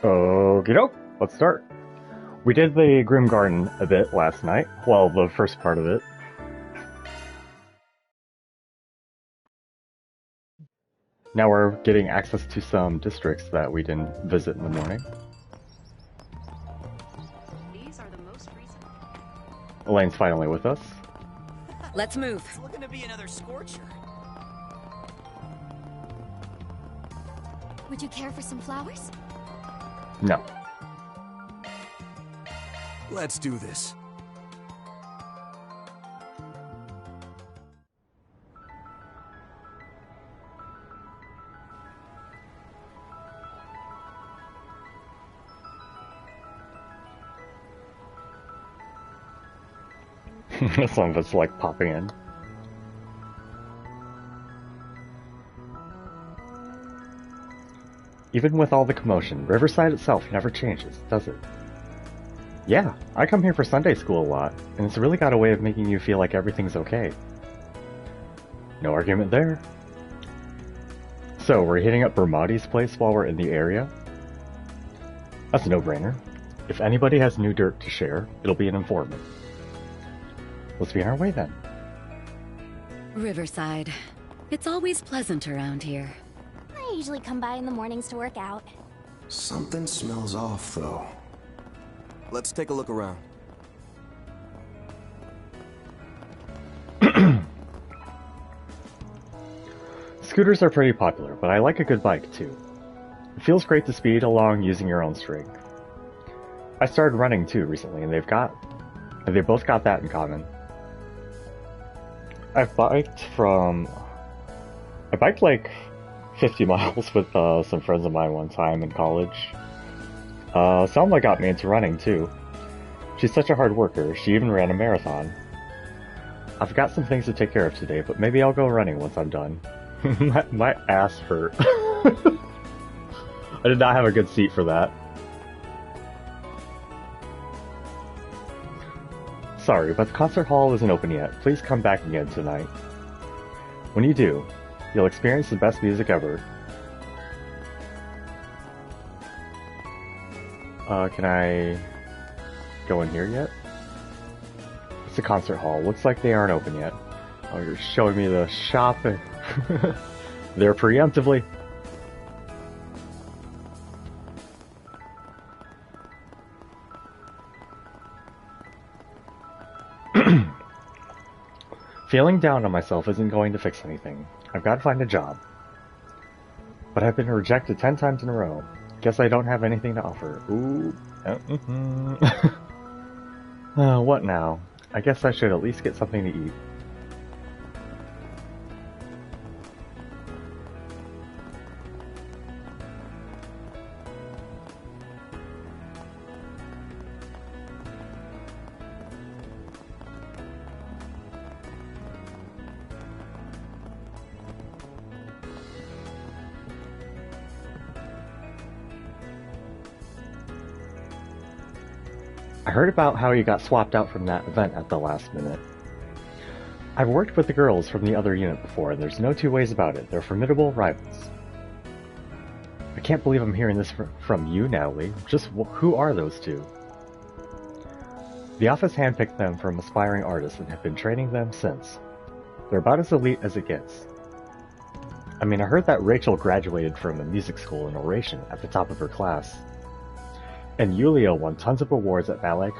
Okie doke, let's start. We did the Grim Garden a bit last night. Well, the first part of it. Now we're getting access to some districts that we didn't visit in the morning. These are the most recent. Elaine's finally with us. Let's move. It's looking to be another scorcher. Would you care for some flowers? No. Let's do this. Some of us like popping in. Even with all the commotion, Riverside itself never changes, does it? Yeah, I come here for Sunday school a lot, and it's really got a way of making you feel like everything's okay. No argument there. So, we're hitting up Bermati's place while we're in the area? That's a no-brainer. If anybody has new dirt to share, it'll be an informant. Let's be on our way then. Riverside. It's always pleasant around here. I usually come by in the mornings to work out. Something smells off, though. Let's take a look around. Scooters are pretty popular, but I like a good bike too. It feels great to speed along using your own strength. I started running too recently, and they both got that in common. I biked like 50 miles with some friends of mine one time in college. Selma got me into running too. She's such a hard worker, she even ran a marathon. I've got some things to take care of today, but maybe I'll go running once I'm done. my ass hurt. I did not have a good seat for that. Sorry, but the concert hall isn't open yet. Please come back again tonight. When you do, you'll experience the best music ever. Can I go in here yet? It's a concert hall. Looks like they aren't open yet. Oh, you're showing me the shop. There preemptively. Feeling down on myself isn't going to fix anything. I've got to find a job. But I've been rejected 10 times in a row. Guess I don't have anything to offer. Ooh. What now? I guess I should at least get something to eat. I heard about how you got swapped out from that event at the last minute. I've worked with the girls from the other unit before, and there's no two ways about it. They're formidable rivals. I can't believe I'm hearing this from you, Natalie. Just who are those two? The office handpicked them from aspiring artists and have been training them since. They're about as elite as it gets. I mean, I heard that Rachel graduated from a music school in oration at the top of her class. And Yulia won tons of awards at ballet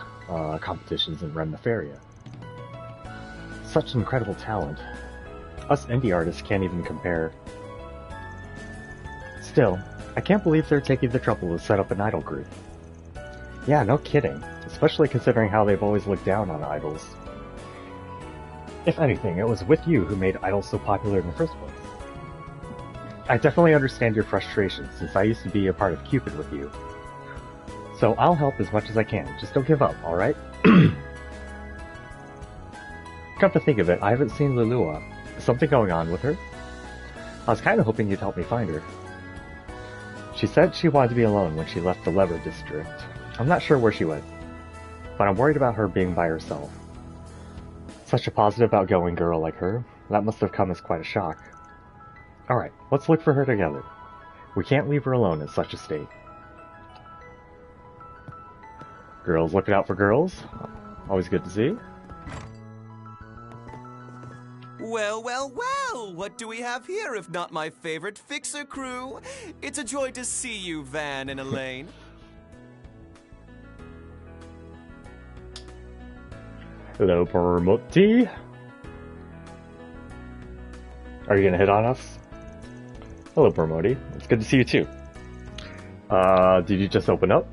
competitions in Remnefaria. Such incredible talent. Us indie artists can't even compare. Still, I can't believe they're taking the trouble to set up an idol group. Yeah, no kidding. Especially considering how they've always looked down on idols. If anything, it was with you who made idols so popular in the first place. I definitely understand your frustration, since I used to be a part of Cupid with you. So I'll help as much as I can. Just don't give up, alright? Come to think of it, I haven't seen Lulua. Is something going on with her? I was kinda hoping you'd help me find her. She said she wanted to be alone when she left the Lever District. I'm not sure where she went, but I'm worried about her being by herself. Such a positive, outgoing girl like her, that must have come as quite a shock. Alright, let's look for her together. We can't leave her alone in such a state. Girls looking out for girls. Always good to see. Well, well, well! What do we have here if not my favorite Fixer crew? It's a joy to see you, Van and Elaine. Hello, Permuti. Are you gonna hit on us? Hello, Permuti. It's good to see you too. Did you just open up?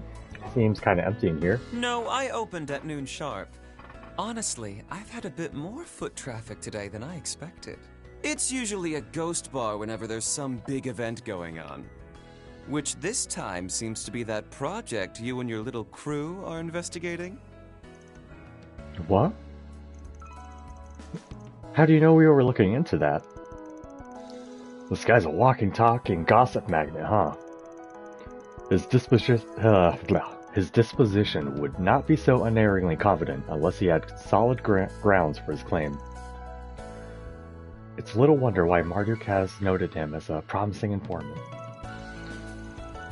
Seems kind of empty in here. No, I opened at noon sharp. Honestly, I've had a bit more foot traffic today than I expected. It's usually a ghost bar whenever there's some big event going on. Which this time seems to be that project you and your little crew are investigating. What? How do you know we were looking into that? This guy's a walking, talking gossip magnet, huh? His disposition would not be so unerringly confident unless he had solid grounds for his claim. It's little wonder why Marduk has noted him as a promising informant.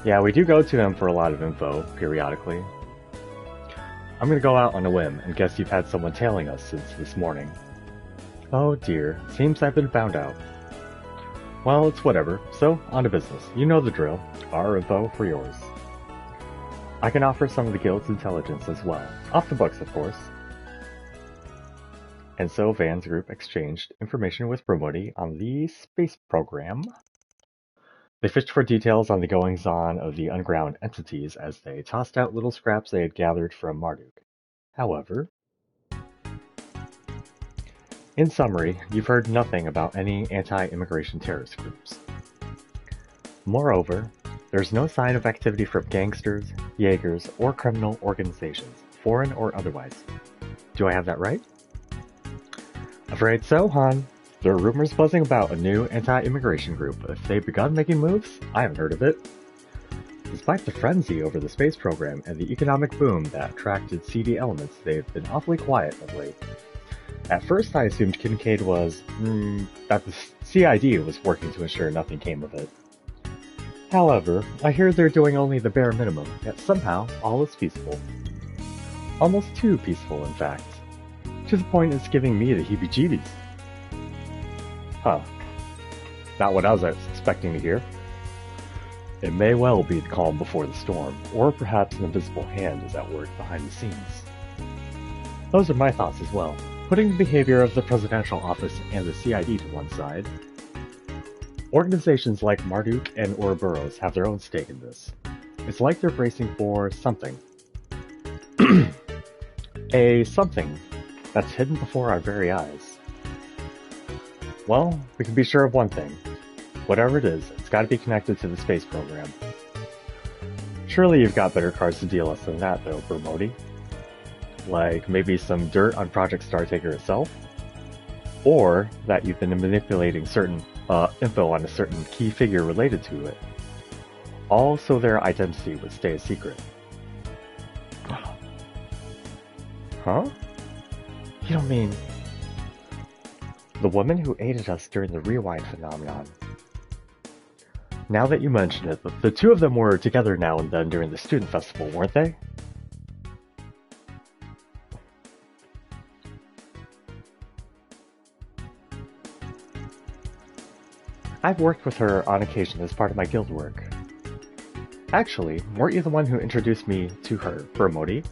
Yeah, we do go to him for a lot of info, periodically. I'm gonna go out on a whim and guess you've had someone tailing us since this morning. Oh dear, seems I've been found out. Well, it's whatever, so on to business. You know the drill. Our info for yours. I can offer some of the guild's intelligence as well. Off the books, of course. And so Van's group exchanged information with Promoti on the space program. They fished for details on the goings-on of the unground entities as they tossed out little scraps they had gathered from Marduk. However, in summary, you've heard nothing about any anti-immigration terrorist groups. Moreover, there's no sign of activity from gangsters, Jaegers, or criminal organizations, foreign or otherwise. Do I have that right? Afraid so, Han. There are rumors buzzing about a new anti-immigration group. If they've begun making moves, I haven't heard of it. Despite the frenzy over the space program and the economic boom that attracted seedy elements, they've been awfully quiet of late. At first I assumed Kincaid was, that the CID was working to ensure nothing came of it. However, I hear they're doing only the bare minimum, yet somehow all is peaceful. Almost too peaceful, in fact. To the point it's giving me the heebie-jeebies. Huh. Not what I was expecting to hear. It may well be the calm before the storm, or perhaps an invisible hand is at work behind the scenes. Those are my thoughts as well. Putting the behavior of the Presidential Office and the CID to one side, organizations like Marduk and Ouroboros have their own stake in this. It's like they're bracing for something. A something that's hidden before our very eyes. Well, we can be sure of one thing. Whatever it is, it's gotta be connected to the space program. Surely you've got better cards to deal us than that, though, Promoti. Like, maybe some dirt on Project Startaker itself? Or that you've been manipulating certain info on a certain key figure related to it. All so their identity would stay a secret. Huh? You don't mean... the woman who aided us during the rewind phenomenon. Now that you mention it, the two of them were together now and then during the student festival, weren't they? I've worked with her on occasion as part of my guild work. Actually, weren't you the one who introduced me to her, Promoti?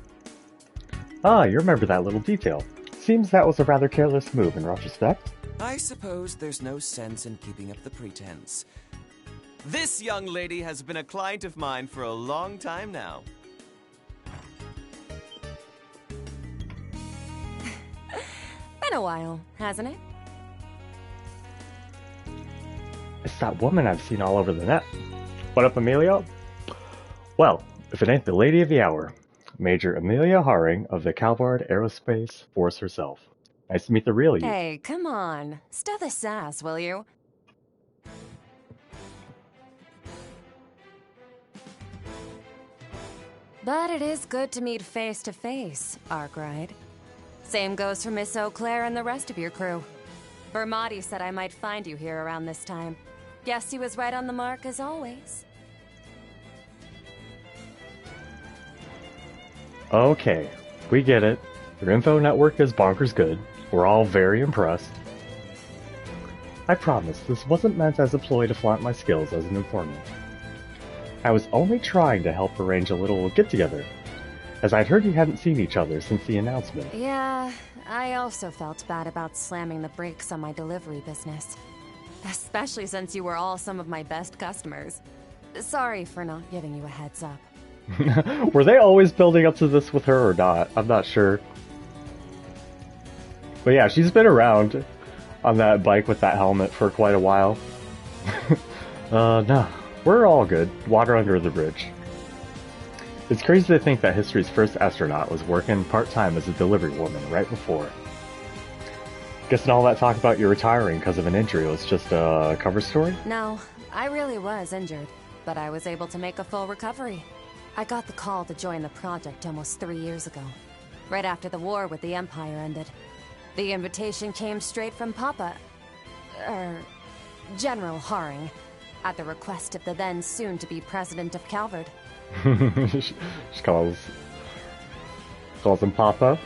Ah, you remember that little detail. Seems that was a rather careless move in retrospect. I suppose there's no sense in keeping up the pretense. This young lady has been a client of mine for a long time now. Been a while, hasn't it? It's that woman I've seen all over the net. What up, Amelia? Well, if it ain't the lady of the hour, Major Amelia Haring of the Calvard Aerospace Force herself. Nice to meet the real you. Hey, come on. Stow the sass, will you? But it is good to meet face to face, Arkwright. Same goes for Miss Eau Claire and the rest of your crew. Bermati said I might find you here around this time. Guess he was right on the mark as always. Okay, we get it. Your info network is bonkers good. We're all very impressed. I promise, this wasn't meant as a ploy to flaunt my skills as an informant. I was only trying to help arrange a little get-together, as I'd heard you hadn't seen each other since the announcement. Yeah, I also felt bad about slamming the brakes on my delivery business. Especially since you were all some of my best customers. Sorry for not giving you a heads up. Were they always building up to this with her or not? I'm not sure. But yeah, she's been around on that bike with that helmet for quite a while. No, we're all good. Water under the bridge. It's crazy to think that history's first astronaut was working part-time as a delivery woman right before. Guessing all that talk about you retiring because of an injury was just a cover story? No, I really was injured, but I was able to make a full recovery. I got the call to join the project almost 3 years ago, right after the war with the Empire ended. The invitation came straight from Papa, General Haring, at the request of the then soon-to-be president of Calvard. She calls him Papa.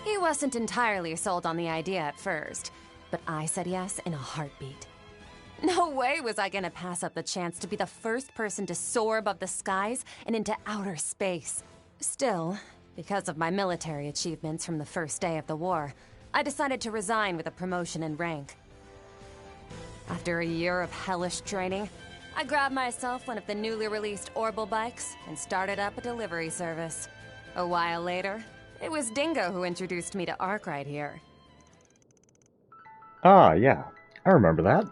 He wasn't entirely sold on the idea at first, but I said yes in a heartbeat. No way was I gonna pass up the chance to be the first person to soar above the skies and into outer space. Still, because of my military achievements from the first day of the war, I decided to resign with a promotion in rank. After a year of hellish training, I grabbed myself one of the newly released Orbital bikes and started up a delivery service. A while later, it was Dingo who introduced me to Arkwright here. Ah, yeah. I remember that.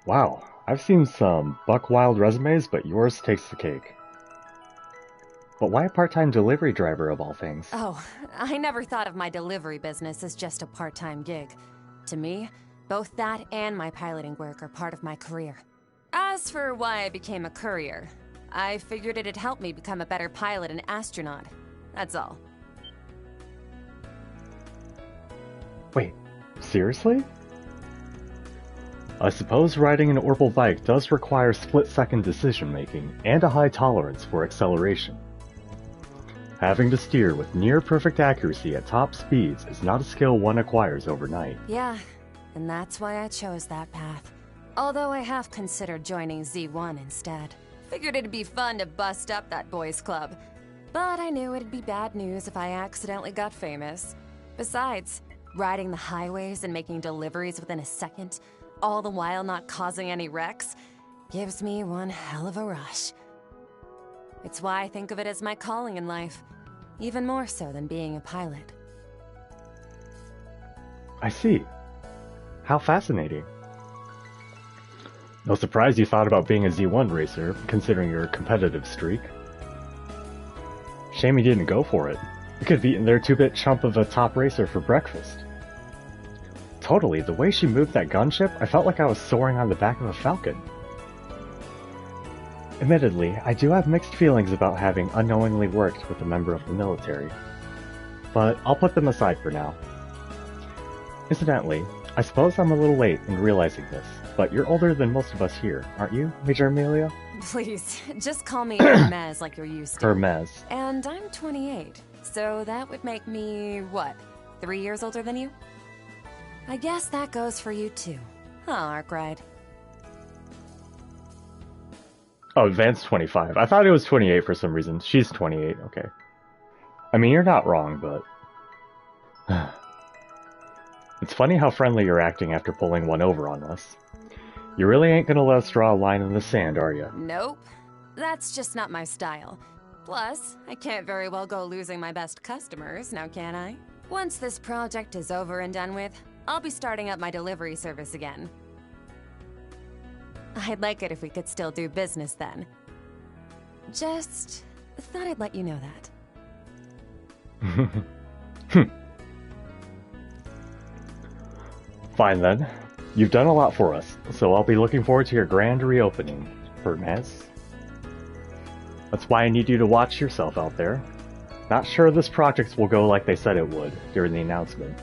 Wow, I've seen some buck wild resumes, but yours takes the cake. But why a part-time delivery driver of all things? Oh, I never thought of my delivery business as just a part-time gig. To me, both that and my piloting work are part of my career. As for why I became a courier, I figured it'd help me become a better pilot and astronaut. That's all. Wait, seriously? I suppose riding an orbital bike does require split-second decision-making and a high tolerance for acceleration. Having to steer with near-perfect accuracy at top speeds is not a skill one acquires overnight. Yeah, and that's why I chose that path. Although I have considered joining Z1 instead. Figured it'd be fun to bust up that boys' club. But I knew it'd be bad news if I accidentally got famous. Besides, riding the highways and making deliveries within a second, all the while not causing any wrecks, gives me one hell of a rush. It's why I think of it as my calling in life, even more so than being a pilot. I see. How fascinating. No surprise you thought about being a Z1 racer, considering your competitive streak. Shame you didn't go for it. You could have eaten their 2-bit chump of a top racer for breakfast. Totally, the way she moved that gunship, I felt like I was soaring on the back of a falcon. Admittedly, I do have mixed feelings about having unknowingly worked with a member of the military. But I'll put them aside for now. Incidentally, I suppose I'm a little late in realizing this, but you're older than most of us here, aren't you, Major Amelia? Please, just call me Hermes like you're used to. Hermes. And I'm 28, so that would make me, what, 3 years older than you? I guess that goes for you too. Huh, Arkwright? Oh, Van's 25. I thought it was 28 for some reason. She's 28, okay. I mean, you're not wrong, but... It's funny how friendly you're acting after pulling one over on us. You really ain't gonna let us draw a line in the sand, are you? Nope. That's just not my style. Plus, I can't very well go losing my best customers, now can I? Once this project is over and done with, I'll be starting up my delivery service again. I'd like it if we could still do business then. Just thought I'd let you know that. Fine then. You've done a lot for us, so I'll be looking forward to your grand reopening, Hermes. That's why I need you to watch yourself out there. Not sure this project will go like they said it would during the announcement.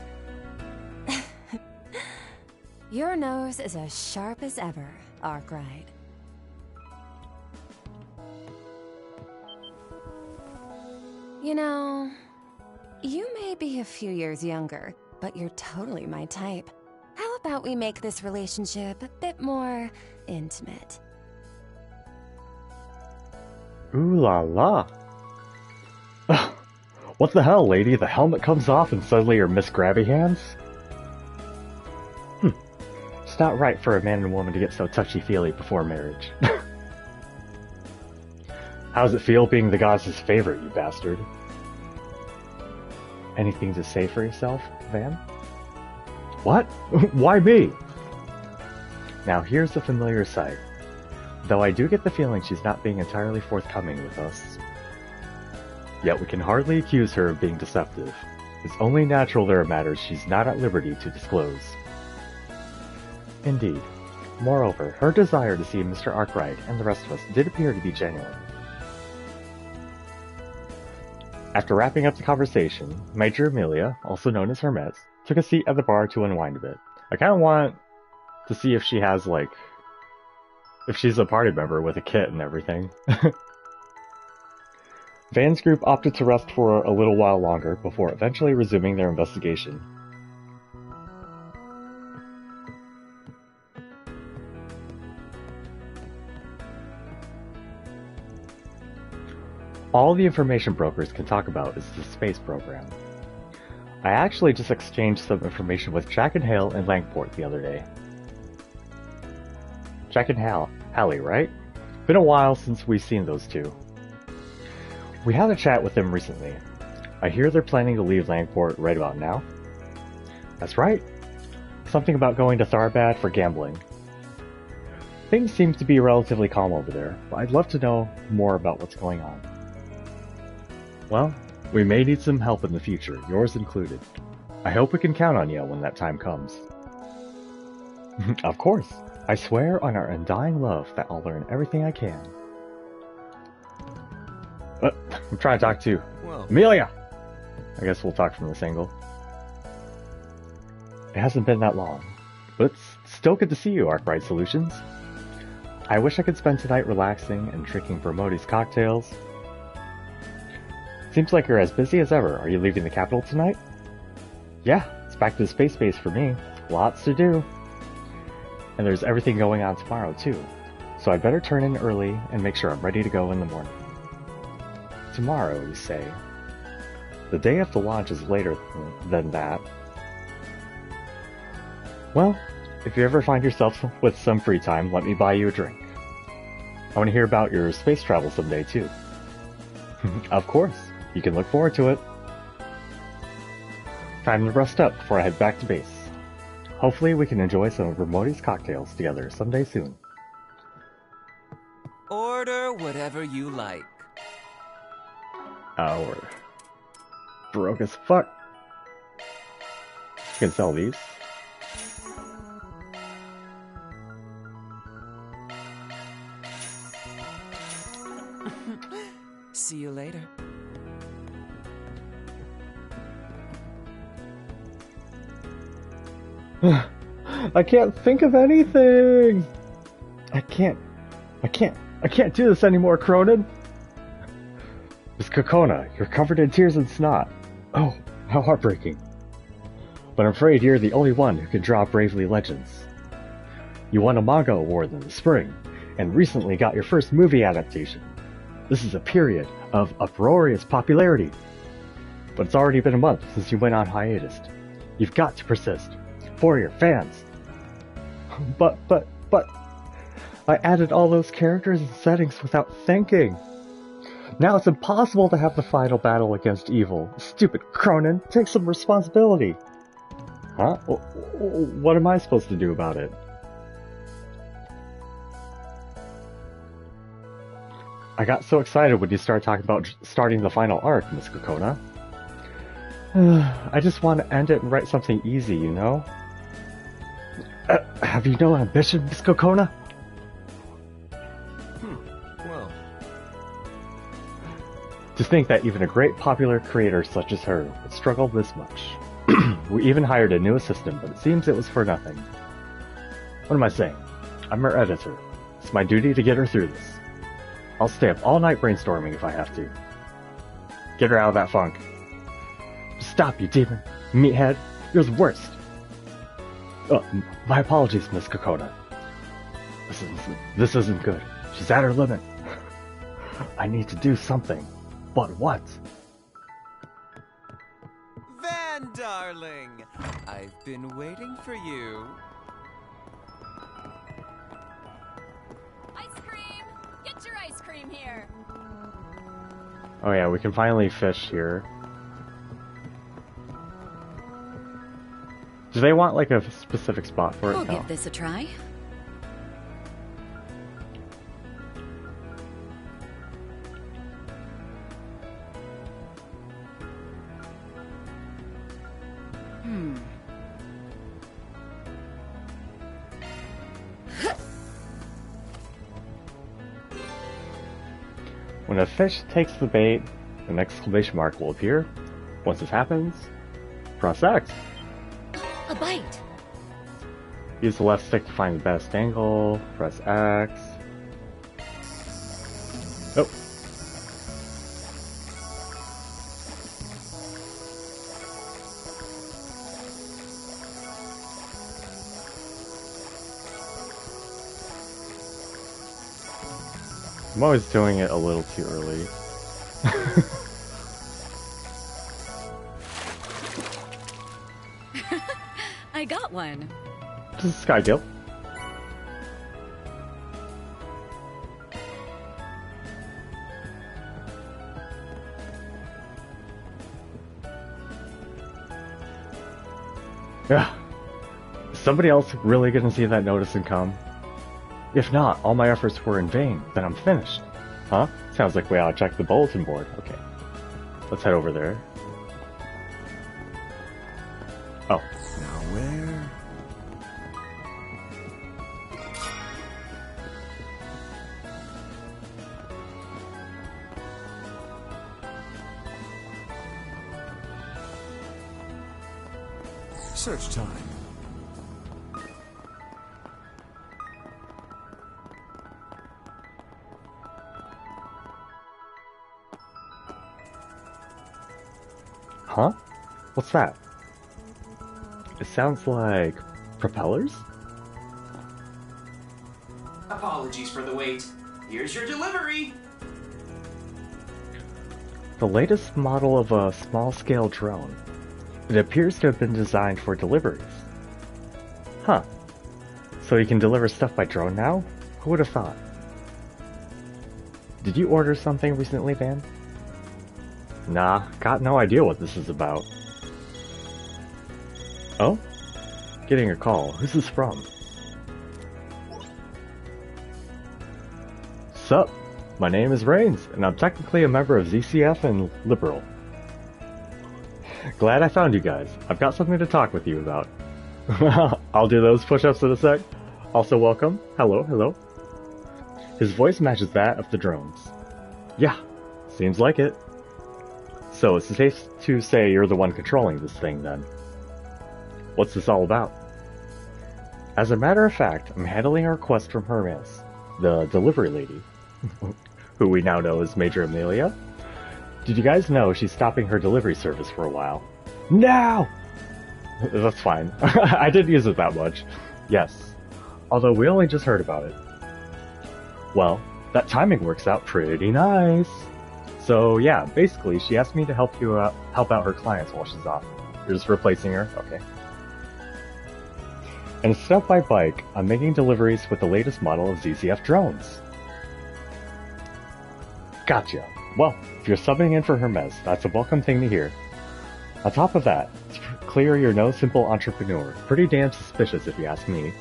Your nose is as sharp as ever, Arkwright. You know, you may be a few years younger, but you're totally my type. How about we make this relationship a bit more intimate? Ooh la la. Ugh. What the hell, lady? The helmet comes off and suddenly you're Miss Grabby Hands? It's not right for a man and woman to get so touchy-feely before marriage. How does it feel being the goddess's favorite, you bastard? Anything to say for yourself, Van? What? Why me? Now here's a familiar sight. Though I do get the feeling she's not being entirely forthcoming with us. Yet we can hardly accuse her of being deceptive. It's only natural there are matters she's not at liberty to disclose. Indeed. Moreover, her desire to see Mr. Arkwright and the rest of us did appear to be genuine. After wrapping up the conversation, Major Amelia, also known as Hermette, took a seat at the bar to unwind a bit. I kind of want to see if she has, like, if she's a party member with a kit and everything. Van's group opted to rest for a little while longer before eventually resuming their investigation. All the information brokers can talk about is the space program. I actually just exchanged some information with Jack and Hale in Langport the other day. Jack and Hallie, right? Been a while since we've seen those two. We had a chat with them recently. I hear they're planning to leave Langport right about now. That's right. Something about going to Tharbad for gambling. Things seem to be relatively calm over there, but I'd love to know more about what's going on. Well, we may need some help in the future, yours included. I hope we can count on you when that time comes. Of course. I swear on our undying love that I'll learn everything I can. I'm trying to talk to Amelia! I guess we'll talk from this angle. It hasn't been that long, but it's still good to see you, Arkwright Solutions. I wish I could spend tonight relaxing and drinking Bermodi's cocktails. Seems like you're as busy as ever. Are you leaving the capital tonight? Yeah, it's back to the space base for me. Lots to do. And there's everything going on tomorrow, too. So I'd better turn in early and make sure I'm ready to go in the morning. Tomorrow, you say? The day of the launch is later than that. Well, if you ever find yourself with some free time, let me buy you a drink. I want to hear about your space travel someday, too. Of course. You can look forward to it. Time to rest up before I head back to base. Hopefully we can enjoy some of Bermodi's cocktails together someday soon. Order whatever you like. We're broke as fuck. You can sell these. See you later. I can't think of anything. I can't do this anymore, Cronin. Miss Kokona, you're covered in tears and snot. Oh, how heartbreaking. But I'm afraid you're the only one who can draw Bravely Legends. You won a manga award in the spring, and recently got your first movie adaptation. This is a period of uproarious popularity. But it's already been a month since you went on hiatus. You've got to persist. For your fans. But, I added all those characters and settings without thinking. Now it's impossible to have the final battle against evil. Stupid Cronin, take some responsibility. Huh? What am I supposed to do about it? I got so excited when you started talking about starting the final arc, Miss Kokona. I just want to end it and write something easy, you know? Have you no ambition, Miss Kokona? Well. To think that even a great popular creator such as her would struggle this much. We even hired a new assistant, but it seems it was for nothing. What am I saying? I'm her editor. It's my duty to get her through this. I'll stay up all night brainstorming if I have to. Get her out of that funk. Stop, you demon. Meathead. You're the worst. My apologies, Miss Kokoda. This isn't good. She's at her limit. I need to do something. But what? Van, darling! I've been waiting for you. Ice cream! Get your ice cream here! Oh yeah, we can finally fish here. Do they want like a specific spot for it? We'll No. give this a try. When a fish takes the bait, an exclamation mark will appear. Once this happens, press X. A bite. Use the left stick to find the best angle. Press X. Oh. I'm always doing it a little too early. I got one. This is Skygill. Yeah. Is somebody else really gonna see that notice and come? If not, all my efforts were in vain, then I'm finished. Huh? Sounds like we ought to check the bulletin board. Okay. Let's head over there. Oh. Now where? Search time. Huh? What's that? It sounds like propellers? Apologies for the wait. Here's your delivery. The latest model of a small-scale drone. It appears to have been designed for deliveries. Huh. So you can deliver stuff by drone now? Who would have thought? Did you order something recently, Van? Nah, got no idea what this is about. Oh? Getting a call. Who's this from? Sup? My name is Rains, and I'm technically a member of ZCF and Liberal. Glad I found you guys. I've got something to talk with you about. I'll do those push-ups in a sec. Also welcome. Hello, hello. His voice matches that of the drones. Yeah, seems like it. So it's safe to say you're the one controlling this thing, then. What's this all about? As a matter of fact, I'm handling a request from Hermes, the delivery lady, who we now know as Major Amelia. Did you guys know she's stopping her delivery service for a while? No! That's fine. I didn't use it that much. Yes. Although we only just heard about it. Well, that timing works out pretty nice. So yeah, basically she asked me to help out her clients while she's off. You're just replacing her? Okay. And instead of by bike, I'm making deliveries with the latest model of ZCF drones. Gotcha. Well, if you're subbing in for Hermes, that's a welcome thing to hear. On top of that, it's clear you're no simple entrepreneur. Pretty damn suspicious if you ask me.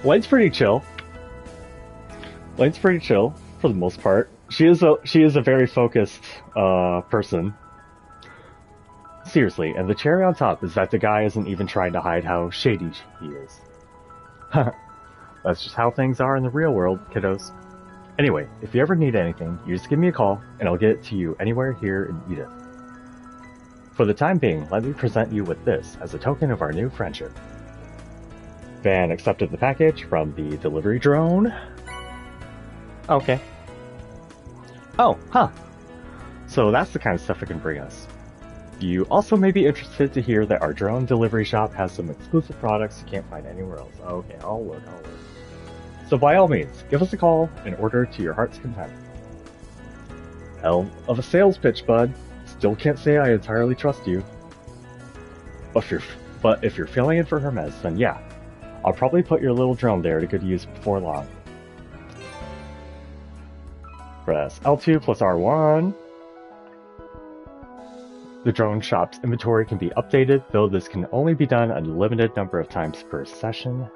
Lane's pretty chill. Lane's pretty chill, for the most part. She is a very focused person. Seriously, and the cherry on top is that the guy isn't even trying to hide how shady he is. That's just how things are in the real world, kiddos. Anyway, if you ever need anything, you just give me a call, and I'll get it to you anywhere here in Edith. For the time being, let me present you with this as a token of our new friendship. Van accepted the package from the delivery drone. Okay. Oh, huh. so that's the kind of stuff it can bring us. You also may be interested to hear that our drone delivery shop has some exclusive products you can't find anywhere else. Okay, I'll look. So by all means, give us a call and order to your heart's content. Hell of a sales pitch, bud. Still can't say I entirely trust you. But if you're filling in for Hermes, then yeah, I'll probably put your little drone there to good use before long. Press L2 plus R1. The drone shop's inventory can be updated, though this can only be done a limited number of times per session.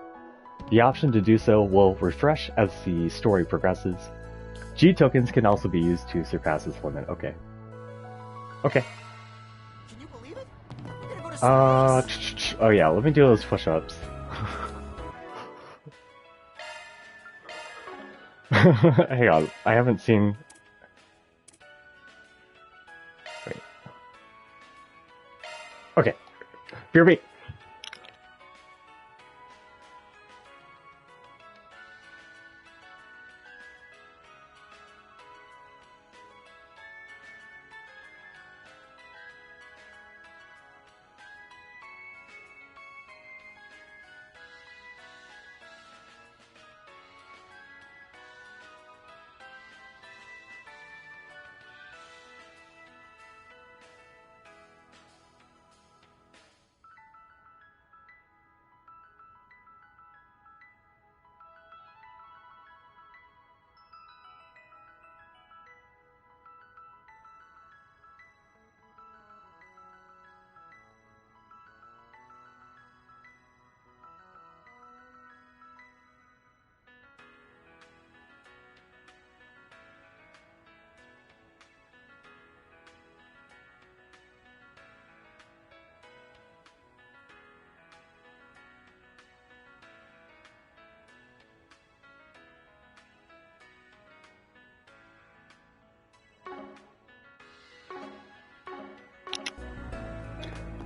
The option to do so will refresh as the story progresses. G tokens can also be used to surpass this limit. Okay. Can you believe it? We're gonna go to space. Oh yeah, let me do those push-ups. Hang on, I haven't seen... Wait. Okay. BRB!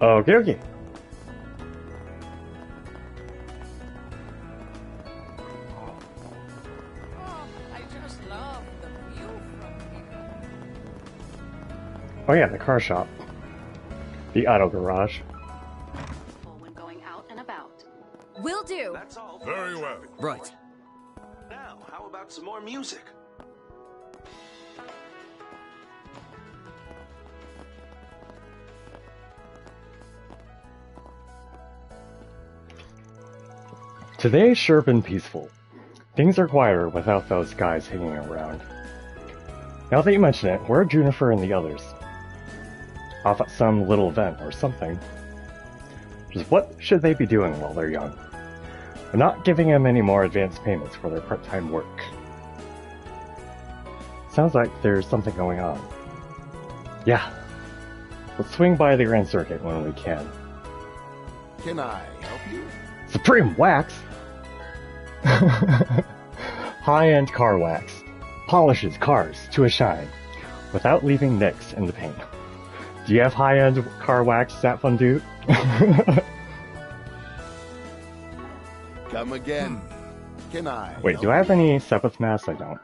Okay. I just love the view from here. Oh yeah, the car shop. The auto garage. When going out and about. Will do. That's all. Very well. Right. Now, how about some more music? Today's sure been peaceful. Things are quieter without those guys hanging around. Now that you mention it, where are Juniper and the others? Off at some little event or something. Just what should they be doing while they're young? I'm not giving them any more advance payments for their part-time work. Sounds like there's something going on. Yeah. Let's swing by the Grand Circuit when we can. Can I help you? Supreme Wax? High-end car wax. Polishes cars to a shine, without leaving nicks in the paint. Do you have high-end car wax, Sat Fondue? Come again. Can I? Wait, do I have any Sepith masks? I don't.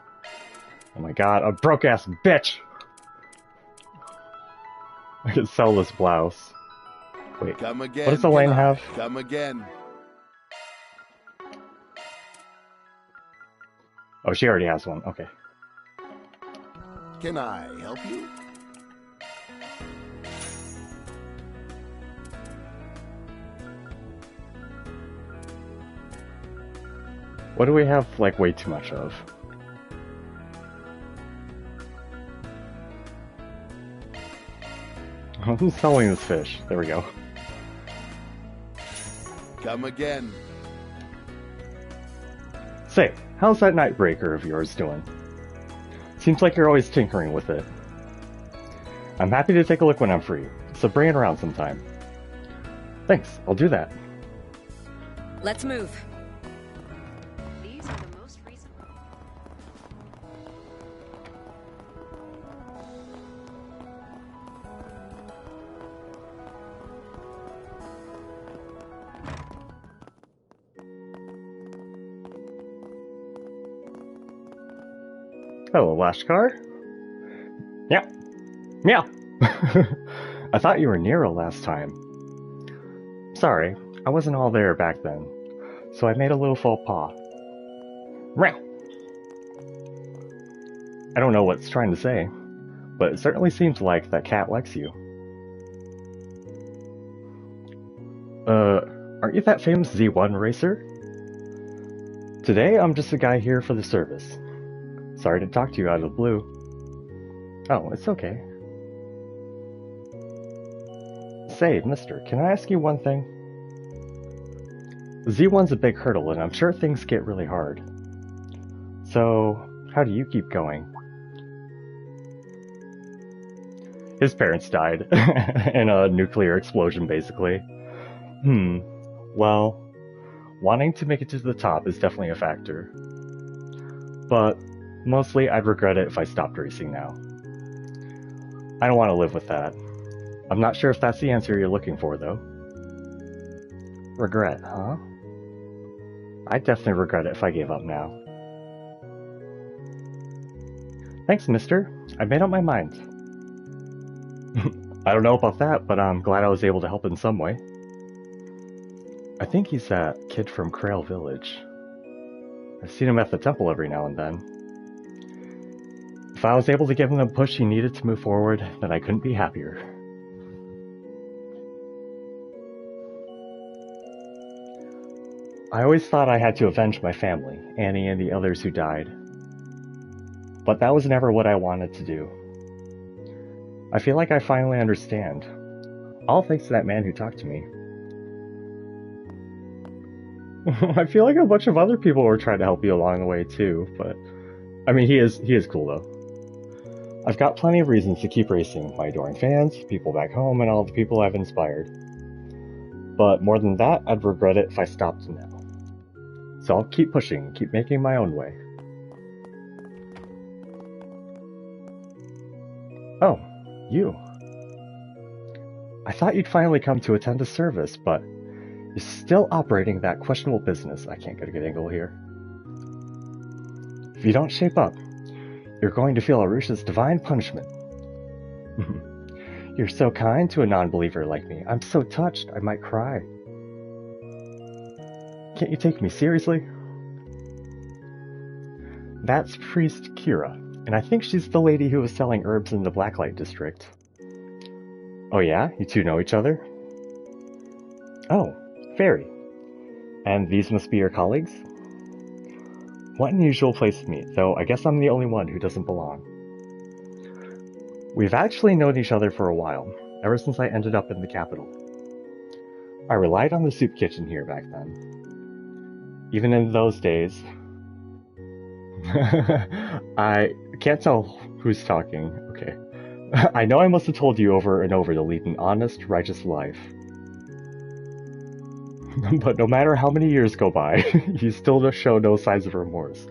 Oh my god, a broke-ass bitch! I could sell this blouse. Wait, Come again. what does Elaine have? Come again. Oh, she already has one. Okay. Can I help you? What do we have, like, way too much of? I'm selling this fish. There we go. Come again. Say, how's that Nightbreaker of yours doing? Seems like you're always tinkering with it. I'm happy to take a look when I'm free, so bring it around sometime. Thanks, I'll do that. Let's move. These are the most recent. Hello, Lashkar. Yeah, Meow! I thought you were Nero last time. Sorry, I wasn't all there back then, so I made a little faux pas. Meow! I don't know what it's trying to say, but it certainly seems like that cat likes you. Aren't you that famous Z1 racer? Today, I'm just a guy here for the service. Sorry to talk to you out of the blue. Oh, it's okay. Say, mister, can I ask you one thing? Z1's a big hurdle, and I'm sure things get really hard. So, how do you keep going? His parents died in a nuclear explosion, basically. Well, wanting to make it to the top is definitely a factor. But mostly I'd regret it if I stopped racing now. I don't want to live with that. I'm not sure if that's the answer you're looking for, though. Regret, huh? I'd definitely regret it if I gave up now. Thanks, mister. I made up my mind. I don't know about that, but I'm glad I was able to help in some way. I think he's that kid from Krail Village. I've seen him at the temple every now and then. If I was able to give him the push he needed to move forward, then I couldn't be happier. I always thought I had to avenge my family, Annie and the others who died. But that was never what I wanted to do. I feel like I finally understand. All thanks to that man who talked to me. I feel like a bunch of other people were trying to help you along the way too, but... I mean, he is cool though. I've got plenty of reasons to keep racing. My adoring fans, people back home, and all the people I've inspired. But more than that, I'd regret it if I stopped now. So I'll keep pushing, keep making my own way. Oh, you. I thought you'd finally come to attend a service, but you're still operating that questionable business. I can't get a good angle here. If you don't shape up, you're going to feel Arusha's divine punishment. You're so kind to a non-believer like me. I'm so touched, I might cry. Can't you take me seriously? That's Priest Kira, and I think she's the lady who was selling herbs in the Blacklight district. Oh yeah? You two know each other? Oh, Fairy. And these must be your colleagues? What an unusual place to meet, though I guess I'm the only one who doesn't belong. We've actually known each other for a while, ever since I ended up in the capital. I relied on the soup kitchen here back then. Even in those days... I can't tell who's talking. Okay. I know I must have told you over and over to lead an honest, righteous life. But no matter how many years go by, you still just show no signs of remorse.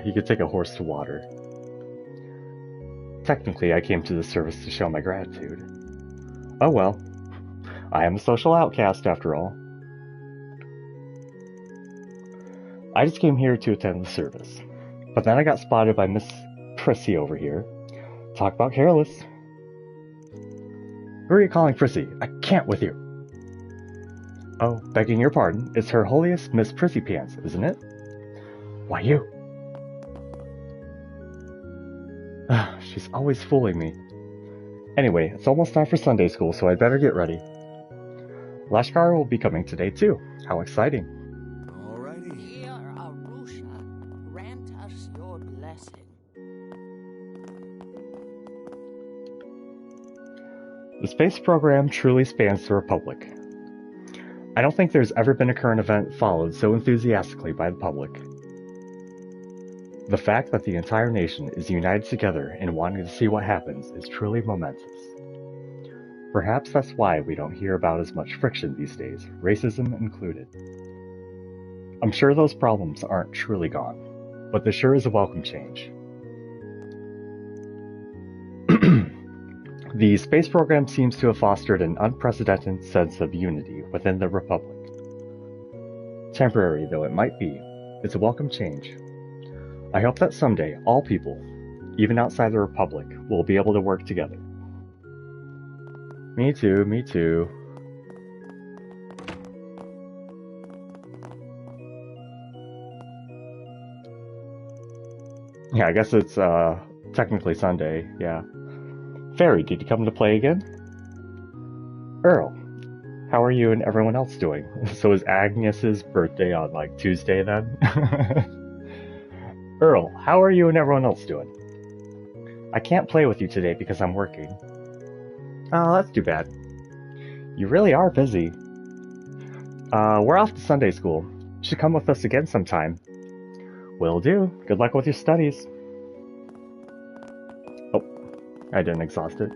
You could take a horse to water. Technically, I came to this service to show my gratitude. Oh well. I am a social outcast after all. I just came here to attend the service. But then I got spotted by Miss Prissy over here. Talk about careless. Who are you calling Prissy? I can't with you. Oh, begging your pardon, it's Her Holiest Miss Prissy Pants, isn't it? Why you? She's always fooling me. Anyway, it's almost time for Sunday school, so I'd better get ready. Lashkar will be coming today too. How exciting. Alrighty. Dear Arusha, grant us your blessing. The space program truly spans the Republic. I don't think there's ever been a current event followed so enthusiastically by the public. The fact that the entire nation is united together in wanting to see what happens is truly momentous. Perhaps that's why we don't hear about as much friction these days, racism included. I'm sure those problems aren't truly gone, but there sure is a welcome change. The space program seems to have fostered an unprecedented sense of unity within the Republic. Temporary though it might be, it's a welcome change. I hope that someday all people, Even outside the Republic, we'll be able to work together. Me too, me too. Yeah, I guess it's technically Sunday, yeah. Fairy, did you come to play again? Earl, how are you and everyone else doing? So is Agnes's birthday on like Tuesday then? Earl, how are you and everyone else doing? I can't play with you today because I'm working. Oh, that's too bad. You really are busy. We're off to Sunday school. You should come with us again sometime. Will do. Good luck with your studies. Oh, I didn't exhaust it.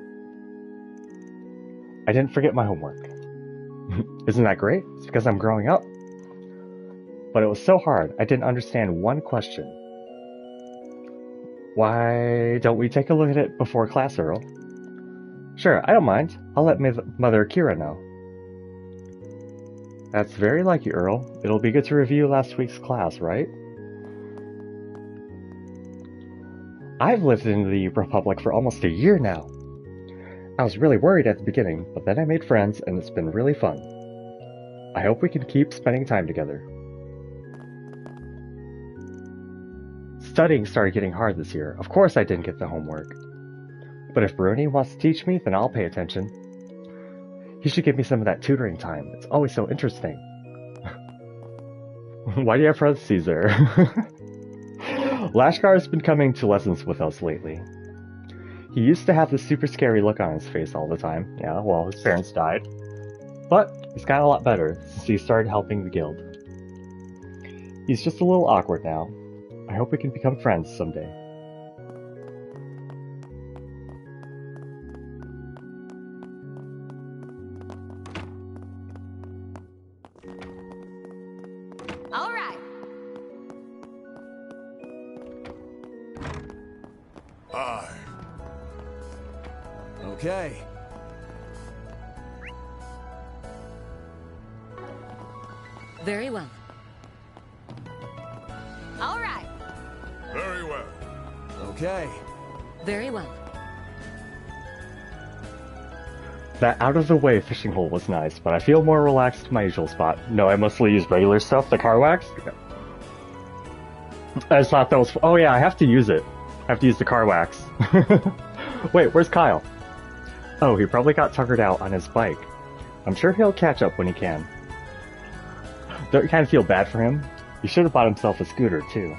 I didn't forget my homework. Isn't that great? It's because I'm growing up. But it was so hard, I didn't understand one question. Why don't we take a look at it before class, Earl? Sure, I don't mind. I'll let Mother Kira know. That's very like you, Earl. It'll be good to review last week's class, right? I've lived in the Republic for almost a year now. I was really worried at the beginning, but then I made friends and it's been really fun. I hope we can keep spending time together. Studying started getting hard this year. Of course I didn't get the homework. But if Bruni wants to teach me, then I'll pay attention. He should give me some of that tutoring time. It's always so interesting. Why do you have parentheses there? Lashkar's been coming to lessons with us lately. He used to have this super scary look on his face all the time. Yeah, well, his parents died. But he's gotten a lot better since he started helping the guild. He's just a little awkward now. I hope we can become friends someday. All right. Aye. Okay. Very well. All right. Very well. Okay. Very well. That out-of-the-way fishing hole was nice, but I feel more relaxed in my usual spot. No, I mostly use regular stuff, the car wax. I just thought that was... Oh yeah, I have to use it. I have to use the car wax. Wait, where's Kyle? Oh, he probably got tuckered out on his bike. I'm sure he'll catch up when he can. Don't you kind of feel bad for him? He should have bought himself a scooter, too.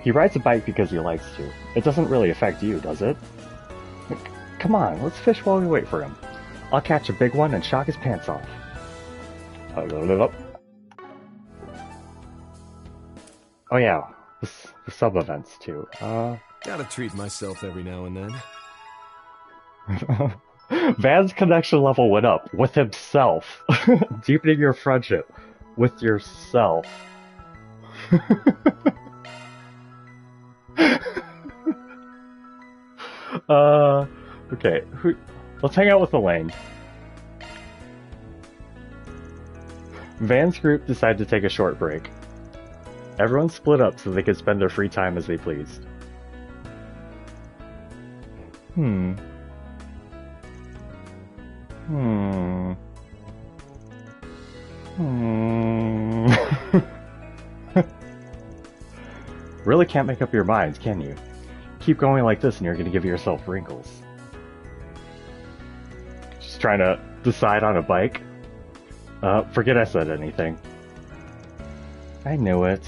He rides a bike because he likes to. It doesn't really affect you, does it? Come on, let's fish while we wait for him. I'll catch a big one and shock his pants off. Oh yeah, the sub-events, too. Gotta treat myself every now and then. Van's connection level went up with himself. Deepening your friendship with yourself. Okay, let's hang out with Elaine. Van's group decided to take a short break. Everyone split up so they could spend their free time as they pleased. Really can't make up your minds, can you? Keep going like this and you're gonna give yourself wrinkles. Just trying to decide on a bike? Forget I said anything. I knew it.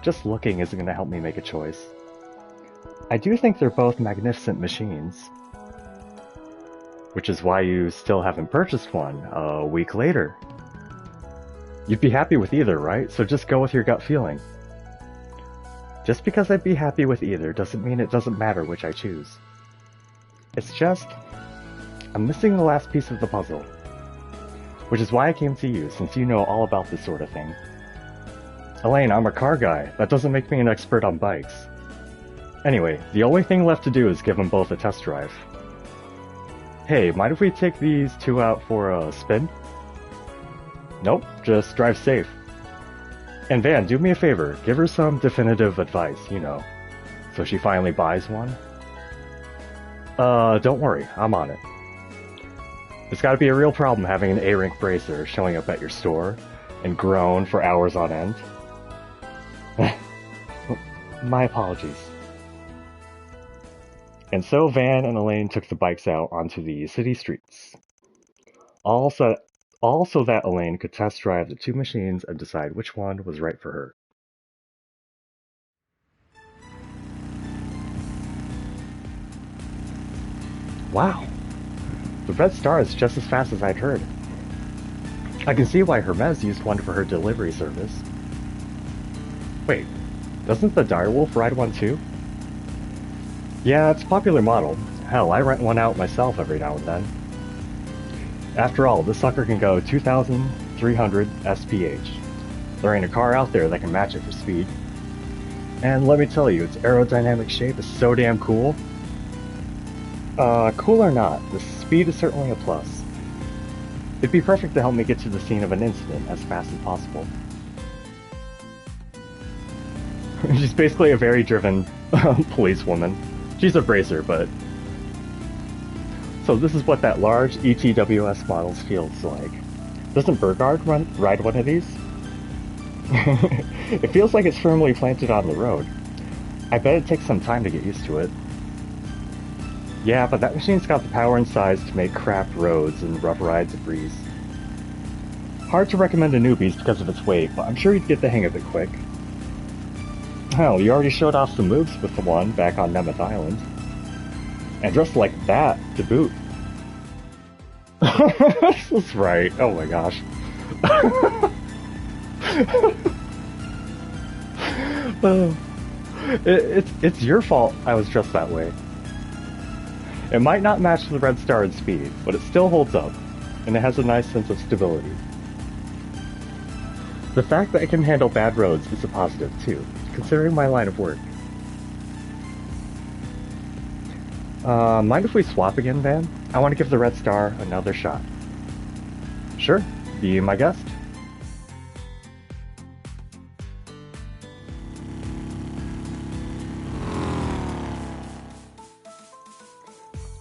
Just looking isn't gonna help me make a choice. I do think they're both magnificent machines. Which is why you still haven't purchased one a week later. You'd be happy with either, right? So just go with your gut feeling. Just because I'd be happy with either doesn't mean it doesn't matter which I choose. It's just... I'm missing the last piece of the puzzle. Which is why I came to you, since you know all about this sort of thing. Elaine, I'm a car guy. That doesn't make me an expert on bikes. Anyway, the only thing left to do is give them both a test drive. Hey, mind if we take these two out for a spin? Nope, just drive safe. And Van, do me a favor, give her some definitive advice, you know, so she finally buys one. Don't worry, I'm on it. It's gotta be a real problem having an A-rank bracer showing up at your store and groan for hours on end. My apologies. And so Van and Elaine took the bikes out onto the city streets. All so that Elaine could test drive the two machines and decide which one was right for her. Wow. The Red Star is just as fast as I'd heard. I can see why Hermes used one for her delivery service. Wait, doesn't the Direwolf ride one too? Yeah, it's a popular model. Hell, I rent one out myself every now and then. After all, this sucker can go 2,300 SPH. There ain't a car out there that can match it for speed. And let me tell you, its aerodynamic shape is so damn cool. Cool or not, the speed is certainly a plus. It'd be perfect to help me get to the scene of an incident as fast as possible. She's basically a very driven policewoman. She's a bracer, but... So this is what that large ETWS model feels like. Doesn't Burgard ride one of these? It feels like it's firmly planted on the road. I bet it takes some time to get used to it. Yeah, but that machine's got the power and size to make craft roads and rough rides a breeze. Hard to recommend to newbies because of its weight, but I'm sure you'd get the hang of it quick. Hell, you already showed off some moves with the one back on Nemeth Island. And dressed like that to boot. That's right, oh my gosh. It's your fault I was dressed that way. It might not match the Red Star in speed, but it still holds up, and it has a nice sense of stability. The fact that it can handle bad roads is a positive too, considering my line of work. Mind if we swap again, Van? I want to give the Red Star another shot. Sure, be my guest.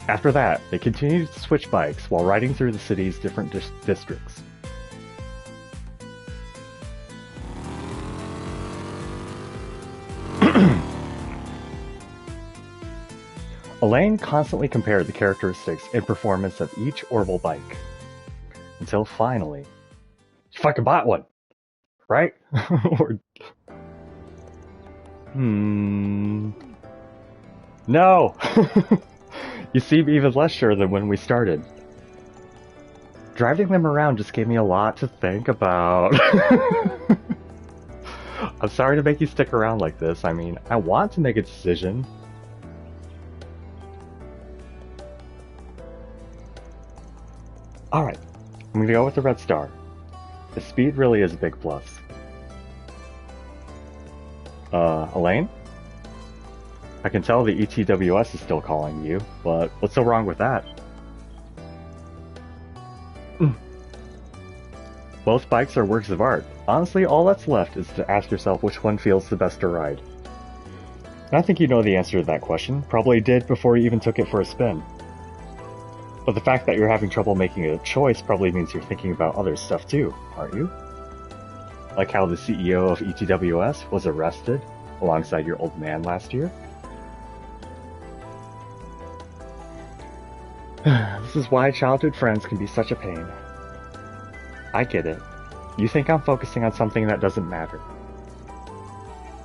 After that, they continued to switch bikes while riding through the city's different districts. Elaine constantly compared the characteristics and performance of each Orbital bike. Until finally, she fucking bought one! Right? No! You seem even less sure than when we started. Driving them around just gave me a lot to think about. I'm sorry to make you stick around like this. I mean, I want to make a decision. Alright, I'm gonna go with the Red Star. The speed really is a big plus. Elaine? I can tell the ETWS is still calling you, but what's so wrong with that? Both bikes are works of art. Honestly, all that's left is to ask yourself which one feels the best to ride. And I think you know the answer to that question. Probably did before you even took it for a spin. But the fact that you're having trouble making a choice probably means you're thinking about other stuff too, aren't you? Like how the CEO of ETWS was arrested alongside your old man last year? This is why childhood friends can be such a pain. I get it. You think I'm focusing on something that doesn't matter.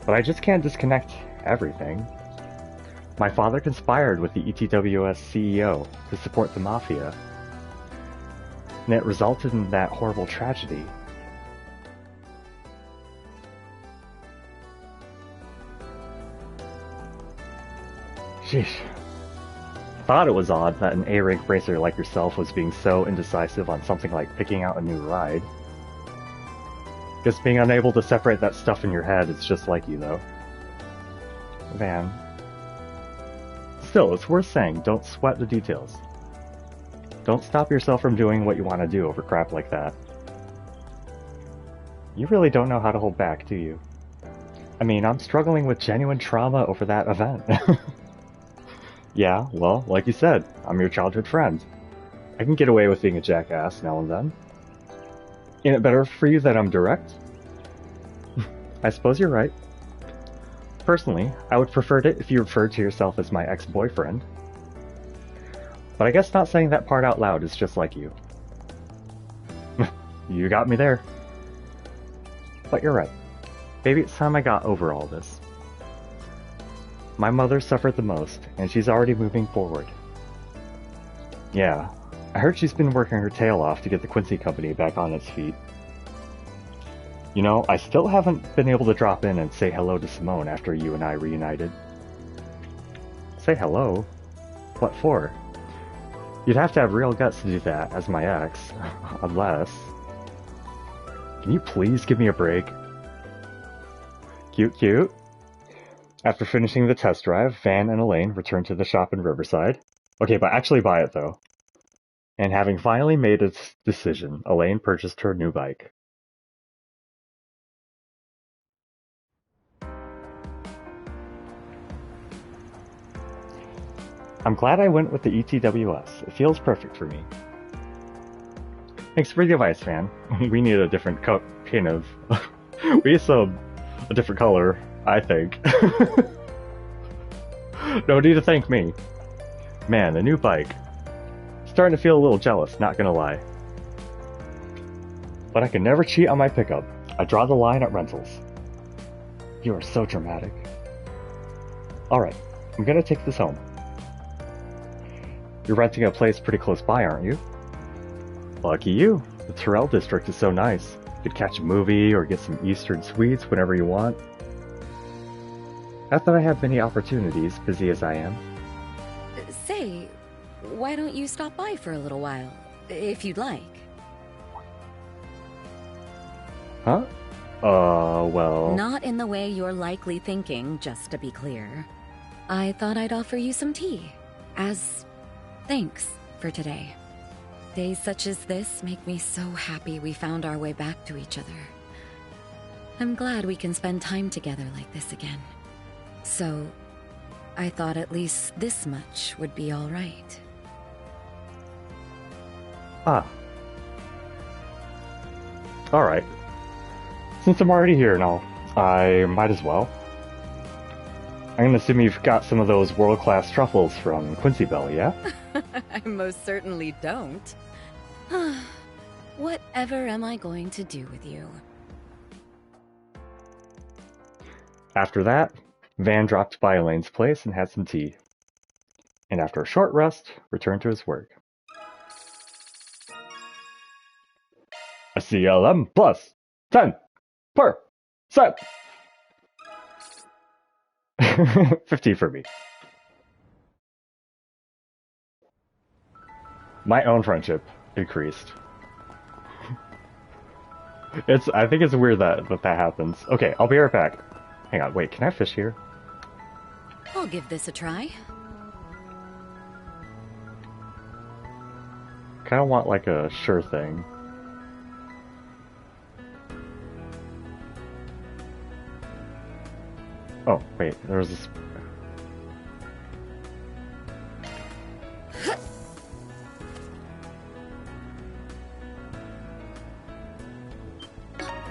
But I just can't disconnect everything. My father conspired with the ETWS CEO to support the Mafia, and it resulted in that horrible tragedy. Sheesh. Thought it was odd that an A-rank bracer like yourself was being so indecisive on something like picking out a new ride. Guess being unable to separate that stuff in your head is just like you, though. Van. Still, it's worth saying, don't sweat the details. Don't stop yourself from doing what you want to do over crap like that. You really don't know how to hold back, do you? I mean, I'm struggling with genuine trauma over that event. Yeah, well, like you said, I'm your childhood friend. I can get away with being a jackass now and then. Ain't it better for you that I'm direct? I suppose you're right. Personally, I would prefer it if you referred to yourself as my ex-boyfriend. But I guess not saying that part out loud is just like you. You got me there. But you're right. Maybe it's time I got over all this. My mother suffered the most, and she's already moving forward. Yeah, I heard she's been working her tail off to get the Quincy Company back on its feet. You know, I still haven't been able to drop in and say hello to Simone after you and I reunited. Say hello? What for? You'd have to have real guts to do that as my ex, unless... Can you please give me a break? Cute, cute. After finishing the test drive, Van and Elaine returned to the shop in Riverside. Okay, but actually buy it though. And having finally made its decision, Elaine purchased her new bike. I'm glad I went with the ETWS. It feels perfect for me. Thanks for the advice, Van. We need a different kind of... we need a different color, I think. No need to thank me. Man, the new bike. Starting to feel a little jealous, not gonna lie. But I can never cheat on my pickup. I draw the line at rentals. You are so dramatic. Alright, I'm gonna take this home. You're renting a place pretty close by, aren't you? Lucky you. The Terrell district is so nice. You could catch a movie or get some Eastern sweets whenever you want. Not that I have many opportunities, busy as I am. Say, why don't you stop by for a little while, if you'd like? Huh? Well... Not in the way you're likely thinking, just to be clear. I thought I'd offer you some tea, as thanks for today. Days such as this make me so happy we found our way back to each other. I'm glad we can spend time together like this again. So, I thought at least this much would be all right. Ah. Alright. Since I'm already here and all, I might as well. I'm gonna assume you've got some of those world-class truffles from Quincy Bell, yeah? I most certainly don't. Whatever am I going to do with you? After that, Van dropped by Elaine's place and had some tea. And after a short rest, returned to his work. A CLM plus 10%. 50 for me. My own friendship increased. I think it's weird that happens. Okay, I'll be right back. Hang on, wait, can I fish here? I'll give this a try. Kinda want like a sure thing. Oh, wait, there was this...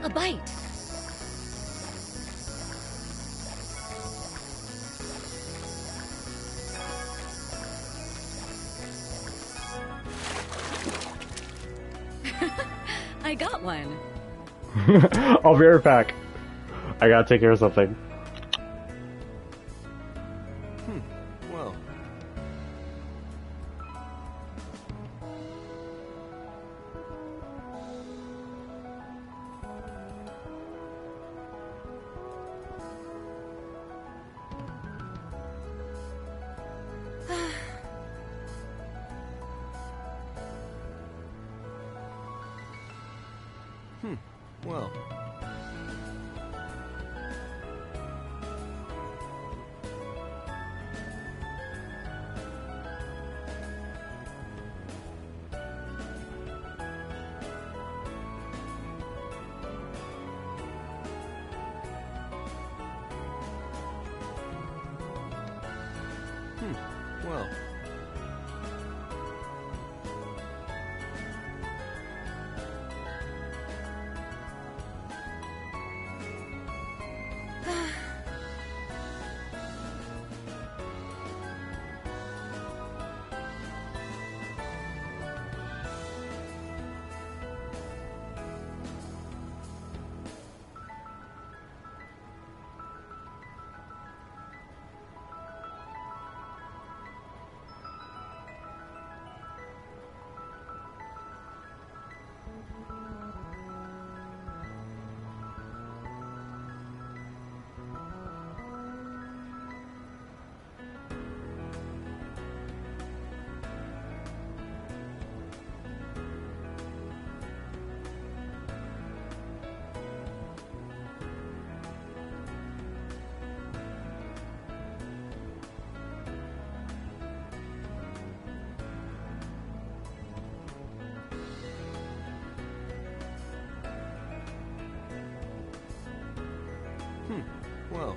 A bite! I got one! I'll be right back. I gotta take care of something. Well. Well. well. Well.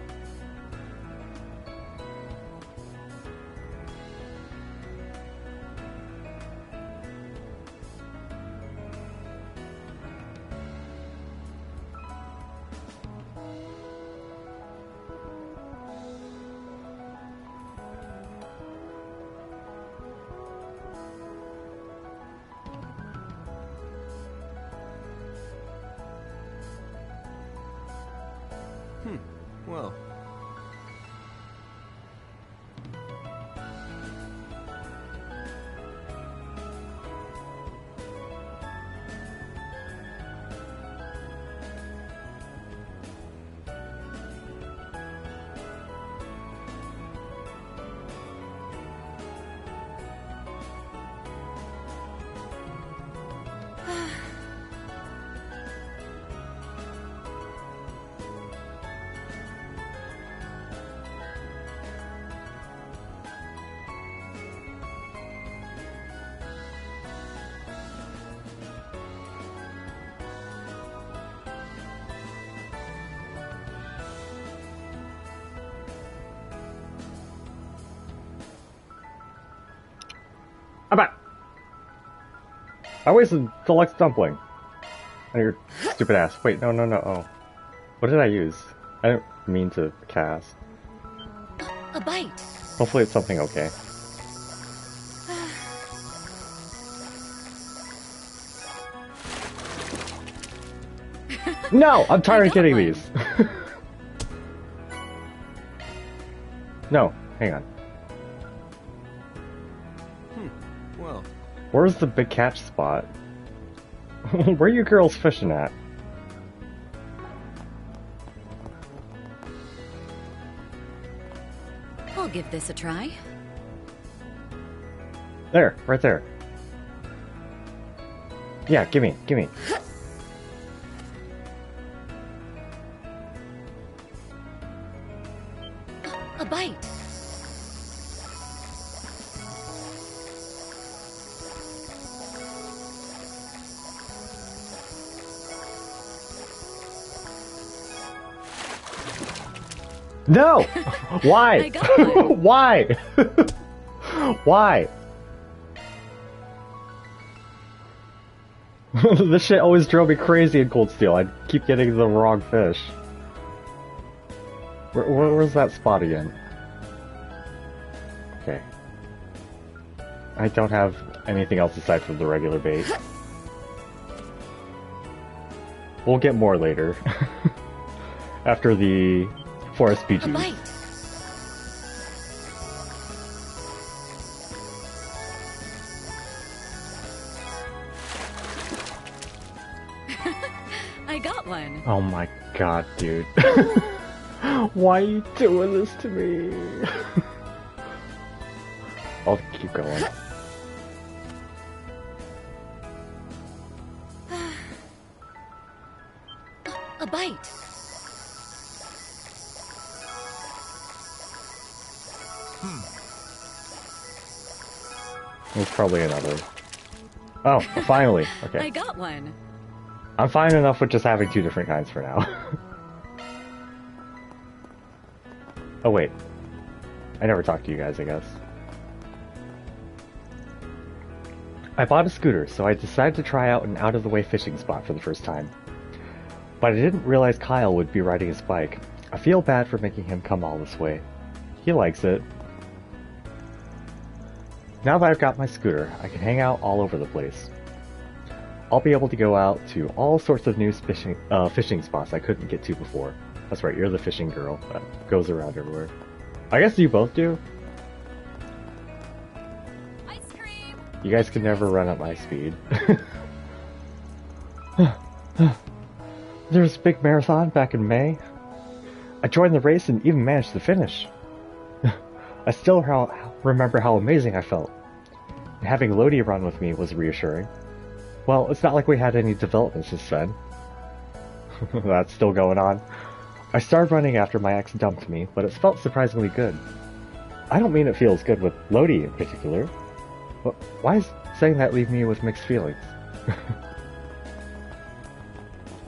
Well. I'm back! I wasted deluxe dumpling. And your stupid ass. Wait, no. Oh. What did I use? I didn't mean to cast. A bite. Hopefully it's something okay. No! I'm tired of getting these! No, hang on. Well. Where's the big catch spot? Where are you girls fishing at? I'll give this a try. There, right there. Yeah, gimme. A bite. No! Why? I got one. Why? Why? This shit always drove me crazy in Cold Steel. I'd keep getting the wrong fish. Where's that spot again? Okay. I don't have anything else aside from the regular bait. We'll get more later. After the Forest A BG. bite. I got one. Oh my god, dude. Why are you doing this to me? I'll keep going. A bite. There's probably another. Oh, finally. Okay. I got one. I'm fine enough with just having two different kinds for now. Oh wait. I never talked to you guys, I guess. I bought a scooter, so I decided to try out an out-of-the-way fishing spot for the first time. But I didn't realize Kyle would be riding his bike. I feel bad for making him come all this way. He likes it. Now that I've got my scooter, I can hang out all over the place. I'll be able to go out to all sorts of new fishing spots I couldn't get to before. That's right, you're the fishing girl that goes around everywhere. I guess you both do. Ice cream. You guys can never run at my speed. There was a big marathon back in May. I joined the race and even managed to finish. I still remember how amazing I felt. And having Lodi run with me was reassuring. Well, it's not like we had any developments since then. That's still going on. I started running after my ex dumped me, but it felt surprisingly good. I don't mean it feels good with Lodi in particular. But why is saying that leave me with mixed feelings?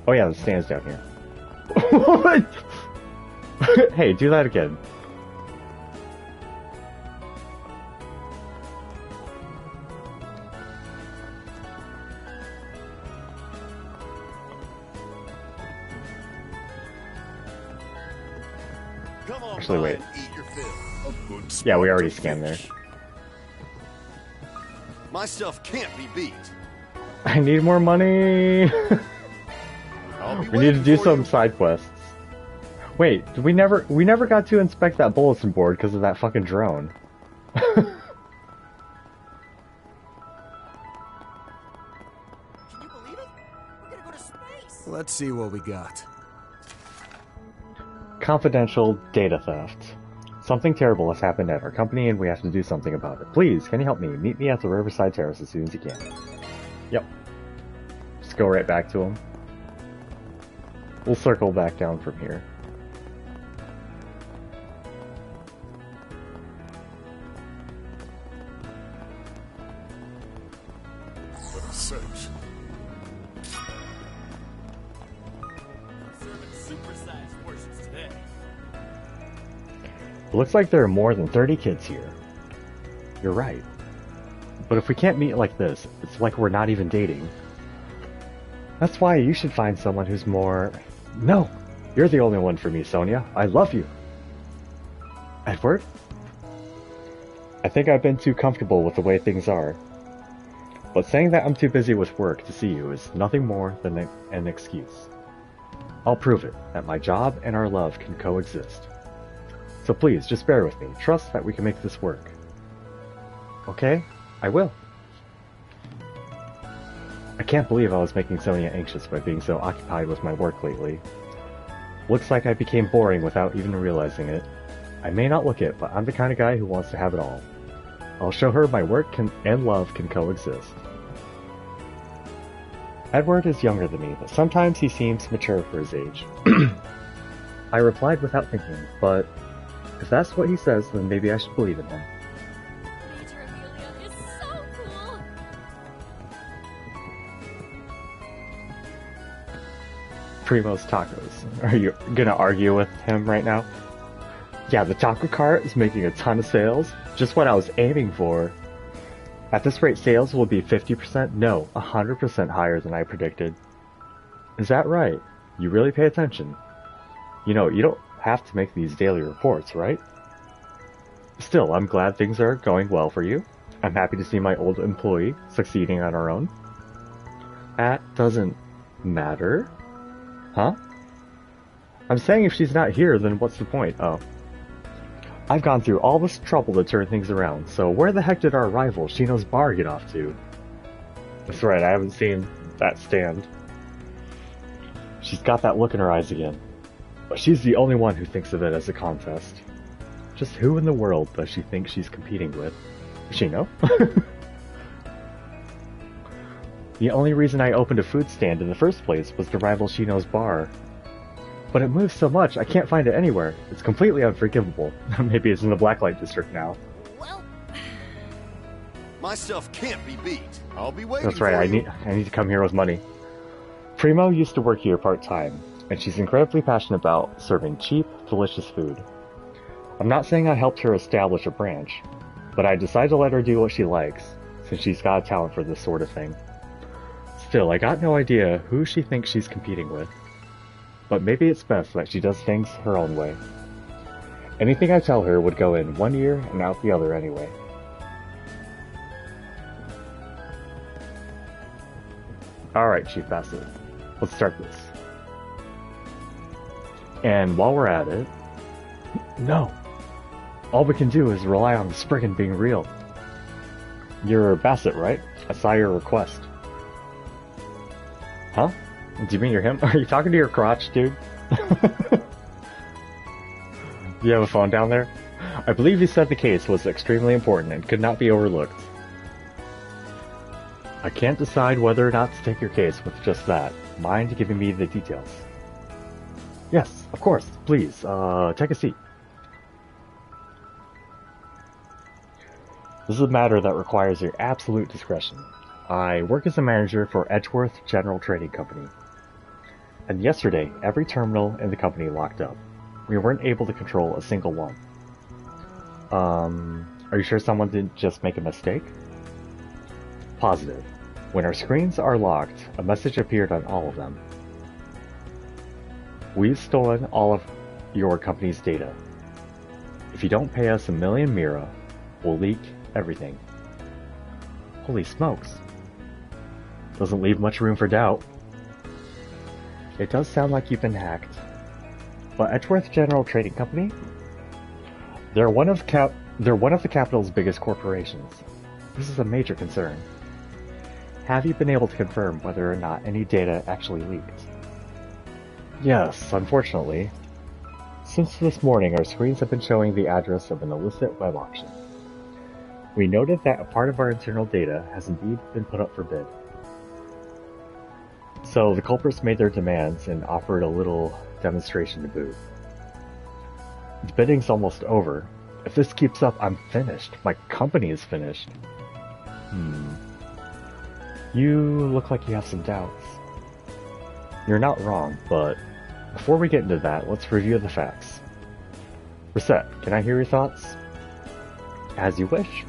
Oh yeah, the stand's down here. What? Hey, do that again. Actually, wait. Yeah, we already scanned there. My stuff can't be beat. I need more money. We need to do some side quests. Wait, we never got to inspect that bulletin board because of that fucking drone. Can you believe it? We're gonna go to space. Let's see what we got. Confidential data theft. Something terrible has happened at our company and we have to do something about it. Please, can you help me? Meet me at the Riverside Terrace as soon as you can. Yep. Just go right back to him. We'll circle back down from here. What a search. Serving supersized portions today. Looks like there are more than 30 kids here. You're right. But if we can't meet like this, it's like we're not even dating. That's why you should find someone who's more... No! You're the only one for me, Sonia. I love you. Edward? I think I've been too comfortable with the way things are. But saying that I'm too busy with work to see you is nothing more than an excuse. I'll prove it, that my job and our love can coexist. So please, just bear with me. Trust that we can make this work. Okay? I will. I can't believe I was making Sonia anxious by being so occupied with my work lately. Looks like I became boring without even realizing it. I may not look it, but I'm the kind of guy who wants to have it all. I'll show her my work and love can coexist. Edward is younger than me, but sometimes he seems mature for his age. I replied without thinking, but if that's what he says, then maybe I should believe in him. Major Amelia is so cool. Primo's Tacos. Are you gonna argue with him right now? Yeah, the taco cart is making a ton of sales. Just what I was aiming for. At this rate, sales will be 50%? No, 100% higher than I predicted. Is that right? You really pay attention. You know, you don't have to make these daily reports, right? Still, I'm glad things are going well for you. I'm happy to see my old employee succeeding on her own. That doesn't matter. Huh? I'm saying if she's not here, then what's the point? Oh. I've gone through all this trouble to turn things around, so where the heck did our rival, Shino's Bar, get off to? That's right, I haven't seen that stand. She's got that look in her eyes again. But she's the only one who thinks of it as a contest. Just who in the world does she think she's competing with? Shino? The only reason I opened a food stand in the first place was to rival Shino's Bar. But it moves so much, I can't find it anywhere. It's completely unforgivable. Maybe it's in the Blacklight District now. Well, My stuff can't be beat. I'll be waiting. That's right, I need to come here with money. Primo used to work here part-time, and she's incredibly passionate about serving cheap, delicious food. I'm not saying I helped her establish a branch, but I decided to let her do what she likes, since she's got a talent for this sort of thing. Still, I got no idea who she thinks she's competing with. But maybe it's best that she does things her own way. Anything I tell her would go in one ear and out the other anyway. Alright, Chief Bassett. Let's start this. And while we're at it... No! All we can do is rely on the Spriggan being real. You're Bassett, right? I saw your request. Huh? Do you mean you're him? Are you talking to your crotch, dude? Do you have a phone down there? I believe you said the case was extremely important and could not be overlooked. I can't decide whether or not to take your case with just that. Mind giving me the details? Yes, of course. Please, take a seat. This is a matter that requires your absolute discretion. I work as a manager for Edgeworth General Trading Company. And yesterday, every terminal in the company locked up. We weren't able to control a single one. Are you sure someone didn't just make a mistake? Positive. When our screens are locked, a message appeared on all of them. We've stolen all of your company's data. If you don't pay us 1,000,000 Mira, we'll leak everything. Holy smokes. Doesn't leave much room for doubt. It does sound like you've been hacked. But Edgeworth General Trading Company? They're one of the capital's biggest corporations. This is a major concern. Have you been able to confirm whether or not any data actually leaked? Yes, unfortunately. Since this morning, our screens have been showing the address of an illicit web auction. We noted that a part of our internal data has indeed been put up for bid. So the culprits made their demands and offered a little demonstration to boot. The bidding's almost over. If this keeps up, I'm finished. My company is finished. You look like you have some doubts. You're not wrong, but before we get into that, let's review the facts. Reset, can I hear your thoughts? As you wish.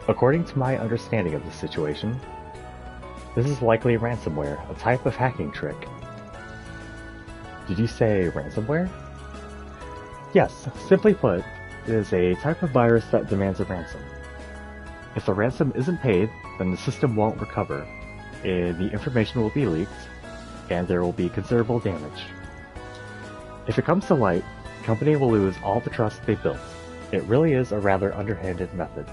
According to my understanding of the situation, this is likely ransomware, a type of hacking trick. Did you say ransomware? Yes, simply put, it is a type of virus that demands a ransom. If the ransom isn't paid, then the system won't recover, and the information will be leaked, and there will be considerable damage. If it comes to light, the company will lose all the trust they built. It really is a rather underhanded method.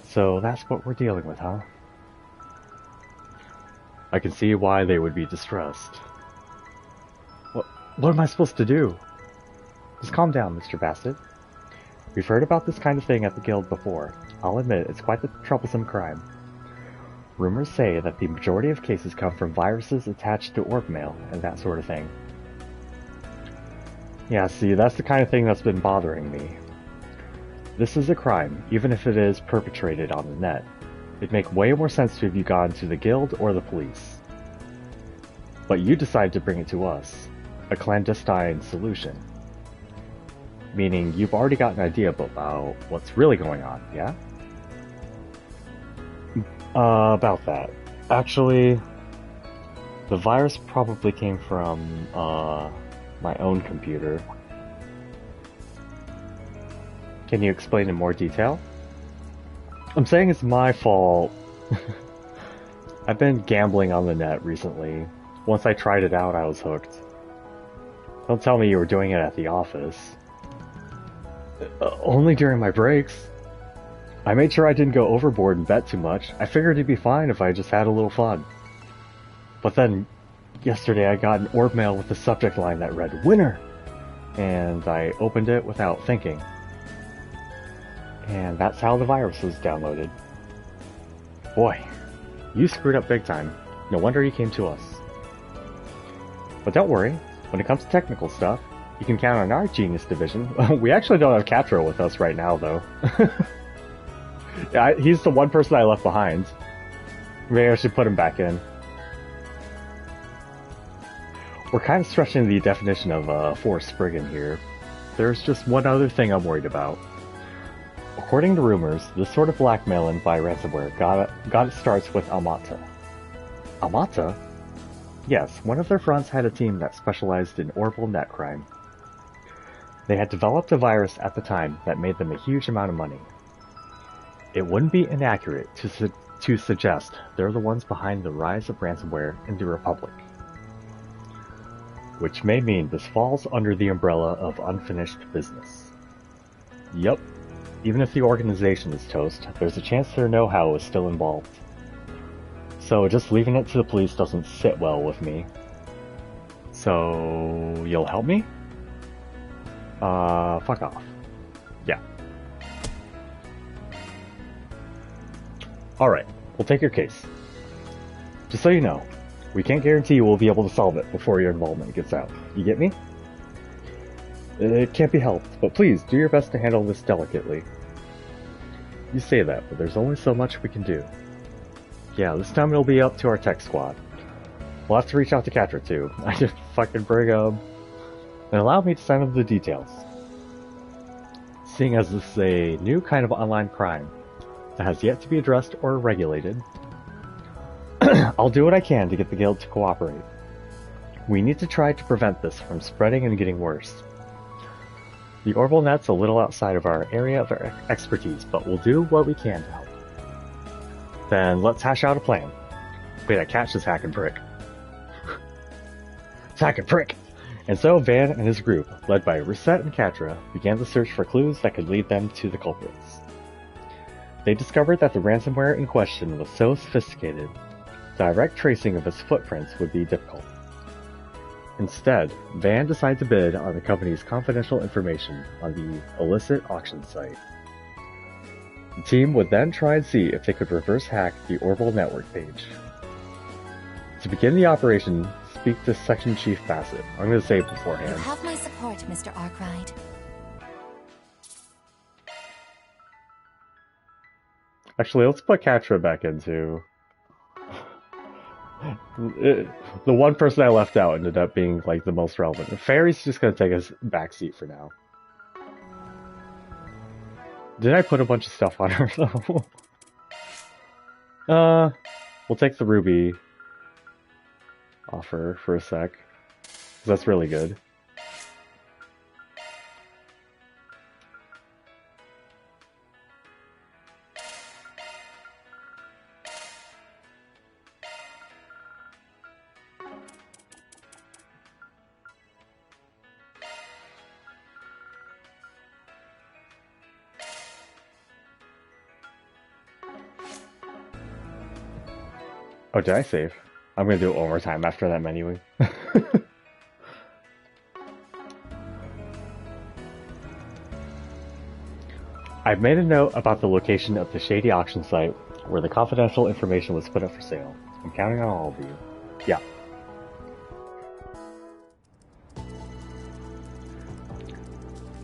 So that's what we're dealing with, huh? I can see why they would be distressed. What am I supposed to do? Just calm down, Mr. Bassett. We've heard about this kind of thing at the guild before. I'll admit, it's quite a troublesome crime. Rumors say that the majority of cases come from viruses attached to orb mail and that sort of thing. Yeah, see, that's the kind of thing that's been bothering me. This is a crime, even if it is perpetrated on the net. It'd make way more sense to have you gone to the guild or the police. But you decided to bring it to us. A clandestine solution. Meaning you've already got an idea about what's really going on, yeah? About that. Actually, the virus probably came from, my own computer. Can you explain in more detail? I'm saying it's my fault. I've been gambling on the net recently. Once I tried it out, I was hooked. Don't tell me you were doing it at the office. Only during my breaks. I made sure I didn't go overboard and bet too much. I figured it'd be fine if I just had a little fun. But then, yesterday I got an orb mail with the subject line that read, "Winner!" And I opened it without thinking. And that's how the virus was downloaded. Boy, you screwed up big time. No wonder you came to us. But don't worry, when it comes to technical stuff, you can count on our genius division. We actually don't have Catro with us right now, though. Yeah, he's the one person I left behind. Maybe I should put him back in. We're kind of stretching the definition of Force Spriggan here. There's just one other thing I'm worried about. According to rumors, this sort of blackmailing by ransomware got its starts with Almata. Almata? Yes, one of their fronts had a team that specialized in orbital net crime. They had developed a virus at the time that made them a huge amount of money. It wouldn't be inaccurate to suggest they're the ones behind the rise of ransomware in the Republic. Which may mean this falls under the umbrella of unfinished business. Yup, even if the organization is toast, there's a chance their know-how is still involved. So just leaving it to the police doesn't sit well with me. So, you'll help me? Fuck off. Yeah. Alright, we'll take your case. Just so you know, we can't guarantee we'll be able to solve it before your involvement gets out. You get me? It can't be helped, but please do your best to handle this delicately. You say that, but there's only so much we can do. Yeah, this time it'll be up to our tech squad. We'll have to reach out to Catra too. I just fucking bring and allow me to send them the details. Seeing as this is a new kind of online crime that has yet to be addressed or regulated, I'll do what I can to get the guild to cooperate. We need to try to prevent this from spreading and getting worse. The orbital net's a little outside of our area of expertise, but we'll do what we can to help. Then let's hash out a plan. Wait, I catch this hacking prick. Hacking prick! And so Van and his group, led by Reset and Catra, began the search for clues that could lead them to the culprits. They discovered that the ransomware in question was so sophisticated, direct tracing of its footprints would be difficult. Instead, Van decided to bid on the company's confidential information on the illicit auction site. The team would then try and see if they could reverse hack the Orbital network page. To begin the operation, speak to Section Chief Bassett. I'm going to say it beforehand. You have my support, Mr. Arkwright. Actually, let's put Catra back into... the one person I left out ended up being like the most relevant. Fairy's just going to take a backseat for now. Did I put a bunch of stuff on her though? We'll take the ruby offer for a sec, 'cause that's really good. Oh, did I save? I'm gonna do it one more time after that menuing. I've made a note about the location of the shady auction site where the confidential information was put up for sale. I'm counting on all of you. Yeah.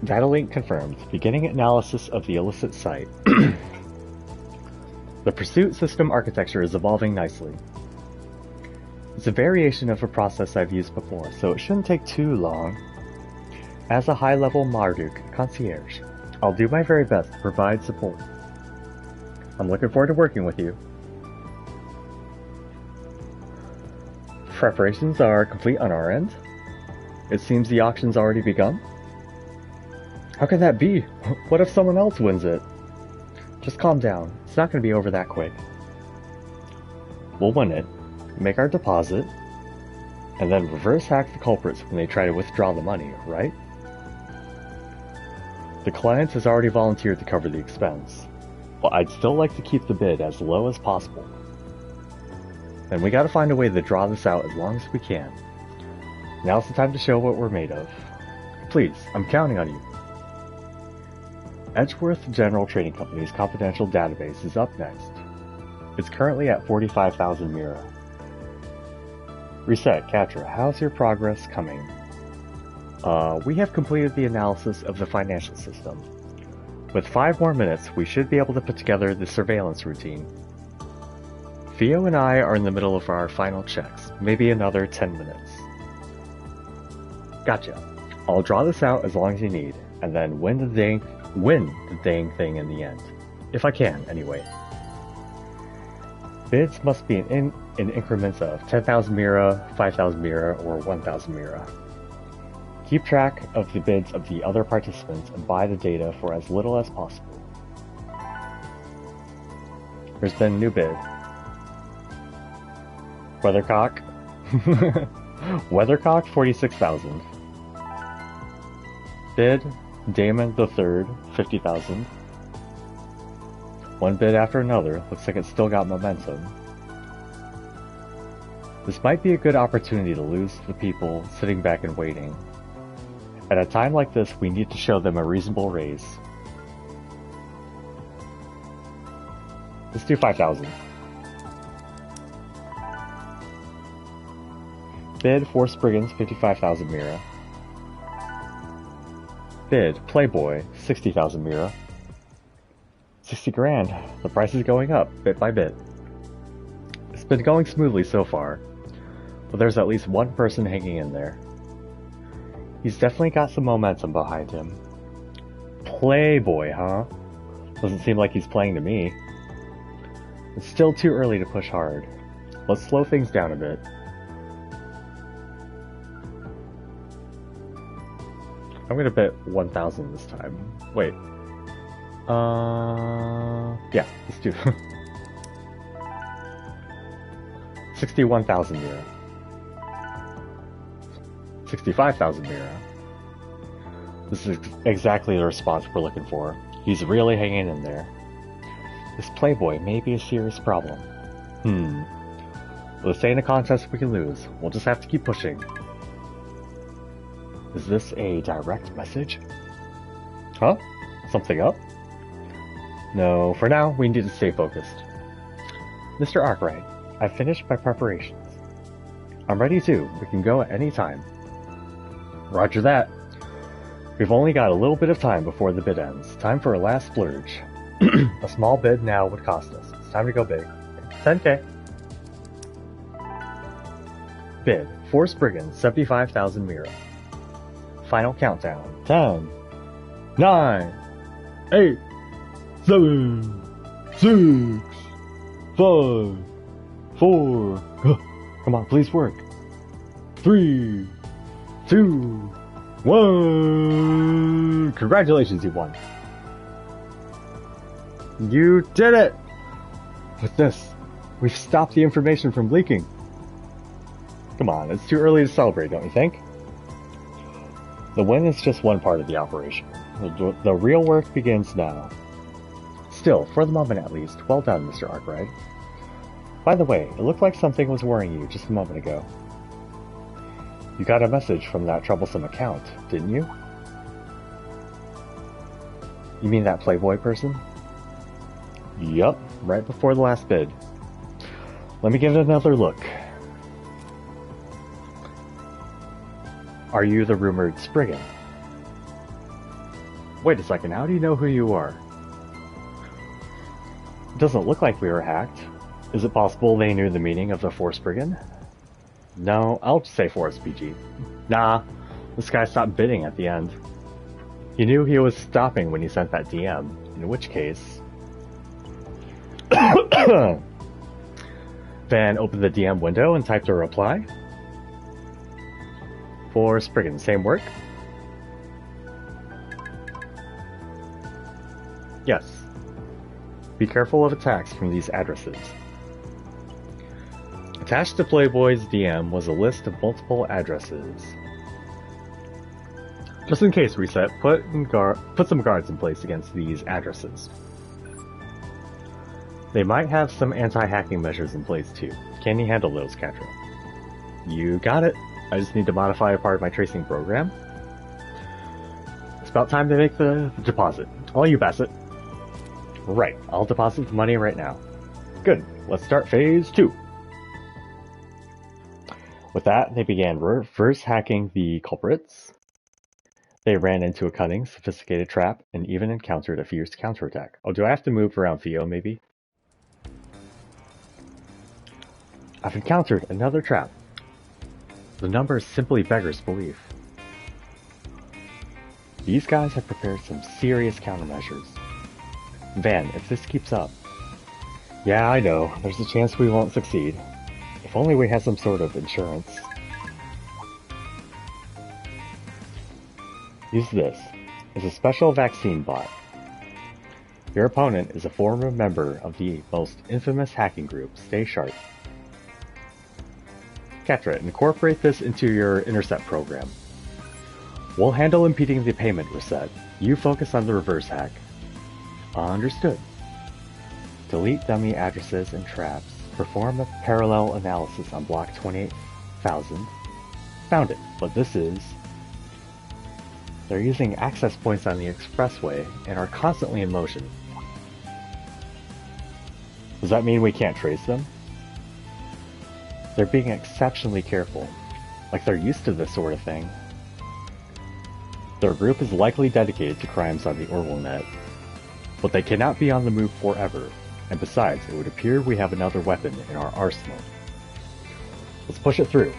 Data link confirmed. Beginning analysis of the illicit site. The pursuit system architecture is evolving nicely. It's a variation of a process I've used before, so it shouldn't take too long. As a high-level Marduk concierge, I'll do my very best to provide support. I'm looking forward to working with you. Preparations are complete on our end. It seems the auction's already begun. How can that be? What if someone else wins it? Just calm down. It's not going to be over that quick. We'll win it, make our deposit, and then reverse hack the culprits when they try to withdraw the money, right? The client has already volunteered to cover the expense, but I'd still like to keep the bid as low as possible. And we gotta find a way to draw this out as long as we can. Now's the time to show what we're made of. Please, I'm counting on you. Edgeworth General Trading Company's confidential database is up next. It's currently at 45,000 Mira. Reset, Catra, how's your progress coming? We have completed the analysis of the financial system. With 5 more minutes, we should be able to put together the surveillance routine. Theo and I are in the middle of our final checks, maybe another 10 minutes. Gotcha. I'll draw this out as long as you need, and then when the win the dang thing in the end. If I can, anyway. Bids must be in increments of 10,000 mira, 5,000 mira, or 1,000 mira. Keep track of the bids of the other participants and buy the data for as little as possible. There's been a new bid. Weathercock. Weathercock, 46,000. Bid, Damon the Third, 50,000. One bid after another, looks like it's still got momentum. This might be a good opportunity to lose the people sitting back and waiting. At a time like this, we need to show them a reasonable raise. Let's do 5,000. Bid, Force Brigands, 55,000 mira. Bid, Playboy, 60,000 mira. 60 grand. The price is going up, bit by bit. It's been going smoothly so far, but there's at least one person hanging in there. He's definitely got some momentum behind him. Playboy, huh? Doesn't seem like he's playing to me. It's still too early to push hard. Let's slow things down a bit. I'm gonna bet 1,000 this time. Wait. Yeah, let's do 61,000 mira. 65,000 mira. This is exactly the response we're looking for. He's really hanging in there. This Playboy may be a serious problem. Well, this ain't a contest we can lose. We'll just have to keep pushing. Is this a direct message? Huh? Something up? No, for now, we need to stay focused. Mr. Arkwright, I've finished my preparations. I'm ready too. We can go at any time. Roger that. We've only got a little bit of time before the bid ends. Time for a last splurge. A small bid now would cost us. It's time to go big. 10k. Bid, Force Brigands, 75,000 mira. Final countdown. 10, 9, 8, 7, 6, 5, 4. Come on, please work. 3, 2, 1. Congratulations, you won. You did it! With this, we've stopped the information from leaking. Come on, it's too early to celebrate, don't you think? The win is just one part of the operation. The real work begins now. Still, for the moment at least, well done, Mr. Arkwright. By the way, it looked like something was worrying you just a moment ago. You got a message from that troublesome account, didn't you? You mean that Playboy person? Yup, right before the last bid. Let me give it another look. Are you the rumored Spriggan? Wait a second, how do you know who you are? It doesn't look like we were hacked. Is it possible they knew the meaning of the Force Brigand? No, I'll just say Force BG. Nah, this guy stopped bidding at the end. He knew he was stopping when he sent that DM, in which case... Van opened the DM window and typed a reply. Force Brigand, same work? Yes. Be careful of attacks from these addresses. Attached to Playboy's DM was a list of multiple addresses. Just in case, Reset, put some guards in place against these addresses. They might have some anti-hacking measures in place too. Can you handle those, Catra? You got it. I just need to modify a part of my tracing program. It's about time to make the deposit. All you, Bassett. Right, I'll deposit the money right now. Good, let's start phase 2. With that, they began reverse hacking the culprits. They ran into a cunning, sophisticated trap, and even encountered a fierce counterattack. Oh, do I have to move around Theo, maybe? I've encountered another trap. The number simply beggars belief. These guys have prepared some serious countermeasures. Van, if this keeps up... Yeah, I know. There's a chance we won't succeed. If only we had some sort of insurance. Use this. It's a special vaccine bot. Your opponent is a former member of the most infamous hacking group, Stay Sharp. Catra, incorporate this into your intercept program. We'll handle impeding the payment reset. You focus on the reverse hack. Understood. Delete dummy addresses and traps. Perform a parallel analysis on block 28,000. Found it, but this is... They're using access points on the expressway and are constantly in motion. Does that mean we can't trace them? They're being exceptionally careful, like they're used to this sort of thing. Their group is likely dedicated to crimes on the OrwellNet, but they cannot be on the move forever, and besides, it would appear we have another weapon in our arsenal. Let's push it through.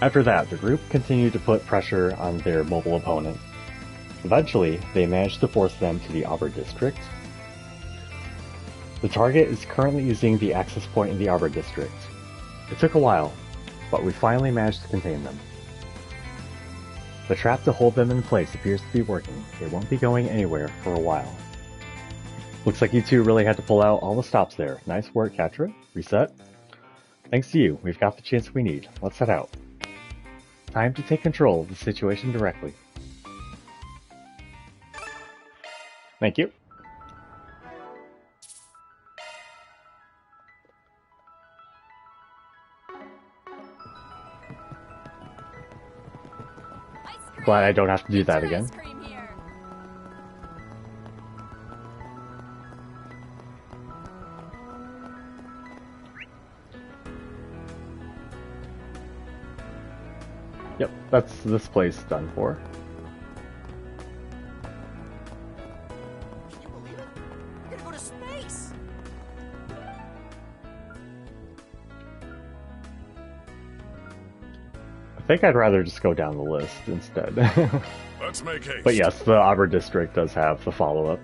After that, the group continued to put pressure on their mobile opponent. Eventually, they managed to force them to the Arbor District. The target is currently using the access point in the Arbor District. It took a while, but we finally managed to contain them. The trap to hold them in place appears to be working. They won't be going anywhere for a while. Looks like you two really had to pull out all the stops there. Nice work, Catra. Reset. Thanks to you, we've got the chance we need. Let's head out. Time to take control of the situation directly. Thank you. Glad I don't have to do that again. Yep, that's this place done for. Can you believe it? We're gonna go to space! I think I'd rather just go down the list instead. Let's make haste. But yes, the Arbor District does have the follow-up.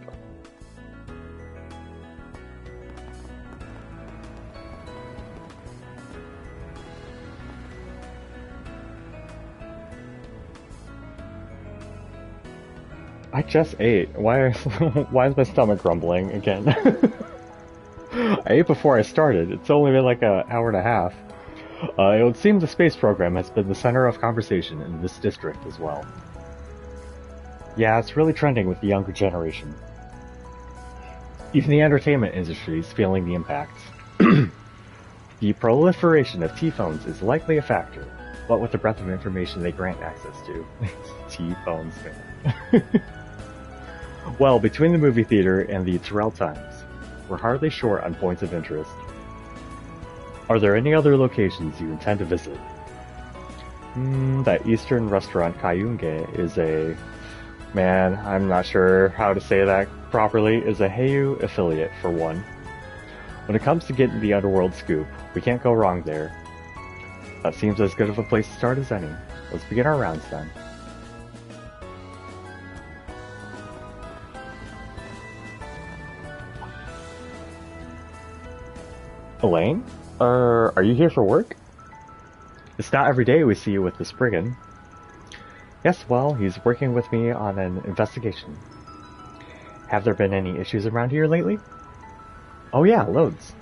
I just ate. Why is my stomach grumbling again? I ate before I started. It's only been like an hour and a half. It would seem the space program has been the center of conversation in this district as well. Yeah, it's really trending with the younger generation. Even the entertainment industry is feeling the impact. The proliferation of T-phones is likely a factor, but with the breadth of information they grant access to. T-phones, man. Well, between the movie theater and the Terrell Times, we're hardly short on points of interest. Are there any other locations you intend to visit? That Eastern restaurant Kayunge is a... Man, I'm not sure how to say that properly, is a Heiyu affiliate for one. When it comes to getting the Underworld scoop, we can't go wrong there. That seems as good of a place to start as any. Let's begin our rounds then. Elaine? Are you here for work? It's not every day we see you with the Spriggan. Yes, well, he's working with me on an investigation. Have there been any issues around here lately? Oh yeah, loads.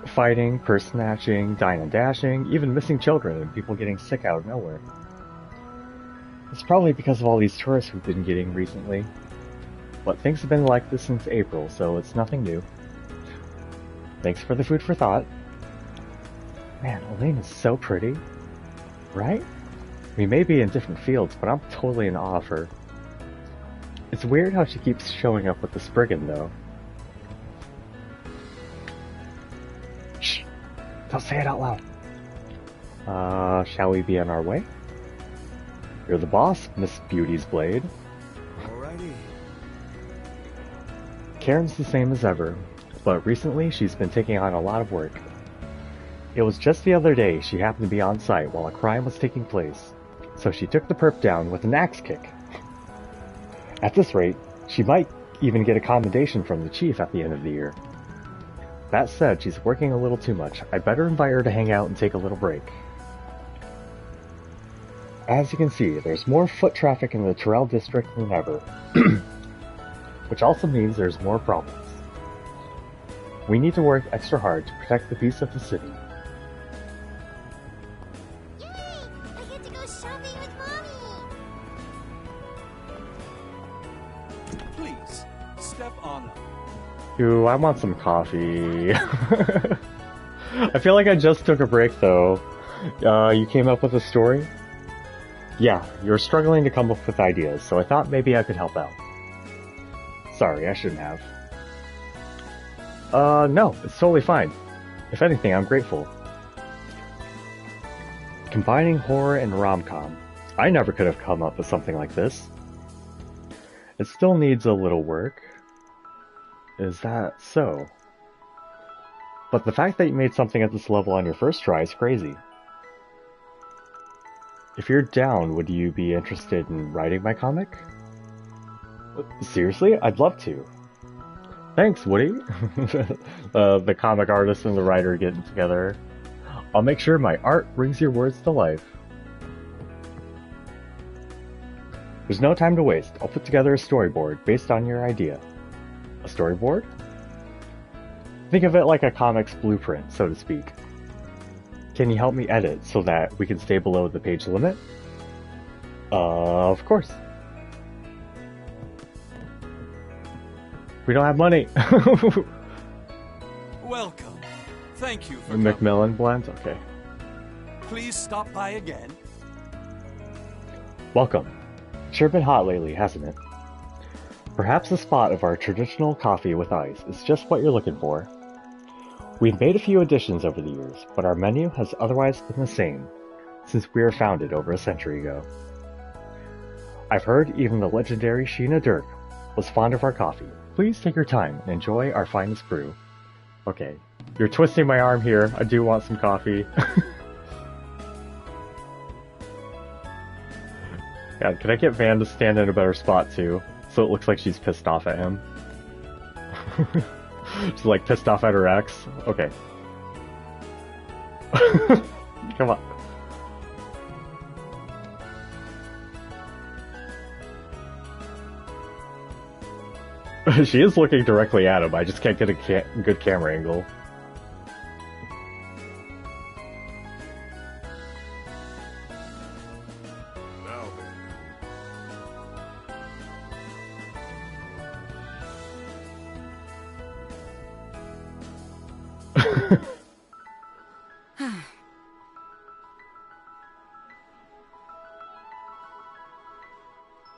Fighting, purse snatching, dine and dashing, even missing children and people getting sick out of nowhere. It's probably because of all these tourists we've been getting recently. But things have been like this since April, so it's nothing new. Thanks for the food for thought. Man, Elaine is so pretty. Right? We may be in different fields, but I'm totally in awe of her. It's weird how she keeps showing up with the Spriggan, though. Shh! Don't say it out loud. Shall we be on our way? You're the boss, Miss Beauty's Blade. Alrighty. Karen's the same as ever, but recently she's been taking on a lot of work. It was just the other day she happened to be on site while a crime was taking place, so she took the perp down with an axe kick. At this rate, she might even get a commendation from the chief at the end of the year. That said, she's working a little too much. I'd better invite her to hang out and take a little break. As you can see, there's more foot traffic in the Terrell district than ever. Which also means there's more problems. We need to work extra hard to protect the peace of the city. Yay! I get to go shopping with Mommy! Please, step on up. Ooh, I want some coffee. I feel like I just took a break though. You came up with a story? Yeah, you were struggling to come up with ideas, so I thought maybe I could help out. Sorry, I shouldn't have. No, it's totally fine. If anything, I'm grateful. Combining horror and rom-com. I never could have come up with something like this. It still needs a little work. Is that so? But the fact that you made something at this level on your first try is crazy. If you're down, would you be interested in writing my comic? Seriously? I'd love to. Thanks, Woody. The comic artist and the writer getting together. I'll make sure my art brings your words to life. There's no time to waste. I'll put together a storyboard based on your idea. A storyboard? Think of it like a comic's blueprint, so to speak. Can you help me edit so that we can stay below the page limit? Of course. We don't have money. Welcome. Thank you for Macmillan blend? Okay. Please stop by again. Welcome. Sure been hot lately, hasn't it? Perhaps a spot of our traditional coffee with ice is just what you're looking for. We've made a few additions over the years, but our menu has otherwise been the same since we were founded over a century ago. I've heard even the legendary Sheena Dirk was fond of our coffee. Please take your time and enjoy our finest brew. Okay, you're twisting my arm here. I do want some coffee. Yeah, can I get Van to stand in a better spot too? So it looks like she's pissed off at him. She's like pissed off at her ex. Okay. Come on. She is looking directly at him. I just can't get a good camera angle.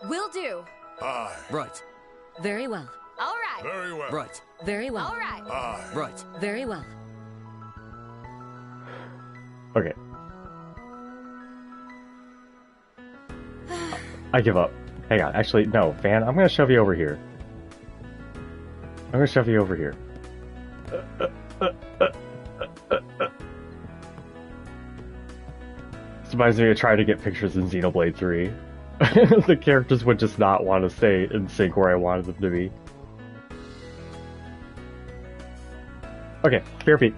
Will do. Aye. Right. Very well. All right. Very well. Right. Very well. All right. Aye. Right. Very well. Okay. I give up. Hang on. Actually, no. Van, I'm gonna shove you over here. I'm gonna shove you over here. This reminds me of trying to get pictures in Xenoblade 3. The characters would just not want to stay in sync where I wanted them to be. Okay, bare feet.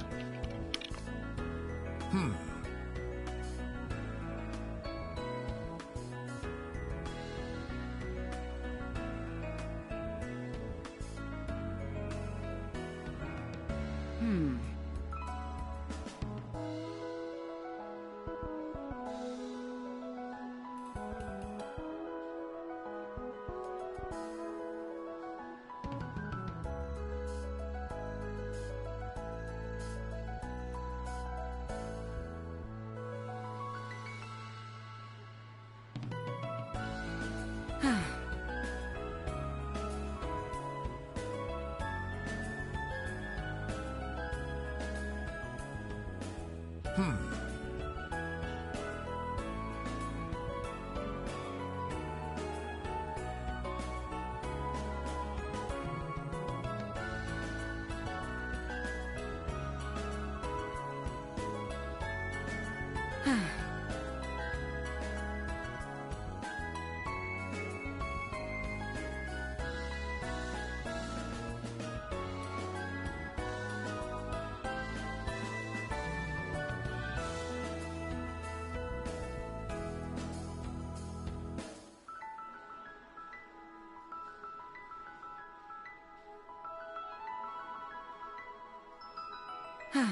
Alrighty.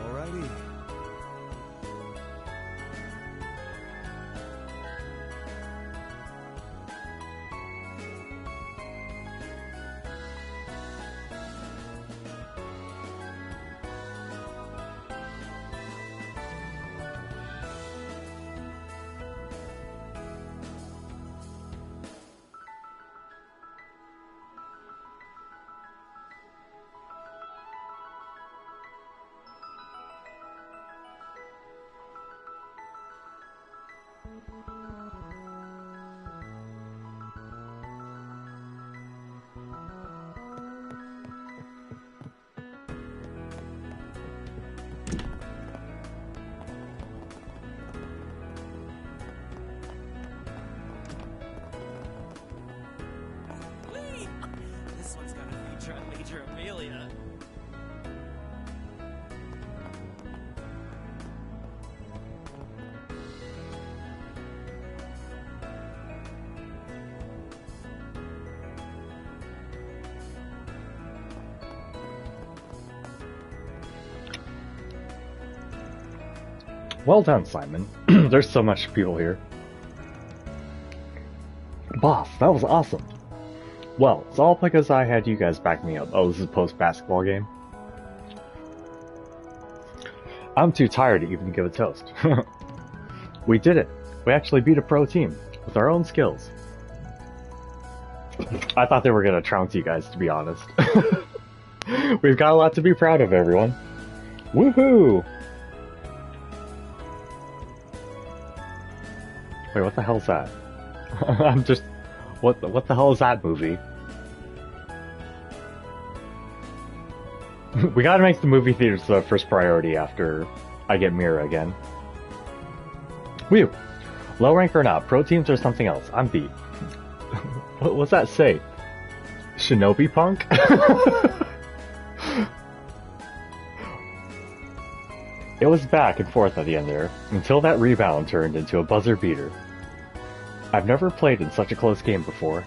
Alrighty. This one's gonna feature Major Amelia. Well done, Simon. There's so much people here. Boss, that was awesome. Well, it's all because I had you guys back me up. Oh, this is a post-basketball game? I'm too tired to even give a toast. We did it. We actually beat a pro team with our own skills. I thought they were going to trounce you guys, to be honest. We've got a lot to be proud of, everyone. Woohoo! Wait, what the hell's that? I'm just... What the hell is that movie? We gotta make the movie theaters the first priority after I get Mira again. Whew! Low rank or not, pro teams or something else. I'm beat. What's that say? Shinobi Punk? It was back and forth at the end there, until that rebound turned into a buzzer beater. I've never played in such a close game before.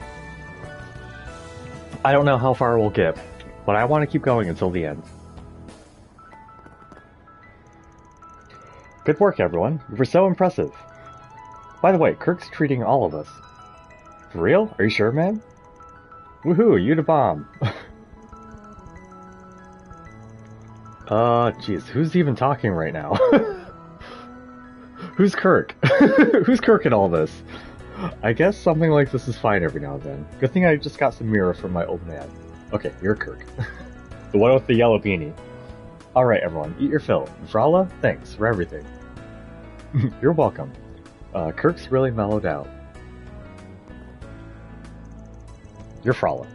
I don't know how far we'll get, but I want to keep going until the end. Good work, everyone. You were so impressive. By the way, Kirk's treating all of us. For real? Are you sure, man? Woohoo, Unabomb. Jeez, who's even talking right now? Who's Kirk? Who's Kirk in all this? I guess something like this is fine every now and then. Good thing I just got some Mira from my old man. Okay, you're Kirk. The one with the yellow beanie. Alright, everyone, eat your fill. Frala, thanks for everything. You're welcome. Kirk's really mellowed out. You're Frala.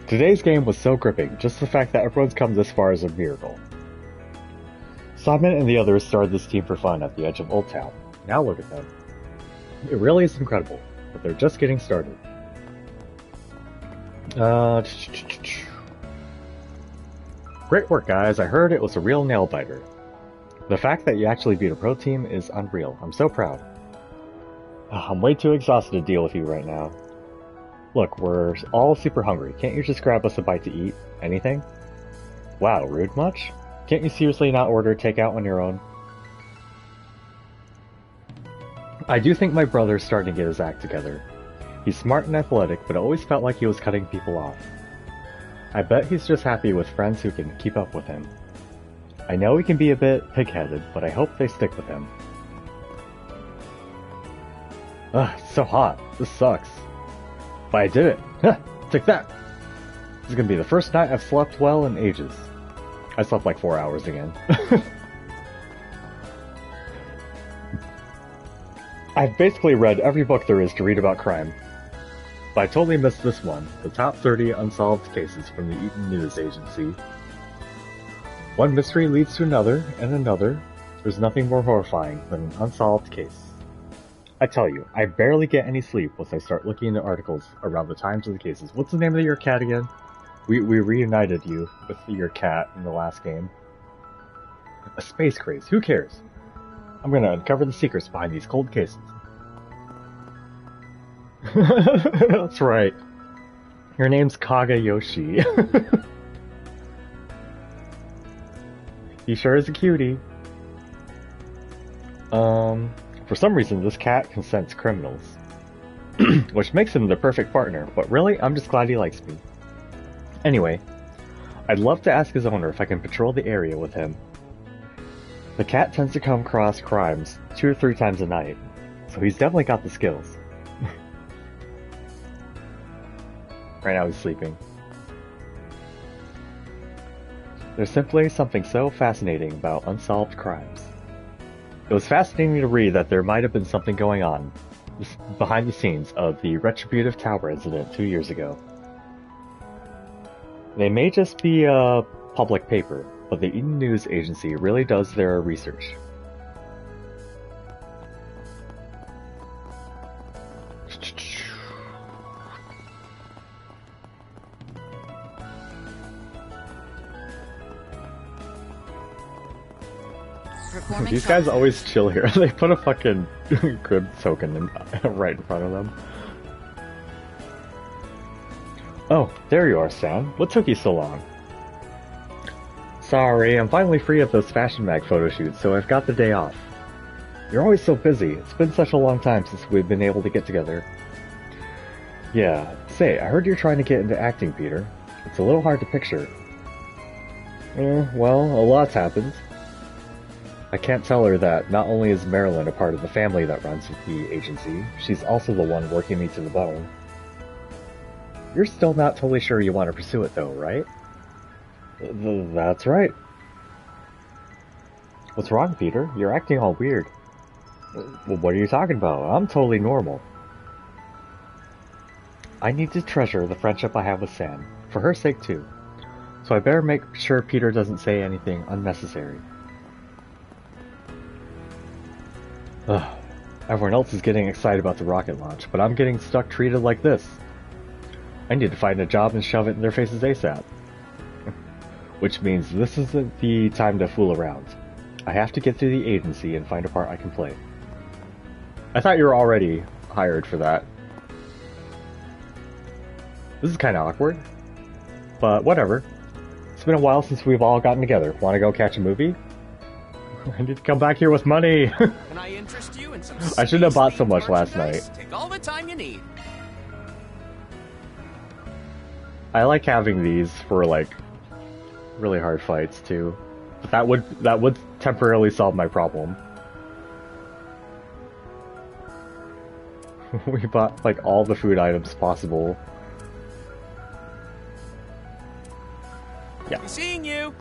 Today's game was so gripping, just the fact that everyone's come this far is a miracle. Simon and the others started this team for fun at the edge of Old Town. Now look at them. It really is incredible, but they're just getting started. Great work, guys. I heard it was a real nail-biter. The fact that you actually beat a pro team is unreal. I'm so proud. I'm way too exhausted to deal with you right now. Look, we're all super hungry. Can't you just grab us a bite to eat? Anything? Wow, rude much? Can't you seriously not order takeout on your own? I do think my brother's starting to get his act together. He's smart and athletic, but it always felt like he was cutting people off. I bet he's just happy with friends who can keep up with him. I know he can be a bit pig-headed, but I hope they stick with him. Ugh, it's so hot. This sucks. But I did it. Huh, take that. This is gonna be the first night I've slept well in ages. I slept like 4 hours again. I've basically read every book there is to read about crime. But I totally missed this one, the top 30 unsolved cases from the Eaton News Agency. One mystery leads to another, and another. There's nothing more horrifying than an unsolved case. I tell you, I barely get any sleep once I start looking into articles around the times of the cases. What's the name of your cat again? We reunited you with your cat in the last game. A space craze, who cares? I'm gonna uncover the secrets behind these cold cases. That's right. Your name's Kagayoshi. He sure is a cutie. For some reason, this cat can sense criminals. Which makes him the perfect partner, but really, I'm just glad he likes me. Anyway, I'd love to ask his owner if I can patrol the area with him. The cat tends to come across crimes 2 or 3 times a night, so he's definitely got the skills. Right now he's sleeping. There's simply something so fascinating about unsolved crimes. It was fascinating to read that there might have been something going on behind the scenes of the Retributive Tower incident 2 years ago. They may just be a public paper, but the Eaton News Agency really does their research. These guys always chill here. They put a fucking crib token right in front of them. Oh, there you are, Sam. What took you so long? Sorry, I'm finally free of those Fashion Mag photo shoots, so I've got the day off. You're always so busy. It's been such a long time since we've been able to get together. Yeah, say, I heard you're trying to get into acting, Peter. It's a little hard to picture. Well, a lot's happened. I can't tell her that not only is Marilyn a part of the family that runs the agency, she's also the one working me to the bone. You're still not totally sure you want to pursue it though, right? That's right. What's wrong, Peter? You're acting all weird. Well, what are you talking about? I'm totally normal. I need to treasure the friendship I have with Sam, for her sake too. So I better make sure Peter doesn't say anything unnecessary. Ugh. Everyone else is getting excited about the rocket launch, but I'm getting stuck treated like this. I need to find a job and shove it in their faces ASAP. Which means this isn't the time to fool around. I have to get through the agency and find a part I can play. I thought you were already hired for that. This is kind of awkward. But whatever. It's been a while since we've all gotten together. Want to go catch a movie? I need to come back here with money. Can I interest you in some I shouldn't have bought so much last night. Take all the time you need. I like having these for like really hard fights too. But that would temporarily solve my problem. We bought like all the food items possible. Yeah. Seeing you.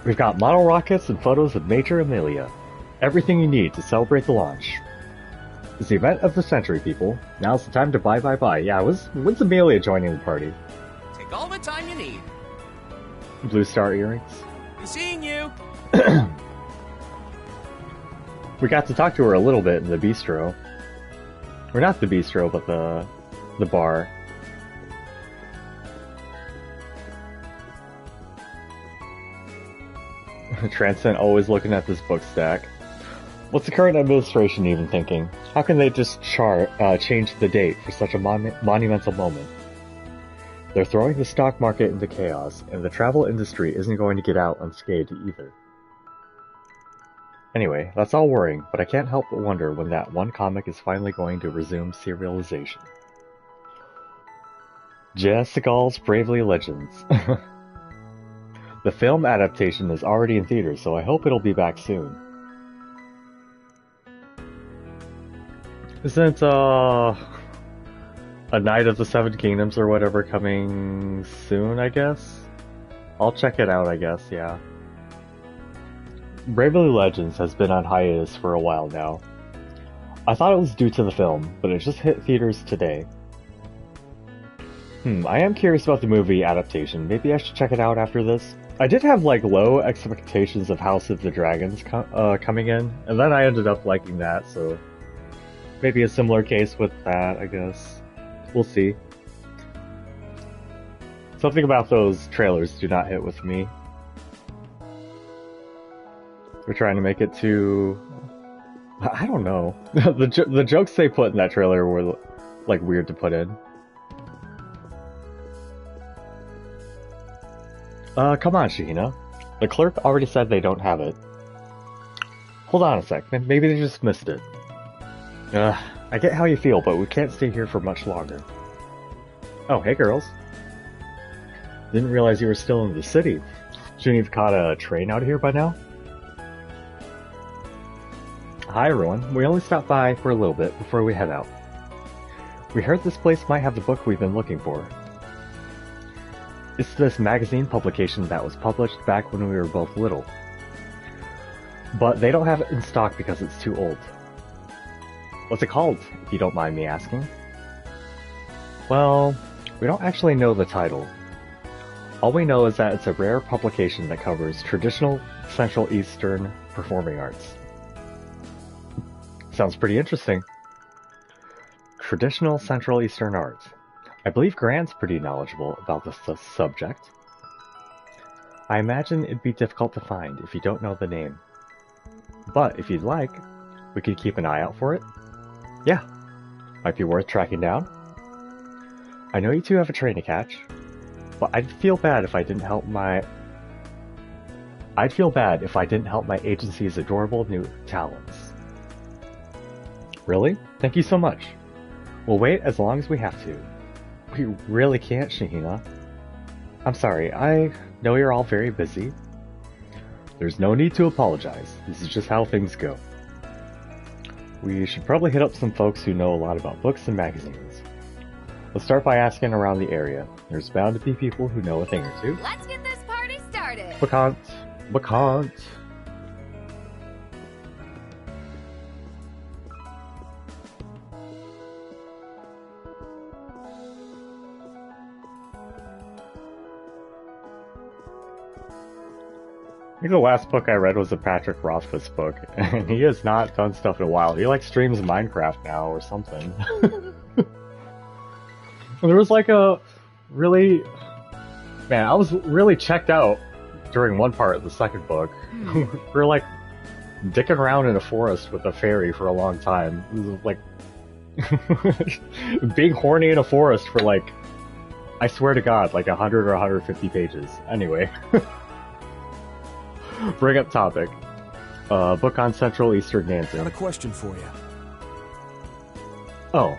We've got model rockets and photos of Major Amelia. Everything you need to celebrate the launch. It's the event of the century, people. Now's the time to buy. Yeah, when's Amelia joining the party? Take all the time you need. Blue star earrings. Seeing you. We got to talk to her a little bit in the bistro. Or not the bistro, but the bar. Transcend always looking at this book stack. What's the current administration even thinking? How can they just change the date for such a monumental moment? They're throwing the stock market into chaos, and the travel industry isn't going to get out unscathed either. Anyway, that's all worrying, but I can't help but wonder when that one comic is finally going to resume serialization. J.S. Segal's Bravely Legends. The film adaptation is already in theaters, so I hope it'll be back soon. Isn't, A Knight of the Seven Kingdoms or whatever coming soon, I guess? I'll check it out, I guess, yeah. Bravely Legends has been on hiatus for a while now. I thought it was due to the film, but it just hit theaters today. I am curious about the movie adaptation. Maybe I should check it out after this. I did have, like, low expectations of House of the Dragons coming in, and then I ended up liking that, so... Maybe a similar case with that, I guess. We'll see. Something about those trailers do not hit with me. We're trying to make it too... I don't know. The jokes they put in that trailer were, like, weird to put in. Come on, Shihina. The clerk already said they don't have it. Hold on a sec. Maybe they just missed it. I get how you feel, but we can't stay here for much longer. Oh, hey girls. Didn't realize you were still in the city. Shouldn't you've caught a train out of here by now? Hi everyone. We only stopped by for a little bit before we head out. We heard this place might have the book we've been looking for. It's this magazine publication that was published back when we were both little. But they don't have it in stock because it's too old. What's it called, if you don't mind me asking? Well, we don't actually know the title. All we know is that it's a rare publication that covers traditional Central Eastern performing arts. Sounds pretty interesting. Traditional Central Eastern arts. I believe Grant's pretty knowledgeable about the subject. I imagine it'd be difficult to find if you don't know the name. But if you'd like, we could keep an eye out for it. Yeah, might be worth tracking down. I know you two have a train to catch, but I'd feel bad if I didn't help my agency's adorable new talents. Really? Thank you so much. We'll wait as long as we have to. We really can't, Shihina. I'm sorry, I know you're all very busy. There's no need to apologize. This is just how things go. We should probably hit up some folks who know a lot about books and magazines. Let's start by asking around the area. There's bound to be people who know a thing or two. Let's get this party started! Bacant. I think the last book I read was a Patrick Rothfuss book, and he has not done stuff in a while. He like streams Minecraft now or something. There was like a really... Man, I was really checked out during one part of the second book. We were like dicking around in a forest with a fairy for a long time. It was like being horny in a forest for like, I swear to God, like 100 or 150 pages. Anyway. Bring up topic. Book on Central Eastern dancing. Got a question for you. Oh,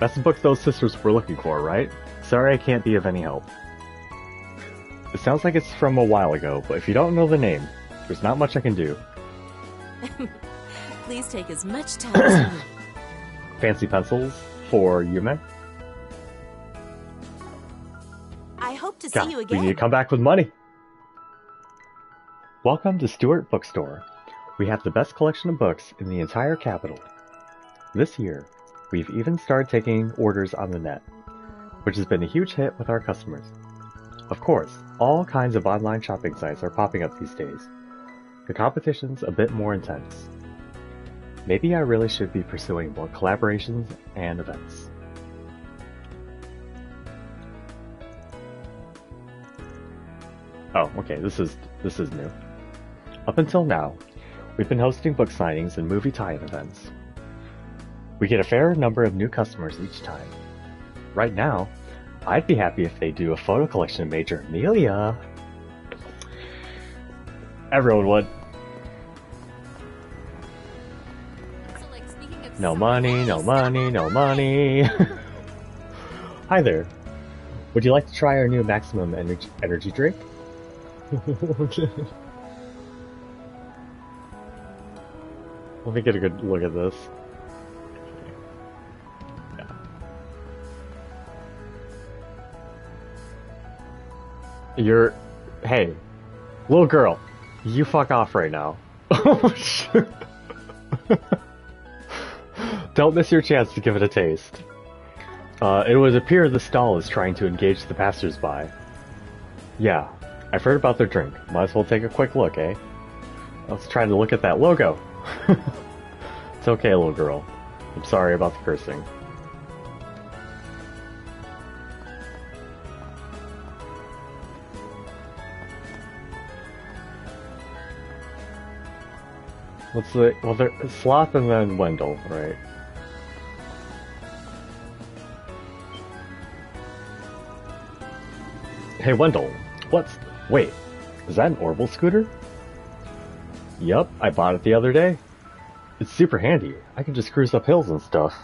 that's the book those sisters were looking for, right? Sorry I can't be of any help. It sounds like it's from a while ago, but if you don't know the name, there's not much I can do. Please take as much time as you need. Fancy pencils for Yume? I hope to see you again. We need to come back with money. Welcome to Stewart Bookstore. We have the best collection of books in the entire capital. This year, we've even started taking orders on the net, which has been a huge hit with our customers. Of course, all kinds of online shopping sites are popping up these days. The competition's a bit more intense. Maybe I really should be pursuing more collaborations and events. Oh, okay, this is new. Up until now, we've been hosting book signings and movie tie-in events. We get a fair number of new customers each time. Right now, I'd be happy if they do a photo collection of Major Amelia. Everyone would. So, like, speaking of No money, no money, no money. Hi there. Would you like to try our new Maximum Energy drink? Let me get a good look at this. Yeah. Hey, little girl, you fuck off right now. Oh shit. Don't miss your chance to give it a taste. It would appear the stall is trying to engage the passersby. Yeah, I've heard about their drink. Might as well take a quick look, eh? Let's try to look at that logo. It's okay, little girl. I'm sorry about the cursing. What's the... Well, there's Sloth and then Wendell, right? Hey, Wendell. Wait, is that an Orbital scooter? Yup, I bought it the other day. It's super handy. I can just cruise up hills and stuff.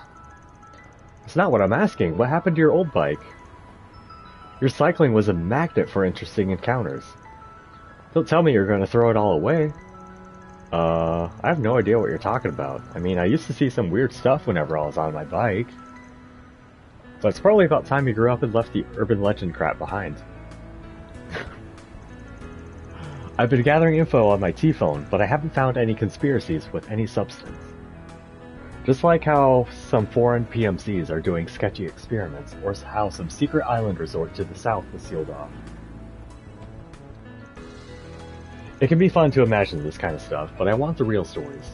It's not what I'm asking. What happened to your old bike? Your cycling was a magnet for interesting encounters. Don't tell me you're going to throw it all away. I have no idea what you're talking about. I mean, I used to see some weird stuff whenever I was on my bike. But it's probably about time you grew up and left the urban legend crap behind. I've been gathering info on my T-phone, but I haven't found any conspiracies with any substance. Just like how some foreign PMCs are doing sketchy experiments, or how some secret island resort to the south was sealed off. It can be fun to imagine this kind of stuff, but I want the real stories.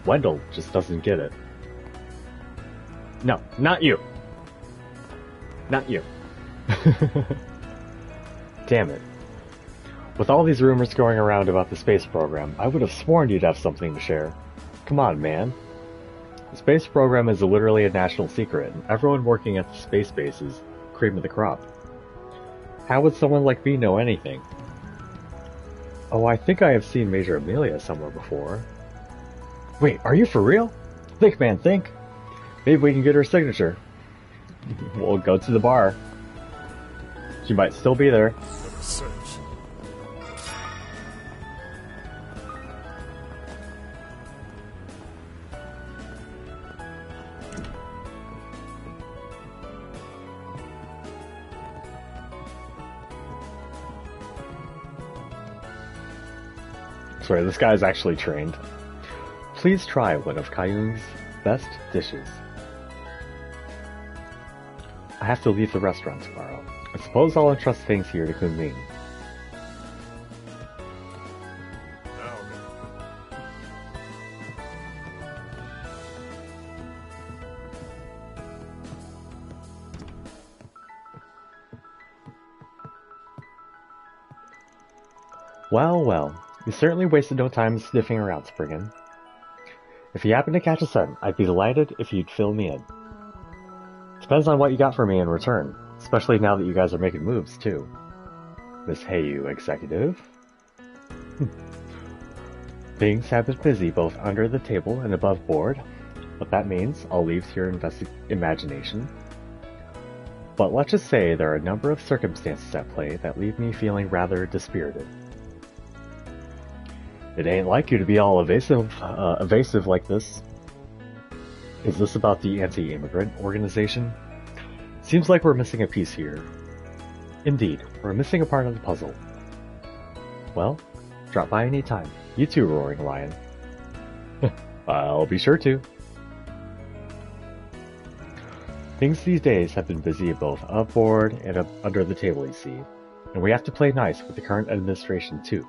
Wendell just doesn't get it. No, not you! Not you. Damn it. With all these rumors going around about the space program, I would have sworn you'd have something to share. Come on, man. The space program is literally a national secret, and everyone working at the space base is cream of the crop. How would someone like me know anything? Oh, I think I have seen Major Amelia somewhere before. Wait, are you for real? Think, man, think. Maybe we can get her signature. We'll go to the bar. She might still be there. Sorry, this guy's actually trained. Please try one of Kayung's best dishes. I have to leave the restaurant tomorrow. I suppose I'll entrust things here to Kunming. Well, well. You certainly wasted no time sniffing around, Spriggan. If you happen to catch a scent, I'd be delighted if you'd fill me in. Depends on what you got for me in return, especially now that you guys are making moves, too. Miss Heyu, executive? Things have been busy both under the table and above board. What that means, I'll leave to your imagination. But let's just say there are a number of circumstances at play that leave me feeling rather dispirited. It ain't like you to be all evasive like this. Is this about the anti-immigrant organization? Seems like we're missing a piece here. Indeed, we're missing a part of the puzzle. Well, drop by any time. You too, Roaring Lion. I'll be sure to. Things these days have been busy both aboard and under the table, you see. And we have to play nice with the current administration too.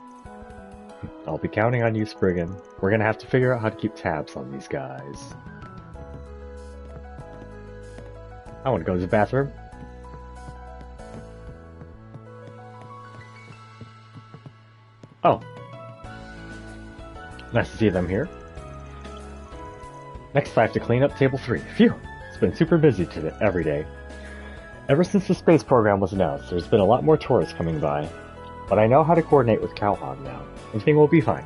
I'll be counting on you, Spriggan. We're gonna have to figure out how to keep tabs on these guys. I want to go to the bathroom. Oh. Nice to see them here. Next I have to clean up table 3. Phew! It's been super busy today, every day. Ever since the space program was announced, there's been a lot more tourists coming by. But I know how to coordinate with Calhoun now. Everything will be fine.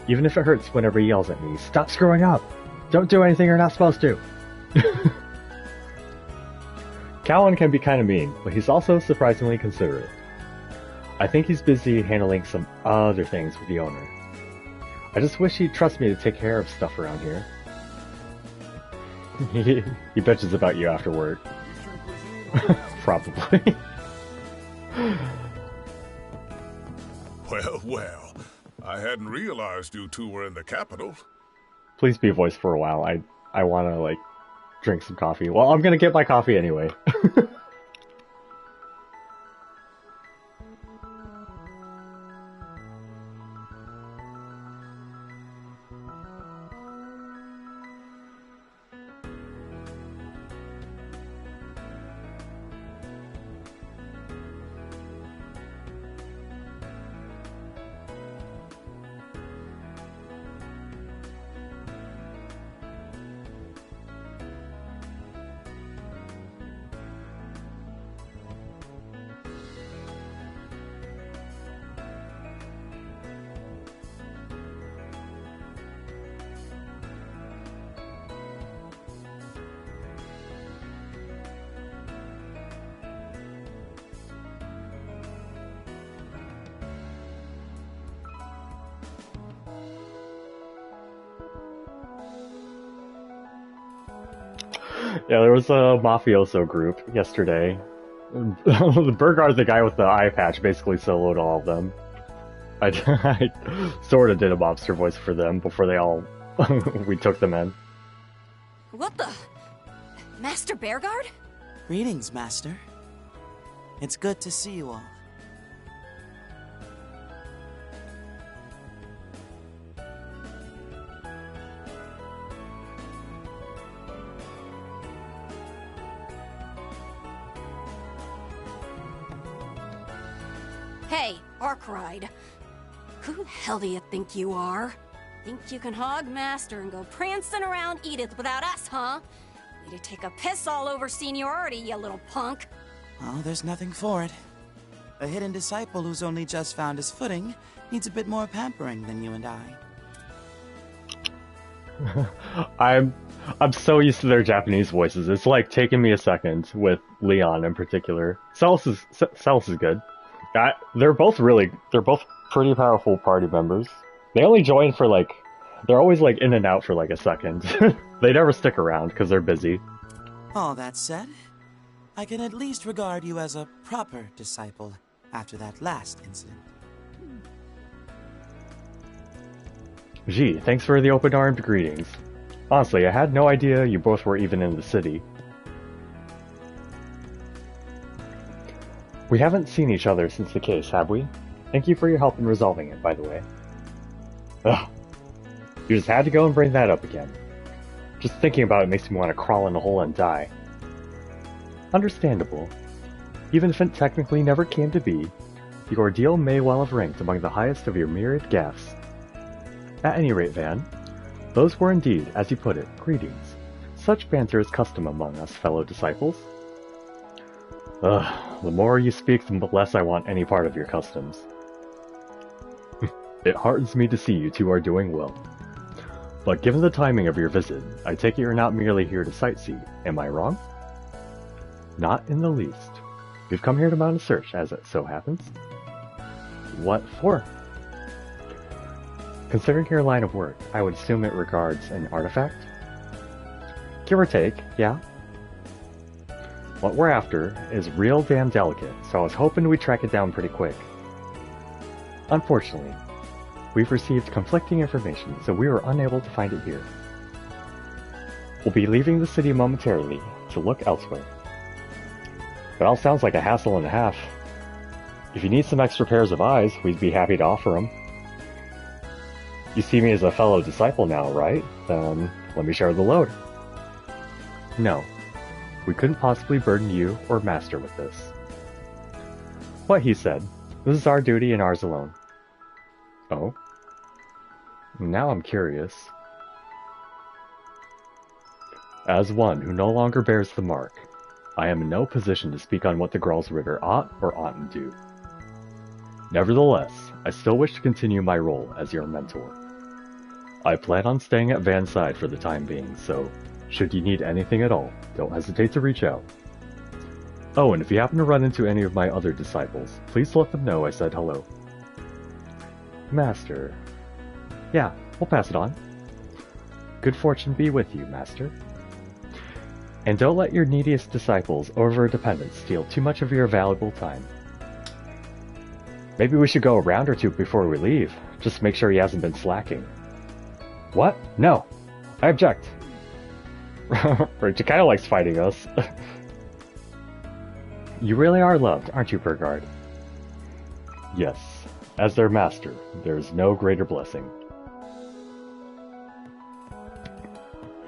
Even if it hurts whenever he yells at me, stop screwing up! Don't do anything you're not supposed to! Calhoun can be kind of mean, but he's also surprisingly considerate. I think he's busy handling some other things with the owner. I just wish he'd trust me to take care of stuff around here. He bitches about you after work. Probably. Well, I hadn't realized you two were in the capital. Please be voiced for a while. I want to, like, drink some coffee. Well, I'm gonna get my coffee anyway. Yeah, there was a mafioso group yesterday. The Burgard, the guy with the eye patch, basically soloed all of them. I sort of did a mobster voice for them before they all we took them in. What the? Master Bearguard? Greetings, Master. It's good to see you all. Hey, Arkwright. Who the hell do you think you are? Think you can hog Master and go prancing around Edith without us, huh? Way to take a piss all over seniority, you little punk. Oh, there's nothing for it. A hidden disciple who's only just found his footing needs a bit more pampering than you and I. I'm so used to their Japanese voices. It's like taking me a second with Leon in particular. Celes is good. They're both pretty powerful party members. They only join for they're always in and out for a second. They never stick around because they're busy. All that said, I can at least regard you as a proper disciple after that last incident. Gee, thanks for the open-armed greetings. Honestly, I had no idea you both were even in the city. We haven't seen each other since the case, have we? Thank you for your help in resolving it, by the way. Ugh. You just had to go and bring that up again. Just thinking about it makes me want to crawl in a hole and die. Understandable. Even if it technically never came to be, the ordeal may well have ranked among the highest of your myriad gaffes. At any rate, Van, those were indeed, as you put it, greetings. Such banter is custom among us fellow disciples. Ugh, the more you speak, the less I want any part of your customs. It heartens me to see you two are doing well. But given the timing of your visit, I take it you're not merely here to sightsee, am I wrong? Not in the least. We've come here to mount a search, as it so happens. What for? Considering your line of work, I would assume it regards an artifact? Give or take, yeah. What we're after is real damn delicate, so I was hoping we'd track it down pretty quick. Unfortunately, we've received conflicting information, so we were unable to find it here. We'll be leaving the city momentarily to look elsewhere. It all sounds like a hassle and a half. If you need some extra pairs of eyes, we'd be happy to offer them. You see me as a fellow disciple now, right? Then let me share the load. No. We couldn't possibly burden you or Master with this. What he said. This is our duty and ours alone. Oh? Now I'm curious. As one who no longer bears the mark, I am in no position to speak on what the Gralls River ought or oughtn't do. Nevertheless, I still wish to continue my role as your mentor. I plan on staying at Van's side for the time being, so should you need anything at all, don't hesitate to reach out. Oh, and if you happen to run into any of my other disciples, please let them know I said hello. Master. Yeah, we'll pass it on. Good fortune be with you, Master. And don't let your neediest disciples over-dependents steal too much of your valuable time. Maybe we should go a round or two before we leave. Just make sure he hasn't been slacking. What? No. I object. She kind of likes fighting us. You really are loved, aren't you, Burgard? Yes. As their master, there is no greater blessing.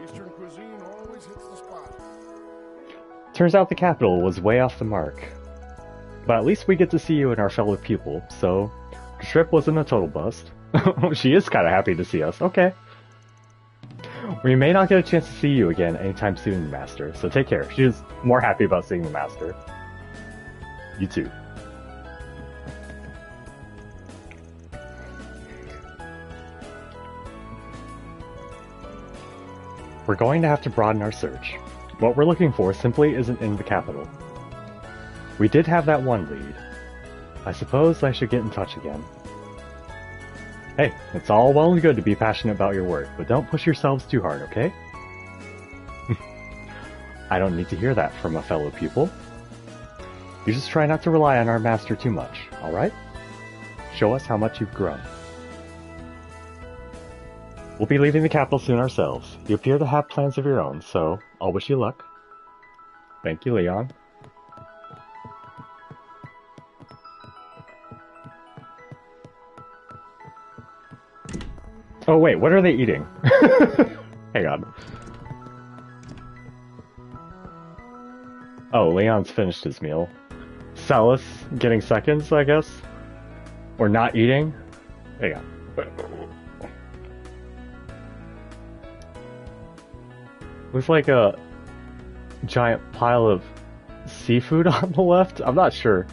Eastern cuisine always hits the spot. Turns out the capital was way off the mark. But at least we get to see you and our fellow pupil, so the trip wasn't a total bust. She is kind of happy to see us. Okay. We may not get a chance to see you again anytime soon, Master, so take care. She is more happy about seeing the Master. You too. We're going to have to broaden our search. What we're looking for simply isn't in the capital. We did have that one lead. I suppose I should get in touch again. Hey, it's all well and good to be passionate about your work, but don't push yourselves too hard, okay? I don't need to hear that from a fellow pupil. You just try not to rely on our master too much, alright? Show us how much you've grown. We'll be leaving the capital soon ourselves. You appear to have plans of your own, so I'll wish you luck. Thank you, Leon. Oh wait, what are they eating? Hang on. Oh, Leon's finished his meal. Celis getting seconds, I guess? Or not eating? Hang on. Looks like a giant pile of seafood on the left? I'm not sure.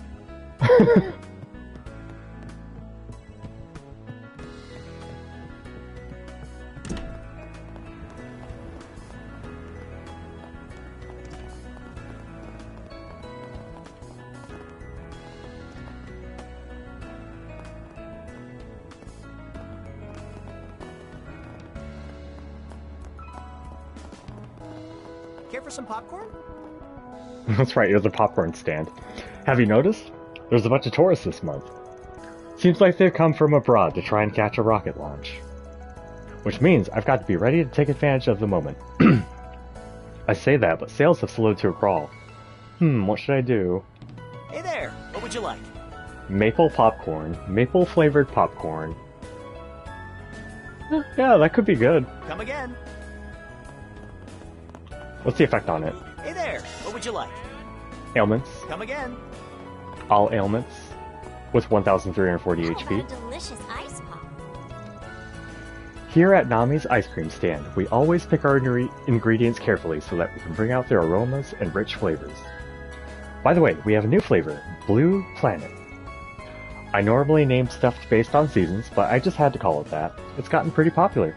Care for some popcorn? That's right, there's a popcorn stand. Have you noticed? There's a bunch of tourists this month. Seems like they've come from abroad to try and catch a rocket launch. Which means I've got to be ready to take advantage of the moment. I say that, but sales have slowed to a crawl. What should I do? Hey there, what would you like? Maple popcorn. Maple flavored popcorn. Yeah, that could be good. Come again. What's the effect on it? Hey there, what would you like? Ailments. Come again. All ailments. With 1,340 HP. Delicious ice pop. Here at Nami's ice cream stand, we always pick our ingredients carefully so that we can bring out their aromas and rich flavors. By the way, we have a new flavor, Blue Planet. I normally name stuff based on seasons, but I just had to call it that. It's gotten pretty popular.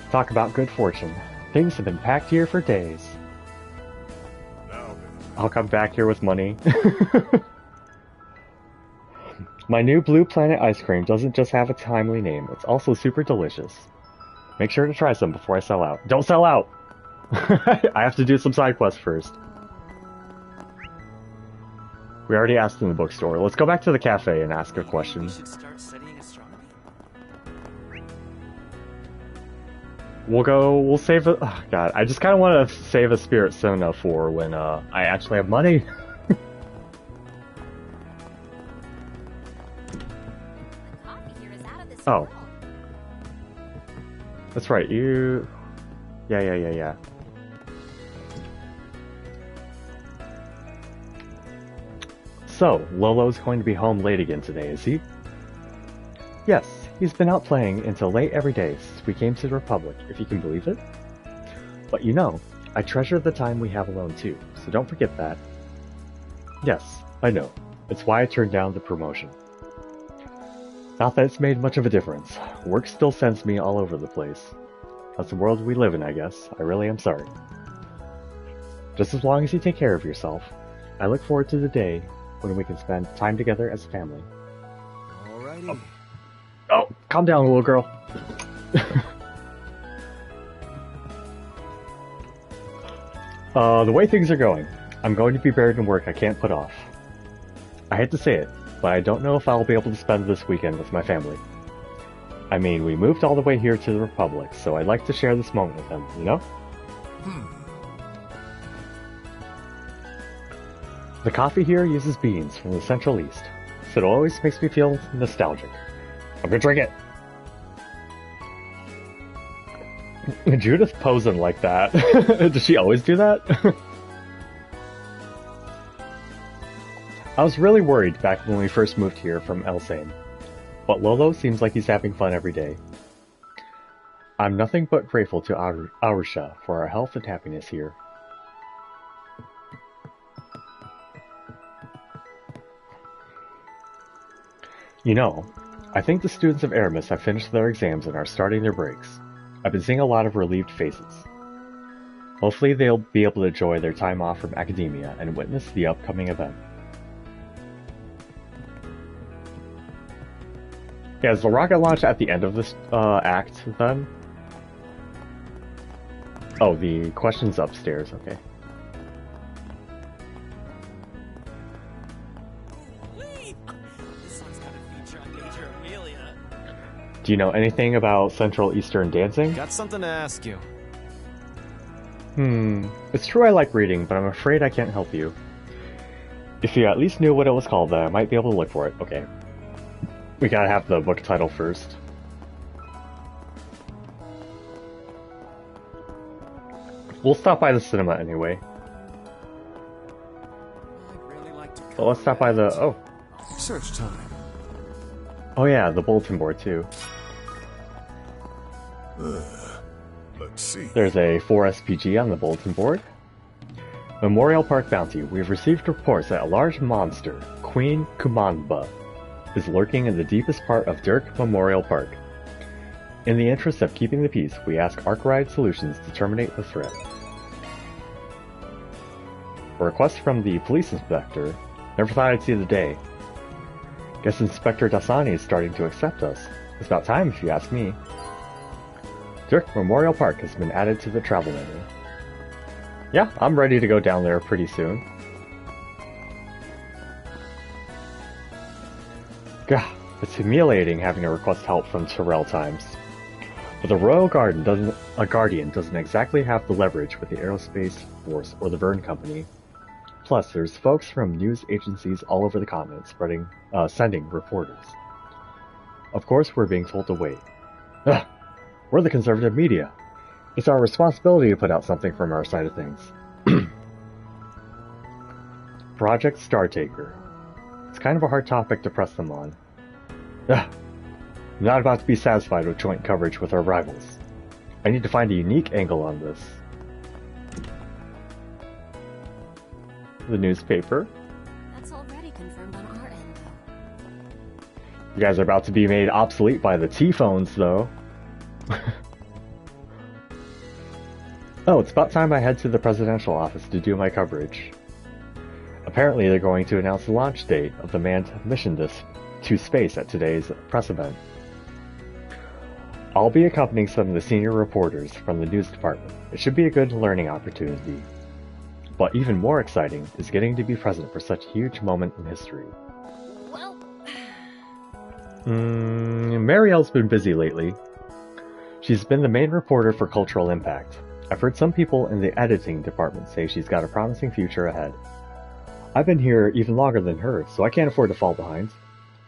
Talk about good fortune. Things have been packed here for days. I'll come back here with money. My new Blue Planet ice cream doesn't just have a timely name, it's also super delicious. Make sure to try some before I sell out. Don't sell out! I have to do some side quests first. We already asked in the bookstore. Let's go back to the cafe and ask a question. We should start studying astronomy. We'll save it. Oh god, I just kind of want to save a Spirit Sona for when I actually have money. Oh. That's right, you... Yeah. So, Lolo's going to be home late again today, is he? Yes, he's been out playing until late every day since we came to the Republic, if you can believe it. But you know, I treasure the time we have alone too, so don't forget that. Yes, I know. It's why I turned down the promotion. Not that it's made much of a difference. Work still sends me all over the place. That's the world we live in, I guess. I really am sorry. Just as long as you take care of yourself, I look forward to the day when we can spend time together as a family. Alrighty. Oh, calm down, little girl. The way things are going, I'm going to be buried in work I can't put off. I hate to say it, but I don't know if I'll be able to spend this weekend with my family. I mean, we moved all the way here to the Republic, so I'd like to share this moment with them, you know? The coffee here uses beans from the Central East, so it always makes me feel nostalgic. I'm gonna drink it! Judith posing like that. Does she always do that? I was really worried back when we first moved here from Elsane, but Lolo seems like he's having fun every day. I'm nothing but grateful to Arusha for our health and happiness here. You know, I think the students of Aramis have finished their exams and are starting their breaks. I've been seeing a lot of relieved faces. Hopefully they'll be able to enjoy their time off from academia and witness the upcoming event. Yeah, is the rocket launch at the end of this act, then? Oh, the question's upstairs, okay. Do you know anything about Central Eastern dancing? Got something to ask you. It's true I like reading, but I'm afraid I can't help you. If you at least knew what it was called, then I might be able to look for it. Okay. We gotta have the book title first. We'll stop by the cinema anyway. But let's stop by the... oh. Search time. Oh yeah, the bulletin board too. Let's see. There's a 4SPG on the bulletin board. Memorial Park Bounty. We've received reports that a large monster, Queen Kumanba, is lurking in the deepest part of Dirk Memorial Park. In the interest of keeping the peace, we ask Arkwright Solutions to terminate the threat. A request from the police inspector. Never thought I'd see the day. Guess Inspector Dasani is starting to accept us. It's about time if you ask me. Dirk Memorial Park has been added to the travel menu. Yeah, I'm ready to go down there pretty soon. Gah, it's humiliating having to request help from Terrell Times. But the Royal Guardian doesn't exactly have the leverage with the Aerospace Force or the Verne Company. Plus, there's folks from news agencies all over the continent sending reporters. Of course, we're being told to wait. Ugh, we're the conservative media. It's our responsibility to put out something from our side of things. Project Startaker. It's kind of a hard topic to press them on. Ugh, I'm not about to be satisfied with joint coverage with our rivals. I need to find a unique angle on this. The newspaper. That's already confirmed on our end, though. You guys are about to be made obsolete by the T-phones, though. Oh, it's about time I head to the presidential office to do my coverage. Apparently, they're going to announce the launch date of the manned mission to space at today's press event. I'll be accompanying some of the senior reporters from the news department. It should be a good learning opportunity. But even more exciting is getting to be present for such a huge moment in history. Well... Marielle's been busy lately. She's been the main reporter for Cultural Impact. I've heard some people in the editing department say she's got a promising future ahead. I've been here even longer than her, so I can't afford to fall behind.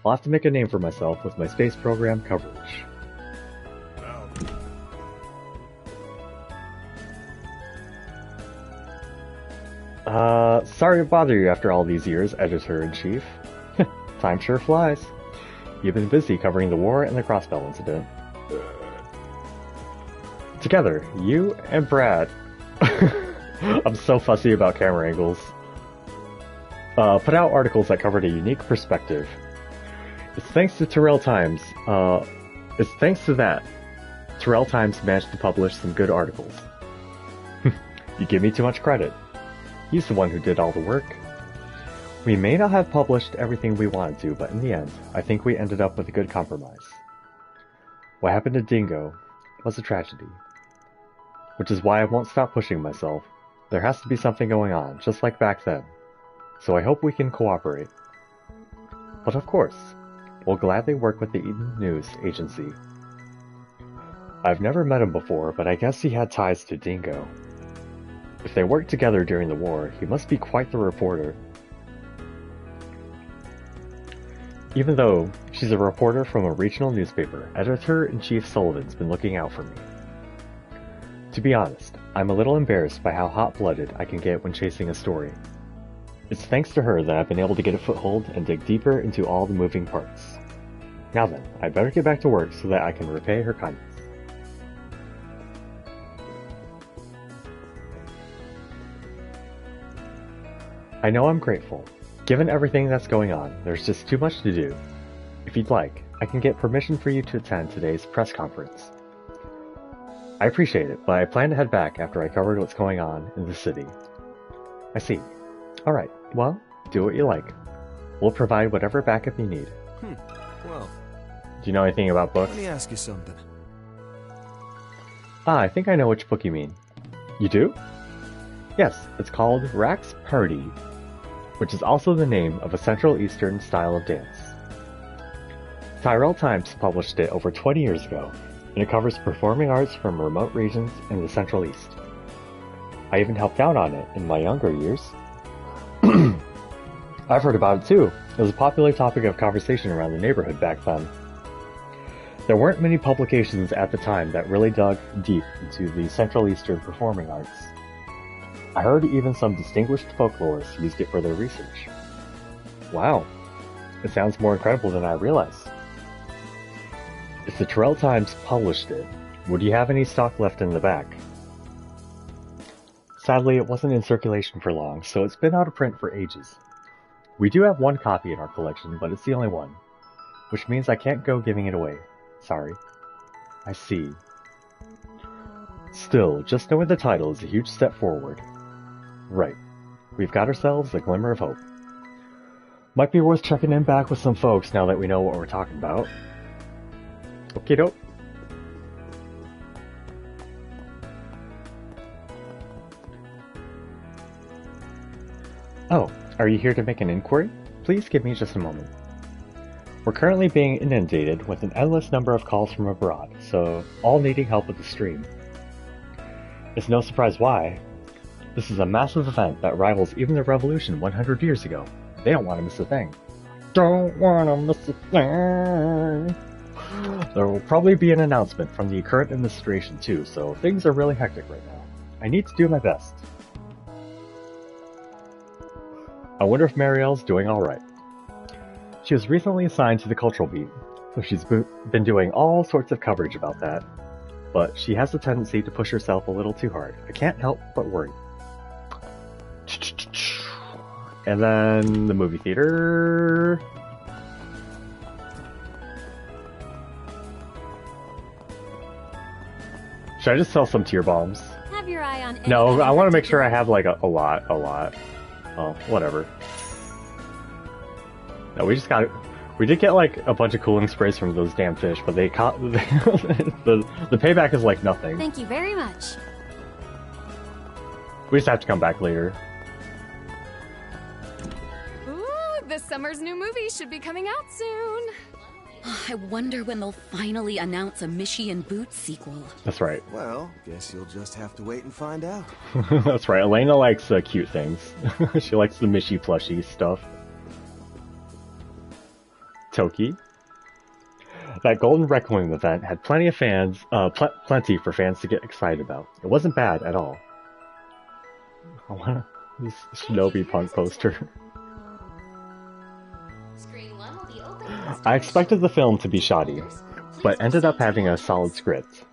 I'll have to make a name for myself with my space program coverage. Sorry to bother you after all these years, Editor-in-Chief. Time sure flies. You've been busy covering the war and the Crossbell incident. Together, you and Brad... I'm so fussy about camera angles. Put out articles that covered a unique perspective. It's thanks to Terrell Times, it's thanks to that Terrell Times managed to publish some good articles. You give me too much credit. He's the one who did all the work. We may not have published everything we wanted to, but in the end, I think we ended up with a good compromise. What happened to Dingo was a tragedy. Which is why I won't stop pushing myself. There has to be something going on, just like back then. So I hope we can cooperate. But of course, we'll gladly work with the Eden News Agency. I've never met him before, but I guess he had ties to Dingo. If they worked together during the war, he must be quite the reporter. Even though she's a reporter from a regional newspaper, Editor-in-Chief Sullivan's been looking out for me. To be honest, I'm a little embarrassed by how hot-blooded I can get when chasing a story. It's thanks to her that I've been able to get a foothold and dig deeper into all the moving parts. Now then, I better get back to work so that I can repay her kindness. I know I'm grateful. Given everything that's going on, there's just too much to do. If you'd like, I can get permission for you to attend today's press conference. I appreciate it, but I plan to head back after I covered what's going on in the city. I see. Alright, well, do what you like. We'll provide whatever backup you need. Well... Do you know anything about books? Let me ask you something. I think I know which book you mean. You do? Yes, it's called Rack's Party, which is also the name of a Central Eastern style of dance. Tyrell Times published it over 20 years ago, and it covers performing arts from remote regions in the Central East. I even helped out on it in my younger years. I've heard about it too. It was a popular topic of conversation around the neighborhood back then. There weren't many publications at the time that really dug deep into the Central Eastern performing arts. I heard even some distinguished folklorists used it for their research. Wow, it sounds more incredible than I realized. If the Terrell Times published it, would you have any stock left in the back? Sadly, it wasn't in circulation for long, so it's been out of print for ages. We do have one copy in our collection, but it's the only one, which means I can't go giving it away. Sorry. I see. Still, just knowing the title is a huge step forward. Right. We've got ourselves a glimmer of hope. Might be worth checking in back with some folks now that we know what we're talking about. Okie doke. Oh, are you here to make an inquiry? Please give me just a moment. We're currently being inundated with an endless number of calls from abroad, so all needing help with the stream. It's no surprise why. This is a massive event that rivals even the revolution 100 years ago. They don't want to miss a thing. Don't want to miss a thing. There will probably be an announcement from the current administration too, so things are really hectic right now. I need to do my best. I wonder if Marielle's doing alright. She was recently assigned to the Cultural Beat, so she's been doing all sorts of coverage about that, but she has a tendency to push herself a little too hard. I can't help but worry. And then the movie theater. Should I just sell some tear bombs? Have your eye on No, I want to make sure I have like a lot. Oh, whatever. No, we did get like a bunch of cooling sprays from those damn fish, but they caught the payback is like nothing. Thank you very much. We just have to come back later. Ooh, this summer's new movie should be coming out soon. I wonder when they'll finally announce a Mishy and Boots sequel. That's right. Well, guess you'll just have to wait and find out. That's right. Elena likes cute things. She likes the Mishy plushie stuff. Toki. That Golden Requiem event had plenty of fans, plenty for fans to get excited about. It wasn't bad at all. I This Shinobi Punk poster. Screen 1 will be open. I expected the film to be shoddy, but ended up having a solid script.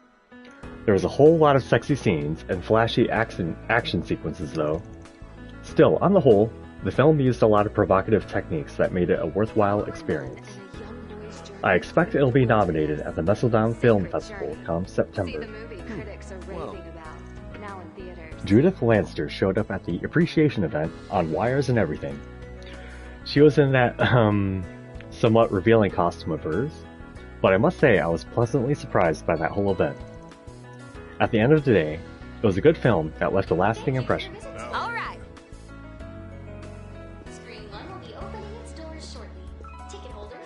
There was a whole lot of sexy scenes and flashy action sequences though. Still, on the whole, the film used a lot of provocative techniques that made it a worthwhile experience. I expect it'll be nominated at the Mesodown Film Festival come September. Judith Lanster showed up at the appreciation event on wires and everything. She was in that, somewhat revealing costume of hers, but I must say I was pleasantly surprised by that whole event. At the end of the day, it was a good film that left a lasting impression. All right. Screen 1 will be opening its doors shortly. Ticket holders.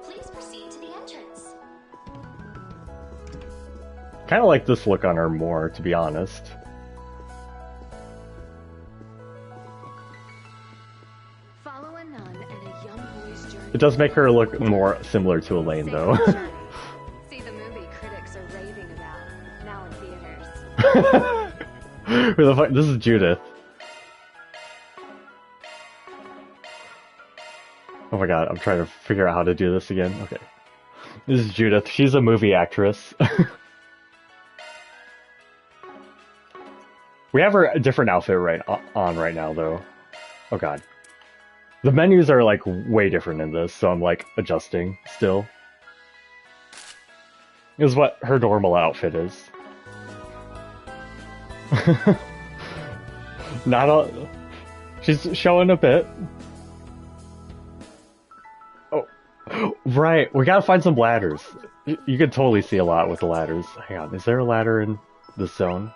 Please proceed to the entrance. Kinda like this look on her more, to be honest. Follow a nun and a young boy's journey. It does make her look more similar to Elaine, though. See the movie critics are raving about. Now in theaters. Who the fuck? This is Judith. Oh my god, I'm trying to figure out how to do this again. Okay. This is Judith. She's a movie actress. We have her a different outfit on right now, though. Oh god. The menus are, like, way different in this, so I'm, like, adjusting still. This is what her normal outfit is. Not all... She's showing a bit. Oh. Right, we gotta find some ladders. You can totally see a lot with the ladders. Hang on, is there a ladder in this zone?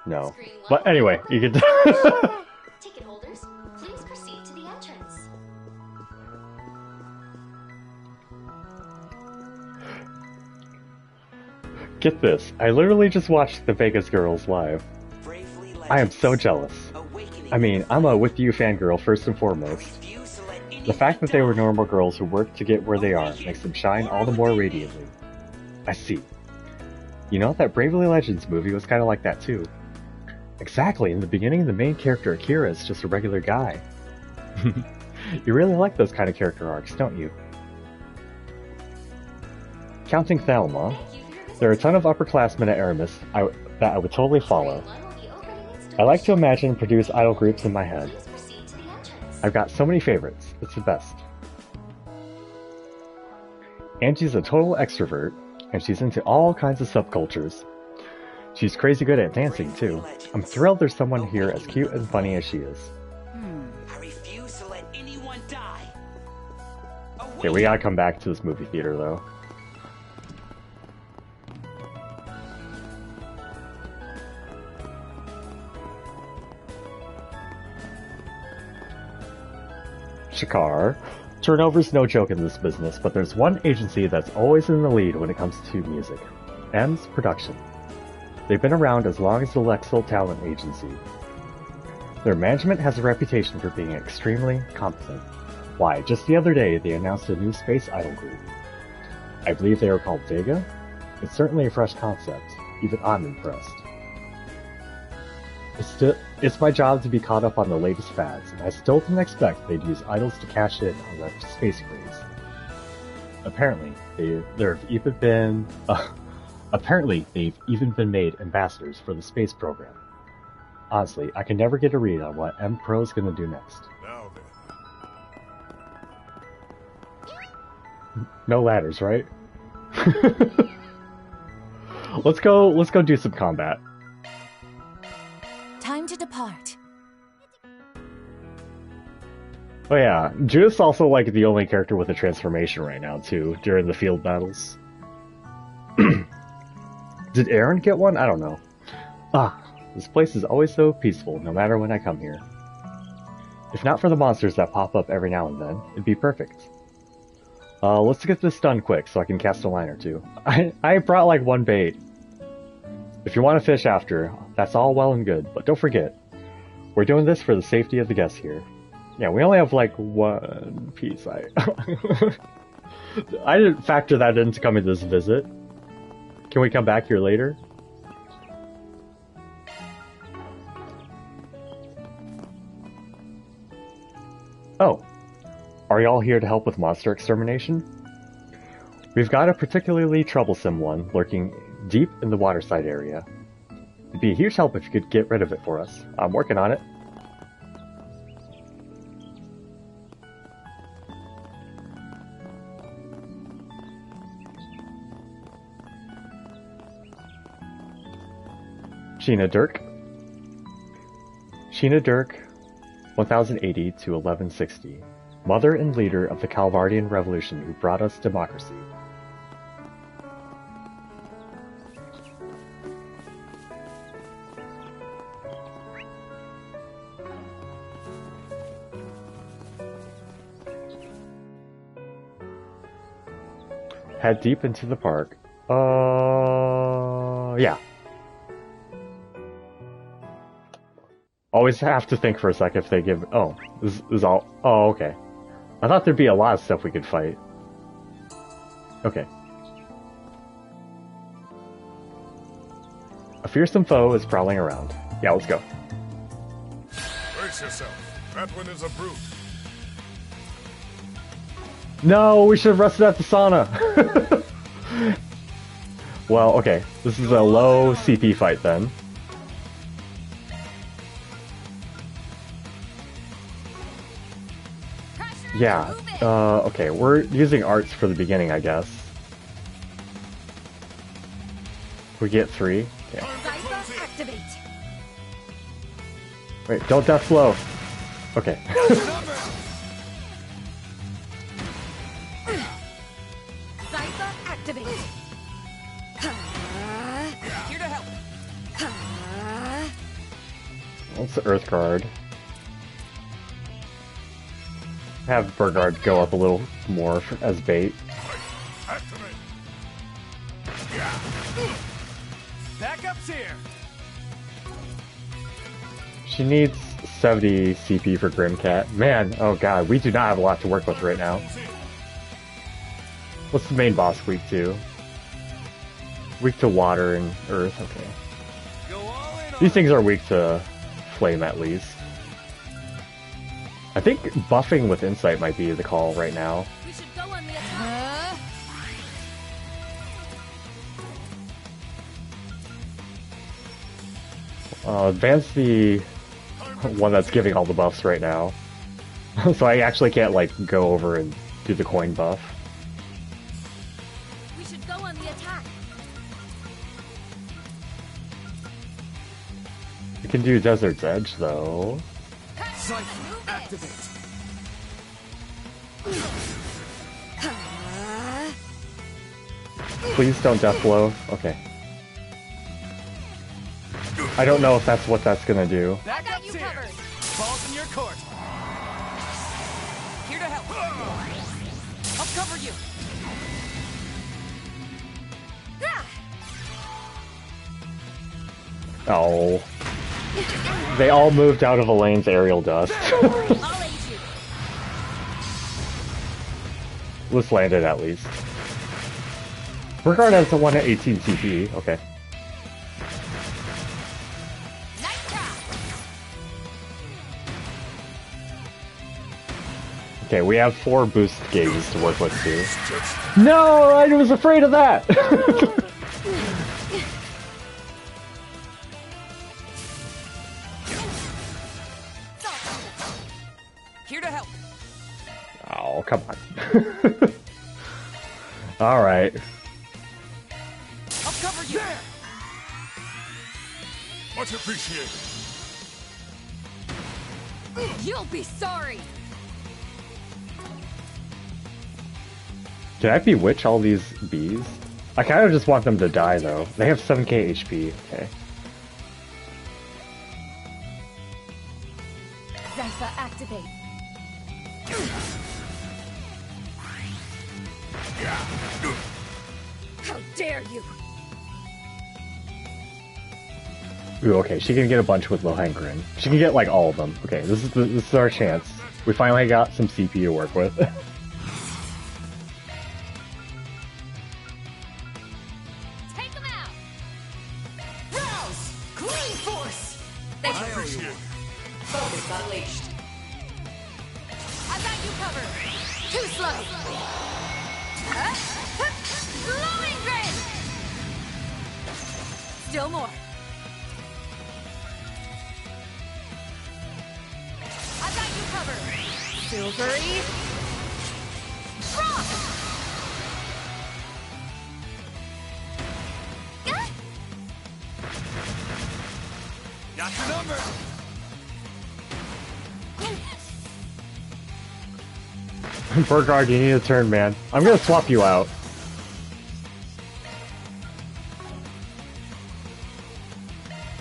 No. But anyway, you can... Ticket holders, please proceed to the entrance. Get this, I literally just watched the Vegas Girls live. I am so jealous. I mean, I'm a With You fangirl first and foremost. The fact that they were normal girls who worked to get where they are makes them shine all the more radiantly. I see. You know, that Bravely Legends movie was kind of like that too. Exactly, in the beginning the main character Akira is just a regular guy. You really like those kind of character arcs, don't you? Counting Thelma, there are a ton of upperclassmen at Aramis that I would totally follow. I like to imagine and produce idol groups in my head. I've got so many favorites, it's the best. Angie's a total extrovert, and she's into all kinds of subcultures. She's crazy good at dancing, too. I'm thrilled there's someone here as cute and funny as she is. I refuse to let anyone die. Okay, we gotta come back to this movie theater, though. Shakar. Turnover's no joke in this business, but there's one agency that's always in the lead when it comes to music. M's Production. They've been around as long as the Lexel Talent Agency. Their management has a reputation for being extremely competent. Why, just the other day they announced a new space idol group. I believe they are called Vega? It's certainly a fresh concept. Even I'm impressed. It's my job to be caught up on the latest fads, and I still didn't expect they'd use idols to cash in on their space craze. Apparently, they've even been made ambassadors for the space program. Honestly, I can never get a read on what M Pro's gonna do next. Now then. No ladders, right? Let's go do some combat. Time to depart. Oh yeah, Judith's also like the only character with a transformation right now too, during the field battles. Did Aaron get one? I don't know. This place is always so peaceful, no matter when I come here. If not for the monsters that pop up every now and then, it'd be perfect. Let's get this done quick so I can cast a line or two. I brought like one bait. If you want to fish after, that's all well and good, but don't forget, we're doing this for the safety of the guests here. Yeah, we only have like one piece. I didn't factor that into coming to this visit. Can we come back here later? Oh. Are y'all here to help with monster extermination? We've got a particularly troublesome one lurking deep in the waterside area. It'd be a huge help if you could get rid of it for us. I'm working on it. Sheena Dirk. Sheena Dirk, 1080 to 1160. Mother and leader of the Calvardian Revolution who brought us democracy. Head deep into the park. Yeah. Always have to think for a sec if they give... Oh, this is all... Oh, okay. I thought there'd be a lot of stuff we could fight. Okay. A fearsome foe is prowling around. Yeah, let's go. Brace yourself. That one is a brute. No, we should have rested at the sauna. Well, okay. This is a low CP fight then. Yeah, okay, we're using arts for the beginning, I guess. We get 3. Okay. Wait, don't death blow. Okay. Activate. Here to help. What's the Earth Guard? Have Burgard go up a little more as bait. Backup's here. She needs 70 CP for Grimcat. Man, oh god, we do not have a lot to work with right now. What's the main boss weak to? Weak to water and earth, okay. These things are weak to flame at least. I think buffing with insight might be the call right now. We should go on the attack. Advance the one that's giving all the buffs right now. So I actually can't like go over and do the coin buff. We should go on the attack. We can do Desert's Edge though. Activate. Please don't death blow. Okay. I don't know if that's what that's gonna do. Backup's here. Balls in your court. Here to help. I'll cover you. Oh. They all moved out of Elaine's aerial dust. Let's land it at least. Burgard has the one at 18 CP. Okay. Okay, we have 4 boost gauges to work with too. No, I was afraid of that! Here to help. Oh, come on. Alright. I'll cover you. Much appreciated. You'll be sorry. Can I bewitch all these bees? I kind of just want them to die though. They have 7k HP. Okay. Zypha activate. How dare you! Ooh, okay, she can get a bunch with Lohengrin. She can get like all of them. Okay, this is our chance. We finally got some CP to work with. Thank I you. appreciate it. Focus unleashed. I've got you covered. Too slow. Glowing grin. Still more. I've got you covered. Silvery. Rock. Got your number. Bergard, you need a turn, man. I'm gonna swap you out.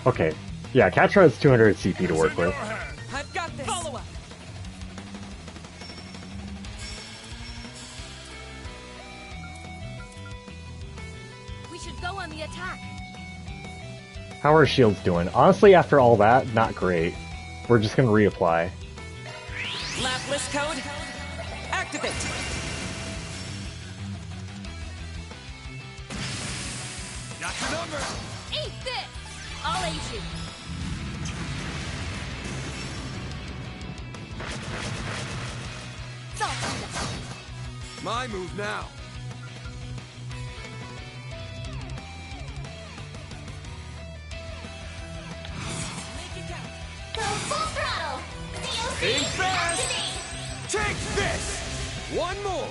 Okay. Yeah, Catra has 200 CP to work with. I've got this. Follow up. We should go on the attack. How are shields doing? Honestly, after all that, not great. We're just gonna reapply. Lab list code. Activate. Got your number. Eat this! I'll aid you. My move now. Go full throttle! Think fast! Take this! One more!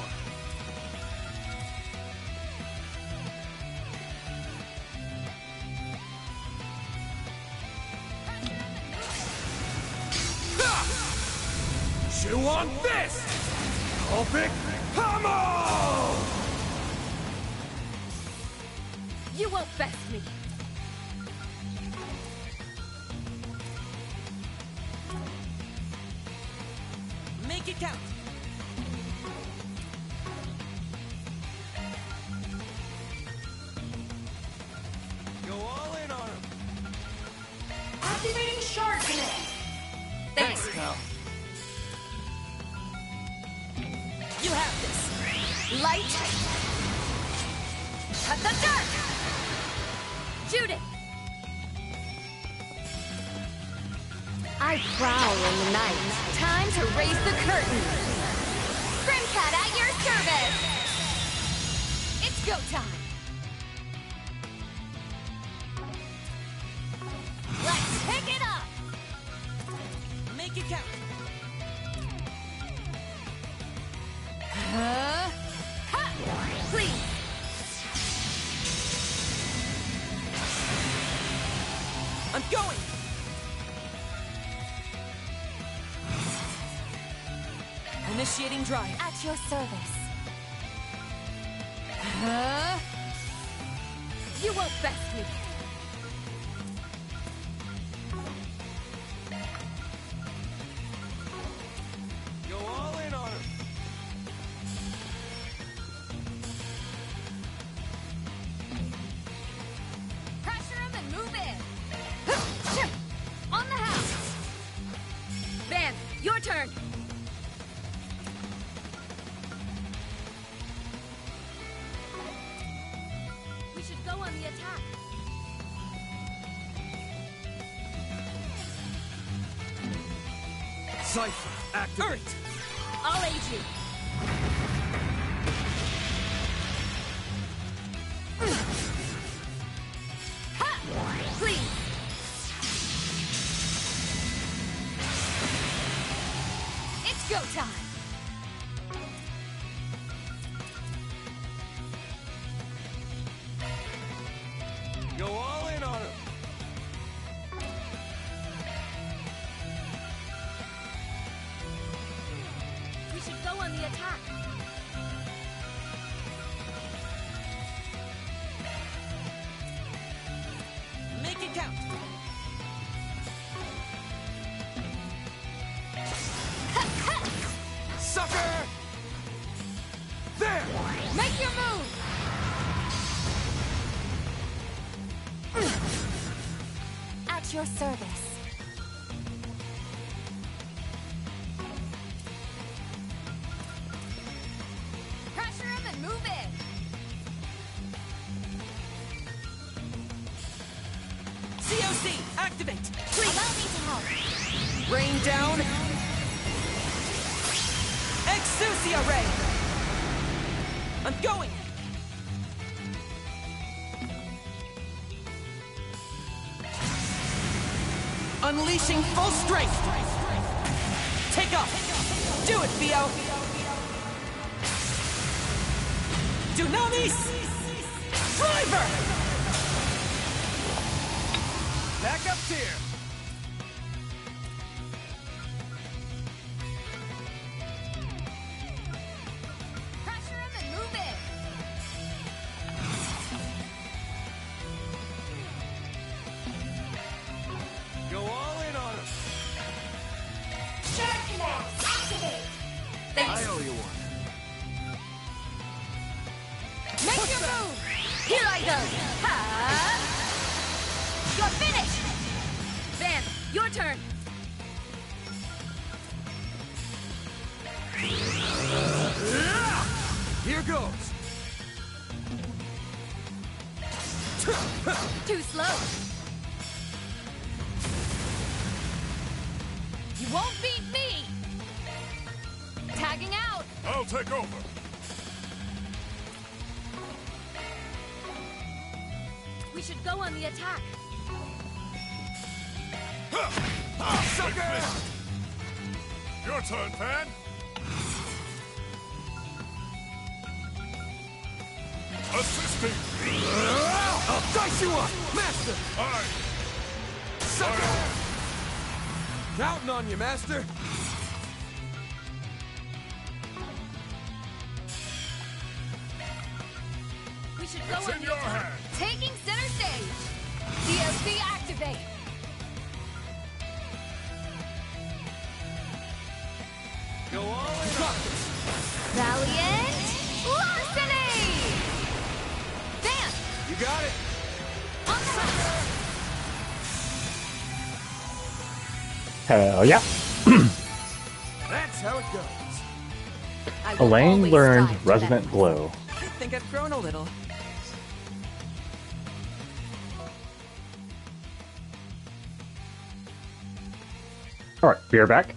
Ha! Chew on this! Opic Pummel! You won't best me. Make it count. Go all in on him! Activating shard command. Thanks, Cal. You have this. Light. Cut the dark. Judith! I prowl in the night. Time to raise the curtain. Grimcat at your service! It's go time! Let's pick it up! Make it count. Ha! Please! I'm going. Initiating drive. At your service. You won't best me. Go all in on him! Pressure him and move in. On the house. Van, your turn. We should go on the attack. Cypher, activate! I'll aid you. Ha! Please. It's go time. Go all in on him! We should go on the attack. Make it count. Sucker! There! Make your move. At your service. Pressure him and move in. COC, activate. Please. Allow me help. Rain down. Exousia Ray! I'm going! Unleashing full strength! Take off! Do it, Theo! Dunamis! Driver! Back up tier. Pressure him and move in. Go all in on him. Shared command, activate. I owe you one. Make your move. Here I go. Ha! You're finished. Van, your turn. Here goes. Too slow. You won't beat me. Tagging out. I'll take over. We should go on the attack. Sucker! Your turn, Pan. Assisting. I'll dice you up, Master. Aye. Sucker! Counting on you, Master. We should go It's on in the your attack. hand. Taking center stage. DSP activate. Go all in. Valiant Larceny! Van, You got it. on the house. Hell yeah. That's how it goes. I will Elaine always learned strive for Resonant that. Glow. I think I've grown a little. Alright, be right back.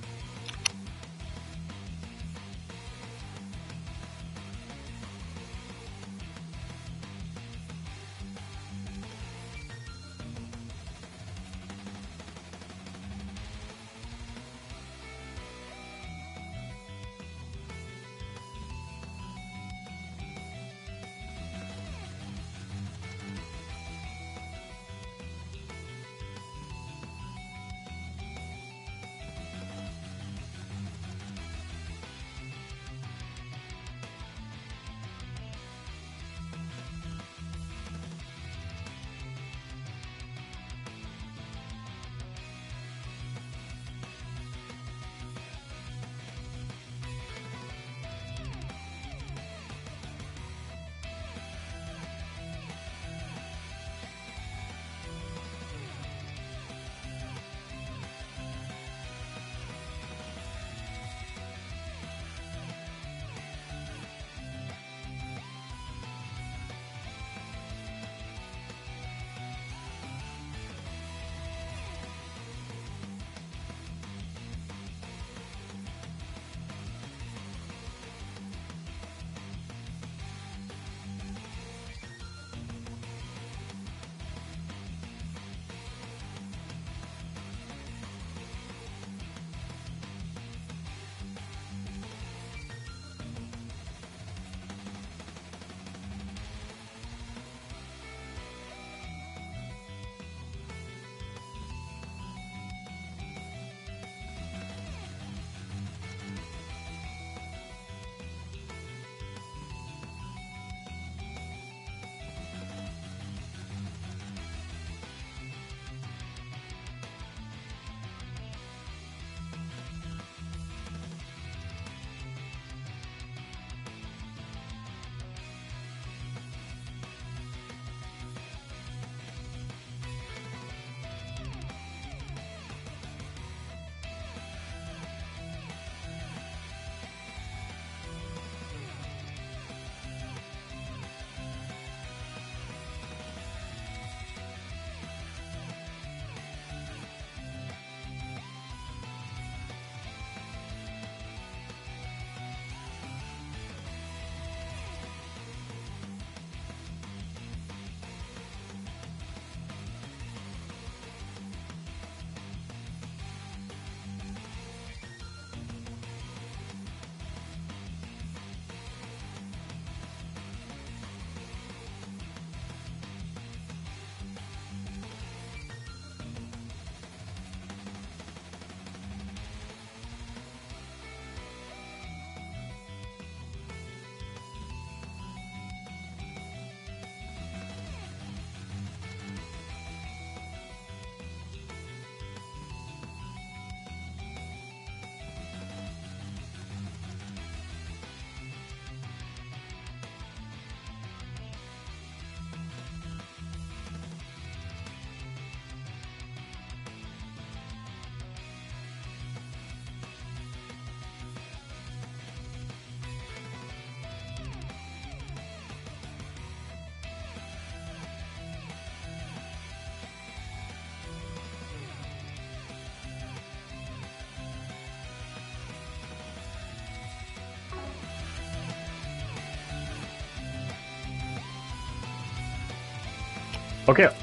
Okay.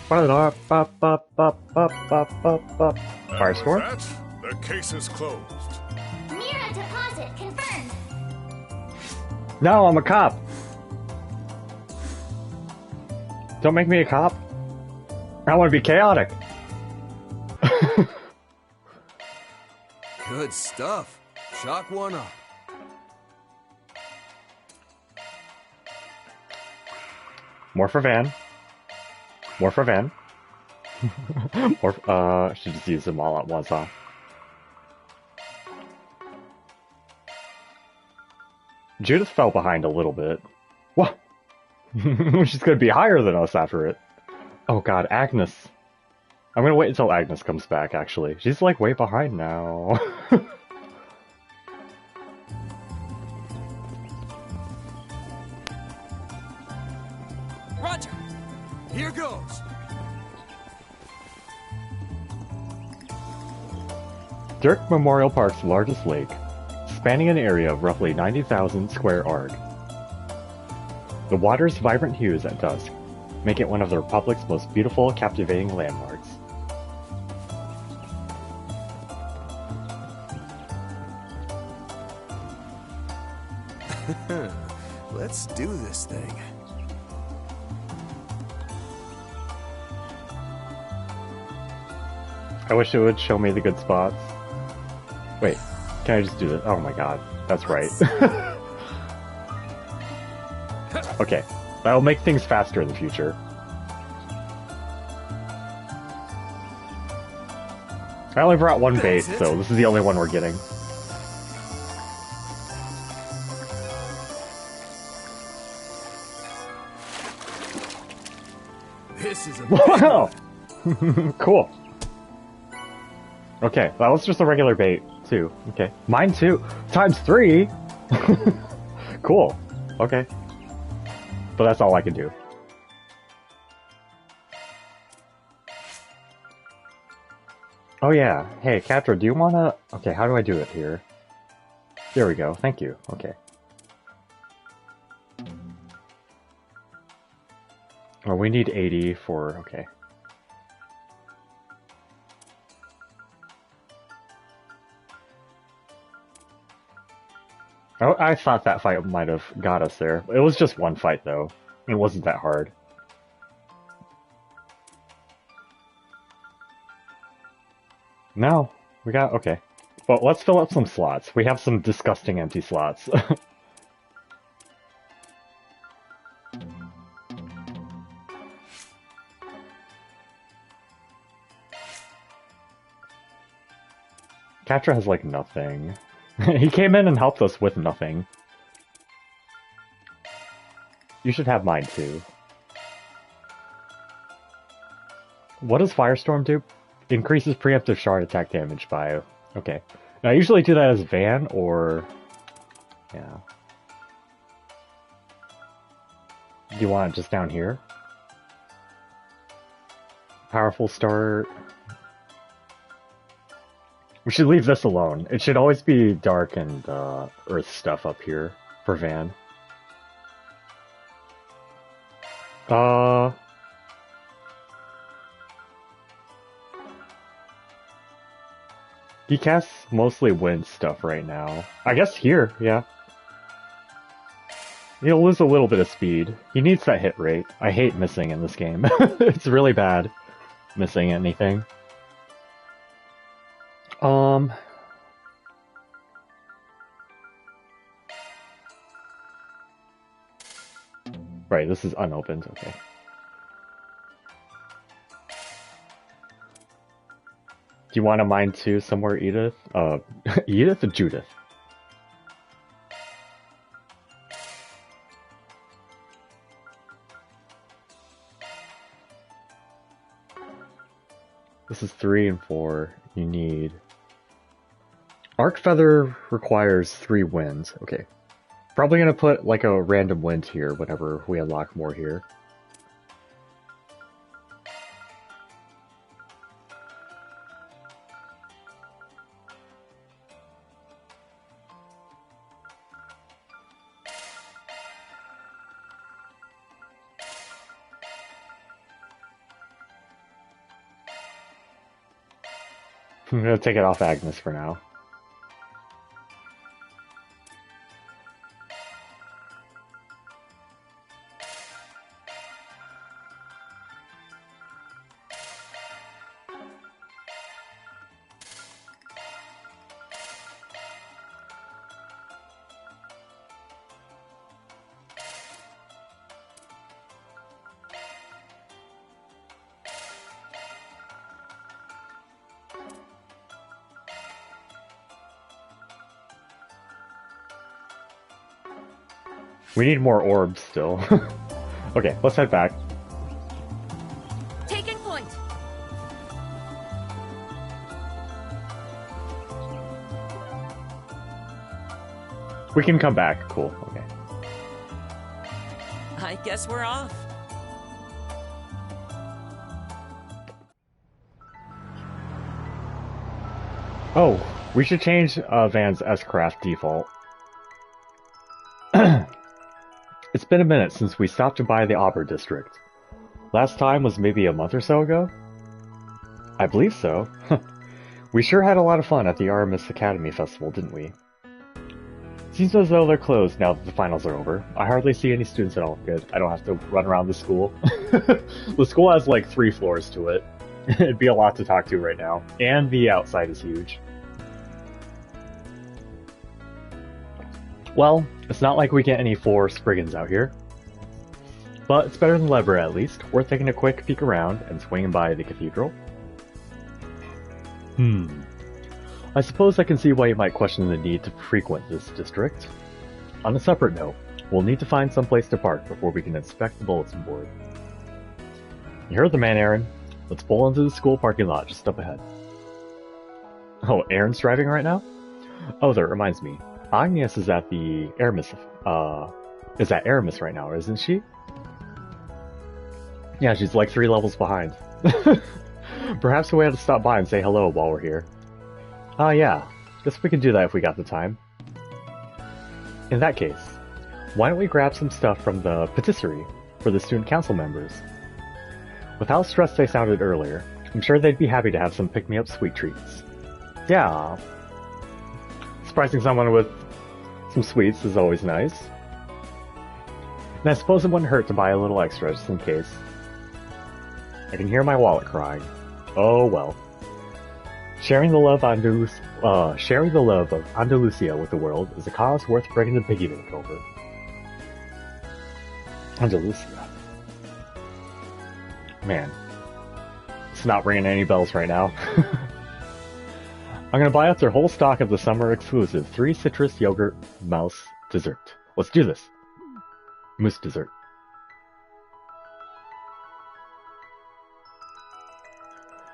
Firestorm? That, the case is closed. Mira deposit confirmed. No, I'm a cop. Don't make me a cop. I want to be chaotic. Good stuff. Chalk one up. More for Van. More for Van. More, should just use them all at once, huh? Judith fell behind a little bit. What? She's gonna be higher than us after it. Oh god, Agnes. I'm gonna wait until Agnes comes back, actually. She's like way behind now. Roger! Here goes! Dirk Memorial Park's largest lake, spanning an area of roughly 90,000 square arc. The water's vibrant hues at dusk make it one of the Republic's most beautiful, captivating landmarks. Let's do this thing. I wish it would show me the good spots. Wait, can I just do this? Oh my god, that's right. Okay, that'll make things faster in the future. I only brought one bait, so this is the only one we're getting. This is a Wow! Cool. Okay, that was just a regular bait, too. Okay. Mine too. Times 3? Cool. Okay. But that's all I can do. Oh yeah. Hey, Catra, do you wanna... Okay, how do I do it here? There we go. Thank you. Okay. Oh, we need 80 for... Okay. Oh, I thought that fight might have got us there. It was just one fight, though. It wasn't that hard. No, we got... Okay. Well, let's fill up some slots. We have some disgusting empty slots. Catra has, like, nothing. He came in and helped us with nothing. You should have mine, too. What does Firestorm do? Increases preemptive shard attack damage by... Okay. Now, I usually do that as Van, or... Yeah. Do you want it just down here? Powerful start... We should leave this alone. It should always be dark and earth stuff up here for Van. He casts mostly wind stuff right now. I guess here, yeah. He'll lose a little bit of speed. He needs that hit rate. I hate missing in this game. It's really bad missing anything. Right, this is unopened, okay. Do you want to mine too somewhere, Edith? Edith or Judith? This is 3 and 4. You need... Arc Feather requires 3 winds. Okay. Probably gonna put like a random wind here whenever we unlock more here. I'm gonna take it off Agnes for now. We need more orbs still. Okay, let's head back. Taking point. We can come back. Cool. Okay. I guess we're off. Oh, we should change Van's S-Craft default. It's been a minute since we stopped to buy the Auber District. Last time was maybe a month or so ago? I believe so. We sure had a lot of fun at the Aramis Academy Festival, didn't we? Seems as though they're closed now that the finals are over. I hardly see any students at all. Good, I don't have to run around the school. The school has like 3 floors to it. It'd be a lot to talk to right now. And the outside is huge. Well, it's not like we get any 4 Spriggans out here. But it's better than Lever at least. Worth taking a quick peek around and swinging by the cathedral. I suppose I can see why you might question the need to frequent this district. On a separate note, we'll need to find some place to park before we can inspect the bulletin board. You heard the man, Aaron. Let's pull into the school parking lot just up ahead. Oh, Aaron's driving right now? Oh, that reminds me. Agnes is at the Aramis, is at Aramis right now, isn't she? Yeah, she's like 3 levels behind. Perhaps we have to stop by and say hello while we're here. Ah, yeah. Guess we can do that if we got the time. In that case, why don't we grab some stuff from the patisserie for the student council members? With how stressed they sounded earlier, I'm sure they'd be happy to have some pick-me-up sweet treats. Yeah. Surprising someone with some sweets is always nice. And I suppose it wouldn't hurt to buy a little extra just in case. I can hear my wallet crying. Oh well. Sharing the love of Andalusia with the world is a cause worth bringing the piggy bank over. Andalusia. Man. It's not ringing any bells right now. I'm gonna buy up their whole stock of the summer exclusive 3 citrus yogurt mouse dessert. Let's do this. Mousse dessert.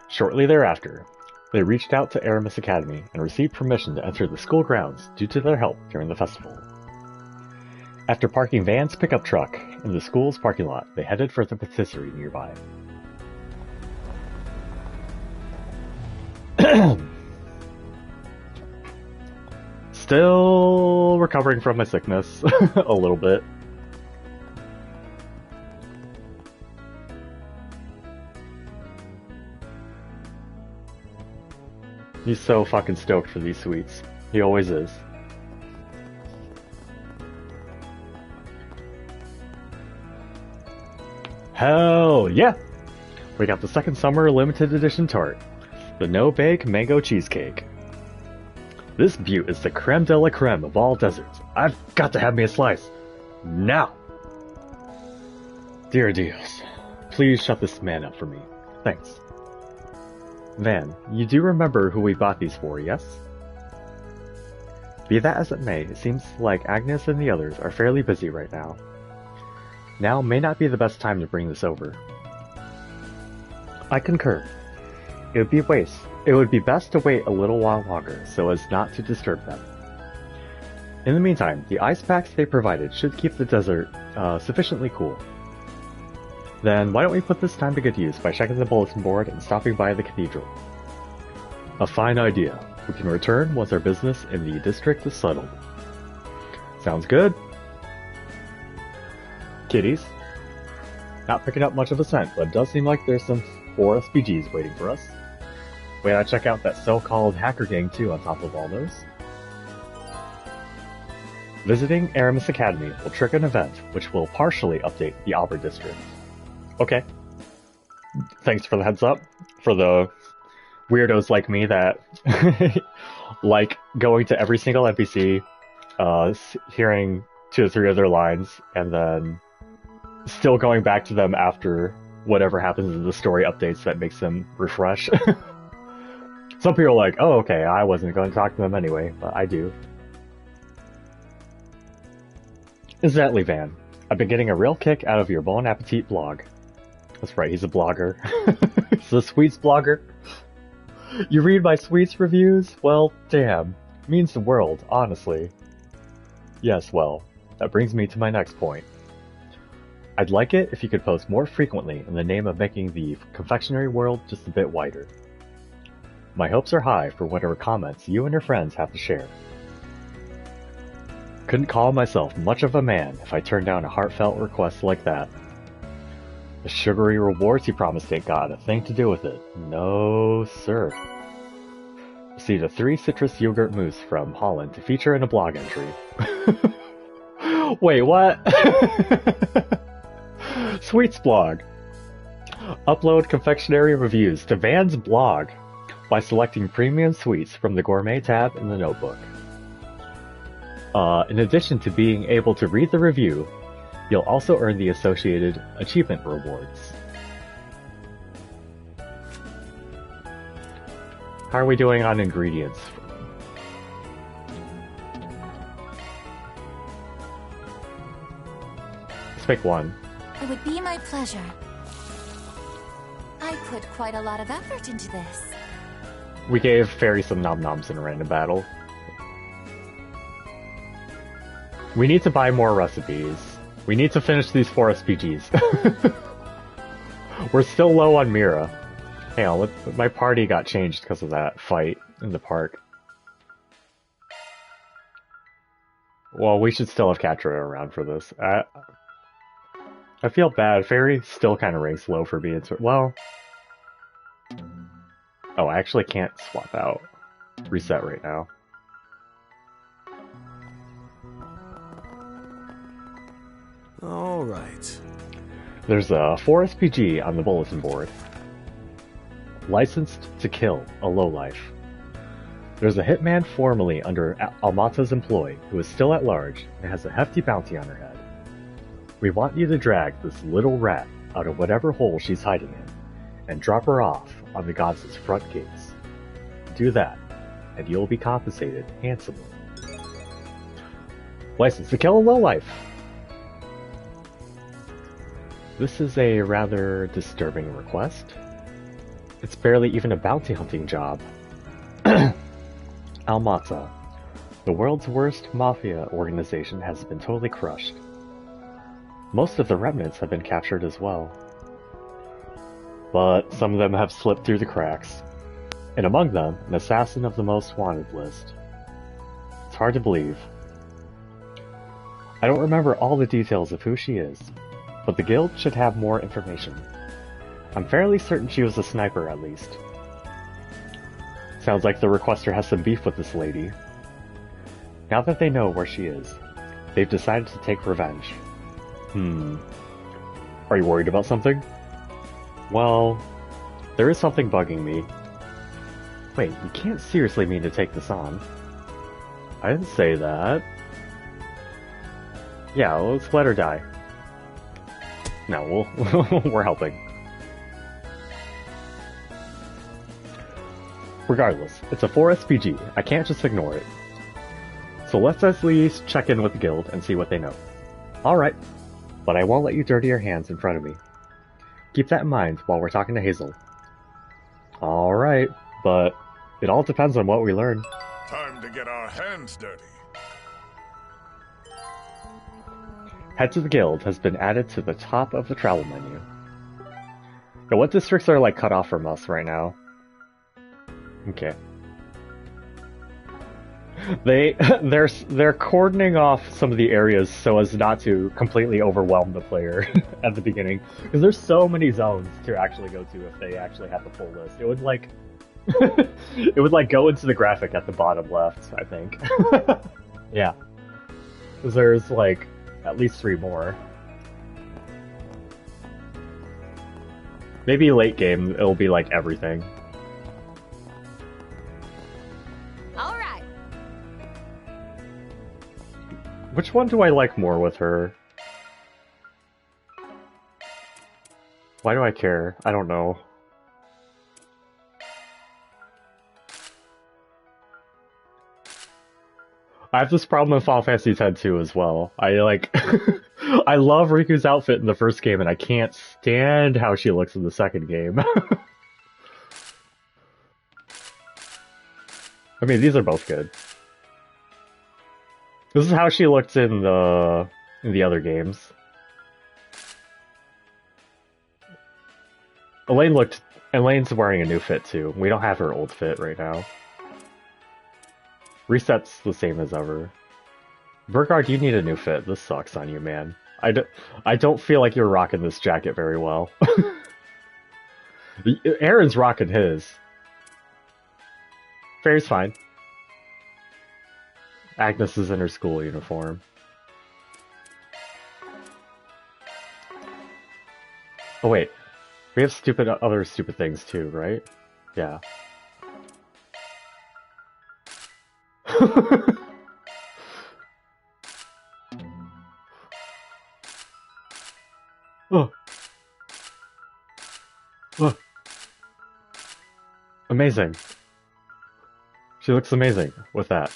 Shortly thereafter, they reached out to Aramis Academy and received permission to enter the school grounds due to their help during the festival. After parking Van's pickup truck in the school's parking lot, they headed for the patisserie nearby. Still recovering from my sickness a little bit. He's so fucking stoked for these sweets. He always is. Hell yeah! We got the second summer limited edition tart. The no-bake mango cheesecake. This beaut is the creme de la creme of all desserts. I've got to have me a slice. Now! Dear Dios, please shut this man up for me. Thanks. Van, you do remember who we bought these for, yes? Be that as it may, it seems like Agnes and the others are fairly busy right now. Now may not be the best time to bring this over. I concur. It would be best to wait a little while longer so as not to disturb them. In the meantime, the ice packs they provided should keep the desert sufficiently cool. Then why don't we put this time to good use by checking the bulletin board and stopping by the cathedral? A fine idea. We can return once our business in the district is settled. Sounds good. Kitties. Not picking up much of a scent, but it does seem like there's some 4 SPGs waiting for us. Wait, I check out that so-called hacker gang too on top of all those. Visiting Aramis Academy will trigger an event which will partially update the Auber district. Okay. Thanks for the heads up. For the weirdos like me that like going to every single NPC, hearing 2 or 3 of their lines, and then still going back to them after whatever happens in the story updates that makes them refresh. Some people are like, oh, okay, I wasn't going to talk to them anyway, but I do. Incidentally, Van, I've been getting a real kick out of your Bon Appetit blog. That's right, he's a blogger. He's a sweets blogger. You read my sweets reviews? Well, damn. Means the world, honestly. Yes, well, that brings me to my next point. I'd like it if you could post more frequently in the name of making the confectionery world just a bit wider. My hopes are high for whatever comments you and your friends have to share. Couldn't call myself much of a man if I turned down a heartfelt request like that. The sugary rewards he promised ain't got a thing to do with it. No, sir. See the 3 citrus yogurt mousse from Holland to feature in a blog entry. Wait, what? Sweets blog. Upload confectionery reviews to Van's blog by selecting premium sweets from the gourmet tab in the notebook. In addition to being able to read the review, you'll also earn the associated achievement rewards. How are we doing on ingredients? Let's pick one. It would be my pleasure. I put quite a lot of effort into this. We gave Fairy some nom-noms in a random battle. We need to buy more recipes. We need to finish these 4 SPGs. We're still low on Mira. Hang on, my party got changed because of that fight in the park. Well, we should still have Catra around for this. I feel bad. Fairy still kind of ranks low for being... Well... Oh, I actually can't swap out. Reset right now. Alright. There's a 4 SPG on the bulletin board. Licensed to kill a lowlife. There's a hitman formerly under Almata's employ who is still at large and has a hefty bounty on her head. We want you to drag this little rat out of whatever hole she's hiding in and drop her off on the goddess' front gates. Do that, and you'll be compensated handsomely. License to kill a lowlife. This is a rather disturbing request. It's barely even a bounty hunting job. Almata, the world's worst mafia organization, has been totally crushed. Most of the remnants have been captured as well. But some of them have slipped through the cracks. And among them, an assassin of the most wanted list. It's hard to believe. I don't remember all the details of who she is, but the guild should have more information. I'm fairly certain she was a sniper at least. Sounds like the requester has some beef with this lady. Now that they know where she is, they've decided to take revenge. Are you worried about something? Well, there is something bugging me. Wait, you can't seriously mean to take this on. I didn't say that. Yeah, let's let her die. No, we're helping. Regardless, it's a 4 SPG. I can't just ignore it. So let's at least check in with the guild and see what they know. Alright, but I won't let you dirty your hands in front of me. Keep that in mind while we're talking to Hazel. Alright, but it all depends on what we learn. Time to get our hands dirty. Head to the guild has been added to the top of the travel menu. Now, what districts are like cut off from us right now? Okay. They're cordoning off some of the areas so as not to completely overwhelm the player at the beginning, because there's so many zones to actually go to if they actually had the full list. It would like It would like go into the graphic at the bottom left, I think. Yeah. Because there's like at least 3 more. Maybe late game it'll be like everything. All right. Which one do I like more with her? Why do I care? I don't know. I have this problem in Final Fantasy X too as well. I like I love Riku's outfit in the first game and I can't stand how she looks in the second game. I mean, these are both good. This is how she looked in the other games. Elaine's wearing a new fit too. We don't have her old fit right now. Reset's the same as ever. Burgard, you need a new fit. This sucks on you, man. I don't feel like you're rocking this jacket very well. Aaron's rocking his. Fair's fine. Agnes is in her school uniform. Oh wait. We have other stupid things too, right? Yeah. Oh. Oh. Amazing. She looks amazing with that.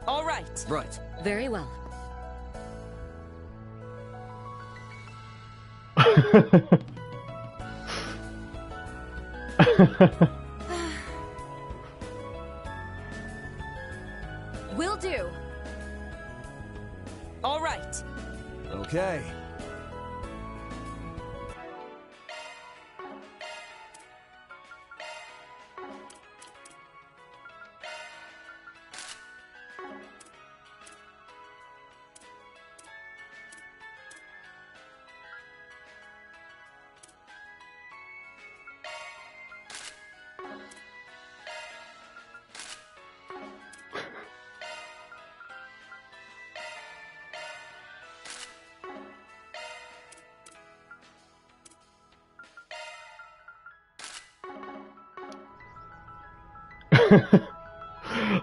All right. Right. Very well. Will do. All right. Okay.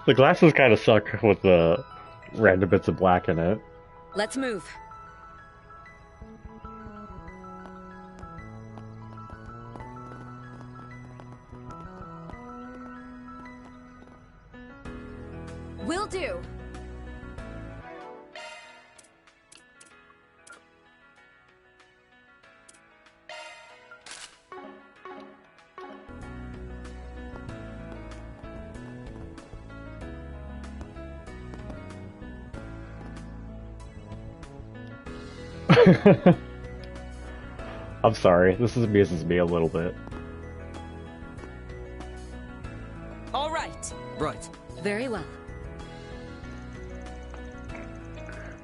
The glasses kind of suck with the random bits of black in it. Let's move. Will do. I'm sorry, this amuses me a little bit. All right. Right. Very well.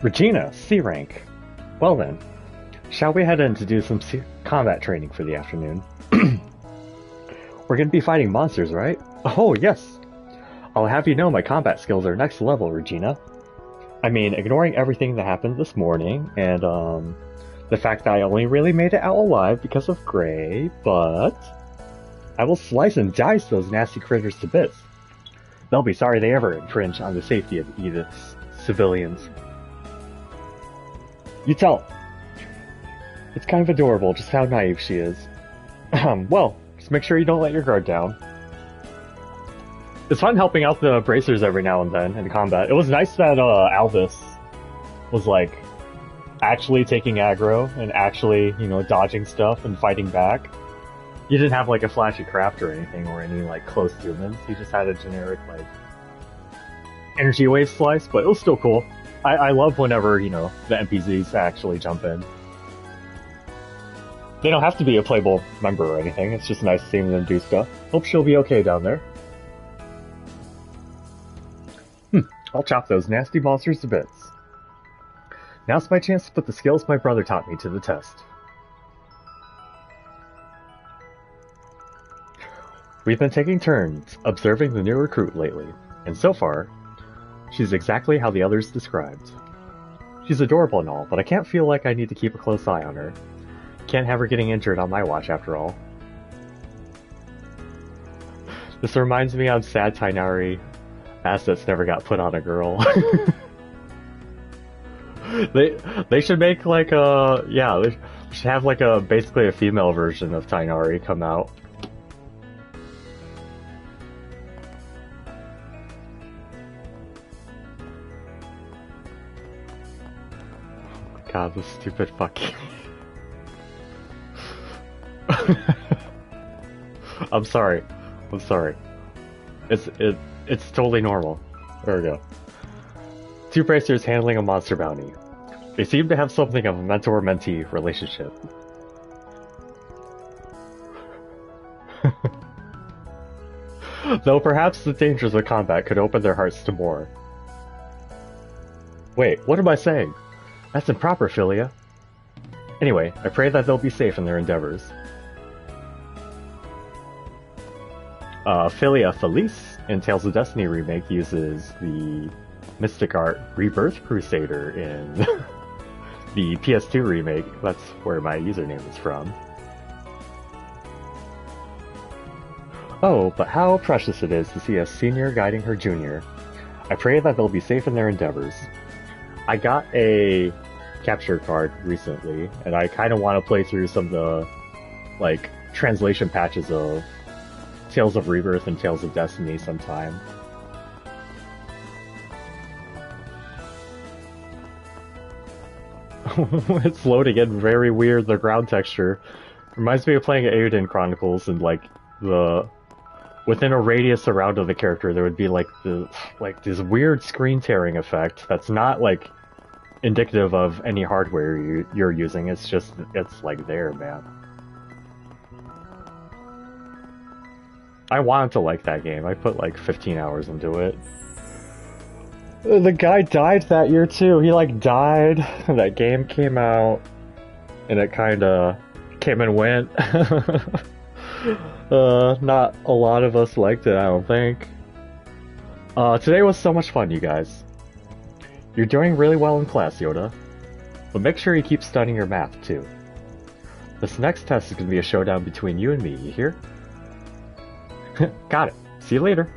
Regina, C rank. Well then, shall we head in to do some combat training for the afternoon? We're going to be fighting monsters, right? Oh, yes. I'll have you know my combat skills are next level, Regina. I mean, ignoring everything that happened this morning, and, the fact that I only really made it out alive because of Gray, but I will slice and dice those nasty critters to bits. They'll be sorry they ever infringe on the safety of Edith's civilians. You tell. It's kind of adorable just how naive she is. Well, just make sure you don't let your guard down. It's fun helping out the bracers every now and then in combat. It was nice that Alvis was like actually taking aggro and actually, you know, dodging stuff and fighting back. You didn't have like a flashy craft or anything or any like close humans. You just had a generic like energy wave slice, but it was still cool. I love whenever, you know, the NPCs actually jump in. They don't have to be a playable member or anything. It's just nice seeing them do stuff. Hope she'll be okay down there. I'll chop those nasty monsters to bits. Now's my chance to put the skills my brother taught me to the test. We've been taking turns observing the new recruit lately, and so far, she's exactly how the others described. She's adorable and all, but I can't feel like I need to keep a close eye on her. Can't have her getting injured on my watch after all. This reminds me of sad Tighnari. Assets never got put on a girl. They should make like a they should have like a basically a female version of Tighnari come out. God, this stupid fucking. I'm sorry. It's totally normal. There we go. Two bracers handling a monster bounty. They seem to have something of a mentor-mentee relationship. Though perhaps the dangers of combat could open their hearts to more. Wait, what am I saying? That's improper, Philia. Anyway, I pray that they'll be safe in their endeavors. Philia Felice in Tales of Destiny remake uses the Mystic Art Rebirth Crusader in the PS2 remake. That's where my username is from. Oh, but how precious it is to see a senior guiding her junior. I pray that they'll be safe in their endeavors. I got a capture card recently, and I kind of want to play through some of the, like, translation patches of Tales of Rebirth and Tales of Destiny sometime. It's loading in very weird, the ground texture. Reminds me of playing Eiyuden Chronicles and like within a radius around of the character there would be like this weird screen tearing effect that's not like indicative of any hardware you're using. It's like there, man. I wanted to like that game. I put like 15 hours into it. The guy died that year too. He like died. That game came out and it kinda came and went. Not a lot of us liked it, I don't think. Today was so much fun, you guys. You're doing really well in class, Yoda. But make sure you keep studying your math too. This next test is gonna be a showdown between you and me, you hear? Got it. See you later.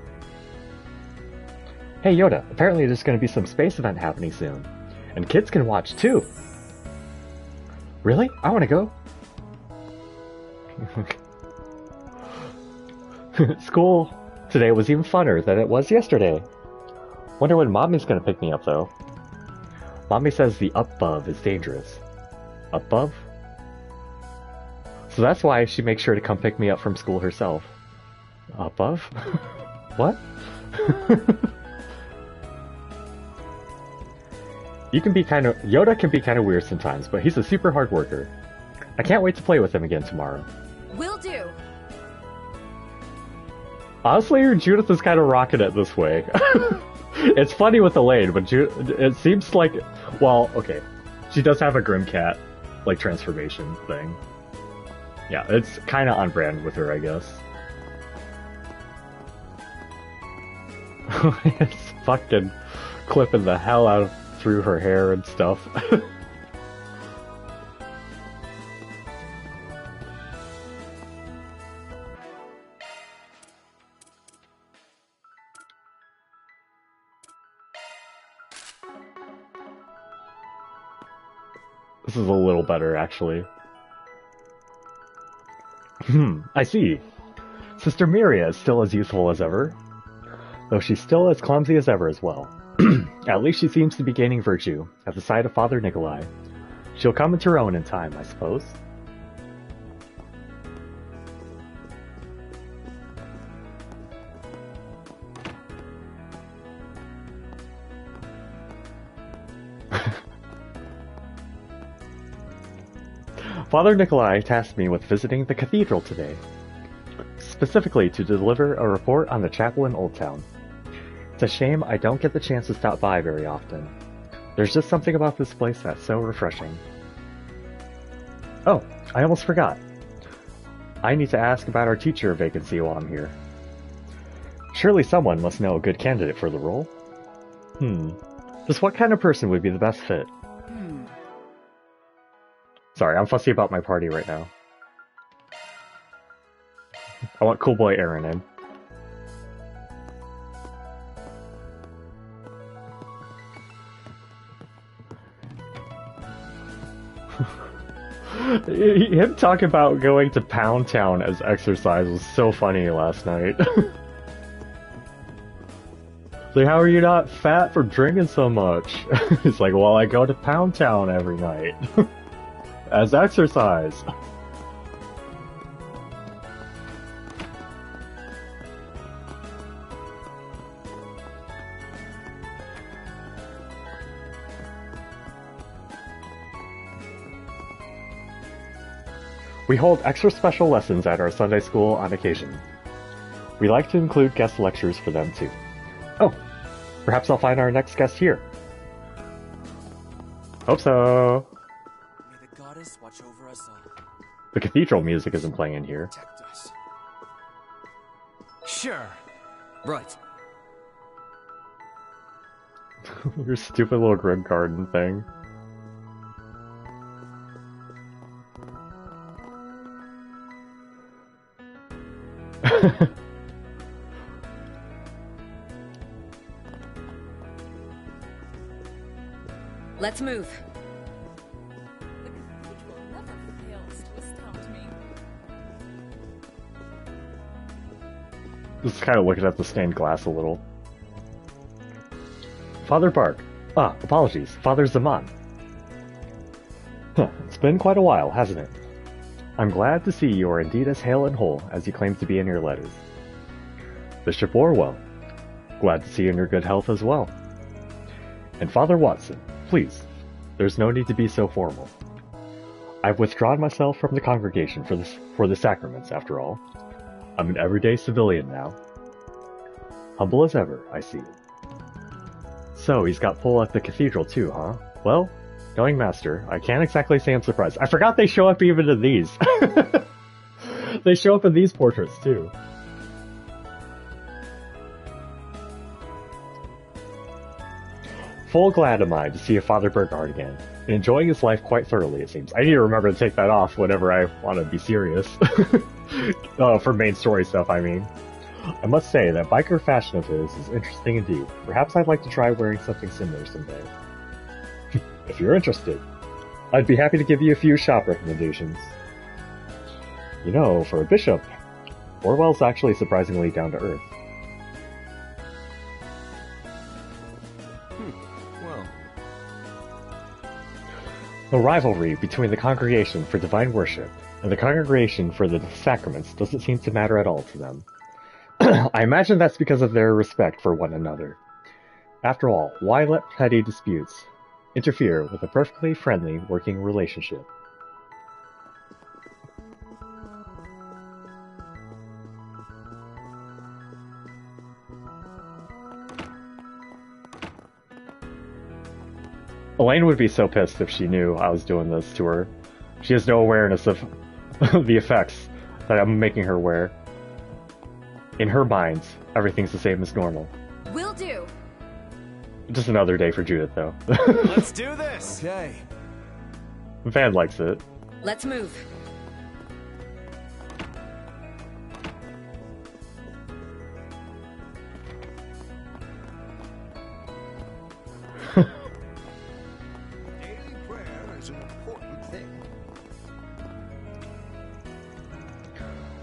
Hey Yoda, apparently there's going to be some space event happening soon. And kids can watch too. Really? I want to go. School today was even funner than it was yesterday. Wonder when Mommy's going to pick me up though. Mommy says the up-bove is dangerous. Up-bove? So that's why she makes sure to come pick me up from school herself. Above? What? Yoda can be kind of weird sometimes, but he's a super hard worker. I can't wait to play with him again tomorrow. Will do. Honestly, Judith is kind of rocking it this way. It's funny with Elaine, but it seems like, well, okay, she does have a Grimcat, like, transformation thing. Yeah, it's kind of on brand with her, I guess. It's fucking clipping the hell out through her hair and stuff. This is a little better, actually. I see. Sister Miria is still as useful as ever, though she's still as clumsy as ever as well. At least she seems to be gaining virtue at the sight of Father Nikolai. She'll come into her own in time, I suppose. Father Nikolai tasked me with visiting the cathedral today, specifically to deliver a report on the chapel in Old Town. It's a shame I don't get the chance to stop by very often. There's just something about this place that's so refreshing. Oh, I almost forgot. I need to ask about our teacher vacancy while I'm here. Surely someone must know a good candidate for the role. Just what kind of person would be the best fit? Sorry, I'm fussy about my party right now. I want Cool Boy Aaron in. Him talking about going to Pound Town as exercise was so funny last night. Like, how are you not fat for drinking so much? It's like, well, I go to Pound Town every night. As exercise. We hold extra special lessons at our Sunday school on occasion. We like to include guest lectures for them too. Oh, perhaps I'll find our next guest here. Hope so. May the goddess watch over us all. The cathedral music isn't playing in here. Protect us. Sure. Right. Your stupid little grid garden thing. Let's move. The cathedral never fails to astound me. Just kind of looking at the stained glass a little. Father Bark. Ah, apologies. Father Zaman. Huh, it's been quite a while, hasn't it? I'm glad to see you are indeed as hale and whole as you claim to be in your letters. Bishop Orwell. Glad to see you in your good health as well. And Father Watson, please, there's no need to be so formal. I've withdrawn myself from the congregation for the sacraments, after all. I'm an everyday civilian now. Humble as ever, I see. So, he's got pull at the cathedral too, huh? Well, knowing Master, I can't exactly say I'm surprised. I forgot they show up even in these. They show up in these portraits too. Full glad am I to see Father Burgard again, and enjoying his life quite thoroughly, it seems. I need to remember to take that off whenever I want to be serious. For main story stuff, I mean. I must say, that biker fashion of his is interesting indeed. Perhaps I'd like to try wearing something similar someday. If you're interested, I'd be happy to give you a few shop recommendations. You know, for a bishop, Orwell's actually surprisingly down to earth. Well. The rivalry between the Congregation for Divine Worship and the Congregation for the Sacraments doesn't seem to matter at all to them. I imagine that's because of their respect for one another. After all, why let petty disputes interfere with a perfectly friendly working relationship? Elaine would be so pissed if she knew I was doing this to her. She has no awareness of the effects that I'm making her wear. In her mind, everything's the same as normal. Will do. Just another day for Judith, though. Let's do this! Okay. Van likes it. Let's move. Daily prayer is an important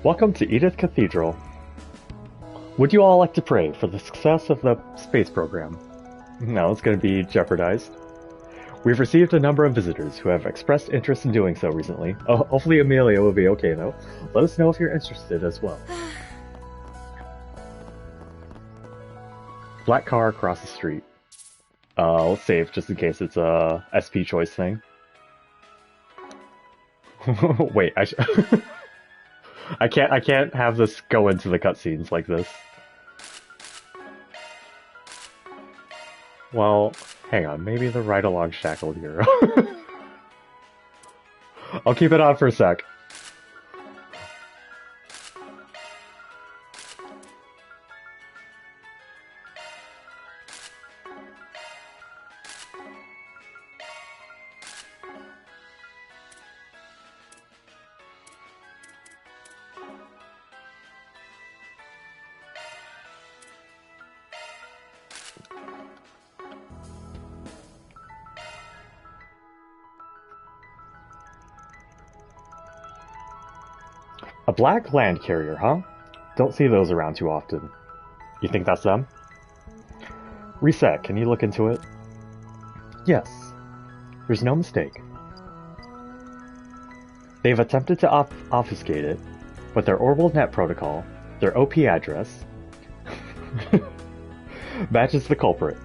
Welcome to Edith Cathedral. Would you all like to pray for the success of the space program? No, it's going to be jeopardized. We've received a number of visitors who have expressed interest in doing so recently. Oh, hopefully Amelia will be okay, though. Let us know if you're interested as well. Black car across the street. Let's save just in case it's a SP choice thing. Wait, I can't have this go into the cutscenes like this. Well, hang on, maybe the ride-along shackled hero. I'll keep it on for a sec. A black land carrier, huh? Don't see those around too often. You think that's them? Reset, can you look into it? Yes. There's no mistake. They've attempted to obfuscate it, but their orbital net protocol, their OP address, matches the culprit.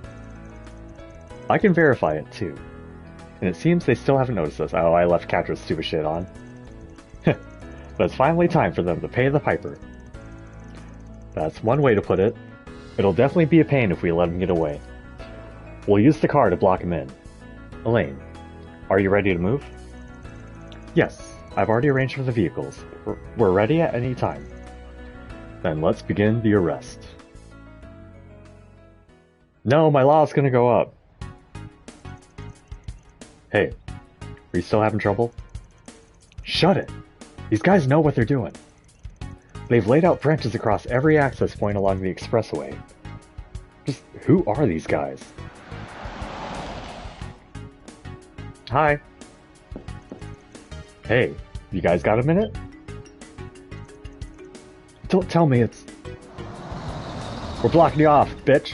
I can verify it too. And it seems they still haven't noticed us. Oh, I left Catra's stupid shit on. But it's finally time for them to pay the piper. That's one way to put it. It'll definitely be a pain if we let him get away. We'll use the car to block him in. Elaine, are you ready to move? Yes, I've already arranged for the vehicles. We're ready at any time. Then let's begin the arrest. No, my law's gonna go up. Hey, are you still having trouble? Shut it! These guys know what they're doing. They've laid out branches across every access point along the expressway. Just who are these guys? Hi. Hey, you guys got a minute? Don't tell me it's... We're blocking you off, bitch.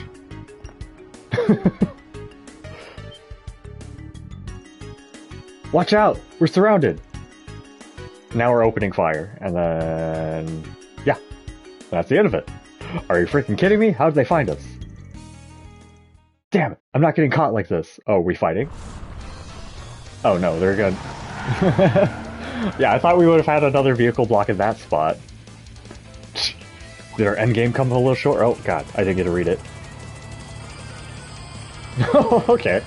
Watch out! We're surrounded! Now we're opening fire, and then... yeah, that's the end of it. Are you freaking kidding me? How did they find us? Damn it, I'm not getting caught like this. Oh, are we fighting? Oh no, they're good. Yeah, I thought we would have had another vehicle blocking that spot. Did our endgame come a little short? Oh god, I didn't get to read it. Oh, okay.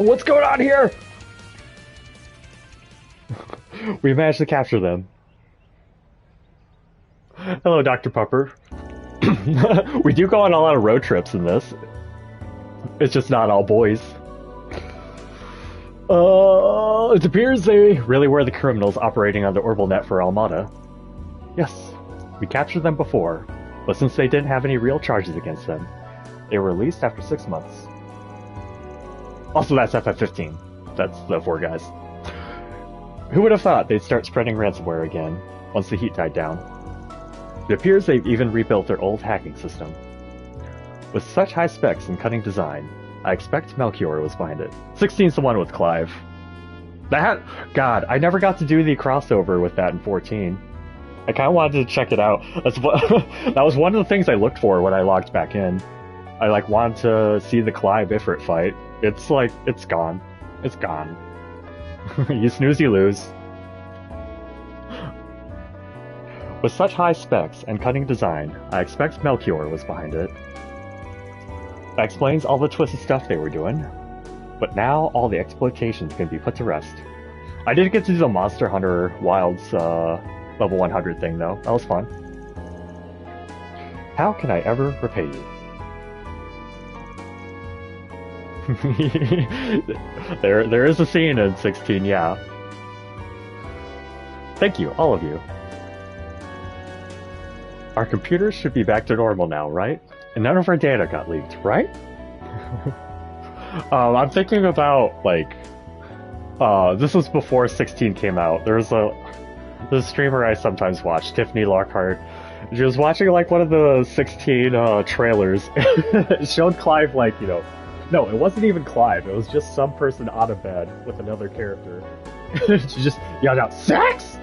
What's going on here? We managed to capture them. Hello, Dr. Pupper. We do go on a lot of road trips in this. It's just not all boys. It appears they really were the criminals operating on the orbital net for Armada. Yes, we captured them before, but since they didn't have any real charges against them, they were released after 6 months. Also, that's FF15. That's the 4 guys. Who would have thought they'd start spreading ransomware again, once the heat died down? It appears they've even rebuilt their old hacking system. With such high specs and cunning design, I expect Melchior was behind it. 16's the one with Clive. That... God, I never got to do the crossover with that in 14. I kind of wanted to check it out. That was one of the things I looked for when I logged back in. I wanted to see the Clive Ifrit fight. It's it's gone. It's gone. You snooze, you lose. With such high specs and cunning design, I expect Melchior was behind it. That explains all the twisted stuff they were doing. But now all the exploitations can be put to rest. I did get to do the Monster Hunter Wilds level 100 thing though. That was fun. How can I ever repay you? There is a scene in 16, yeah. Thank you, all of you. Our computers should be back to normal now, right? And none of our data got leaked, right? I'm thinking about, like, this was before 16 came out. There's a streamer I sometimes watch, Tiffany Lockhart. She was watching, like, one of the 16 trailers. It showed Clive, like, you know... No, it wasn't even Clive. It was just some person on a bed with another character. She just yelled out, "Sex!"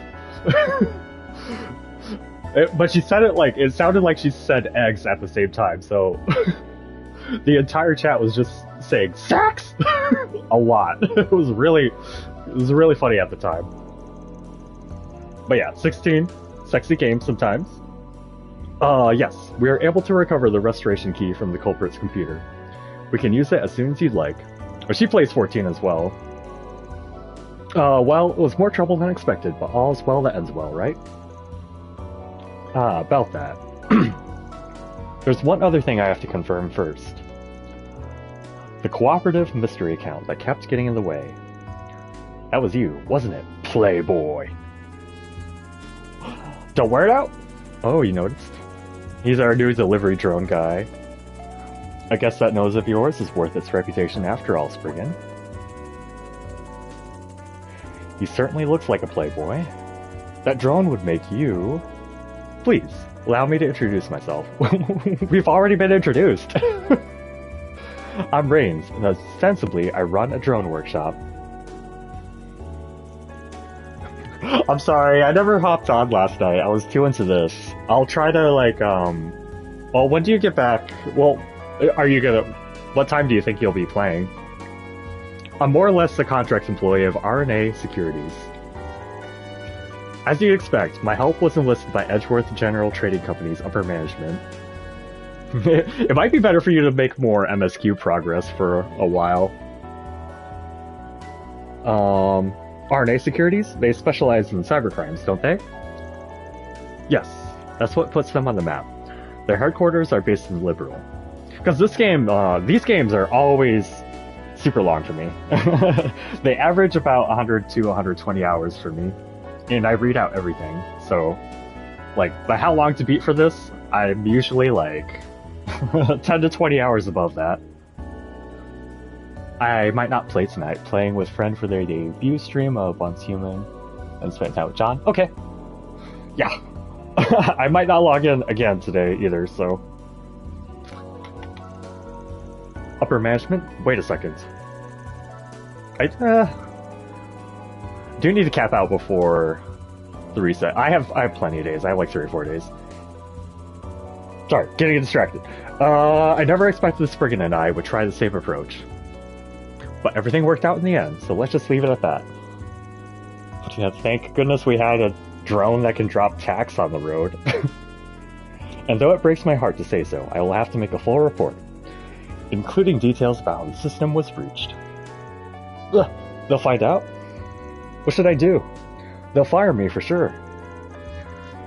But she said it like... It sounded like she said eggs at the same time, so... The entire chat was just saying, "Sex!" a lot. It was really funny at the time. But yeah, 16. Sexy game sometimes. Yes, we are able to recover the restoration key from the culprit's computer. We can use it as soon as you'd like. Oh, she plays 14 as well. Well, it was more trouble than expected, but all's well that ends well, right? About that. There's one other thing I have to confirm first. The cooperative mystery account that kept getting in the way. That was you, wasn't it, Playboy? Don't wear it out? Oh, you noticed? He's our new delivery drone guy. I guess that nose of yours is worth its reputation after all, Spriggan. He certainly looks like a playboy. That drone would make you... Please, allow me to introduce myself. We've already been introduced. I'm Rains, and ostensibly I run a drone workshop. I'm sorry, I never hopped on last night. I was too into this. I'll try to, like, Well, when do you get back? Well, are you gonna... What time do you think you'll be playing? I'm more or less the contract employee of RNA Securities. As you'd expect, my help was enlisted by Edgeworth General Trading Company's upper management. It might be better for you to make more MSQ progress for a while. RNA Securities? They specialize in cybercrimes, don't they? Yes, that's what puts them on the map. Their headquarters are based in Liberal. Because this game, these games are always super long for me. They average about 100 to 120 hours for me. And I read out everything, so... Like, by how long to beat for this, I'm usually like... 10 to 20 hours above that. I might not play tonight, playing with friend for their debut stream of Once Human, and spend time with John. Okay. Yeah. I might not log in again today either, so... Upper management? Wait a second. I do need to cap out before the reset. I have plenty of days. I have like 3 or 4 days. Sorry, getting distracted. I never expected Spriggan and I would try the same approach. But everything worked out in the end, so let's just leave it at that. Yeah, thank goodness we had a drone that can drop tax on the road. And though it breaks my heart to say so, I will have to make a full report, including details about how the system was breached. Ugh, they'll find out? What should I do? They'll fire me for sure.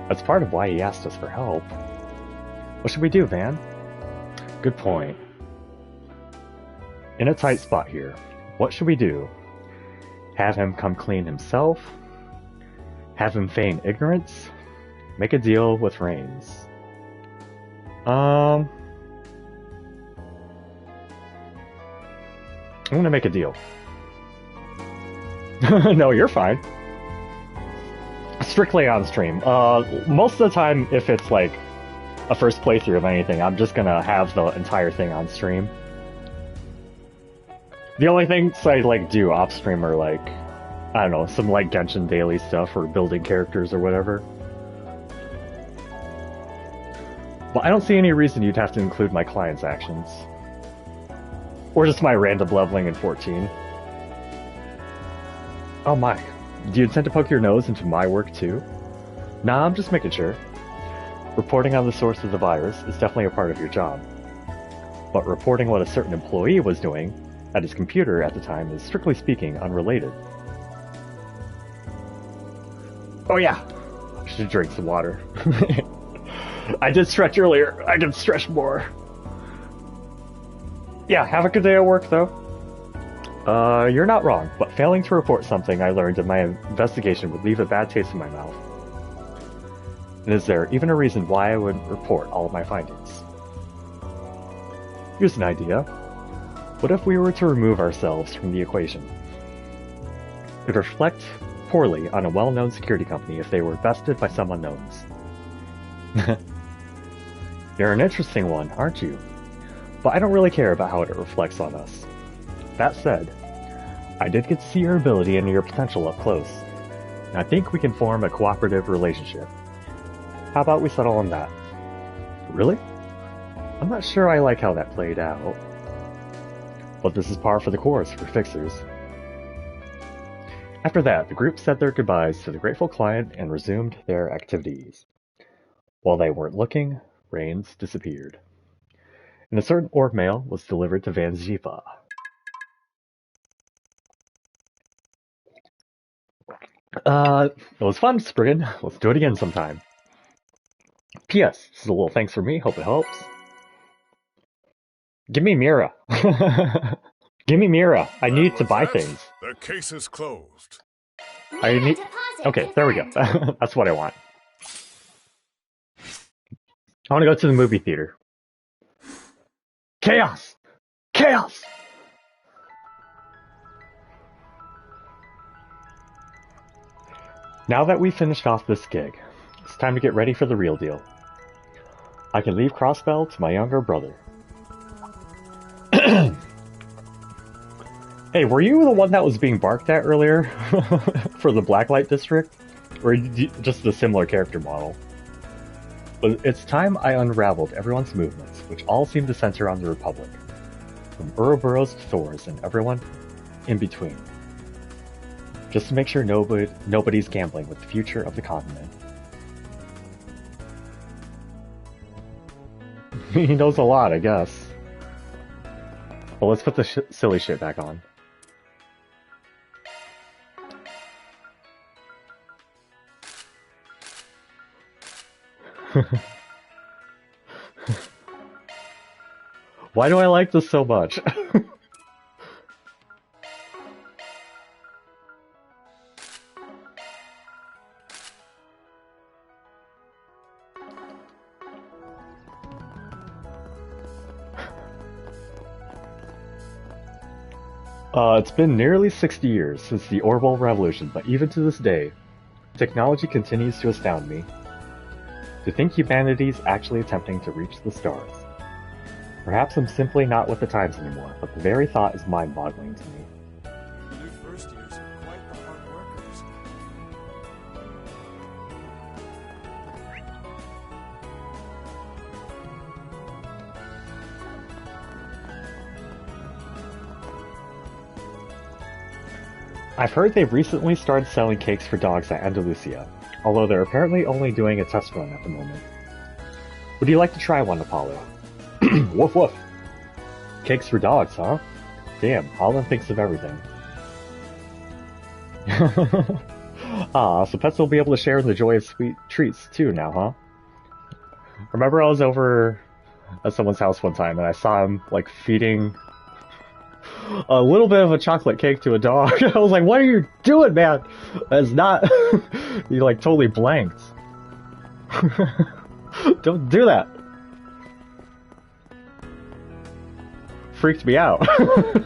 That's part of why he asked us for help. What should we do, Van? Good point. In a tight spot here. What should we do? Have him come clean himself? Have him feign ignorance? Make a deal with Rains. I'm gonna make a deal. No, you're fine. Strictly on stream. Most of the time, if it's like a first playthrough of anything, I'm just gonna have the entire thing on stream. The only things I like do off stream are like, I don't know, some like Genshin daily stuff or building characters or whatever. But I don't see any reason you'd have to include my client's actions. Or just my random leveling in 14. Oh my, do you intend to poke your nose into my work too? Nah, I'm just making sure. Reporting on the source of the virus is definitely a part of your job. But reporting what a certain employee was doing at his computer at the time is, strictly speaking, unrelated. Oh yeah, I should drink some water. I did stretch earlier, I can stretch more. Yeah, have a good day at work though. You're not wrong, but failing to report something I learned in my investigation would leave a bad taste in my mouth. And is there even a reason why I would report all of my findings? Here's an idea. What if we were to remove ourselves from the equation? It would reflect poorly on a well-known security company if they were bested by some unknowns. You're an interesting one, aren't you? But I don't really care about how it reflects on us. That said, I did get to see your ability and your potential up close, and I think we can form a cooperative relationship. How about we settle on that? Really? I'm not sure I like how that played out. But this is par for the course for fixers. After that, the group said their goodbyes to the grateful client and resumed their activities. While they weren't looking, Rains disappeared. And a certain orb mail was delivered to Van Zipa. It was fun, Spriggan. Let's do it again sometime. P.S. This is a little thanks for me. Hope it helps. Give me Mira. Give me Mira. I need to buy things. The case is closed. I need. Okay, there we go. That's what I want. I want to go to the movie theater. Chaos! Chaos! Now that we've finished off this gig, it's time to get ready for the real deal. I can leave Crossbell to my younger brother. Hey, were you the one that was being barked at earlier for the Blacklight District? Or just a similar character model? But it's time I unraveled everyone's movements, which all seem to center on the Republic. From Ouroboros to Thors and everyone in between. Just to make sure nobody's gambling with the future of the continent. He knows a lot, I guess. Well, let's put the silly shit back on. Why do I like this so much? It's been nearly 60 years since the Orbital Revolution, but even to this day, technology continues to astound me. To think humanity's actually attempting to reach the stars. Perhaps I'm simply not with the times anymore, but the very thought is mind-boggling to me. The new first years are quite the hard workers. I've heard they've recently started selling cakes for dogs at Andalusia, although they're apparently only doing a test run at the moment. Would you like to try one, Apollo? Woof woof! Cakes for dogs, huh? Damn, Holland thinks of everything. Ah, so pets will be able to share in the joy of sweet treats too now, huh? Remember I was over at someone's house one time and I saw him, like, feeding a little bit of a chocolate cake to a dog. I was like, what are you doing, man? That's not... He, like, totally blanked. Don't do that. Freaked me out. I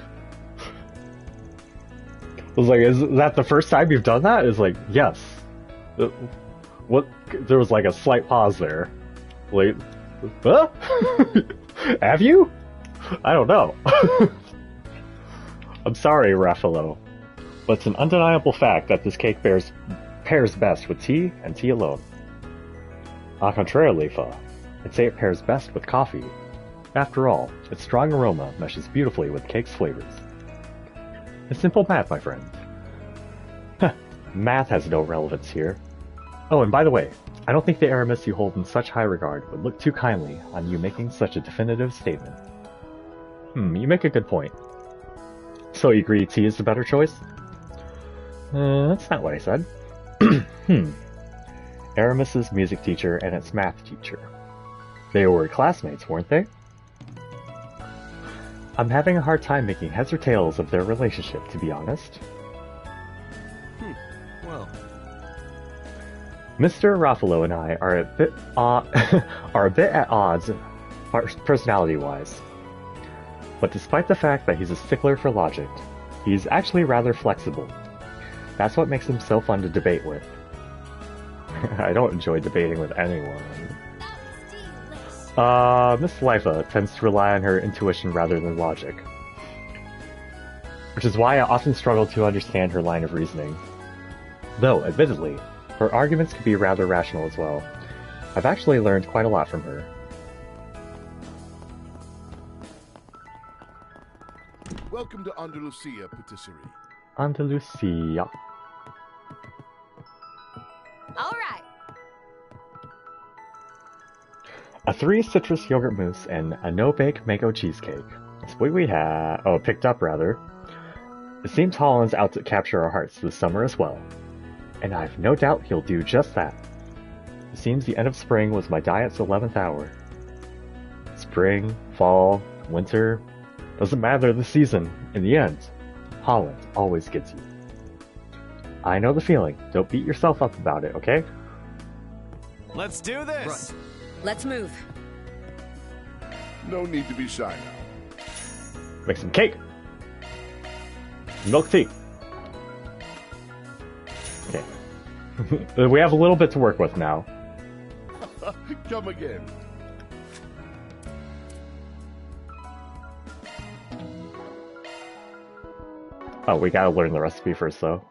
was like, is that the first time you've done that? It's like, yes. What? There was like a slight pause there. Like, huh? Have you? I don't know. I'm sorry, Raffalo, but it's an undeniable fact that this cake pairs best with tea and tea alone. Au contraire, Leifa, I'd say it pairs best with coffee. After all, its strong aroma meshes beautifully with cake's flavors. It's simple math, my friend. Math has no relevance here. Oh, and by the way, I don't think the Aramis you hold in such high regard would look too kindly on you making such a definitive statement. You make a good point. So you agree tea is the better choice? That's not what I said. Aramis's music teacher and its math teacher. They were classmates, weren't they? I'm having a hard time making heads or tails of their relationship, to be honest. Well... Mr. Raffalo and I are a bit at odds, personality-wise. But despite the fact that he's a stickler for logic, he's actually rather flexible. That's what makes him so fun to debate with. I don't enjoy debating with anyone. Miss Lifa tends to rely on her intuition rather than logic. Which is why I often struggle to understand her line of reasoning. Though, admittedly, her arguments can be rather rational as well. I've actually learned quite a lot from her. Welcome to Andalusia Patisserie. Andalusia. All right. A 3 citrus yogurt mousse and a no-bake mango cheesecake. That's what we have. Oh, picked up rather. It seems Holland's out to capture our hearts this summer as well. And I've no doubt he'll do just that. It seems the end of spring was my diet's 11th hour. Spring, fall, winter, doesn't matter the season. In the end, Holland always gets you. I know the feeling. Don't beat yourself up about it, okay? Let's do this! Right. Let's move. No need to be shy now. Make some cake! Milk tea! Okay. We have a little bit to work with now. Come again. Oh, we gotta learn the recipe first, though.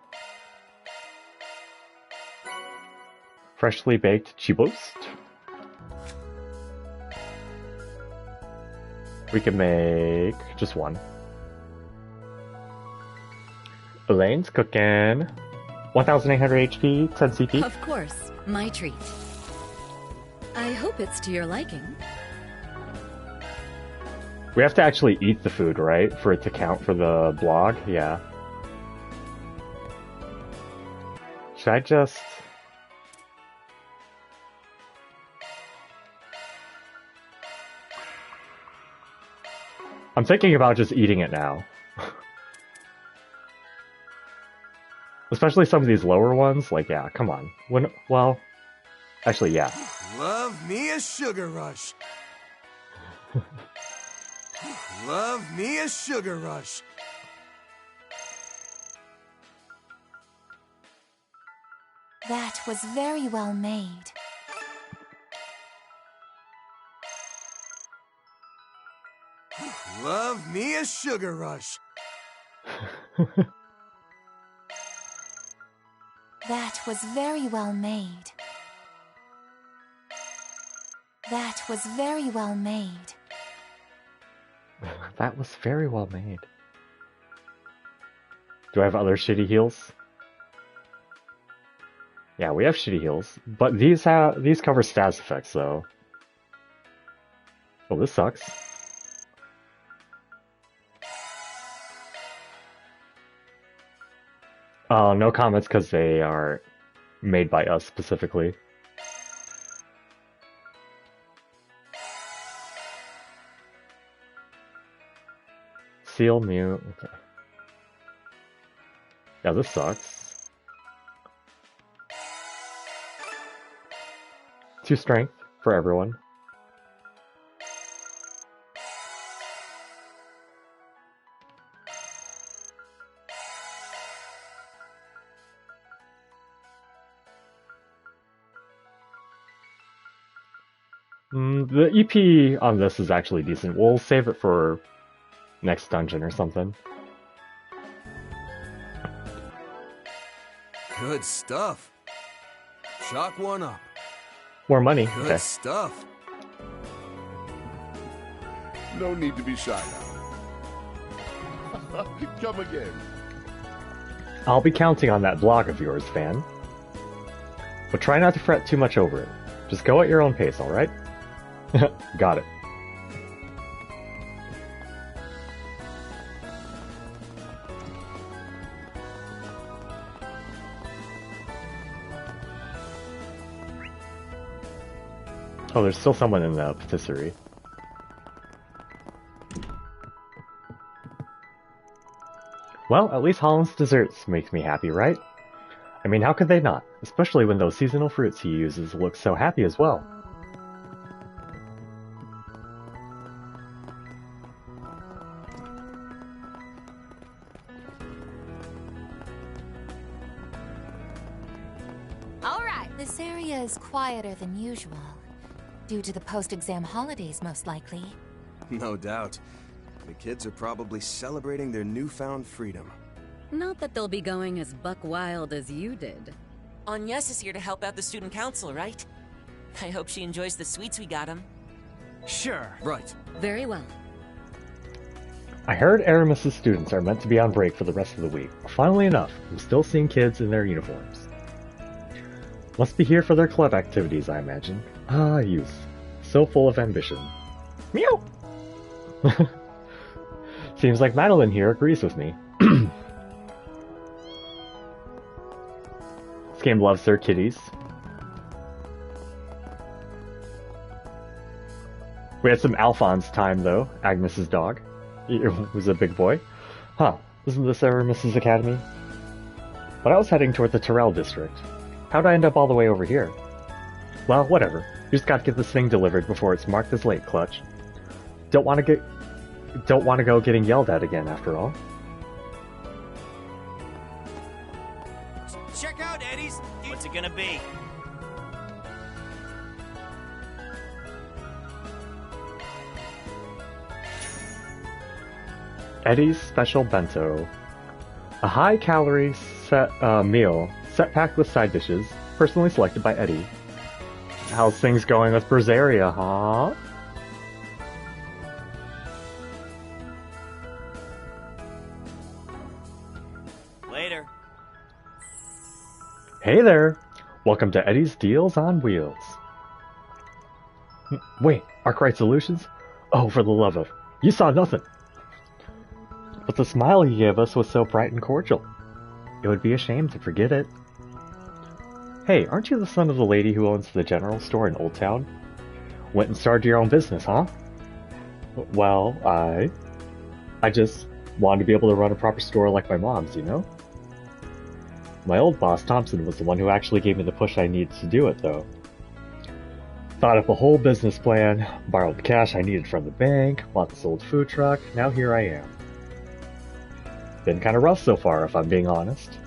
Freshly baked chibost. We can make just one. Elaine's cooking. 1,800 HP, 10 CP. Of course, my treat. I hope it's to your liking. We have to actually eat the food, right? For it to count for the blog? Yeah. Should I just... I'm thinking about just eating it now. Especially some of these lower ones, like, yeah, come on. Well, actually, yeah. Love me a sugar rush. Love me a sugar rush. That was very well made. Love me a sugar rush. That was very well made. That was very well made. That was very well made. Do I have other shitty heals? Yeah, we have shitty heals, but these cover status effects though. Oh, this sucks. No comments because they are made by us specifically. Seal mute. Okay. Yeah, this sucks. 2 strength for everyone. The EP on this is actually decent. We'll save it for next dungeon or something. Good stuff. Chalk one up. More money. Good Okay. stuff. No need to be shy now. Come again. I'll be counting on that blog of yours, fan. But try not to fret too much over it. Just go at your own pace, alright? Got it. Oh, there's still someone in the patisserie. Well, at least Holland's desserts makes me happy, right? I mean, how could they not? Especially when those seasonal fruits he uses look so happy as well. This area is quieter than usual. Due to the post-exam holidays, most likely. No doubt. The kids are probably celebrating their newfound freedom. Not that they'll be going as buck wild as you did. Agnes is here to help out the student council, right? I hope she enjoys the sweets we got him. Sure. Right. Very well. I heard Aramis' students are meant to be on break for the rest of the week. Funnily enough, I'm still seeing kids in their uniforms. Must be here for their club activities, I imagine. Ah, youth. So full of ambition. Meow! Seems like Madeline here agrees with me. This game loves their kitties. We had some Alphonse time, though. Agnes's dog. He was a big boy. Huh, isn't this Aramis's Academy? But I was heading toward the Terrell district. How'd I end up all the way over here? Well, whatever. You just gotta get this thing delivered before it's marked as late, Clutch. Don't want to go getting yelled at again, after all. Check out Eddie's. What's it gonna be? Eddie's Special Bento. A high-calorie meal, set packed with side dishes, personally selected by Eddie. How's things going with Berseria, huh? Later. Hey there! Welcome to Eddie's Deals on Wheels. Wait, Arkwright Solutions? Oh, for the love of... You saw nothing! But the smile he gave us was so bright and cordial. It would be a shame to forget it. Hey, aren't you the son of the lady who owns the general store in Old Town? Went and started your own business, huh? Well, I just wanted to be able to run a proper store like my mom's, you know? My old boss, Thompson, was the one who actually gave me the push I needed to do it, though. Thought up a whole business plan, borrowed the cash I needed from the bank, bought this old food truck, now here I am. Been kinda rough so far, if I'm being honest.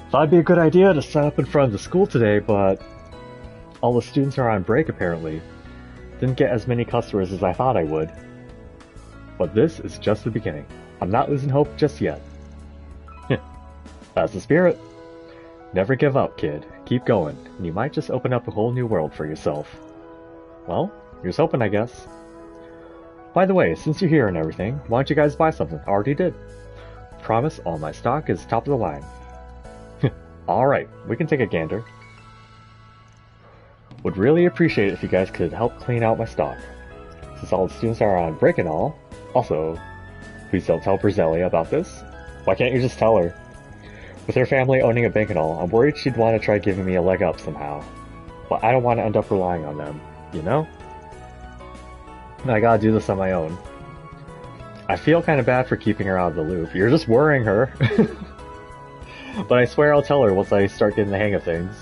Thought it'd be a good idea to set up in front of the school today, but all the students are on break apparently. Didn't get as many customers as I thought I would. But this is just the beginning. I'm not losing hope just yet. That's the spirit. Never give up, kid. Keep going, and you might just open up a whole new world for yourself. Well, here's hoping, I guess. By the way, since you're here and everything, why don't you guys buy something? I already did. Promise all my stock is top of the line. Alright, we can take a gander. Would really appreciate it if you guys could help clean out my stock. Since all the students are on break and all. Also, please don't tell Berselia about this. Why can't you just tell her? With her family owning a bank and all, I'm worried she'd want to try giving me a leg up somehow. But I don't want to end up relying on them, you know? I gotta do this on my own. I feel kind of bad for keeping her out of the loop. You're just worrying her. But I swear I'll tell her once I start getting the hang of things.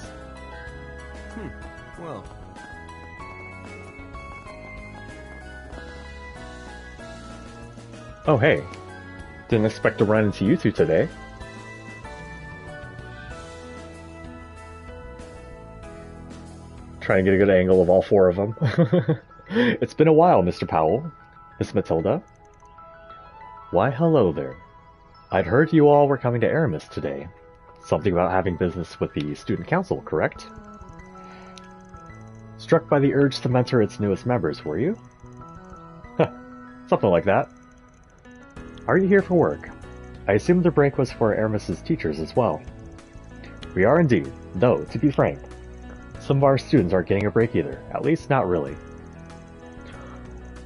Well. Oh hey. Didn't expect to run into you two today. Try and get a good angle of all four of them. It's been a while, Mr. Powell. Miss Matilda. Why, hello there. I'd heard you all were coming to Aramis today. Something about having business with the student council, correct? Struck by the urge to mentor its newest members, were you? Something like that. Are you here for work? I assume the break was for Aramis's teachers as well. We are indeed, though, to be frank, some of our students aren't getting a break either, at least not really.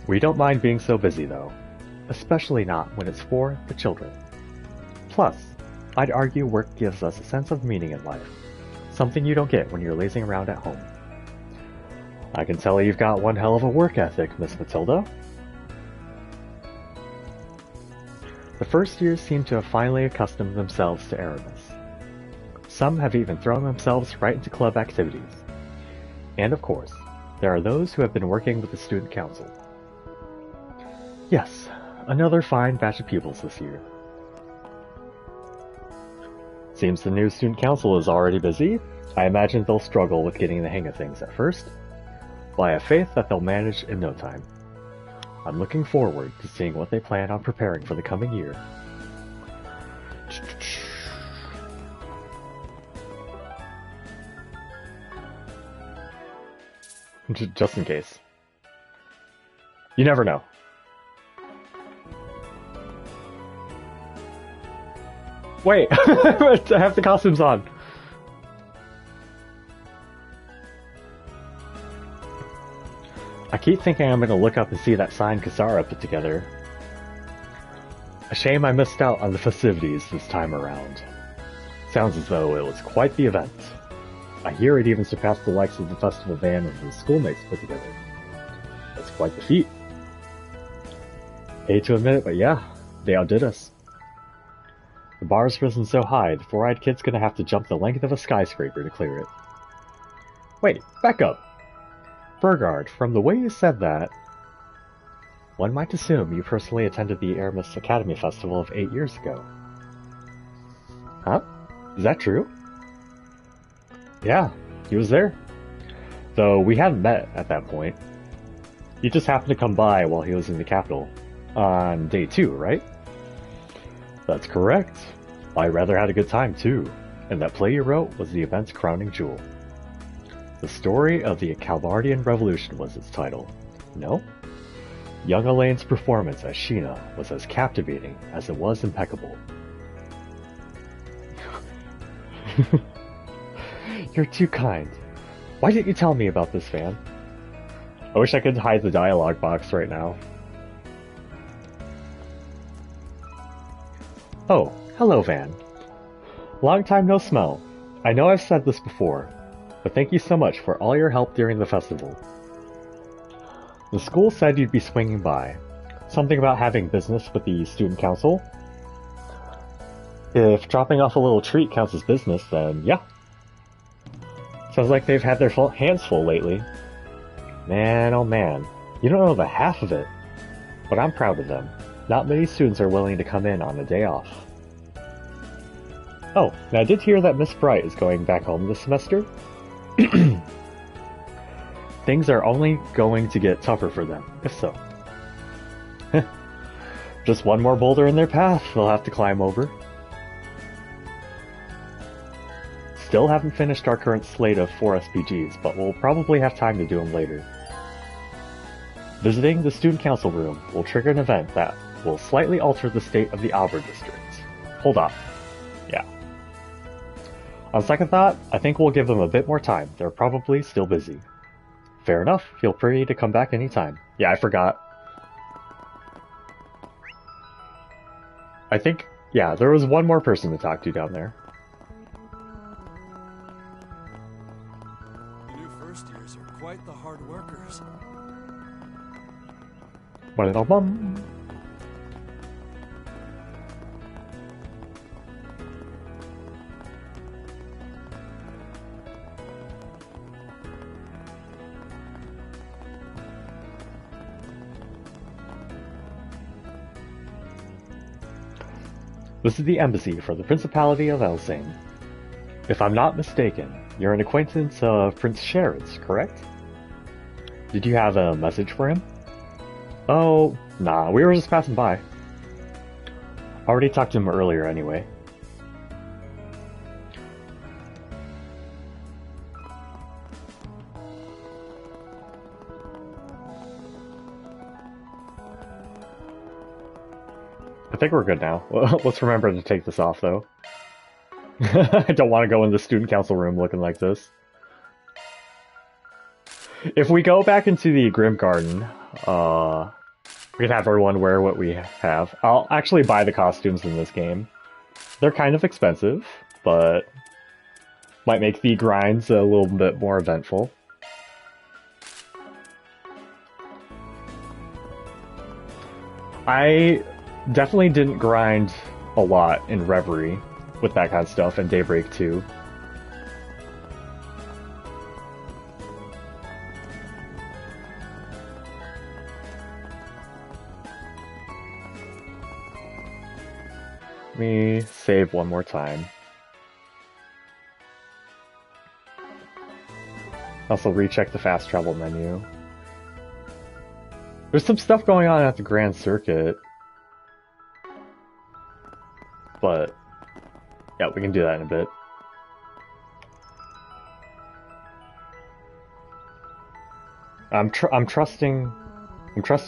We don't mind being so busy, though. Especially not when it's for the children. Plus, I'd argue work gives us a sense of meaning in life. Something you don't get when you're lazing around at home. I can tell you've got one hell of a work ethic, Miss Matilda. The first years seem to have finally accustomed themselves to Aramis. Some have even thrown themselves right into club activities. And of course, there are those who have been working with the student council. Yes, another fine batch of pupils this year. Seems the new student council is already busy. I imagine they'll struggle with getting the hang of things at first, but I have faith that they'll manage in no time. I'm looking forward to seeing what they plan on preparing for the coming year. Just in case. You never know. Wait, I have the costumes on. I keep thinking I'm gonna look up and see that sign Kasara put together. A shame I missed out on the festivities this time around. Sounds as though it was quite the event. I hear it even surpassed the likes of the festival van and his schoolmates put together. That's quite the feat. Hate to admit it, but yeah, they outdid us. The bar's risen so high, the four-eyed kid's gonna have to jump the length of a skyscraper to clear it. Wait, back up. Burgard, from the way you said that, one might assume you personally attended the Aramis Academy Festival of 8 years ago. Huh? Is that true? Yeah, he was there. Though we hadn't met at that point. You just happened to come by while he was in the capital. On day 2, right? That's correct. I rather had a good time too, and that play you wrote was the event's crowning jewel. The Story of the Calvardian Revolution was its title. No? Young Elaine's performance as Sheena was as captivating as it was impeccable. You're too kind. Why didn't you tell me about this, Van? I wish I could hide the dialogue box right now. Oh, hello, Van. Long time no smell. I know I've said this before, but thank you so much for all your help during the festival. The school said you'd be swinging by. Something about having business with the student council? If dropping off a little treat counts as business, then yeah. Sounds like they've had their hands full lately. Man, oh man, you don't know the half of it. But I'm proud of them. Not many students are willing to come in on a day off. Oh, and I did hear that Miss Bright is going back home this semester. Things are only going to get tougher for them, if so. Just one more boulder in their path they'll have to climb over. Still haven't finished our current slate of 4 SPGs, but we'll probably have time to do them later. Visiting the student council room will trigger an event that will slightly alter the state of the Albert district. Hold on. Yeah. On second thought, I think we'll give them a bit more time. They're probably still busy. Fair enough. Feel free to come back anytime. Yeah, I forgot. I think, yeah, there was one more person to talk to down there. The new first years are quite the hard workers. Ba-da-da-bum. This is the embassy for the Principality of Elsane. If I'm not mistaken, you're an acquaintance of Prince Sherid's, correct? Did you have a message for him? Oh, nah, we were just passing by. Already talked to him earlier anyway. I think we're good now. Let's remember to take this off, though. I don't want to go in the student council room looking like this. If we go back into the Grim Garden, we can have everyone wear what we have. I'll actually buy the costumes in this game. They're kind of expensive, but might make the grinds a little bit more eventful. I definitely didn't grind a lot in Reverie with that kind of stuff, and Daybreak 2. Let me save one more time. Also recheck the fast travel menu. There's some stuff going on at the Grand Circuit. But yeah, we can do that in a bit. I'm trusting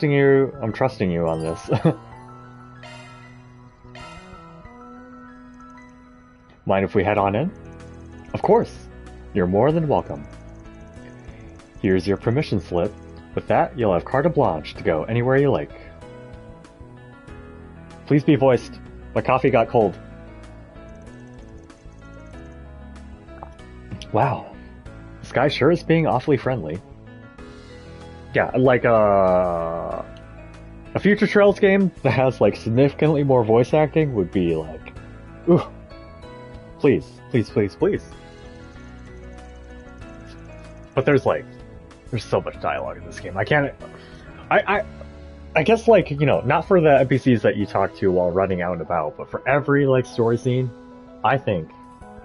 you on this. Mind if we head on in? Of course. You're more than welcome. Here's your permission slip. With that, you'll have carte blanche to go anywhere you like. Please be voiced. My coffee got cold. Wow. This guy sure is being awfully friendly. Yeah, like a Future Trails game that has like significantly more voice acting would be like, ooh, please, please, please, please. But there's so much dialogue in this game. I guess like, you know, not for the NPCs that you talk to while running out and about, but for every like story scene, I think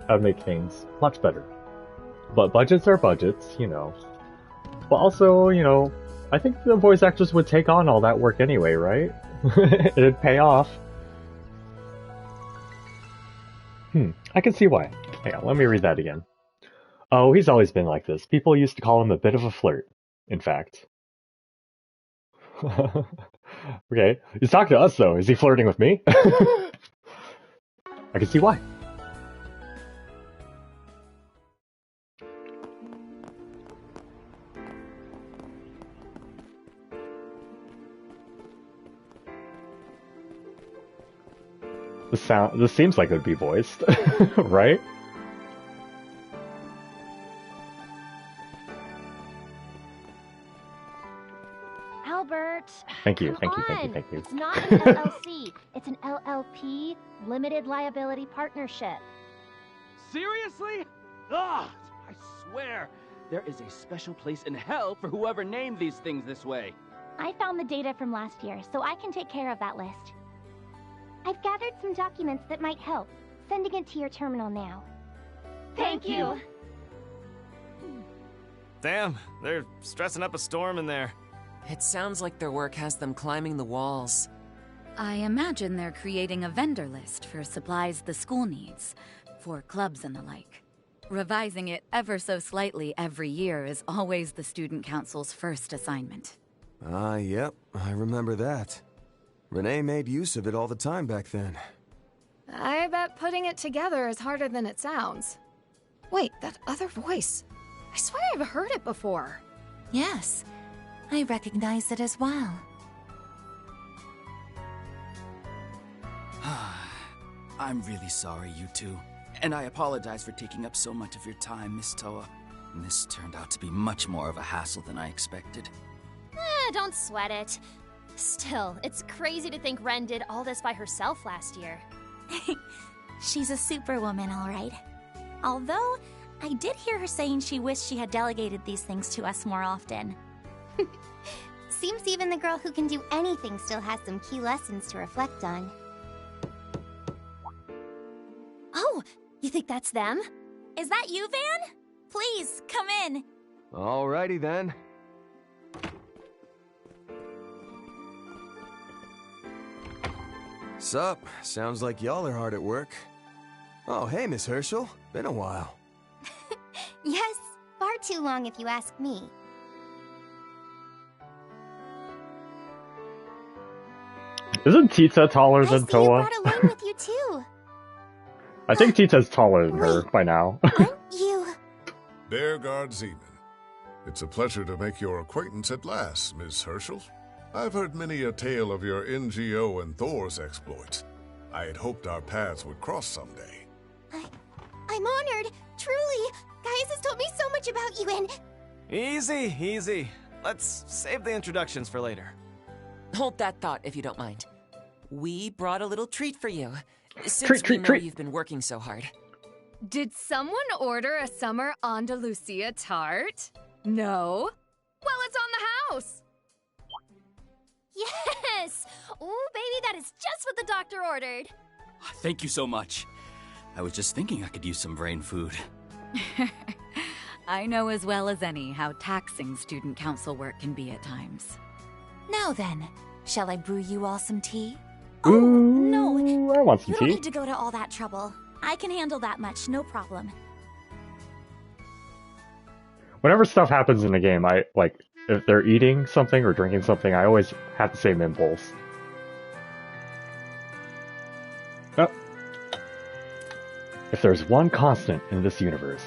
that would make things much better. But budgets are budgets, you know. But also, you know, I think the voice actors would take on all that work anyway, right? It'd pay off. I can see why. Hang on, let me read that again. Oh, he's always been like this. People used to call him a bit of a flirt, in fact. Okay, he's talking to us though. Is he flirting with me? I can see why. This seems like it would be voiced, right? Albert. Thank you, come thank you, on. thank you, thank you. It's not an LLC. It's an LLP, Limited Liability Partnership. Seriously? Ugh! I swear, there is a special place in hell for whoever named these things this way. I found the data from last year, so I can take care of that list. I've gathered some documents that might help. Sending it to your terminal now. Thank you. Damn, they're stressing up a storm in there. It sounds like their work has them climbing the walls. I imagine they're creating a vendor list for supplies the school needs, for clubs and the like. Revising it ever so slightly every year is always the student council's first assignment. Yep, I remember that. Renee made use of it all the time back then. I bet putting it together is harder than it sounds. Wait, that other voice. I swear I've heard it before. Yes, I recognize it as well. I'm really sorry, you two. And I apologize for taking up so much of your time, Miss Toa. This turned out to be much more of a hassle than I expected. Don't sweat it. Still, it's crazy to think Ren did all this by herself last year. She's a superwoman, all right. Although, I did hear her saying she wished she had delegated these things to us more often. Seems even the girl who can do anything still has some key lessons to reflect on. Oh, you think that's them? Is that you, Van? Please, come in. Alrighty then. Sup? Sounds like y'all are hard at work. Oh, hey, Miss Herschel. Been a while. Yes, far too long if you ask me. Isn't Tita taller than You Toa? brought Elaine with you too. I think Tita's taller than her by now. You. Bearguard Zeman. It's a pleasure to make your acquaintance at last, Miss Herschel. I've heard many a tale of your NGO and Thor's exploits. I had hoped our paths would cross someday. I'm honored. Truly. Gaius has told me so much about you and... Easy, easy. Let's save the introductions for later. Hold that thought, if you don't mind. We brought a little treat for you, since we know you've been working so hard. Did someone order a summer Andalusia tart? No? Well, it's on the house! Yes! Ooh, baby, that is just what the doctor ordered. Thank you so much. I was just thinking I could use some brain food. I know as well as any how taxing student council work can be at times. Now then, shall I brew you all some tea? Ooh, No, I want some you don't tea. need to go to all that trouble. I can handle that much, no problem. Whenever stuff happens in a game, I like if they're eating something or drinking something, I always have the same impulse. Oh. If there's one constant in this universe,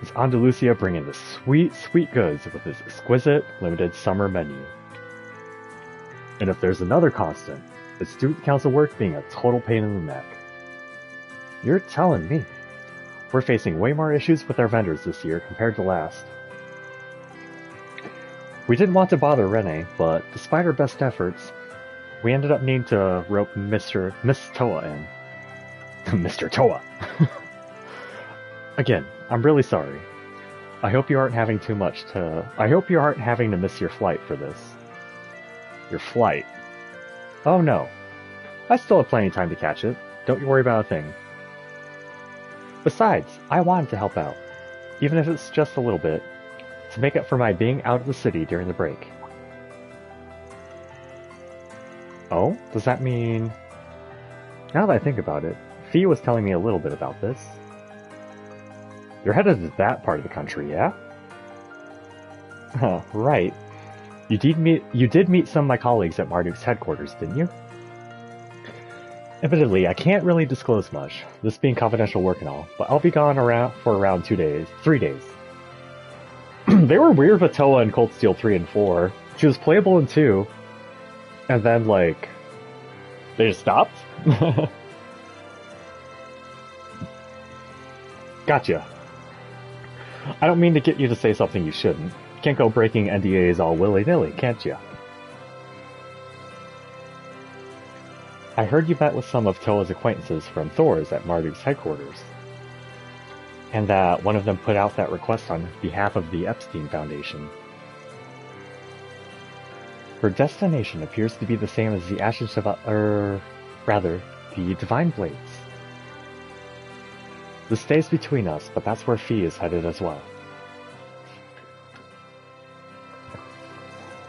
it's Andalusia bringing the sweet, sweet goods with its exquisite, limited summer menu. And if there's another constant, it's student council work being a total pain in the neck. You're telling me. We're facing way more issues with our vendors this year compared to last. We didn't want to bother Rene, but despite our best efforts, we ended up needing to rope Miss Toa in. Mr. Toa! Again, I'm really sorry. I hope you aren't having to miss your flight for this. Your flight? Oh no. I still have plenty of time to catch it. Don't you worry about a thing. Besides, I wanted to help out, even if it's just a little bit, to make up for my being out of the city during the break. Oh? Does that mean... Now that I think about it, Fee was telling me a little bit about this. You're headed to that part of the country, yeah? Huh, right. You did meet some of my colleagues at Marduk's headquarters, didn't you? Admittedly, I can't really disclose much, this being confidential work and all, but I'll be gone for around 3 days. They were weird with Toa in Cold Steel 3 and 4. She was playable in 2, and then, like, they just stopped? Gotcha. I don't mean to get you to say something you shouldn't. Can't go breaking NDAs all willy-nilly, can't you? I heard you met with some of Toa's acquaintances from Thor's at Marduk's headquarters, and that one of them put out that request on behalf of the Epstein Foundation. Her destination appears to be the same as the Ashes of... the Divine Blades. This stays between us, but that's where Fee is headed as well.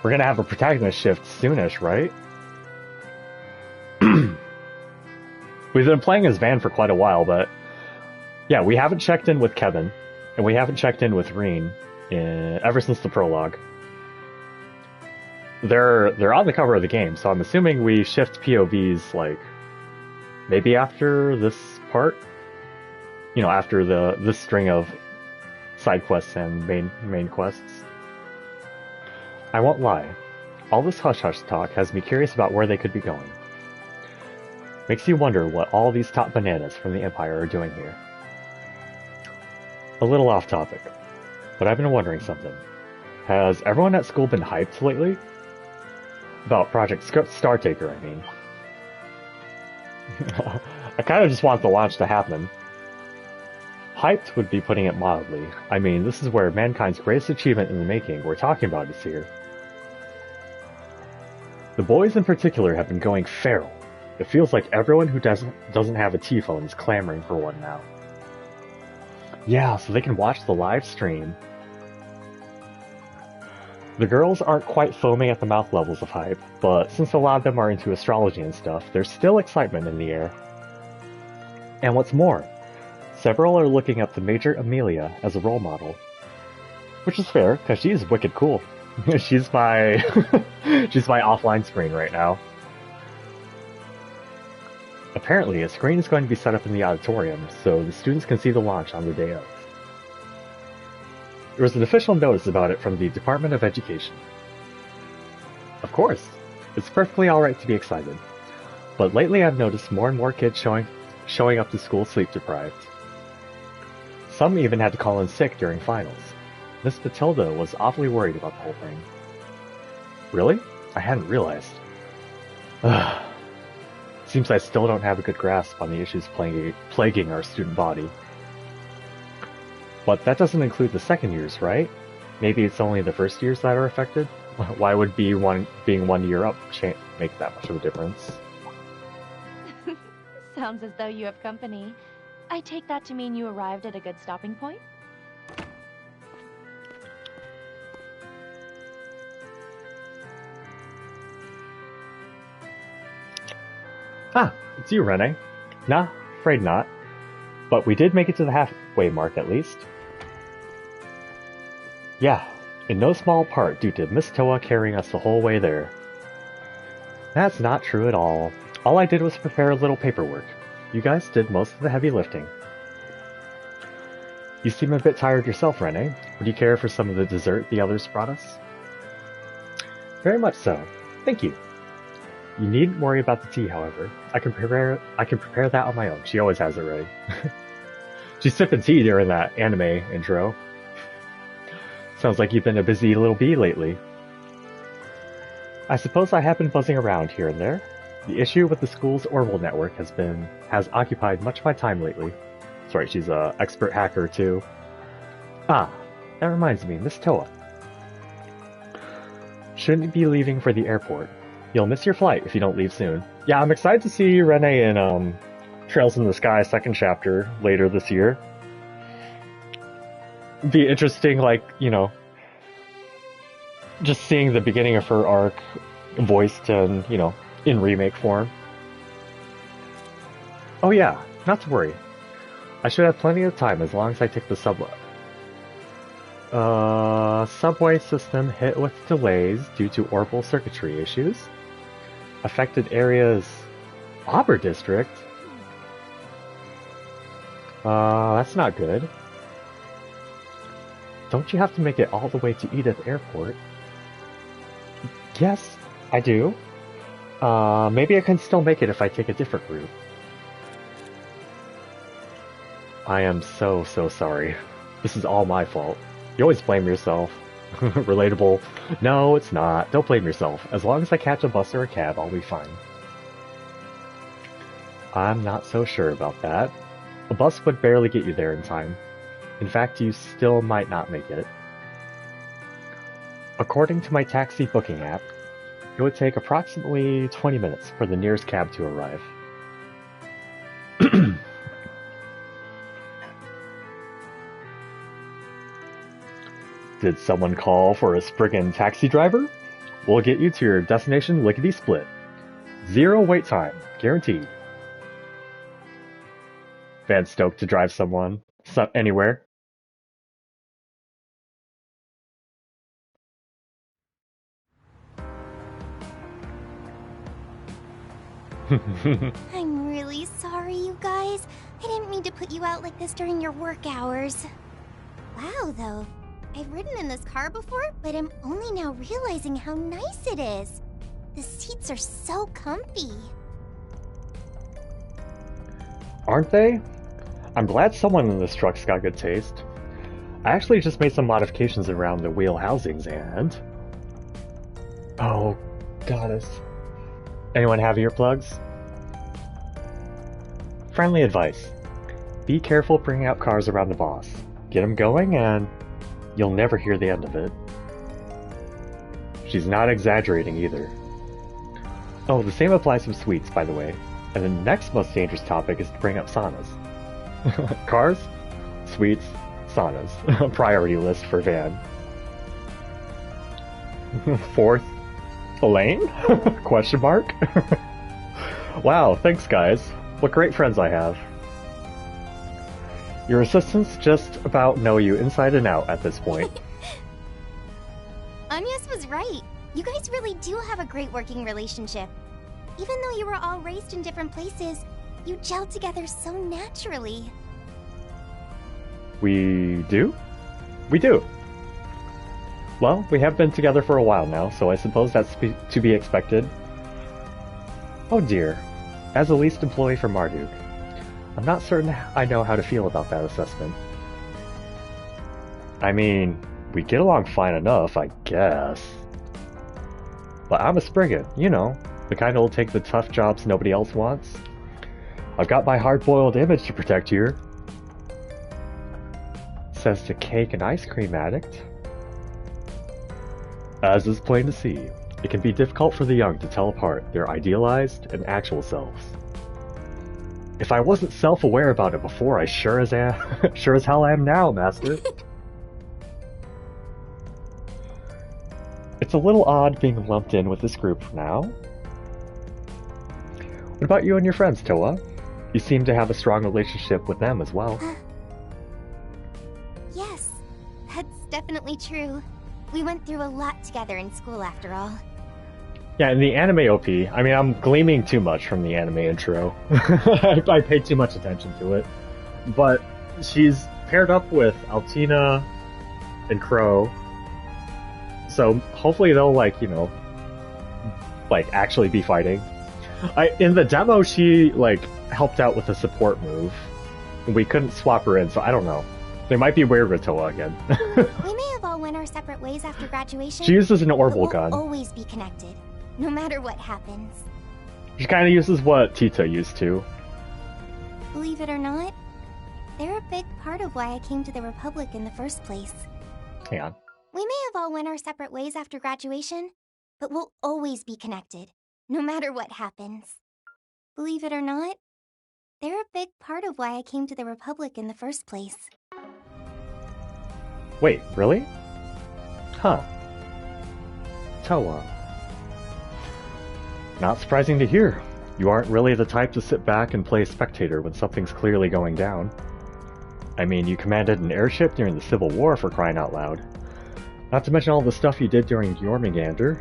We're gonna have a protagonist shift soonish, right? We've been playing as Van for quite a while, but... Yeah, we haven't checked in with Kevin, and we haven't checked in with Reen ever since the prologue. They're on the cover of the game, so I'm assuming we shift POVs, like, maybe after this part? You know, after this string of side quests and main quests. I won't lie. All this hush-hush talk has me curious about where they could be going. Makes you wonder what all these top bananas from the Empire are doing here. A little off topic, but I've been wondering something. Has everyone at school been hyped lately? About Project Startaker, I mean. I kind of just want the launch to happen. Hyped would be putting it mildly. I mean, this is where mankind's greatest achievement in the making we're talking about is here. The boys in particular have been going feral. It feels like everyone who doesn't have a T-phone is clamoring for one now. Yeah, so they can watch the live stream. The girls aren't quite foaming at the mouth levels of hype, but since a lot of them are into astrology and stuff, there's still excitement in the air. And what's more, several are looking up to Major Amelia as a role model. Which is fair, because she's wicked cool. she's my offline screen right now. Apparently, a screen is going to be set up in the auditorium, so the students can see the launch on the day of. There was an official notice about it from the Department of Education. Of course, it's perfectly alright to be excited, but lately I've noticed more and more kids showing up to school sleep-deprived. Some even had to call in sick during finals. Miss Matilda was awfully worried about the whole thing. Really? I hadn't realized. Seems I still don't have a good grasp on the issues plaguing our student body. But that doesn't include the second years, right? Maybe it's only the first years that are affected? Why would being 1 year up make that much of a difference? Sounds as though you have company. I take that to mean you arrived at a good stopping point? It's you, Rene. Nah, afraid not. But we did make it to the halfway mark, at least. Yeah, in no small part due to Miss Toa carrying us the whole way there. That's not true at all. All I did was prepare a little paperwork. You guys did most of the heavy lifting. You seem a bit tired yourself, Rene. Would you care for some of the dessert the others brought us? Very much so. Thank you. You needn't worry about the tea, however. I can prepare that on my own. She always has it ready. She's sipping tea during that anime intro. Sounds like you've been a busy little bee lately. I suppose I have been buzzing around here and there. The issue with the school's Orbital network has occupied much of my time lately. Sorry, she's an expert hacker too. Ah, that reminds me, Miss Toa. Shouldn't be leaving for the airport. You'll miss your flight if you don't leave soon. Yeah, I'm excited to see Rene in Trails in the Sky 2nd chapter later this year. Be interesting, like, you know, just seeing the beginning of her arc voiced and, you know, in remake form. Oh yeah, not to worry. I should have plenty of time as long as I take the subway. Subway system hit with delays due to orbital circuitry issues. Affected areas... Auber District? That's not good. Don't you have to make it all the way to Edith Airport? Yes, I do. Maybe I can still make it if I take a different route. I am so sorry. This is all my fault. You always blame yourself. Relatable. No, it's not. Don't blame yourself. As long as I catch a bus or a cab, I'll be fine. I'm not so sure about that. A bus would barely get you there in time. In fact, you still might not make it. According to my taxi booking app, it would take approximately 20 minutes for the nearest cab to arrive. Did someone call for a Spriggan taxi driver? We'll get you to your destination lickety-split. 0 wait time, guaranteed. Van stoked to drive someone anywhere. I'm really sorry, you guys. I didn't mean to put you out like this during your work hours. Wow, though. I've ridden in this car before, but I'm only now realizing how nice it is. The seats are so comfy. Aren't they? I'm glad someone in this truck's got good taste. I actually just made some modifications around the wheel housings and... Oh, goddess. Anyone have earplugs? Friendly advice. Be careful bringing out cars around the boss. Get them going and you'll never hear the end of it. She's not exaggerating either. Oh, the same applies with sweets, by the way. And the next most dangerous topic is to bring up saunas. Cars, sweets, saunas. Priority list for Van. 4th, Elaine? Question mark? Wow, thanks guys. What great friends I have. Your assistants just about know you inside and out at this point. Agnes was right. You guys really do have a great working relationship. Even though you were all raised in different places, you gelled together so naturally. We do? We do. Well, we have been together for a while now, so I suppose that's to be expected. Oh dear. As a leased employee for Marduk, I'm not certain I know how to feel about that assessment. I mean, we get along fine enough, I guess. But I'm a Spriggan, you know, the kind who'll take the tough jobs nobody else wants. I've got my hard-boiled image to protect here. Says the cake and ice cream addict. As is plain to see, it can be difficult for the young to tell apart their idealized and actual selves. If I wasn't self-aware about it before, I sure as hell am now, Master. It's a little odd being lumped in with this group now. What about you and your friends, Toa? You seem to have a strong relationship with them as well. Yes, that's definitely true. We went through a lot together in school after all. Yeah, in the anime OP, I mean, I'm gleaming too much from the anime intro. I paid too much attention to it. But she's paired up with Altina and Crow. So hopefully they'll, like, you know, like, actually be fighting. In the demo, she, like, helped out with a support move. We couldn't swap her in, so I don't know. They might be weird with Toa again. We may have all went our separate ways after graduation. She uses an orbital but gun. We'll always be connected, no matter what happens. She kind of uses what Tita used to. Believe it or not, they're a big part of why I came to the Republic in the first place. Hang on. We may have all went our separate ways after graduation, but we'll always be connected, no matter what happens. Believe it or not, they're a big part of why I came to the Republic in the first place. Wait, really? Huh. Toa. Not surprising to hear. You aren't really the type to sit back and play spectator when something's clearly going down. I mean, you commanded an airship during the Civil War, for crying out loud. Not to mention all the stuff you did during Jormungandr.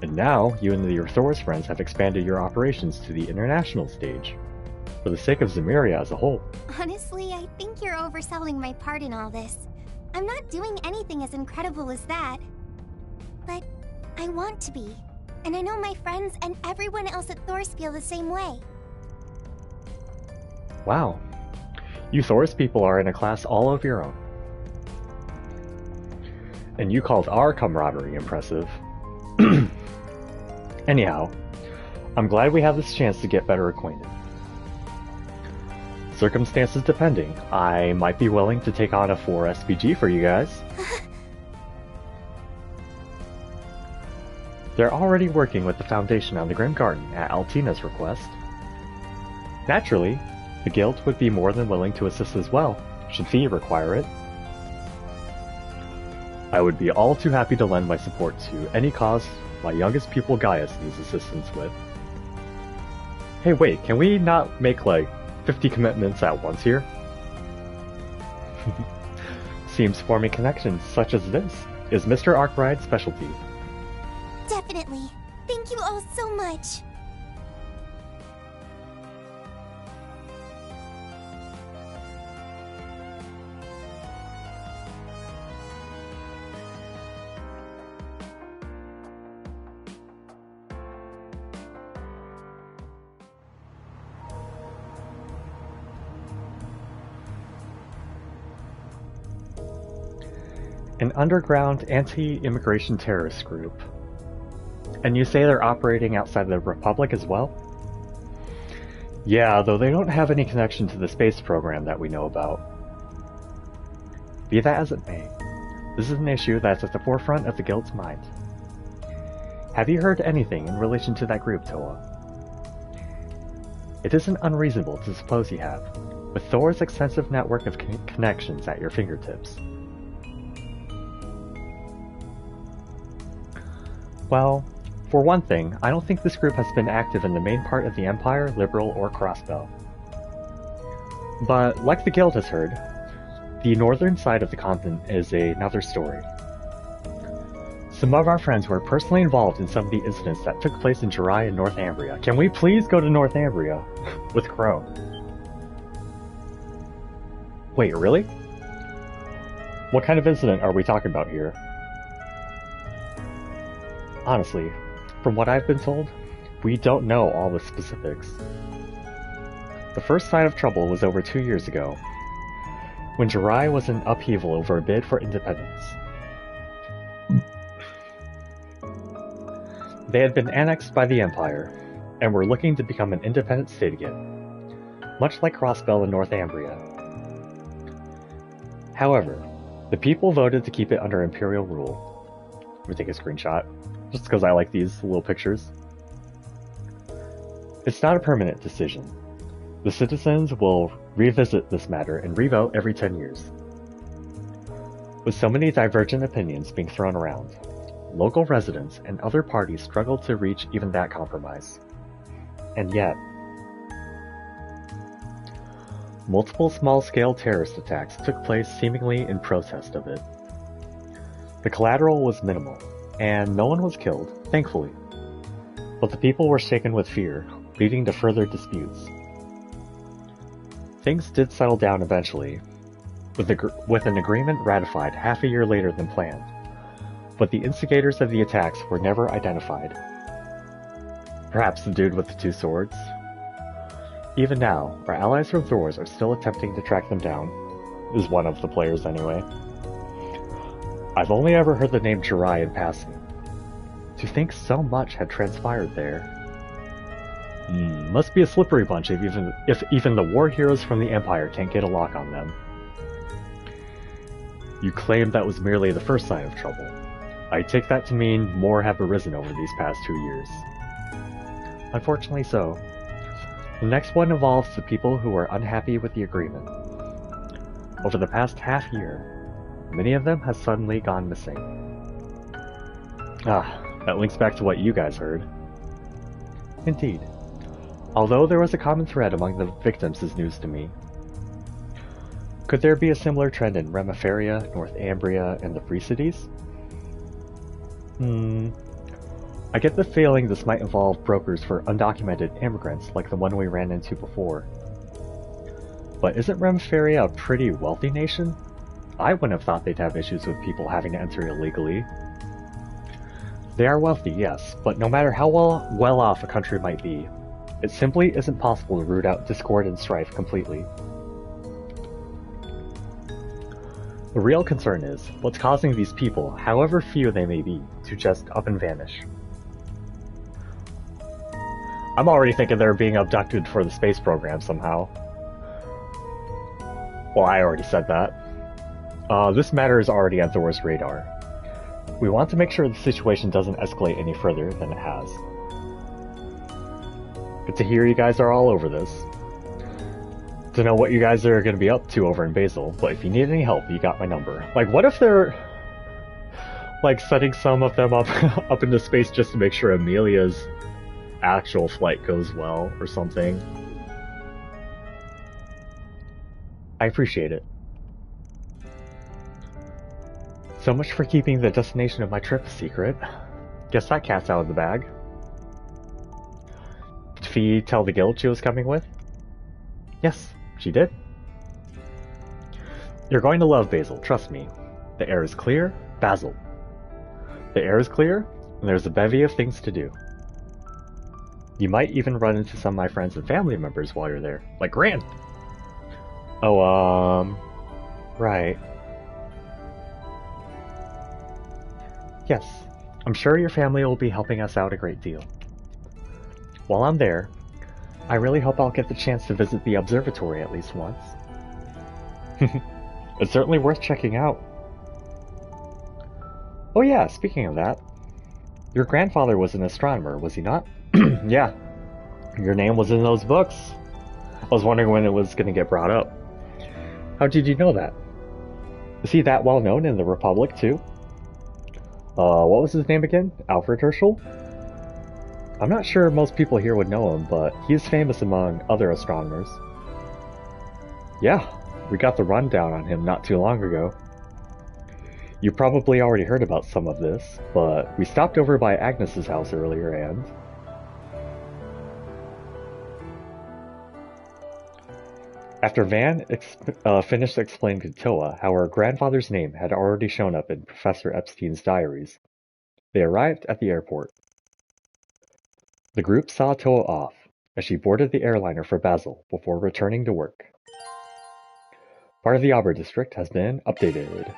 And now, you and your Thor's friends have expanded your operations to the international stage. For the sake of Zemuria as a whole. Honestly, I think you're overselling my part in all this. I'm not doing anything as incredible as that. But I want to be. And I know my friends and everyone else at Thor's feel the same way. Wow. You Thor's people are in a class all of your own. And you called our camaraderie impressive. Anyhow, I'm glad we have this chance to get better acquainted. Circumstances depending, I might be willing to take on a 4 SPG for you guys. They're already working with the Foundation on the Grim Garden at Altina's request. Naturally, the Guild would be more than willing to assist as well, should Fee require it. I would be all too happy to lend my support to any cause my youngest pupil Gaius needs assistance with. Hey wait, can we not make like 50 commitments at once here? Seems forming connections such as this is Mr. Arkwright's specialty. Definitely. Thank you all so much. An underground anti-immigration terrorist group. And you say they're operating outside the Republic as well? Yeah, though they don't have any connection to the space program that we know about. Be that as it may, this is an issue that's at the forefront of the Guild's mind. Have you heard anything in relation to that group, Toa? It isn't unreasonable to suppose you have, with Thor's extensive network of connections at your fingertips. Well, for one thing, I don't think this group has been active in the main part of the Empire, Liberal, or Crossbell. But, like the Guild has heard, the northern side of the continent is another story. Some of our friends were personally involved in some of the incidents that took place in Jirai and Northumbria. Can we please go to Northumbria with Crow? Wait, really? What kind of incident are we talking about here? Honestly, from what I've been told, we don't know all the specifics. The first sign of trouble was over 2 years ago, when Jirai was in upheaval over a bid for independence. They had been annexed by the Empire, and were looking to become an independent state again, much like Crossbell and Northumbria. However, the people voted to keep it under Imperial rule. Let me take a screenshot, just because I like these little pictures. It's not a permanent decision. The citizens will revisit this matter and revote every 10 years. With so many divergent opinions being thrown around, local residents and other parties struggled to reach even that compromise. And yet, multiple small-scale terrorist attacks took place seemingly in protest of it. The collateral was minimal, and no one was killed, thankfully. But the people were shaken with fear, leading to further disputes. Things did settle down eventually, with an agreement ratified half a year later than planned, but the instigators of the attacks were never identified. Perhaps the dude with the 2 swords? Even now, our allies from Thors are still attempting to track them down. Is one of the players anyway. I've only ever heard the name Jirai in passing. To think so much had transpired there. Must be a slippery bunch if even the war heroes from the Empire can't get a lock on them. You claimed that was merely the first sign of trouble. I take that to mean more have arisen over these past 2 years. Unfortunately so. The next one involves the people who are unhappy with the agreement. Over the past half year, many of them have suddenly gone missing. That links back to what you guys heard. Indeed. Although there was a common thread among the victims is news to me. Could there be a similar trend in Remiferia, Northumbria, and the Free Cities? I get the feeling this might involve brokers for undocumented immigrants like the one we ran into before. But isn't Remiferia a pretty wealthy nation? I wouldn't have thought they'd have issues with people having to enter illegally. They are wealthy, yes, but no matter how well off a country might be, it simply isn't possible to root out discord and strife completely. The real concern is what's causing these people, however few they may be, to just up and vanish. I'm already thinking they're being abducted for the space program somehow. Well, I already said that. This matter is already on Thor's radar. We want to make sure the situation doesn't escalate any further than it has. Good to hear you guys are all over this. Don't know what you guys are going to be up to over in Basel, but if you need any help, you got my number. Like, what if they're like setting some of them up into space just to make sure Amelia's actual flight goes well or something? I appreciate it. So much for keeping the destination of my trip a secret. Guess that cat's out of the bag. Did Fee tell the guild she was coming with? Yes, she did. You're going to love Basel, trust me. The air is clear, Basel. The air is clear, and there's a bevy of things to do. You might even run into some of my friends and family members while you're there, like Gran. Oh, right. Yes, I'm sure your family will be helping us out a great deal. While I'm there, I really hope I'll get the chance to visit the observatory at least once. It's certainly worth checking out. Oh yeah, speaking of that, your grandfather was an astronomer, was he not? Yeah, your name was in those books. I was wondering when it was going to get brought up. How did you know that? Is he that well known in the Republic too? What was his name again? Alfred Herschel? I'm not sure most people here would know him, but he is famous among other astronomers. Yeah, we got the rundown on him not too long ago. You probably already heard about some of this, but we stopped over by Agnes's house earlier and... After Van finished explaining to Toa how her grandfather's name had already shown up in Professor Epstein's diaries, they arrived at the airport. The group saw Toa off as she boarded the airliner for Basel before returning to work. Part of the Aber district has been updated.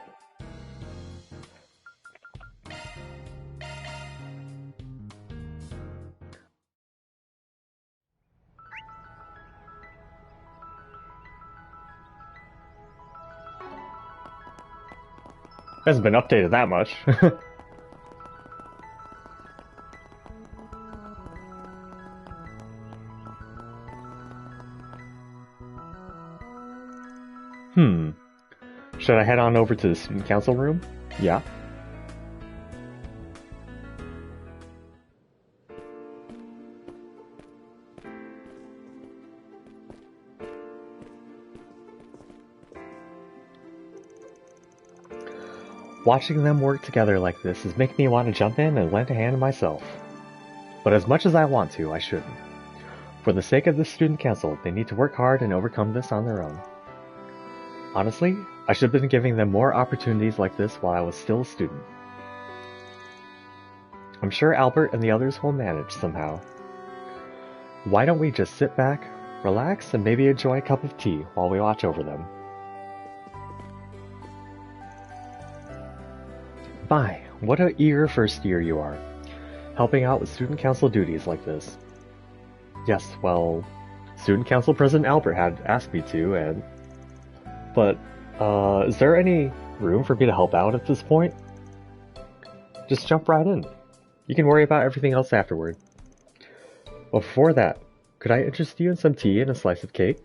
Hasn't been updated that much. Should I head on over to the student council room? Yeah. Watching them work together like this is making me want to jump in and lend a hand myself. But as much as I want to, I shouldn't. For the sake of the student council, they need to work hard and overcome this on their own. Honestly, I should have been giving them more opportunities like this while I was still a student. I'm sure Albert and the others will manage somehow. Why don't we just sit back, relax, and maybe enjoy a cup of tea while we watch over them? My, what an eager first year you are, helping out with student council duties like this. Yes, well, student council president Albert had asked me to, but, is there any room for me to help out at this point? Just jump right in. You can worry about everything else afterward. Well, before that, could I interest you in some tea and a slice of cake?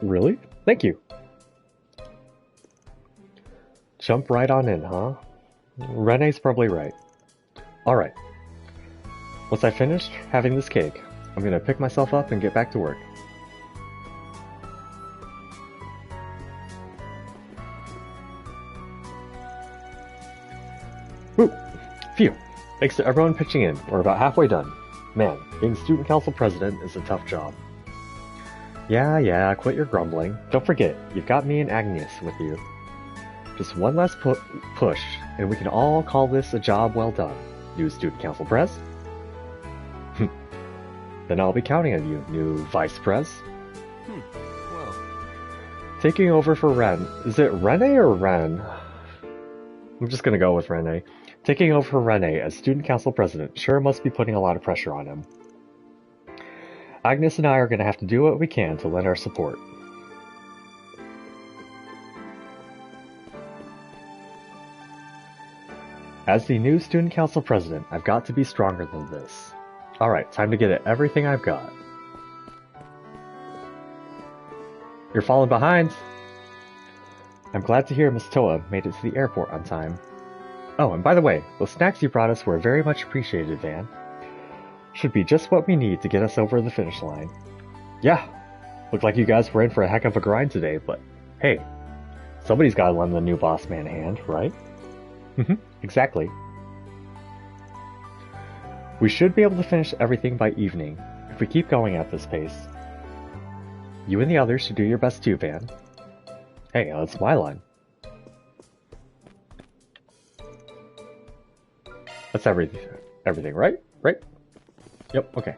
Really? Thank you. Jump right on in, huh? Renee's probably right. Alright. Once I finish having this cake, I'm gonna pick myself up and get back to work. Woo! Phew! Thanks to everyone pitching in. We're about halfway done. Man, being student council president is a tough job. Yeah, quit your grumbling. Don't forget, you've got me and Agnes with you. Just one last push, and we can all call this a job well done. New student council pres? Then I'll be counting on you, new vice pres. Well. Taking over for Ren. Is it Renee or Ren? I'm just gonna go with Renee. Taking over for Renee as student council president sure must be putting a lot of pressure on him. Agnes and I are gonna have to do what we can to lend our support. As the new student council president, I've got to be stronger than this. Alright, time to get at everything I've got. You're falling behind! I'm glad to hear Miss Toa made it to the airport on time. Oh, and by the way, those snacks you brought us were very much appreciated, Van. Should be just what we need to get us over the finish line. Yeah, looked like you guys were in for a heck of a grind today, but hey, somebody's gotta lend the new boss man a hand, right? Exactly. We should be able to finish everything by evening, if we keep going at this pace. You and the others should do your best too, Van. Hey, that's my line. That's everything, right? Right? Yep, okay.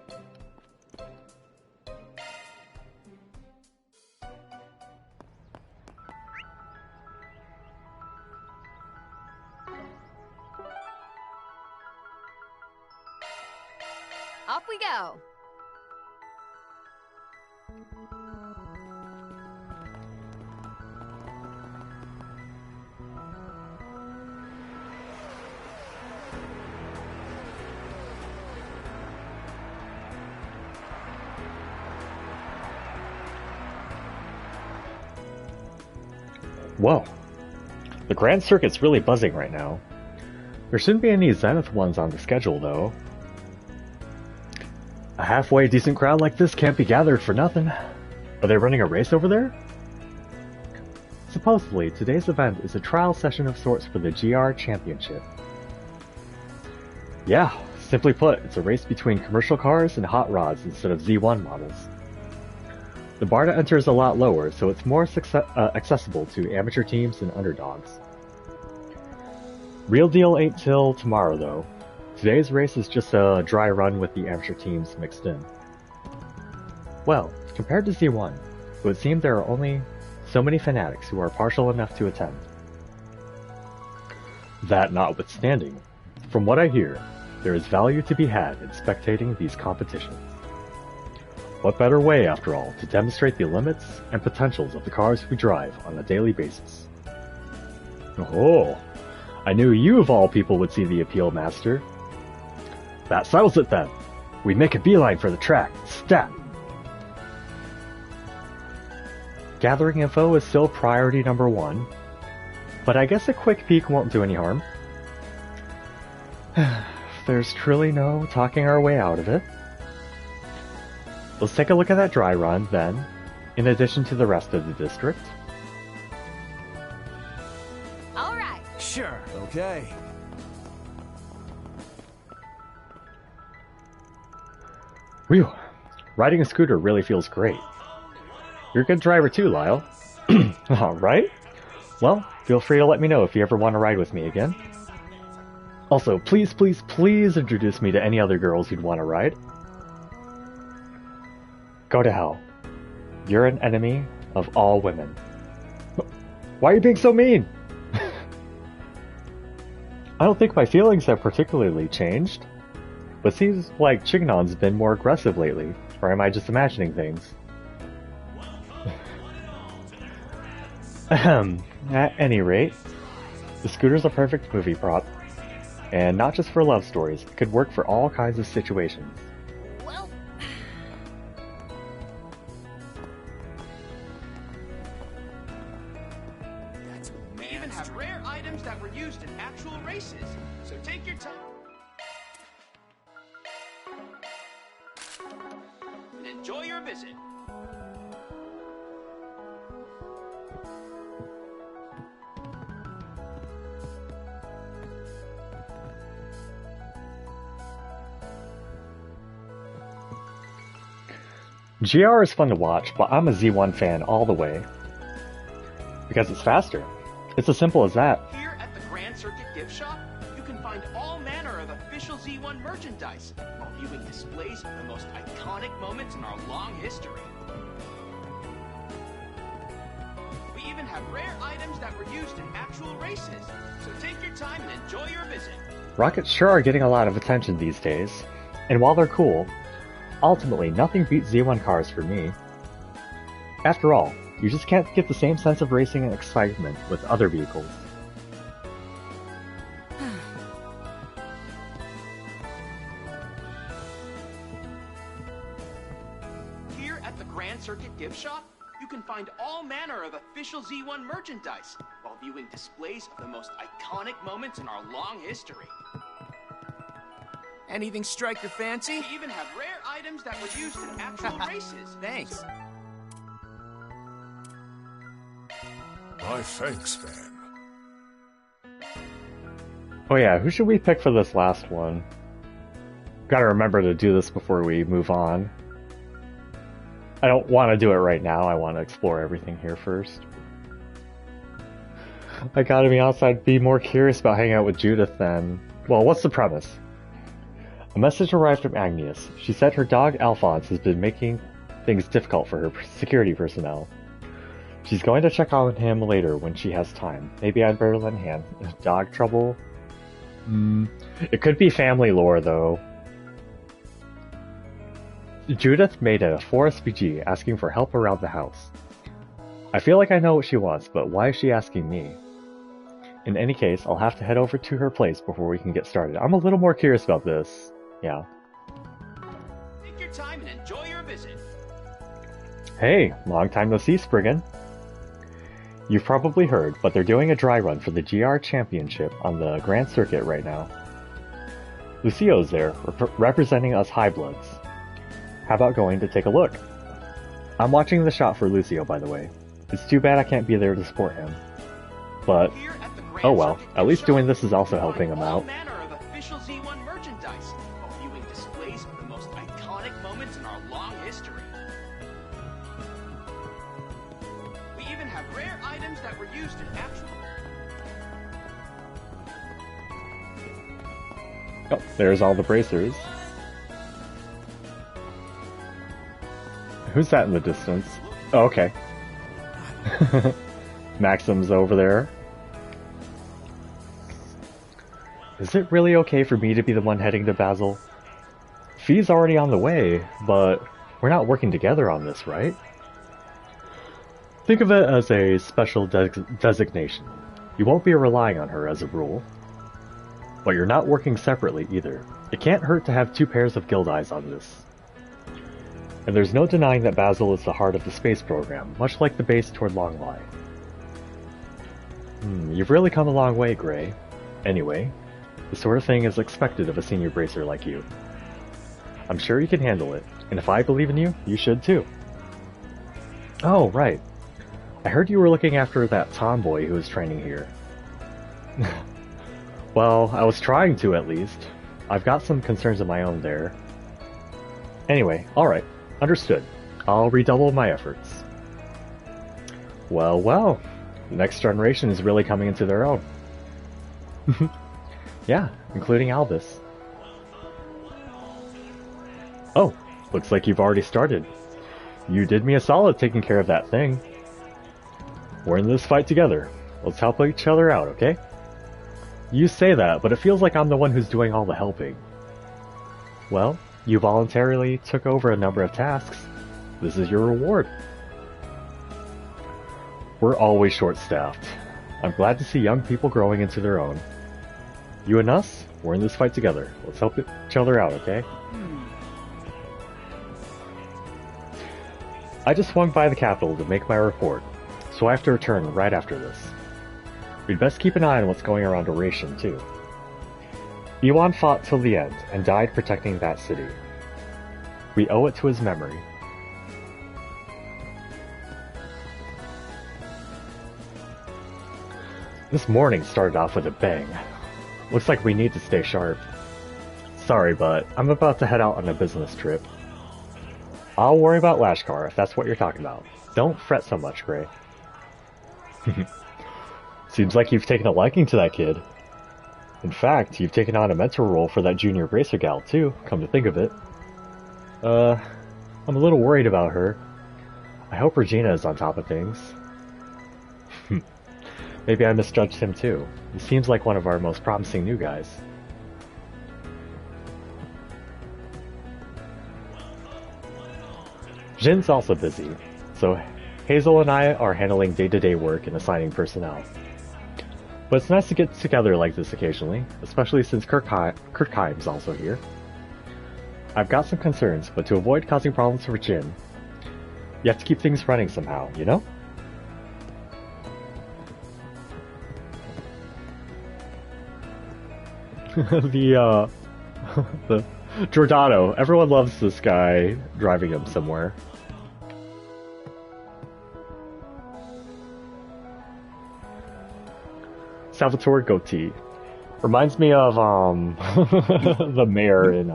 Off we go. Whoa. The Grand Circuit's really buzzing right now. There shouldn't be any Zenith ones on the schedule, though. A halfway decent crowd like this can't be gathered for nothing. Are they running a race over there? Supposedly, today's event is a trial session of sorts for the GR Championship. Yeah, simply put, it's a race between commercial cars and hot rods instead of Z1 models. The bar to enter is a lot lower, so it's more accessible to amateur teams and underdogs. Real deal ain't till tomorrow, though. Today's race is just a dry run with the amateur teams mixed in. Well, compared to Z1, it would seem there are only so many fanatics who are partial enough to attend. That notwithstanding, from what I hear, there is value to be had in spectating these competitions. What better way, after all, to demonstrate the limits and potentials of the cars we drive on a daily basis? Oh, I knew you of all people would see the appeal, Master. That settles it then. We make a beeline for the track. Stat! Gathering info is still priority number 1, but I guess a quick peek won't do any harm. There's truly no talking our way out of it. Let's take a look at that dry run, then, in addition to the rest of the district. All right. Okay. Whew. Riding a scooter really feels great. You're a good driver too, Lyle. Alright. Well, feel free to let me know if you ever want to ride with me again. Also, please, please, please introduce me to any other girls you'd want to ride. Go to hell. You're an enemy of all women. Why are you being so mean? I don't think my feelings have particularly changed, but seems like Chignon's been more aggressive lately, or am I just imagining things? At any rate, the scooter's a perfect movie prop, and not just for love stories, it could work for all kinds of situations. Well... We even have rare items that were used in actual races, so take your time and enjoy your visit. GR is fun to watch, but I'm a Z1 fan all the way. Because it's faster. It's as simple as that. Here at the Grand Circuit Gift Shop, you can find all manner of official Z1 merchandise, while viewing displays of the most iconic moments in our long history. We even have rare items that were used in actual races, so take your time and enjoy your visit. Rockets sure are getting a lot of attention these days, and while they're cool, ultimately nothing beats Z1 cars for me. After all, you just can't get the same sense of racing and excitement with other vehicles. Here at the Grand Circuit Gift Shop, you can find all manner of official Z1 merchandise, while viewing displays of the most iconic moments in our long history. Anything strike your fancy? We even have rare items that were used in actual races. Thanks. My thanks, Van. Oh yeah, who should we pick for this last one? Gotta remember to do this before we move on. I don't want to do it right now, I want to explore everything here first. I gotta be honest, I'd be more curious about hanging out with Judith than... Well, what's the premise? A message arrived from Agnes. She said her dog Alphonse has been making things difficult for her security personnel. She's going to check on him later when she has time. Maybe I'd better lend a hand. Dog trouble? It could be family lore, though. Judith made a 4SVG asking for help around the house. I feel like I know what she wants, but why is she asking me? In any case, I'll have to head over to her place before we can get started. I'm a little more curious about this. Yeah. Take your time and enjoy your visit. Hey, long time no see, Spriggan. You've probably heard, but they're doing a dry run for the GR Championship on the Grand Circuit right now. Lucio's there, representing us Highbloods. How about going to take a look? I'm watching the shot for Lucio, by the way. It's too bad I can't be there to support him. But, oh well, at least doing this is also helping him out. Oh, there's all the bracers. Who's that in the distance? Oh, okay. Maxim's over there. Is it really okay for me to be the one heading to Basel? Fee's already on the way, but we're not working together on this, right? Think of it as a special designation. You won't be relying on her as a rule. But you're not working separately either. It can't hurt to have two pairs of guild eyes on this. And there's no denying that Basel is the heart of the space program, much like the base toward Longlai. You've really come a long way, Gray. Anyway, this sort of thing is expected of a senior bracer like you. I'm sure you can handle it, and if I believe in you, you should too. Oh, right. I heard you were looking after that tomboy who was training here. Well, I was trying to at least. I've got some concerns of my own there. Anyway, alright. Understood. I'll redouble my efforts. Well, well. The next generation is really coming into their own. Yeah, including Albus. Oh, looks like you've already started. You did me a solid taking care of that thing. We're in this fight together. Let's help each other out, okay? You say that, but it feels like I'm the one who's doing all the helping. Well, you voluntarily took over a number of tasks. This is your reward. We're always short-staffed. I'm glad to see young people growing into their own. You and us, we're in this fight together. Let's help each other out, okay? I just swung by the capital to make my report, so I have to return right after this. We'd best keep an eye on what's going around Oration, too. Iwan fought till the end and died protecting that city. We owe it to his memory. This morning started off with a bang. Looks like we need to stay sharp. Sorry, but I'm about to head out on a business trip. I'll worry about Lashkar if that's what you're talking about. Don't fret so much, Gray. Seems like you've taken a liking to that kid. In fact, you've taken on a mentor role for that junior bracer gal too, come to think of it. I'm a little worried about her. I hope Regina is on top of things. Maybe I misjudged him too. He seems like one of our most promising new guys. Jin's also busy, so Hazel and I are handling day-to-day work and assigning personnel. But it's nice to get together like this occasionally, especially since Kirkheim's also here. I've got some concerns, but to avoid causing problems for Jin, you have to keep things running somehow, you know? the Giordano. Everyone loves this guy driving him somewhere. Salvatore Gotti. Reminds me of the mayor in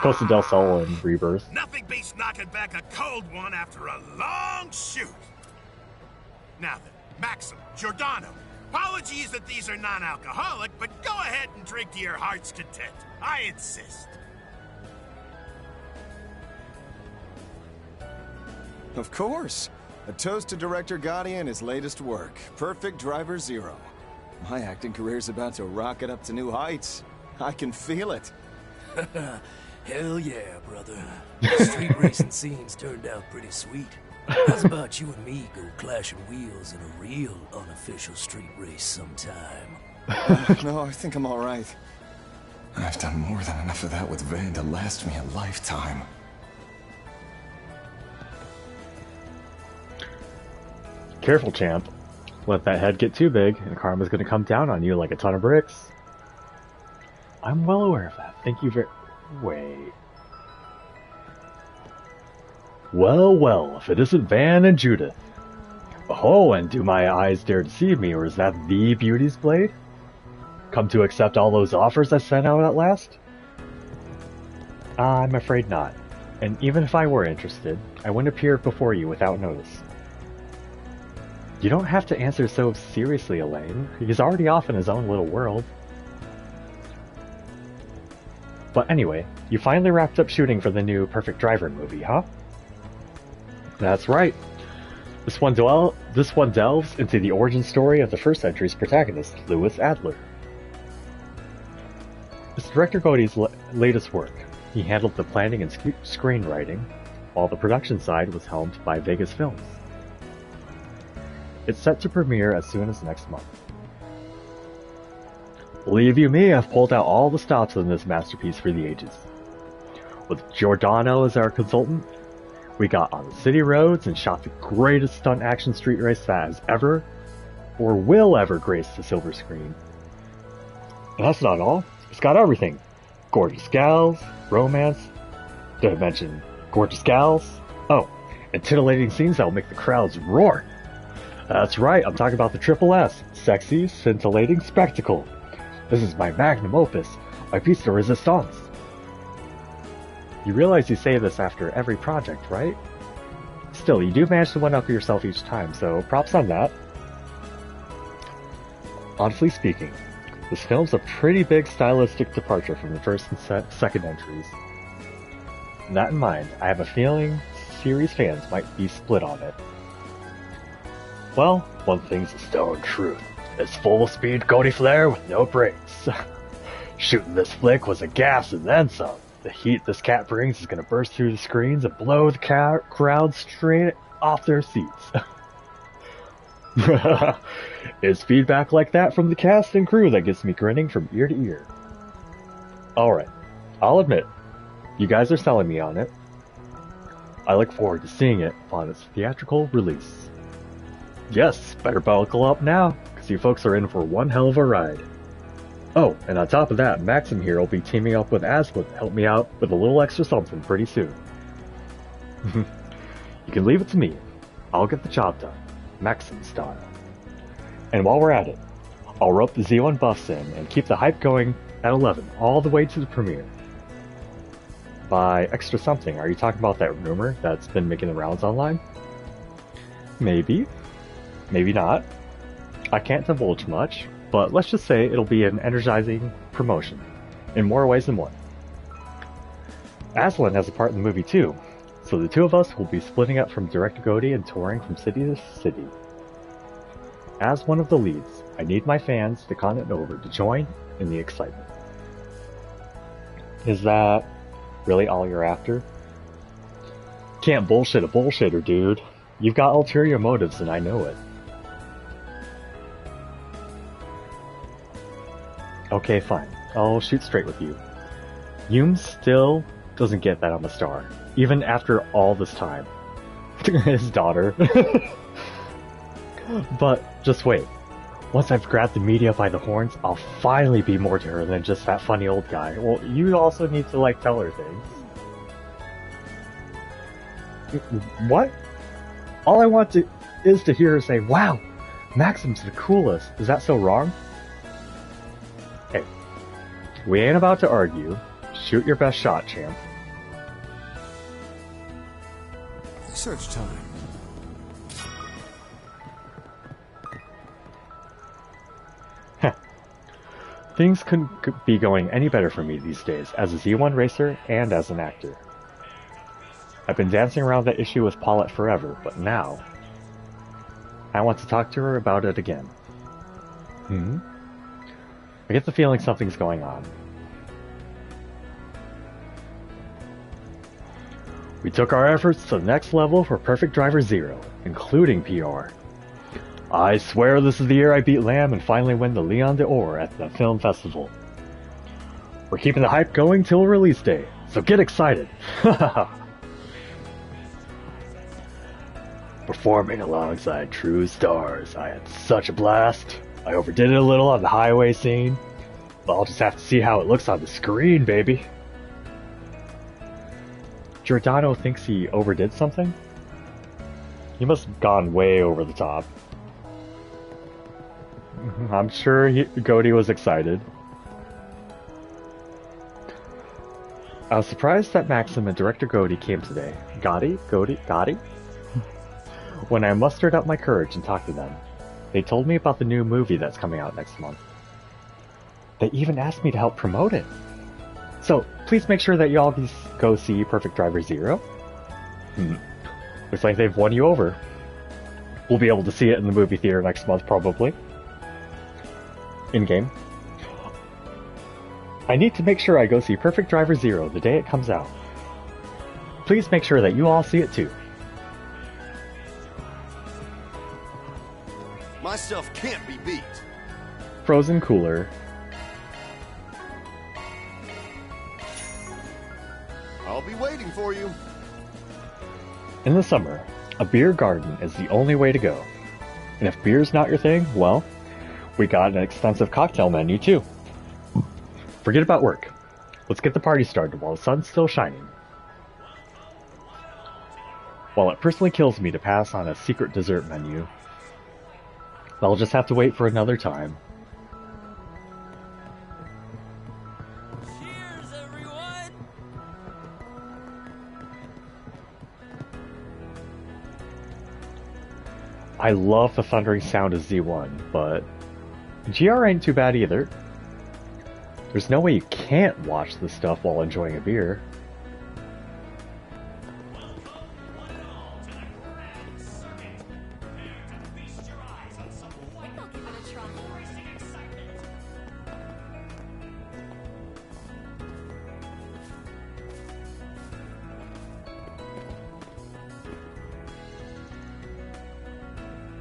Costa del Sol and Rebirth. Nothing beats knocking back a cold one after a long shoot. Now then, Maxim, Giordano. Apologies that these are non-alcoholic, but go ahead and drink to your heart's content. I insist. Of course. A toast to Director Gotti and his latest work, Perfect Driver Zero. My acting career's about to rocket up to new heights. I can feel it. Hell yeah, brother. The street racing scenes turned out pretty sweet. How's about you and me go clashing wheels in a real unofficial street race sometime? No, I think I'm alright. I've done more than enough of that with Van to last me a lifetime. Careful, champ. Let that head get too big, and karma's gonna come down on you like a ton of bricks. I'm well aware of that. Thank you very... Wait... Well, well, if it isn't Van and Judith. Oh, and do my eyes dare deceive me, or is that the Beauty's Blade? Come to accept all those offers I sent out at last? I'm afraid not. And even if I were interested, I wouldn't appear before you without notice. You don't have to answer so seriously, Elaine. He's already off in his own little world. But anyway, you finally wrapped up shooting for the new Perfect Driver movie, huh? That's right. This one delves into the origin story of the first entry's protagonist, Louis Adler. It's Director Gotti's latest work. He handled the planning and screenwriting, while the production side was helmed by Vegas Films. It's set to premiere as soon as next month. Believe you me, I've pulled out all the stops in this masterpiece for the ages. With Giordano as our consultant, we got on the city roads and shot the greatest stunt action street race that has ever, or will ever, grace the silver screen. And that's not all. It's got everything. Gorgeous gals, romance, did I mention gorgeous gals? Oh, and titillating scenes that will make the crowds roar. That's right, I'm talking about the Triple S, Sexy, Scintillating Spectacle. This is my magnum opus, my piece de resistance. You realize you say this after every project, right? Still, you do manage to one-up yourself each time, so props on that. Honestly speaking, this film's a pretty big stylistic departure from the first and second entries. With that in mind, I have a feeling series fans might be split on it. Well, one thing's a stone truth. It's full-speed Cody Flare with no brakes. Shooting this flick was a gas and then some. The heat this cat brings is gonna burst through the screens and blow the crowd straight off their seats. It's feedback like that from the cast and crew that gets me grinning from ear to ear. Alright, I'll admit, you guys are selling me on it. I look forward to seeing it upon its theatrical release. Yes, better buckle up now, because you folks are in for one hell of a ride. Oh, and on top of that, Maxim here will be teaming up with Aslan to help me out with a little extra something pretty soon. You can leave it to me. I'll get the job done, Maxim style. And while we're at it, I'll rope the Z1 buffs in and keep the hype going at 11 all the way to the premiere. By extra something, are you talking about that rumor that's been making the rounds online? Maybe. Maybe not. I can't divulge much, but let's just say it'll be an energizing promotion, in more ways than one. Aslan has a part in the movie too, so the two of us will be splitting up from Director Cody and touring from city to city. As one of the leads, I need my fans to comment over to join in the excitement. Is that really all you're after? Can't bullshit a bullshitter, dude. You've got ulterior motives and I know it. Okay, fine. I'll shoot straight with you. Yum still doesn't get that I'm a star, even after all this time. His daughter. But just wait. Once I've grabbed the media by the horns, I'll finally be more to her than just that funny old guy. Well, you also need to, tell her things. What? All I want is to hear her say, "Wow, Maxim's the coolest." Is that so wrong? Hey, we ain't about to argue. Shoot your best shot, champ. Search time. Things couldn't be going any better for me these days, as a Z1 racer and as an actor. I've been dancing around that issue with Paulette forever, but now I want to talk to her about it again. I get the feeling something's going on. We took our efforts to the next level for Perfect Driver Zero, including PR. I swear this is the year I beat Lamb and finally win the Leon d'Or at the film festival. We're keeping the hype going till release day, so get excited! Performing alongside true stars, I had such a blast. I overdid it a little on the highway scene, but I'll just have to see how it looks on the screen, baby. Giordano thinks he overdid something? He must have gone way over the top. I'm sure Cody was excited. I was surprised that Maxim and Director Cody came today. Gotti? When I mustered up my courage and talked to them, they told me about the new movie that's coming out next month. They even asked me to help promote it. So, please make sure that y'all go see Perfect Driver Zero. Looks like they've won you over. We'll be able to see it in the movie theater next month, probably. In-game. I need to make sure I go see Perfect Driver Zero the day it comes out. Please make sure that you all see it too. My stuff can't be beat. Frozen Cooler. I'll be waiting for you. In the summer, a beer garden is the only way to go. And if beer's not your thing, well, we got an extensive cocktail menu too. Forget about work. Let's get the party started while the sun's still shining. While it personally kills me to pass on a secret dessert menu, I'll just have to wait for another time. Cheers, everyone! I love the thundering sound of Z1, but GR ain't too bad either. There's no way you can't watch this stuff while enjoying a beer.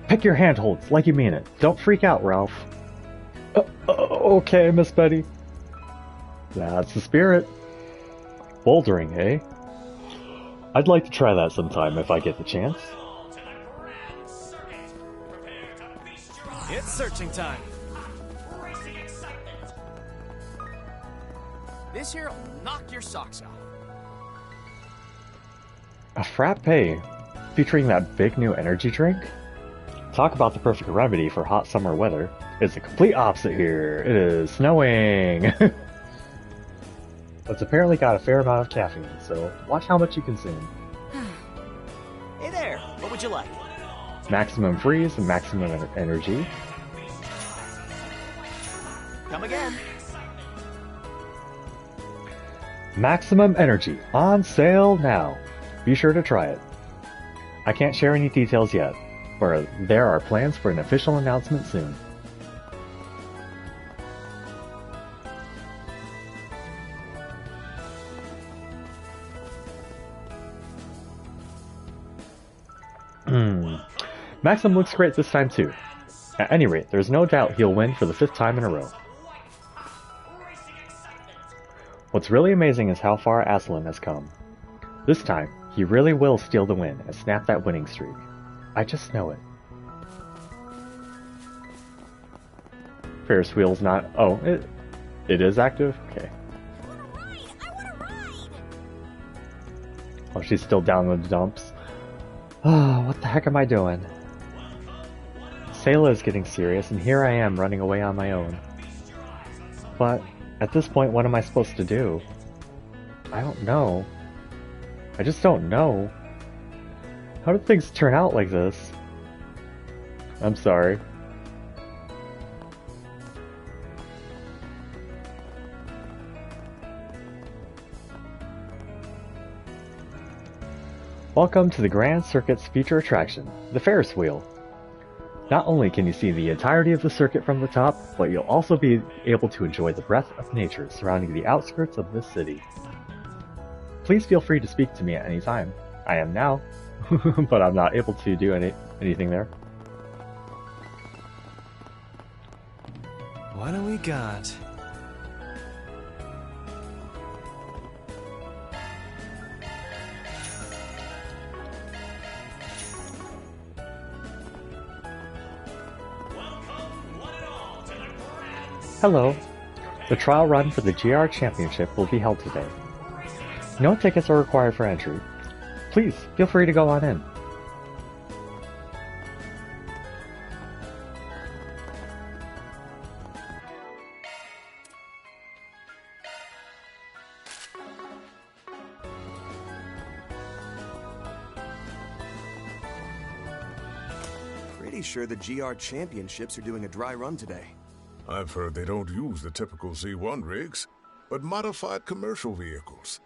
Pick your handholds like you mean it. Don't freak out, Ralph. Okay, Miss Betty. That's the spirit. Bouldering, eh? I'd like to try that sometime if I get the chance. It's searching time. This here'll knock your socks off. A frappe featuring that big new energy drink? Talk about the perfect remedy for hot summer weather. It's the complete opposite here. It is snowing. It's apparently got a fair amount of caffeine, so watch how much you consume. Hey there, what would you like? Maximum freeze and maximum energy. Come again. Maximum energy on sale now. Be sure to try it. I can't share any details yet, but there are plans for an official announcement soon. Maxim looks great this time too. At any rate, there's no doubt he'll win for the 5th time in a row. What's really amazing is how far Aslan has come. This time, he really will steal the win and snap that winning streak. I just know it. Ferris wheel's not... Oh, it is active? Okay. Oh, she's still down in the dumps. Oh, what the heck am I doing? Sayla is getting serious, and here I am running away on my own. But, at this point, what am I supposed to do? I don't know. I just don't know. How did things turn out like this? I'm sorry. Welcome to the Grand Circuit's feature attraction, the Ferris Wheel. Not only can you see the entirety of the circuit from the top, but you'll also be able to enjoy the breadth of nature surrounding the outskirts of this city. Please feel free to speak to me at any time. I am now, but I'm not able to do anything there. What do we got? Hello. The trial run for the GR Championship will be held today. No tickets are required for entry. Please, feel free to go on in. Pretty sure the GR Championships are doing a dry run today. I've heard they don't use the typical Z1 rigs, but modified commercial vehicles.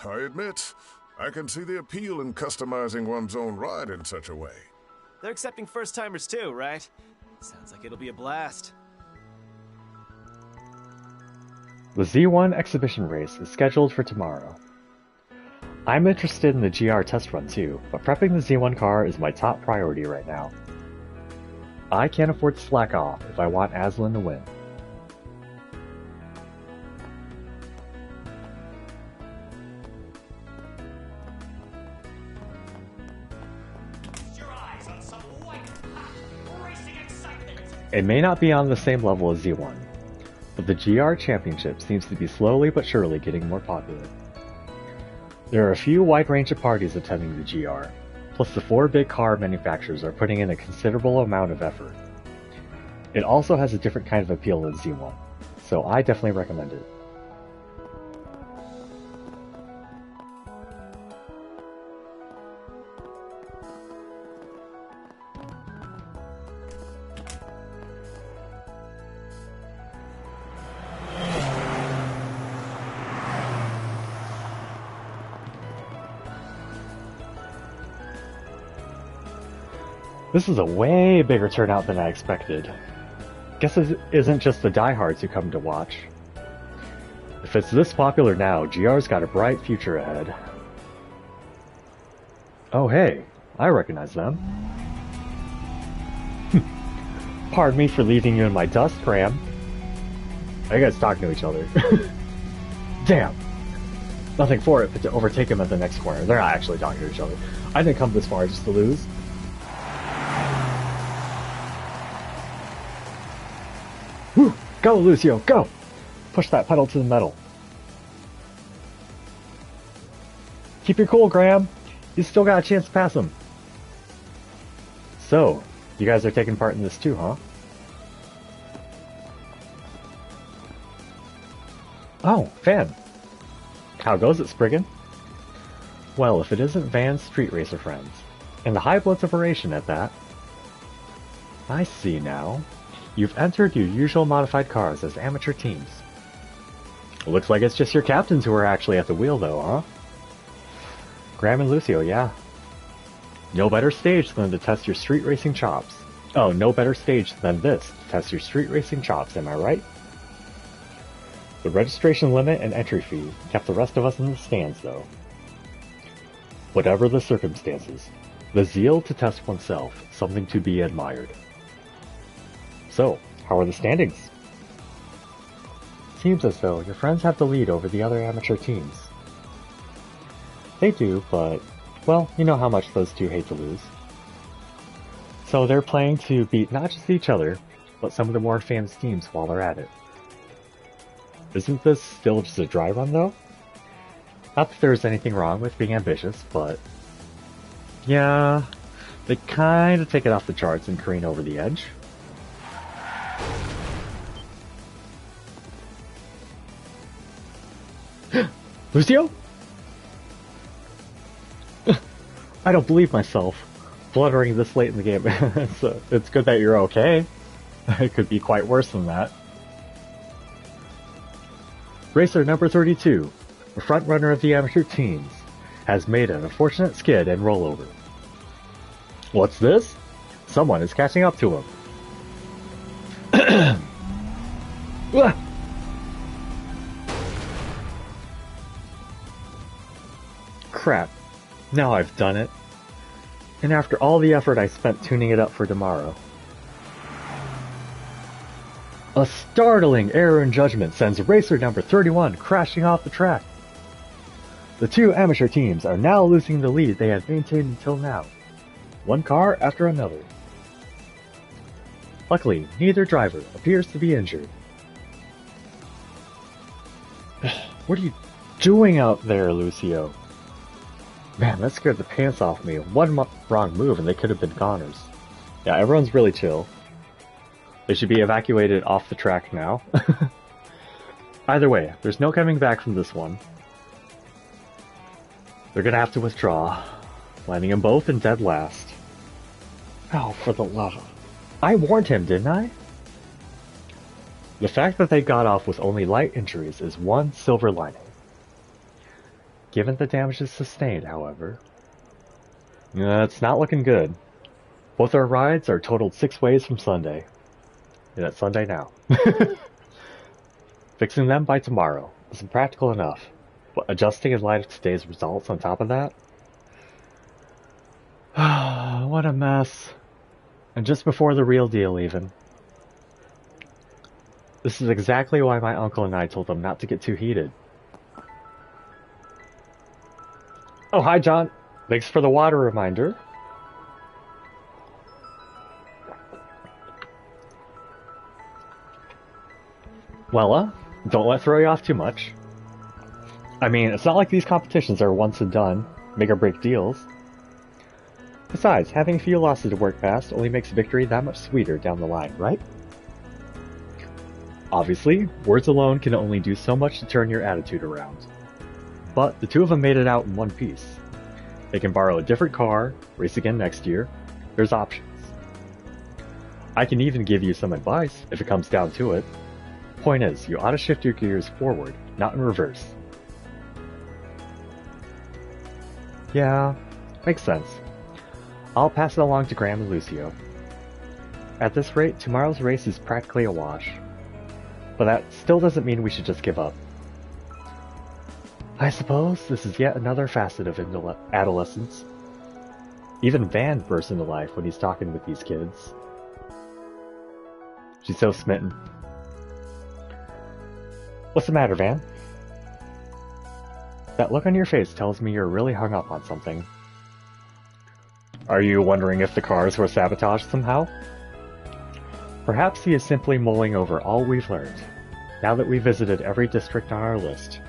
I admit, I can see the appeal in customizing one's own ride in such a way. They're accepting first-timers too, right? Sounds like it'll be a blast. The Z1 exhibition race is scheduled for tomorrow. I'm interested in the GR test run too, but prepping the Z1 car is my top priority right now. I can't afford to slack off if I want Aslan to win. It may not be on the same level as Z1, but the GR Championship seems to be slowly but surely getting more popular. There are a few wide range of parties attending the GR, plus the 4 big car manufacturers are putting in a considerable amount of effort. It also has a different kind of appeal than Z1, so I definitely recommend it. This is a way bigger turnout than I expected. Guess it isn't just the diehards who come to watch. If it's this popular now, GR's got a bright future ahead. Oh hey, I recognize them. Pardon me for leaving you in my dust, Graham. Are you guys talking to each other? Damn! Nothing for it but to overtake them at the next corner. They're not actually talking to each other. I didn't come this far just to lose. Woo! Go, Lucio, go! Push that pedal to the metal. Keep your cool, Graham. You still got a chance to pass him. So, you guys are taking part in this too, huh? Oh, Van. How goes it, Spriggan? Well, if it isn't Van's street racer friends. And the High Bloods of Oration at that. I see now. You've entered your usual modified cars as amateur teams. Looks like it's just your captains who are actually at the wheel though, huh? Graham and Lucio, yeah. No better stage than to test your street racing chops. Oh, no better stage than this to test your street racing chops, am I right? The registration limit and entry fee kept the rest of us in the stands though. Whatever the circumstances, the zeal to test oneself, something to be admired. So, how are the standings? Seems as though your friends have the lead over the other amateur teams. They do, but, well, you know how much those two hate to lose. So they're playing to beat not just each other, but some of the more advanced teams while they're at it. Isn't this still just a dry run though? Not that there's anything wrong with being ambitious, but... yeah, they kinda take it off the charts and careen over the edge. Lucio? I don't believe myself. Fluttering this late in the game. So it's good that you're okay. It could be quite worse than that. Racer number 32, the front runner of the amateur teams, has made an unfortunate skid and rollover. What's this? Someone is catching up to him. Crap. Now I've done it. And after all the effort I spent tuning it up for tomorrow. A startling error in judgment sends racer number 31 crashing off the track. The two amateur teams are now losing the lead they had maintained until now, one car after another. Luckily, neither driver appears to be injured. What are you doing out there, Lucio? Man, that scared the pants off me. One wrong move and they could have been goners. Yeah, everyone's really chill. They should be evacuated off the track now. Either way, there's no coming back from this one. They're gonna have to withdraw, landing them both in dead last. Oh, for the love of... I warned him, didn't I? The fact that they got off with only light injuries is one silver lining. Given the damages sustained, however, it's not looking good. Both our rides are totaled 6 ways from Sunday. And it's Sunday now. Fixing them by tomorrow isn't practical enough, but adjusting in light of today's results on top of that? What a mess. And just before the real deal, even. This is exactly why my uncle and I told them not to get too heated. Oh, hi, John. Thanks for the water reminder. Well, don't let it throw you off too much. I mean, it's not like these competitions are once and done, make or break deals. Besides, having a few losses to work past only makes victory that much sweeter down the line, right? Obviously, words alone can only do so much to turn your attitude around. But the two of them made it out in one piece. They can borrow a different car, race again next year. There's options. I can even give you some advice if it comes down to it. Point is, you ought to shift your gears forward, not in reverse. Yeah, makes sense. I'll pass it along to Graham and Lucio. At this rate, tomorrow's race is practically a wash. But that still doesn't mean we should just give up. I suppose this is yet another facet of adolescence. Even Van bursts into life when he's talking with these kids. She's so smitten. What's the matter, Van? That look on your face tells me you're really hung up on something. Are you wondering if the cars were sabotaged somehow? Perhaps he is simply mulling over all we've learned, now that we visited every district on our list.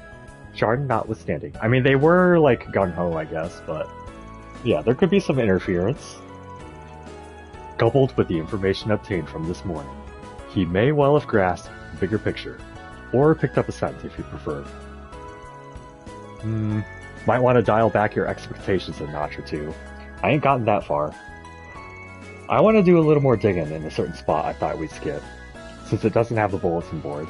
Chardon notwithstanding. I mean, they were, like, gung-ho, I guess, but... yeah, there could be some interference. Coupled with the information obtained from this morning, he may well have grasped the bigger picture, or picked up a scent if you prefer. Might want to dial back your expectations a notch or two. I ain't gotten that far. I want to do a little more digging in a certain spot I thought we'd skip, since it doesn't have the bulletin board.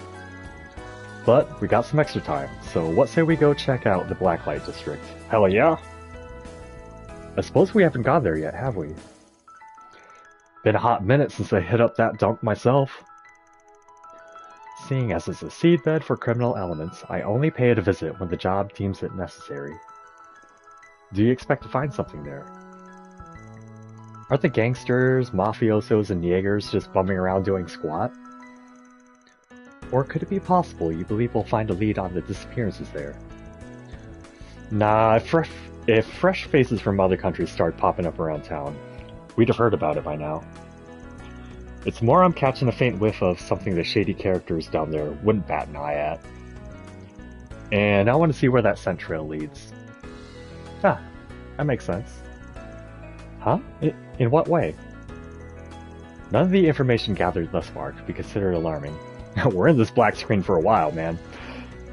But we got some extra time, so what say we go check out the Blacklight District? Hell yeah! I suppose we haven't gone there yet, have we? Been a hot minute since I hit up that dump myself. Seeing as it's a seedbed for criminal elements, I only pay it a visit when the job deems it necessary. Do you expect to find something there? Aren't the gangsters, mafiosos, and Jaegers just bumming around doing squat? Or could it be possible you believe we'll find a lead on the disappearances there? Nah, if fresh faces from other countries start popping up around town, we'd have heard about it by now. It's more I'm catching a faint whiff of something the shady characters down there wouldn't bat an eye at. And I want to see where that scent trail leads. Ah, that makes sense. Huh? In what way? None of the information gathered thus far could be considered alarming. We're in this black screen for a while, man.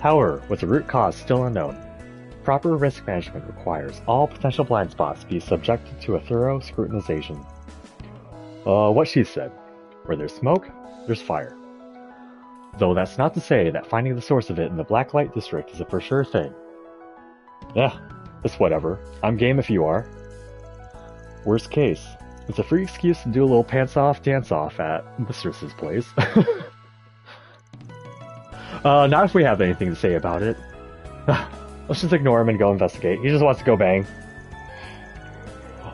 However, with the root cause still unknown, proper risk management requires all potential blind spots be subjected to a thorough scrutinization. What she said. Where there's smoke, there's fire. Though that's not to say that finding the source of it in the Blacklight District is a for sure thing. Yeah, it's whatever. I'm game if you are. Worst case, it's a free excuse to do a little pants-off dance-off at Mistress's place. Not if we have anything to say about it. Let's just ignore him and go investigate. He just wants to go bang.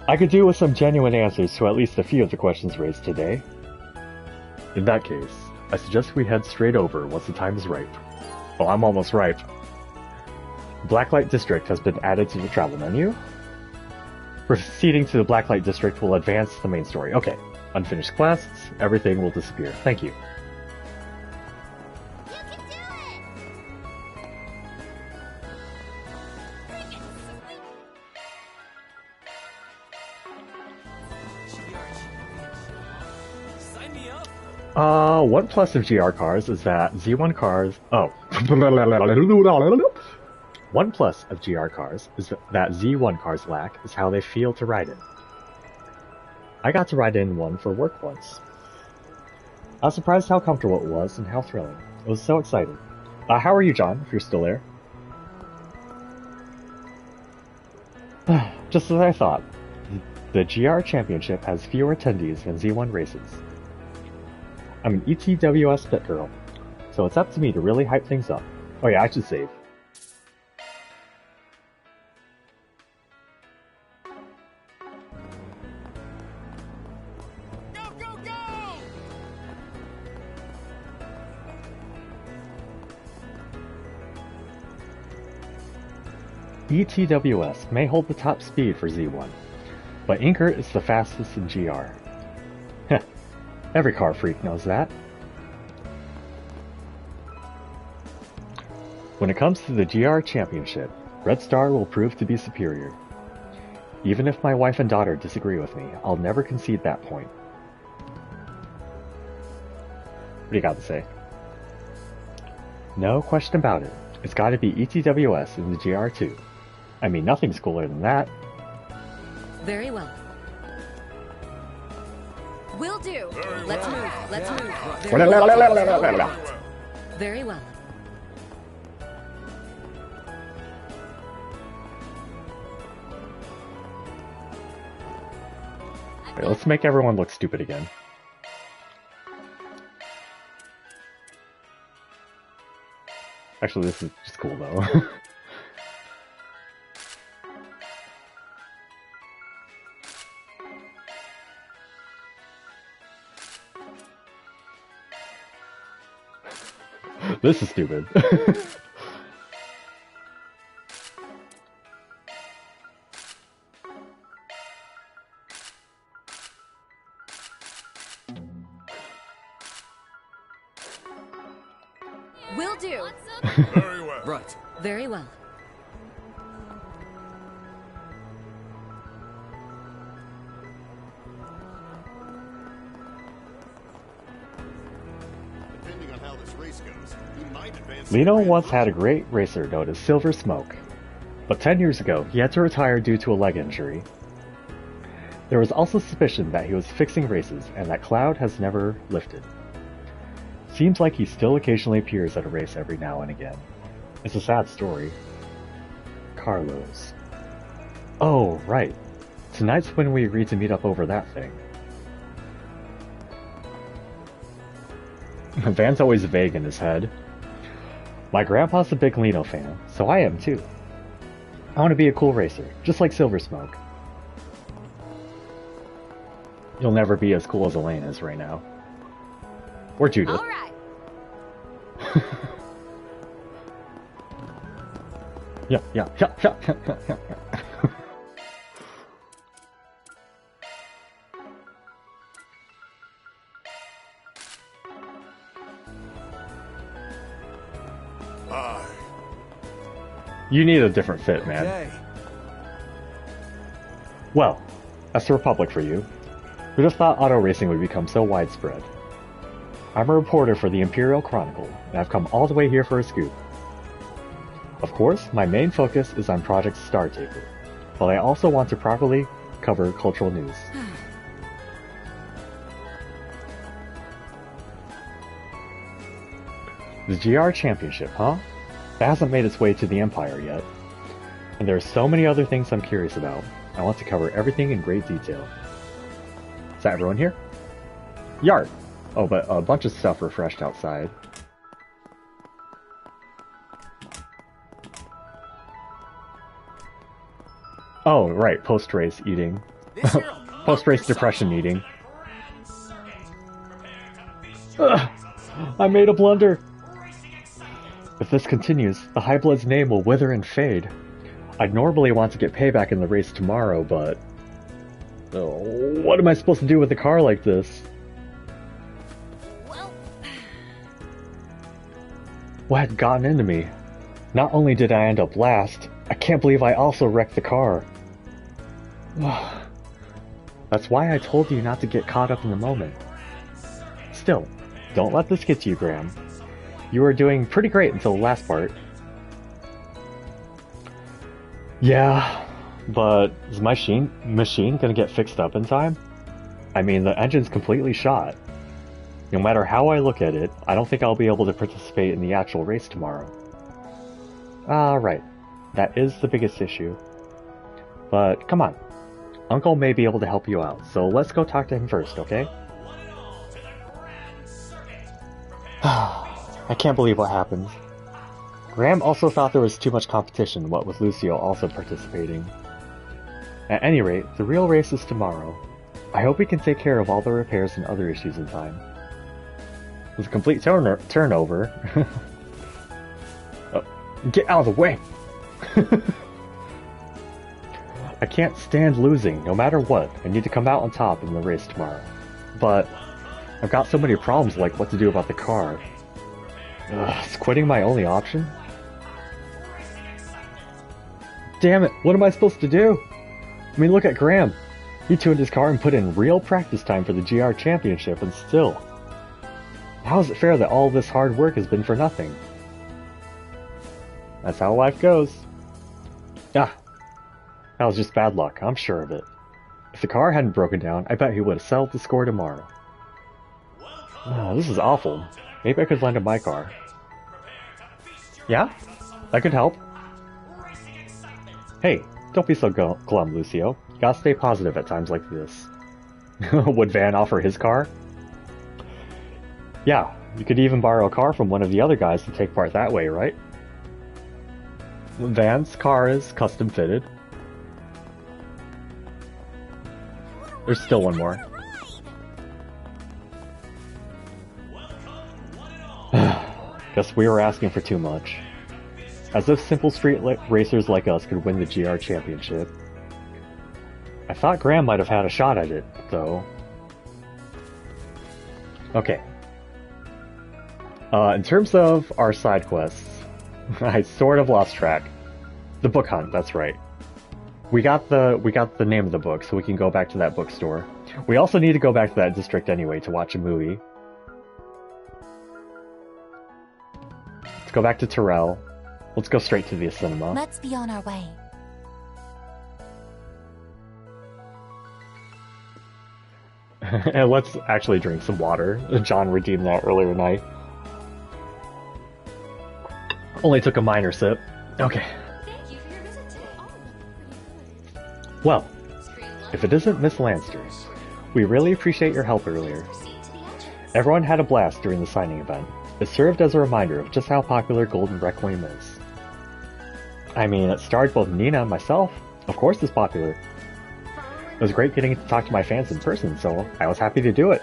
I could do with some genuine answers to at least a few of the questions raised today. In that case, I suggest we head straight over once the time is ripe. Oh, I'm almost ripe. Blacklight District has been added to the travel menu. Proceeding to the Blacklight District will advance the main story. Okay, unfinished quests, everything will disappear. Thank you. One plus of GR cars is that Z1 cars... Oh. One plus of GR cars is that Z1 cars lack is how they feel to ride in. I got to ride in one for work once. I was surprised how comfortable it was and how thrilling. It was so exciting. How are you, John, if you're still there? Just as I thought. The GR Championship has fewer attendees than Z1 races. I'm an ETWS pit girl, so it's up to me to really hype things up. Oh yeah, I should save. ETWS may hold the top speed for Z1, but Inkert is the fastest in GR. Every car freak knows that. When it comes to the GR Championship, Red Star will prove to be superior. Even if my wife and daughter disagree with me, I'll never concede that point. What do you got to say? No question about it. It's gotta be ETWS in the GR2. I mean, nothing's cooler than that. Very well. Will do. Let's move. Let's move. Very well. Wait, let's make everyone look stupid again. Actually, this is just cool though. This is stupid. Will do. Very well. Right. Very well. Depending on how this race goes, he might advance. Lino once had a great racer known as Silver Smoke, but 10 years ago he had to retire due to a leg injury. There was also suspicion that he was fixing races, and that cloud has never lifted. Seems like he still occasionally appears at a race every now and again. It's a sad story. Carlos. Oh, right. Tonight's when we agreed to meet up over that thing. Van's always vague in his head. My grandpa's a big Lino fan, so I am too. I want to be a cool racer, just like Silver Smoke. You'll never be as cool as Elaine is right now. Or Judith. All right. Yeah. You need a different fit, man. Okay. Well, that's the Republic for you. Who'd have thought auto racing would become so widespread? I'm a reporter for the Imperial Chronicle, and I've come all the way here for a scoop. Of course, my main focus is on Project Star Taper, but I also want to properly cover cultural news. The GR Championship, huh? That hasn't made its way to the Empire yet. And there are so many other things I'm curious about. I want to cover everything in great detail. Is that everyone here? Yard! Oh, but a bunch of stuff refreshed outside. Oh, right, post-race eating. Post-race depression eating. Ugh, I made a blunder! If this continues, the High Blood's name will wither and fade. I'd normally want to get payback in the race tomorrow, but... Oh, what am I supposed to do with a car like this? What had gotten into me? Not only did I end up last, I can't believe I also wrecked the car. That's why I told you not to get caught up in the moment. Still, don't let this get to you, Graham. You were doing pretty great until the last part. Yeah, but is my machine gonna get fixed up in time? I mean, the engine's completely shot. No matter how I look at it, I don't think I'll be able to participate in the actual race tomorrow. Right. That is the biggest issue. But come on. Uncle may be able to help you out, so let's go talk to him first, okay? I can't believe what happened. Graham also thought there was too much competition, what with Lucio also participating. At any rate, the real race is tomorrow. I hope we can take care of all the repairs and other issues in time. It was a complete turnover. Oh, get out of the way! I can't stand losing, no matter what. I need to come out on top in the race tomorrow. But I've got so many problems like what to do about the car. Is quitting my only option? Damn it, what am I supposed to do? I mean, look at Graham. He tuned his car and put in real practice time for the GR Championship, and still. How is it fair that all this hard work has been for nothing? That's how life goes. Ah, that was just bad luck, I'm sure of it. If the car hadn't broken down, I bet he would have settled the score tomorrow. Oh, this is awful. Maybe I could lend him my car. Yeah? That could help. Hey, don't be so glum, Lucio. You gotta stay positive at times like this. Would Van offer his car? Yeah, you could even borrow a car from one of the other guys to take part that way, right? Van's car is custom fitted. There's still one more. Guess we were asking for too much. As if simple street racers like us could win the GR championship. I thought Graham might have had a shot at it, though. Okay. In terms of our side quests, I sort of lost track. The book hunt, that's right. We got the name of the book, so we can go back to that bookstore. We also need to go back to that district anyway to watch a movie. Let's go back to Terrell. Let's go straight to the cinema. Let's be on our way. And let's actually drink some water. John redeemed that earlier tonight. Only took a minor sip. Okay. Well, if it isn't Miss Lanster, we really appreciate your help earlier. Everyone had a blast during the signing event. It served as a reminder of just how popular Golden Requiem is. I mean, it starred both Nina and myself. Of course it's popular. It was great getting to talk to my fans in person, so I was happy to do it.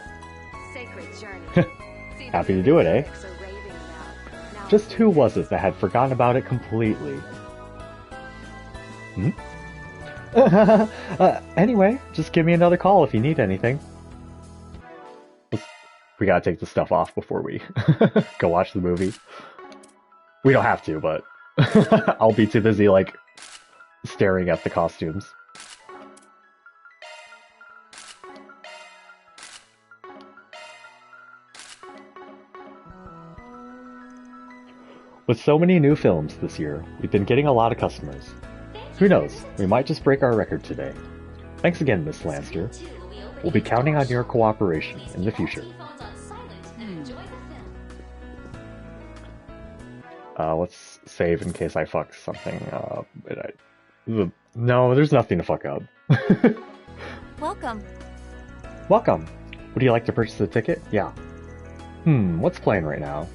Happy to do it, eh? Just who was it that had forgotten about it completely? Anyway, just give me another call if you need anything. We gotta take the stuff off before we go watch the movie. We don't have to, but I'll be too busy, like, staring at the costumes. With so many new films this year, we've been getting a lot of customers. Who knows, we might just break our record today. Thanks again, Miss Lanster. We'll be counting on your cooperation in the future. Let's save in case I fuck something up. No, there's nothing to fuck up. Welcome. Welcome. Would you like to purchase a ticket? Yeah. What's playing right now?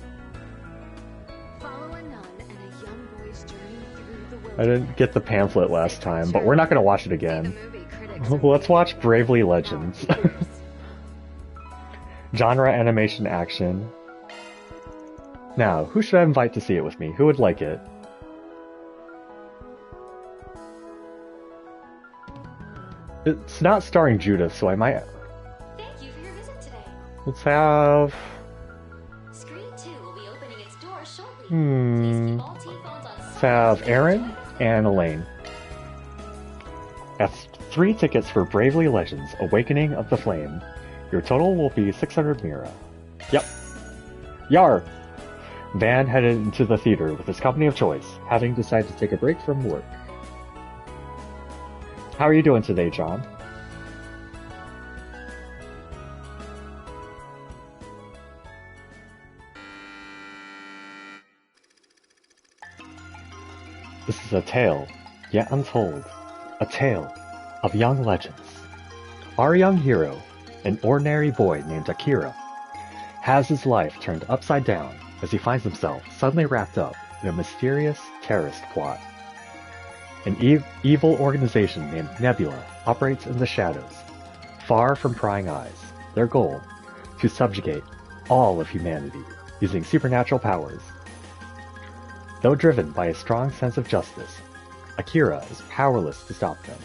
I didn't get the pamphlet last time, but we're not going to watch it again. Let's watch Bravely Legends. Genre animation action. Now, who should I invite to see it with me? Who would like it? It's not starring Judith, so I might... Thank you for your visit today. Let's have... Screen 2 will be opening its doors shortly. Please keep all team phones on Let's have Aaron and Elaine. That's 3 tickets for Bravely Legends, Awakening of the Flame. Your total will be 600 Mira. Yep. Yar! Van headed into the theater with his company of choice, having decided to take a break from work. How are you doing today, John? This is a tale, yet untold. A tale of young legends. Our young hero, an ordinary boy named Akira, has his life turned upside down as he finds himself suddenly wrapped up in a mysterious terrorist plot. An evil organization named Nebula operates in the shadows, far from prying eyes. Their goal, to subjugate all of humanity using supernatural powers. Though driven by a strong sense of justice, Akira is powerless to stop them.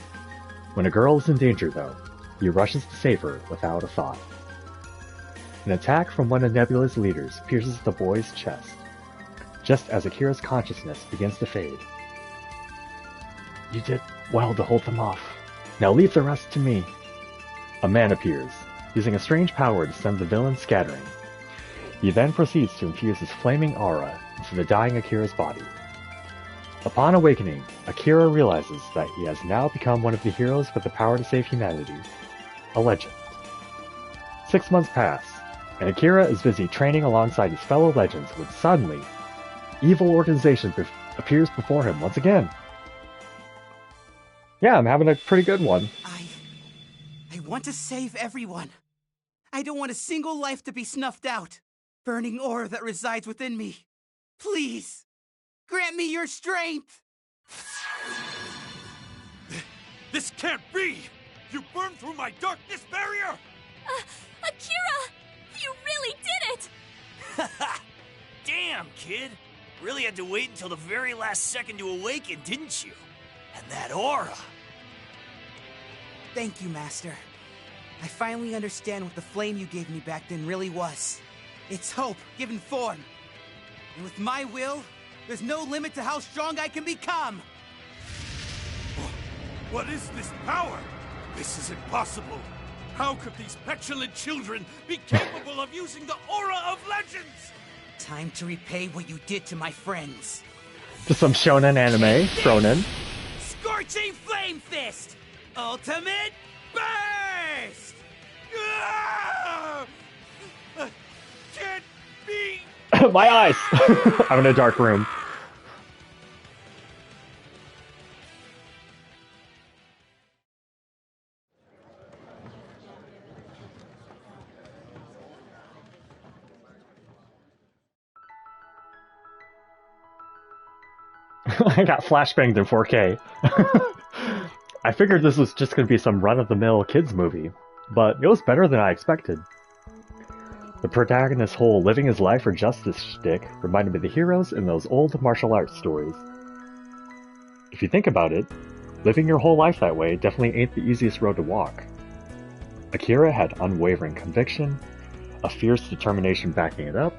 When a girl is in danger, though, he rushes to save her without a thought. An attack from one of Nebula's leaders pierces the boy's chest, just as Akira's consciousness begins to fade. You did well to hold them off. Now leave the rest to me. A man appears, using a strange power to send the villain scattering. He then proceeds to infuse his flaming aura into the dying Akira's body. Upon awakening, Akira realizes that he has now become one of the heroes with the power to save humanity. A legend. 6 months pass, and Akira is busy training alongside his fellow legends when suddenly, evil organization appears before him once again. Yeah, I'm having a pretty good one. I want to save everyone. I don't want a single life to be snuffed out. Burning aura that resides within me. Please, grant me your strength. This can't be! You burned through my darkness barrier! Akira! You really did it! Damn, kid. Really had to wait until the very last second to awaken, didn't you? And that aura. Thank you, Master. I finally understand what the flame you gave me back then really was. It's hope given form. And with my will, there's no limit to how strong I can become. What is this power? This is impossible. How could these petulant children be capable of using the aura of legends? Time to repay what you did to my friends. Just some shonen anime thrown in. Scorching Flame Fist! Ultimate Burst! Can't be! My eyes! I'm in a dark room. I got flashbanged in 4K. I figured this was just going to be some run-of-the-mill kids movie, but it was better than I expected. The protagonist's whole living his life for justice shtick reminded me of the heroes in those old martial arts stories. If you think about it, living your whole life that way definitely ain't the easiest road to walk. Akira had unwavering conviction, a fierce determination backing it up,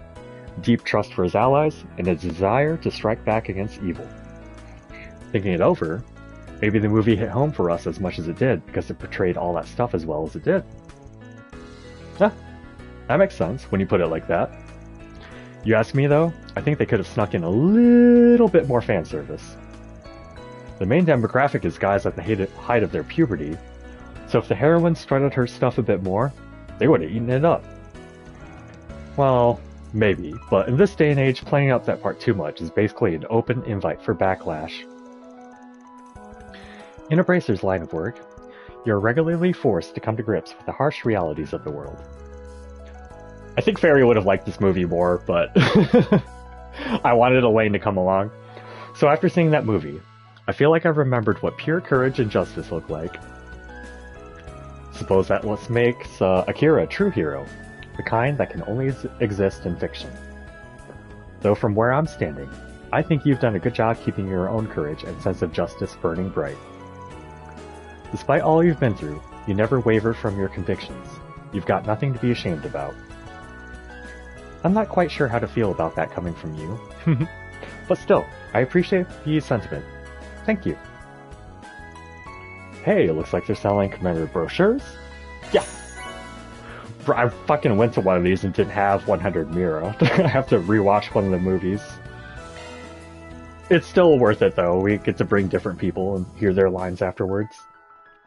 deep trust for his allies, and a desire to strike back against evil. Thinking it over, maybe the movie hit home for us as much as it did because it portrayed all that stuff as well as it did. Yeah, that makes sense when you put it like that. You ask me though, I think they could have snuck in a little bit more fan service. The main demographic is guys at the height of their puberty, so if the heroine strutted her stuff a bit more, they would have eaten it up. Well, maybe, but in this day and age, playing up that part too much is basically an open invite for backlash. In a bracer's line of work, you're regularly forced to come to grips with the harsh realities of the world. I think Fairy would have liked this movie more, but I wanted Elaine to come along. So after seeing that movie, I feel like I've remembered what pure courage and justice look like. Suppose that what makes Akira a true hero, the kind that can only exist in fiction. Though from where I'm standing, I think you've done a good job keeping your own courage and sense of justice burning bright. Despite all you've been through, you never wavered from your convictions. You've got nothing to be ashamed about. I'm not quite sure how to feel about that coming from you. But still, I appreciate the sentiment. Thank you. Hey, it looks like they're selling commemorative brochures? Yeah! I fucking went to one of these and didn't have 100 Mira. I have to rewatch one of the movies. It's still worth it though. We get to bring different people and hear their lines afterwards.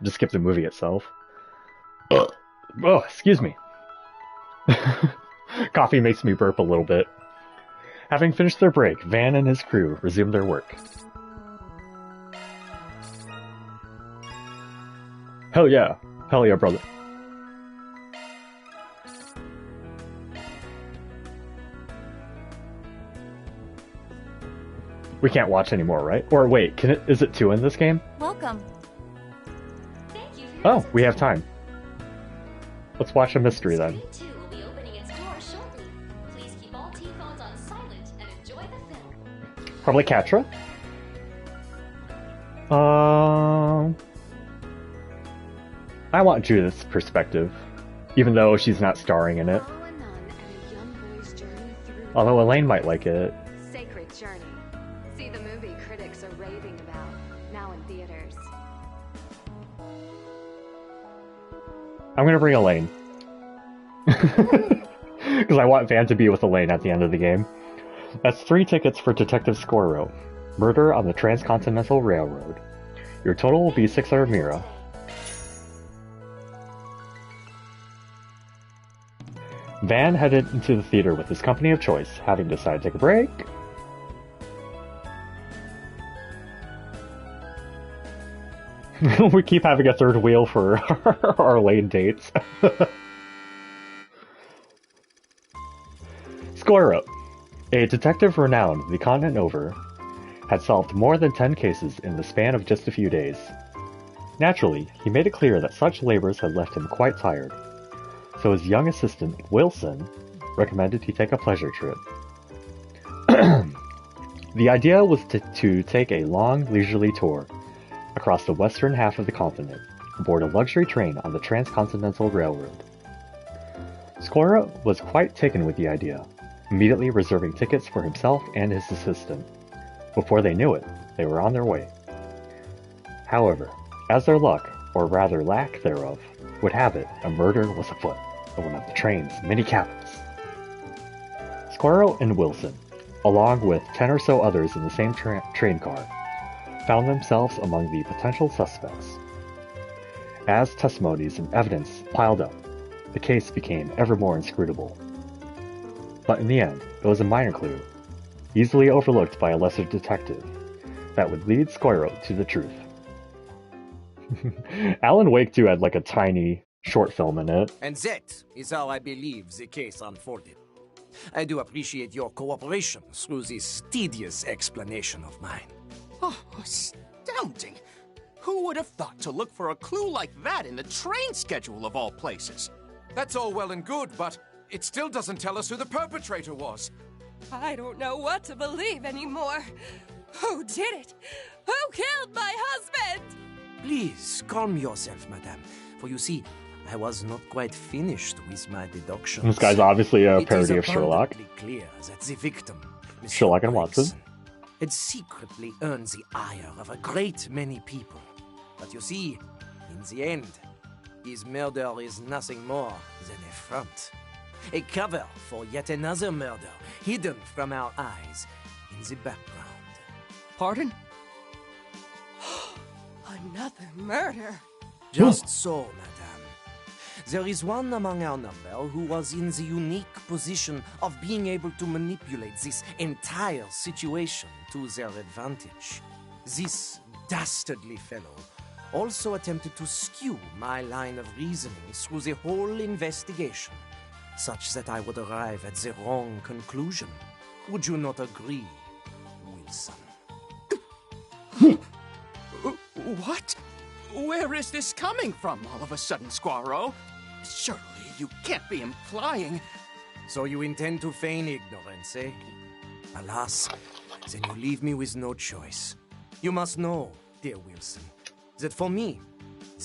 Just skip the movie itself. Oh, excuse me. Coffee makes me burp a little bit. Having finished their break, Van and his crew resume their work. Hell yeah, brother. We can't watch anymore, right? Or wait, is it 2 in this game? Welcome. Oh, we have time. Let's watch a mystery then. Screen 2 will be opening its doors shortly. Please keep all T-phones on silent and enjoy the film. Probably Catra? I want Judith's perspective, even though she's not starring in it. Although Elaine might like it. Sacred Journey. See the movie critics are raving about, now in theaters. I'm gonna bring Elaine. Because I want Van to be with Elaine at the end of the game. That's 3 tickets for Detective Scorro. Murder on the Transcontinental Railroad. Your total will be 600 Mira. Van headed into the theater with his company of choice, having decided to take a break. We keep having a third wheel for our lane dates. Squirrel, a detective renowned the continent over, had solved more than 10 cases in the span of just a few days. Naturally, he made it clear that such labors had left him quite tired, so his young assistant, Wilson, recommended he take a pleasure trip. The idea was to take a long, leisurely tour across the western half of the continent, aboard a luxury train on the Transcontinental Railroad. Squirrel was quite taken with the idea, immediately reserving tickets for himself and his assistant. Before they knew it, they were on their way. However, as their luck, or rather lack thereof, would have it, a murder was afoot at one of the train's many cabins. Squirrel and Wilson, along with 10 or so others in the same train car, found themselves among the potential suspects. As testimonies and evidence piled up, the case became ever more inscrutable. But in the end, it was a minor clue, easily overlooked by a lesser detective, that would lead Squirrel to the truth. Alan Wake 2 had like a tiny short film in it. And that is how I believe the case unfolded. I do appreciate your cooperation through this tedious explanation of mine. Oh, astounding! Who would have thought to look for a clue like that in the train schedule of all places? That's all well and good, but it still doesn't tell us who the perpetrator was. I don't know what to believe anymore. Who did it? Who killed my husband? Please, calm yourself, madame. For you see, I was not quite finished with my deductions. This guy's obviously a parody of Sherlock. It is abundantly clear that the victim, Mr. Sherlock and Watson, had secretly earned the ire of a great many people. But you see, in the end, his murder is nothing more than a front. A cover for yet another murder, hidden from our eyes in the background. Pardon? Another murder? Just so, madame. There is one among our number who was in the unique position of being able to manipulate this entire situation to their advantage. This dastardly fellow also attempted to skew my line of reasoning through the whole investigation, such that I would arrive at the wrong conclusion. Would you not agree, Wilson? What? Where is this coming from all of a sudden, Squirrel? Surely you can't be implying... So you intend to feign ignorance, eh? Alas, then you leave me with no choice. You must know, dear Wilson, that for me,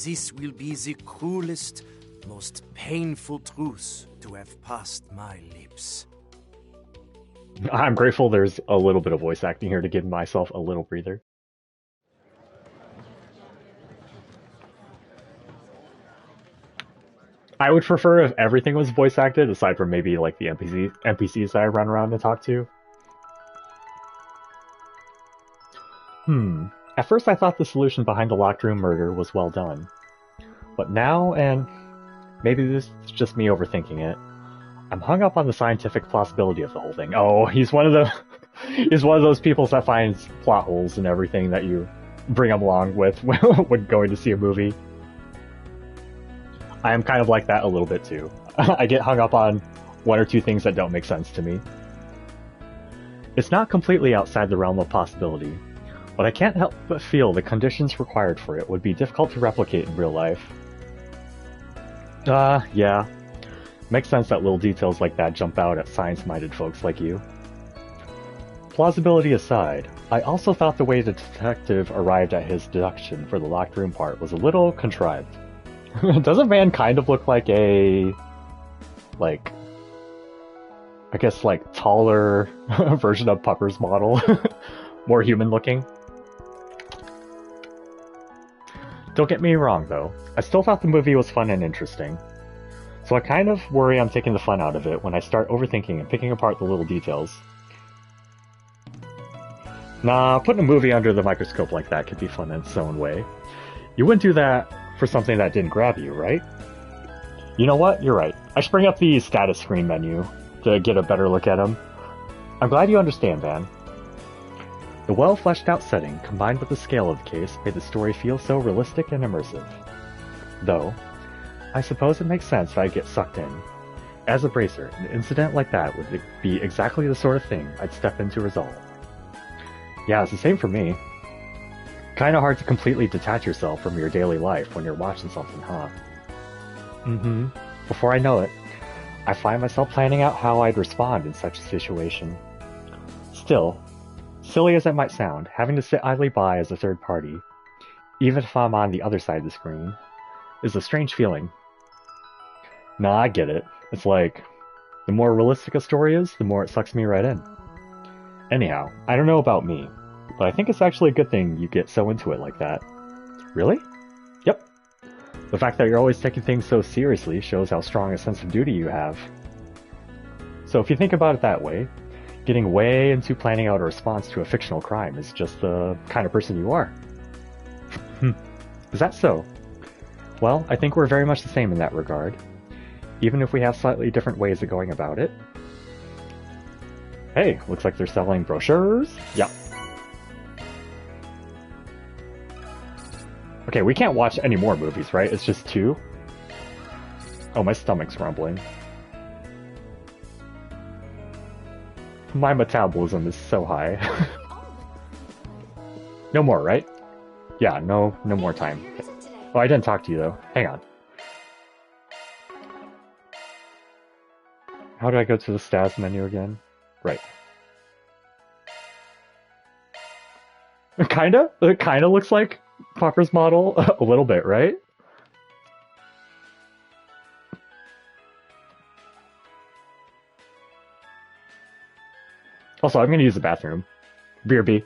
this will be the cruelest, most painful truth to have passed my lips. I'm grateful there's a little bit of voice acting here to give myself a little breather. I would prefer if everything was voice acted, aside from maybe like the NPCs that I run around and talk to. At first I thought the solution behind the locked room murder was well done. But now, and maybe this is just me overthinking it, I'm hung up on the scientific plausibility of the whole thing. Oh, he's one of those people that finds plot holes in everything that you bring him along with when going to see a movie. I am kind of like that a little bit too. I get hung up on one or two things that don't make sense to me. It's not completely outside the realm of possibility, but I can't help but feel the conditions required for it would be difficult to replicate in real life. Yeah. Makes sense that little details like that jump out at science-minded folks like you. Plausibility aside, I also thought the way the detective arrived at his deduction for the locked room part was a little contrived. Doesn't Van kind of look like a, I guess taller version of Pupper's model? More human looking? Don't get me wrong though, I still thought the movie was fun and interesting. So I kind of worry I'm taking the fun out of it when I start overthinking and picking apart the little details. Nah, putting a movie under the microscope like that could be fun in its own way. You wouldn't do that for something that didn't grab you, right? You know what? You're right. I should bring up the status screen menu to get a better look at him. I'm glad you understand, Van. The well-fleshed-out setting, combined with the scale of the case, made the story feel so realistic and immersive. Though, I suppose it makes sense that I'd get sucked in. As a bracer, an incident like that would be exactly the sort of thing I'd step in to resolve. Yeah, it's the same for me. Kinda hard to completely detach yourself from your daily life when you're watching something, huh? Mm-hmm. Before I know it, I find myself planning out how I'd respond in such a situation. Still, silly as it might sound, having to sit idly by as a third party, even if I'm on the other side of the screen, is a strange feeling. Nah, I get it. It's like, the more realistic a story is, the more it sucks me right in. Anyhow, I don't know about me, but I think it's actually a good thing you get so into it like that. Really? Yep. The fact that you're always taking things so seriously shows how strong a sense of duty you have. So if you think about it that way, getting way into planning out a response to a fictional crime is just the kind of person you are. Is that so? Well, I think we're very much the same in that regard, even if we have slightly different ways of going about it. Hey, looks like they're selling brochures. Yep. Okay, we can't watch any more movies, right? It's just 2? Oh, my stomach's rumbling. My metabolism is so high. No more, right? Yeah, no more time. Oh, I didn't talk to you, though. Hang on. How do I go to the status menu again? Right. It kinda looks like Popper's model a little bit, right? Also, I'm gonna use the bathroom. BRB.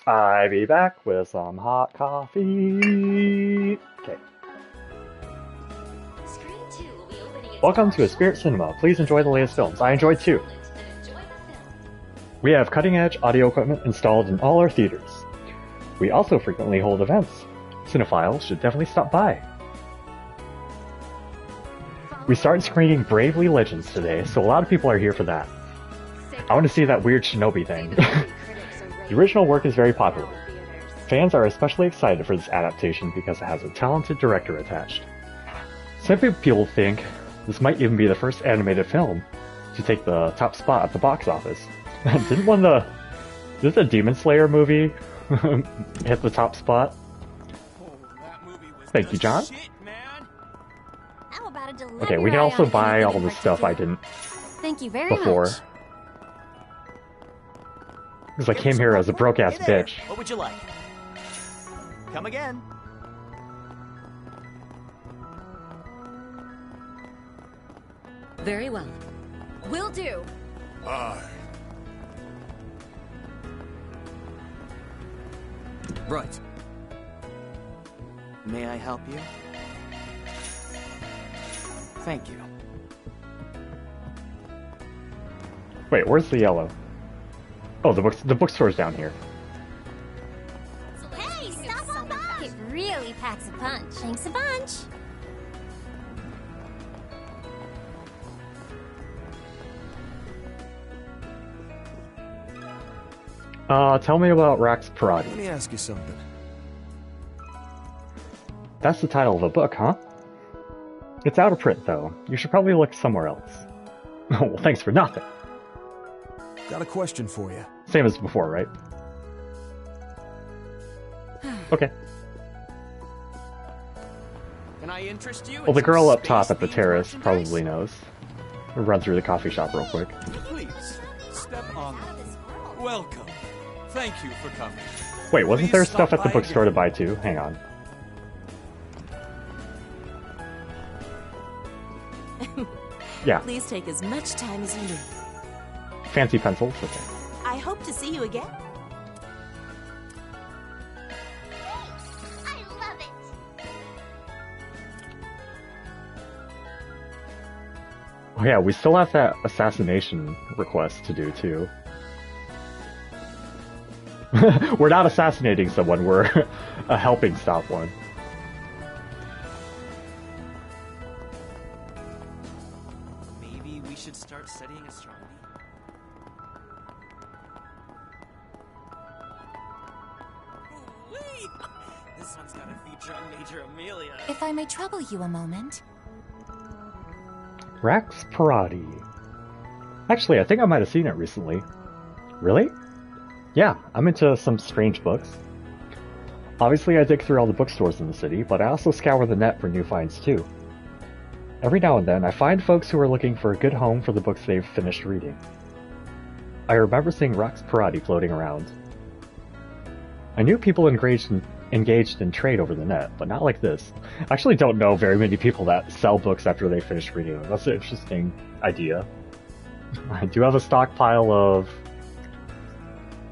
I'll be back with some hot coffee. Okay. Welcome to A Spirit Cinema. Please enjoy the latest films. I enjoyed 2. We have cutting-edge audio equipment installed in all our theaters. We also frequently hold events. Cinephiles should definitely stop by. We started screening Bravely Legends today, so a lot of people are here for that. I want to see that weird shinobi thing. The original work is very popular. Fans are especially excited for this adaptation because it has a talented director attached. Some people think this might even be the first animated film to take the top spot at the box office. Didn't the Demon Slayer movie hit the top spot? Thank you, John. to let Okay, we your can eye also on buy anything all in the stuff I particular. didn't Thank you very before. much. Because I came here as a broke-ass Hey there. bitch. What would you like? Come again. Very well. Will do. Aye. Right. May I help you? Thank you. Wait, where's the yellow? Oh, the bookstore's down here. Hey, stop on by! It really packs a punch. Thanks a bunch. Tell me about Rax Parati. Let me ask you something. That's the title of a book, huh? It's out of print, though. You should probably look somewhere else. Oh, well, thanks for nothing. Got a question for you. Same as before, right? Okay. Can I interest you? Well, the girl up top at the terrace probably knows. We'll run through the coffee shop real quick. Please, step on them. Welcome. Thank you for coming. Wait, wasn't Please there stop stuff at the by bookstore again. to buy too? Hang on. Yeah, Please take as much time as you need. fancy pencils. Okay. I hope to see you again. I love it. Oh yeah, we still have that assassination request to do too. We're not assassinating someone, we're helping stop one. Maybe we should start studying astronomy. Ooh-wee! This one's got a feature on Major Amelia. If I may trouble you a moment. Rax Parati. Actually, I think I might have seen it recently. Really? Yeah, I'm into some strange books. Obviously, I dig through all the bookstores in the city, but I also scour the net for new finds too. Every now and then, I find folks who are looking for a good home for the books they've finished reading. I remember seeing Rax Parati floating around. I knew people engaged in trade over the net, but not like this. I actually don't know very many people that sell books after they finish reading them. That's an interesting idea. I do have a stockpile of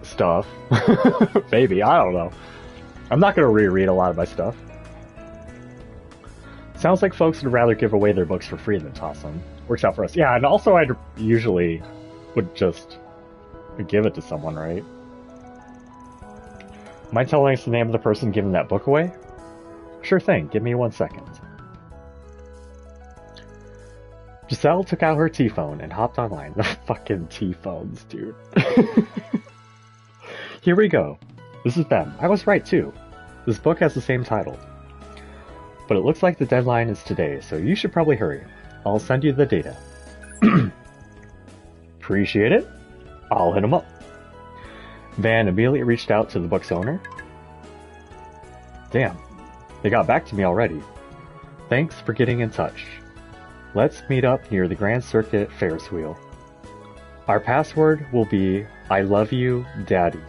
stuff. Maybe, I don't know. I'm not going to reread a lot of my stuff. Sounds like folks would rather give away their books for free than toss them. Works out for us. Yeah, and also I'd usually would just give it to someone, right? Mind telling us the name of the person giving that book away? Sure thing, give me 1 second. Giselle took out her T-phone and hopped online. The fucking T-phones, dude. Here we go. This is Ben. I was right too. This book has the same title. But it looks like the deadline is today, so you should probably hurry. I'll send you the data. Appreciate it. I'll hit him up. Van immediately reached out to the book's owner. Damn, they got back to me already. Thanks for getting in touch. Let's meet up near the Grand Circuit Ferris wheel. Our password will be I love you, Daddy.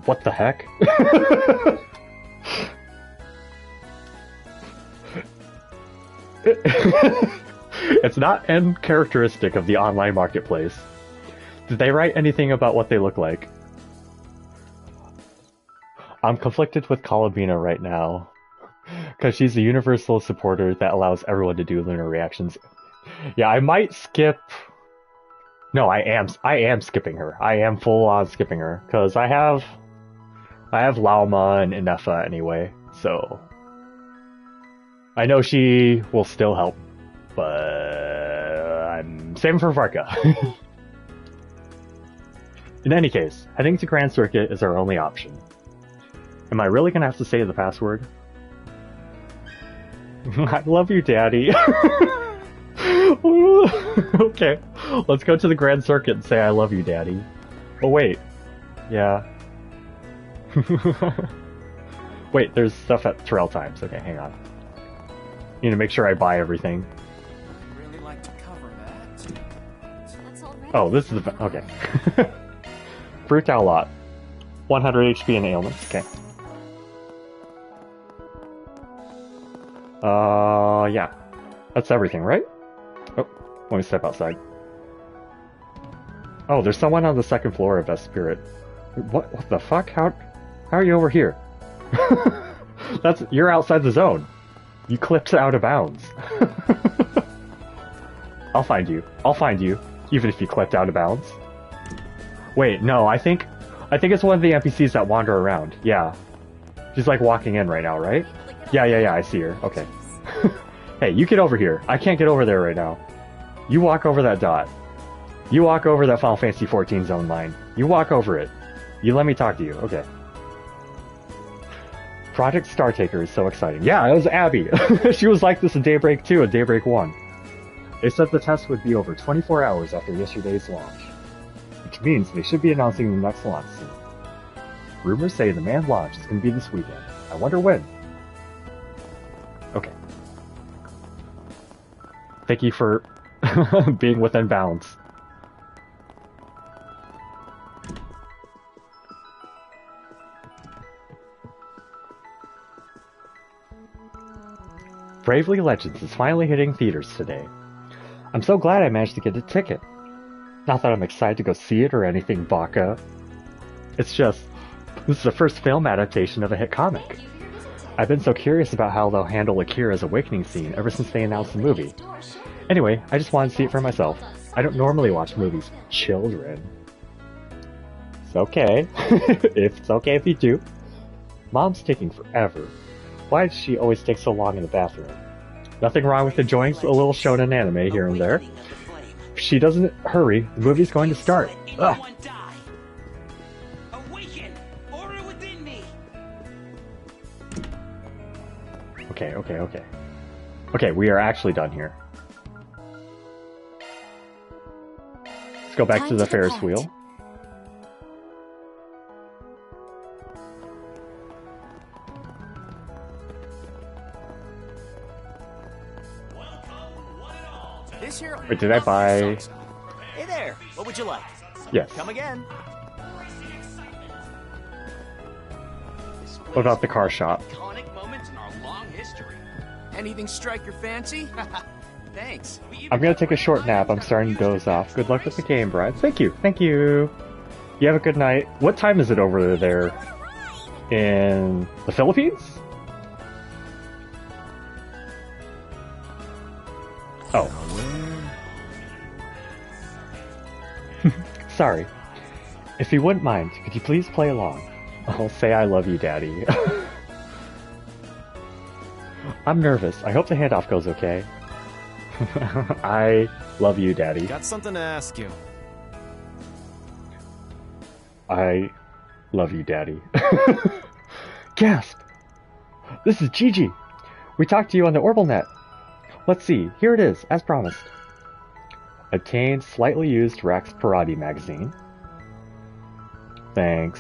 What the heck? It's not uncharacteristic of the online marketplace. Did they write anything about what they look like? I'm conflicted with Colabina right now. Because she's a universal supporter that allows everyone to do lunar reactions. Yeah, I might skip... No, I am skipping her. I am full on skipping her. Because I have Lauma and Inefa anyway, so... I know she will still help, but I'm saving for Varka. In any case, heading to Grand Circuit is our only option. Am I really gonna have to say the password? I love you, Daddy. Okay, let's go to the Grand Circuit and say I love you, Daddy. Oh wait, yeah. Wait, there's stuff at Terrell Times. Okay, hang on. You know, make sure I buy everything. Really like to cover that. Oh, this is the... Okay. Fruital lot. 100 HP and ailments. Okay. Yeah. That's everything, right? Oh, let me step outside. Oh, there's someone on the second floor of Spirit. What the fuck? How are you over here? You're outside the zone. You clipped out of bounds. I'll find you. I'll find you, even if you clipped out of bounds. Wait, no, I think it's one of the NPCs that wander around. Yeah. She's like walking in right now, right? Yeah, I see her. Okay. Hey, you get over here. I can't get over there right now. You walk over that dot. You walk over that Final Fantasy XIV zone line. You walk over it. You let me talk to you. Okay. Project Startaker is so exciting. Yeah, it was Abby. She was like this in Daybreak 2 and Daybreak 1. They said the test would be over 24 hours after yesterday's launch, which means they should be announcing the next launch soon. Rumors say the manned launch is going to be this weekend. I wonder when. Okay. Thank you for being within bounds. Bravely Legends is finally hitting theaters today. I'm so glad I managed to get a ticket. Not that I'm excited to go see it or anything, Baka. It's just, this is the first film adaptation of a hit comic. I've been so curious about how they'll handle Akira's awakening scene ever since they announced the movie. Anyway, I just wanted to see it for myself. I don't normally watch movies with children. It's okay. It's okay if you do. Mom's taking forever. Why does she always take so long in the bathroom? Nothing wrong with enjoying a little shonen anime here and there. If she doesn't hurry, the movie's going to start. Ugh. Okay. Okay, we are actually done here. Let's go back to the Ferris wheel. Wait, did I buy... Hey there, what would you like? Yes. Come again. What about the car shop? Iconic moments in our long history. Anything strike your fancy? Thanks. I'm gonna take a short nap. I'm starting to doze off. Good luck with the game, Brad. Thank you. You have a good night. What time is it over there? In the Philippines? Oh. Sorry. If you wouldn't mind, could you please play along? I'll say I love you, Daddy. I'm nervous. I hope the handoff goes okay. I love you, Daddy. Got something to ask you. I love you, Daddy. Gasp! This is Gigi. We talked to you on the OrbitalNet. Let's see. Here it is, as promised. Obtained slightly used Rex Parati magazine. Thanks.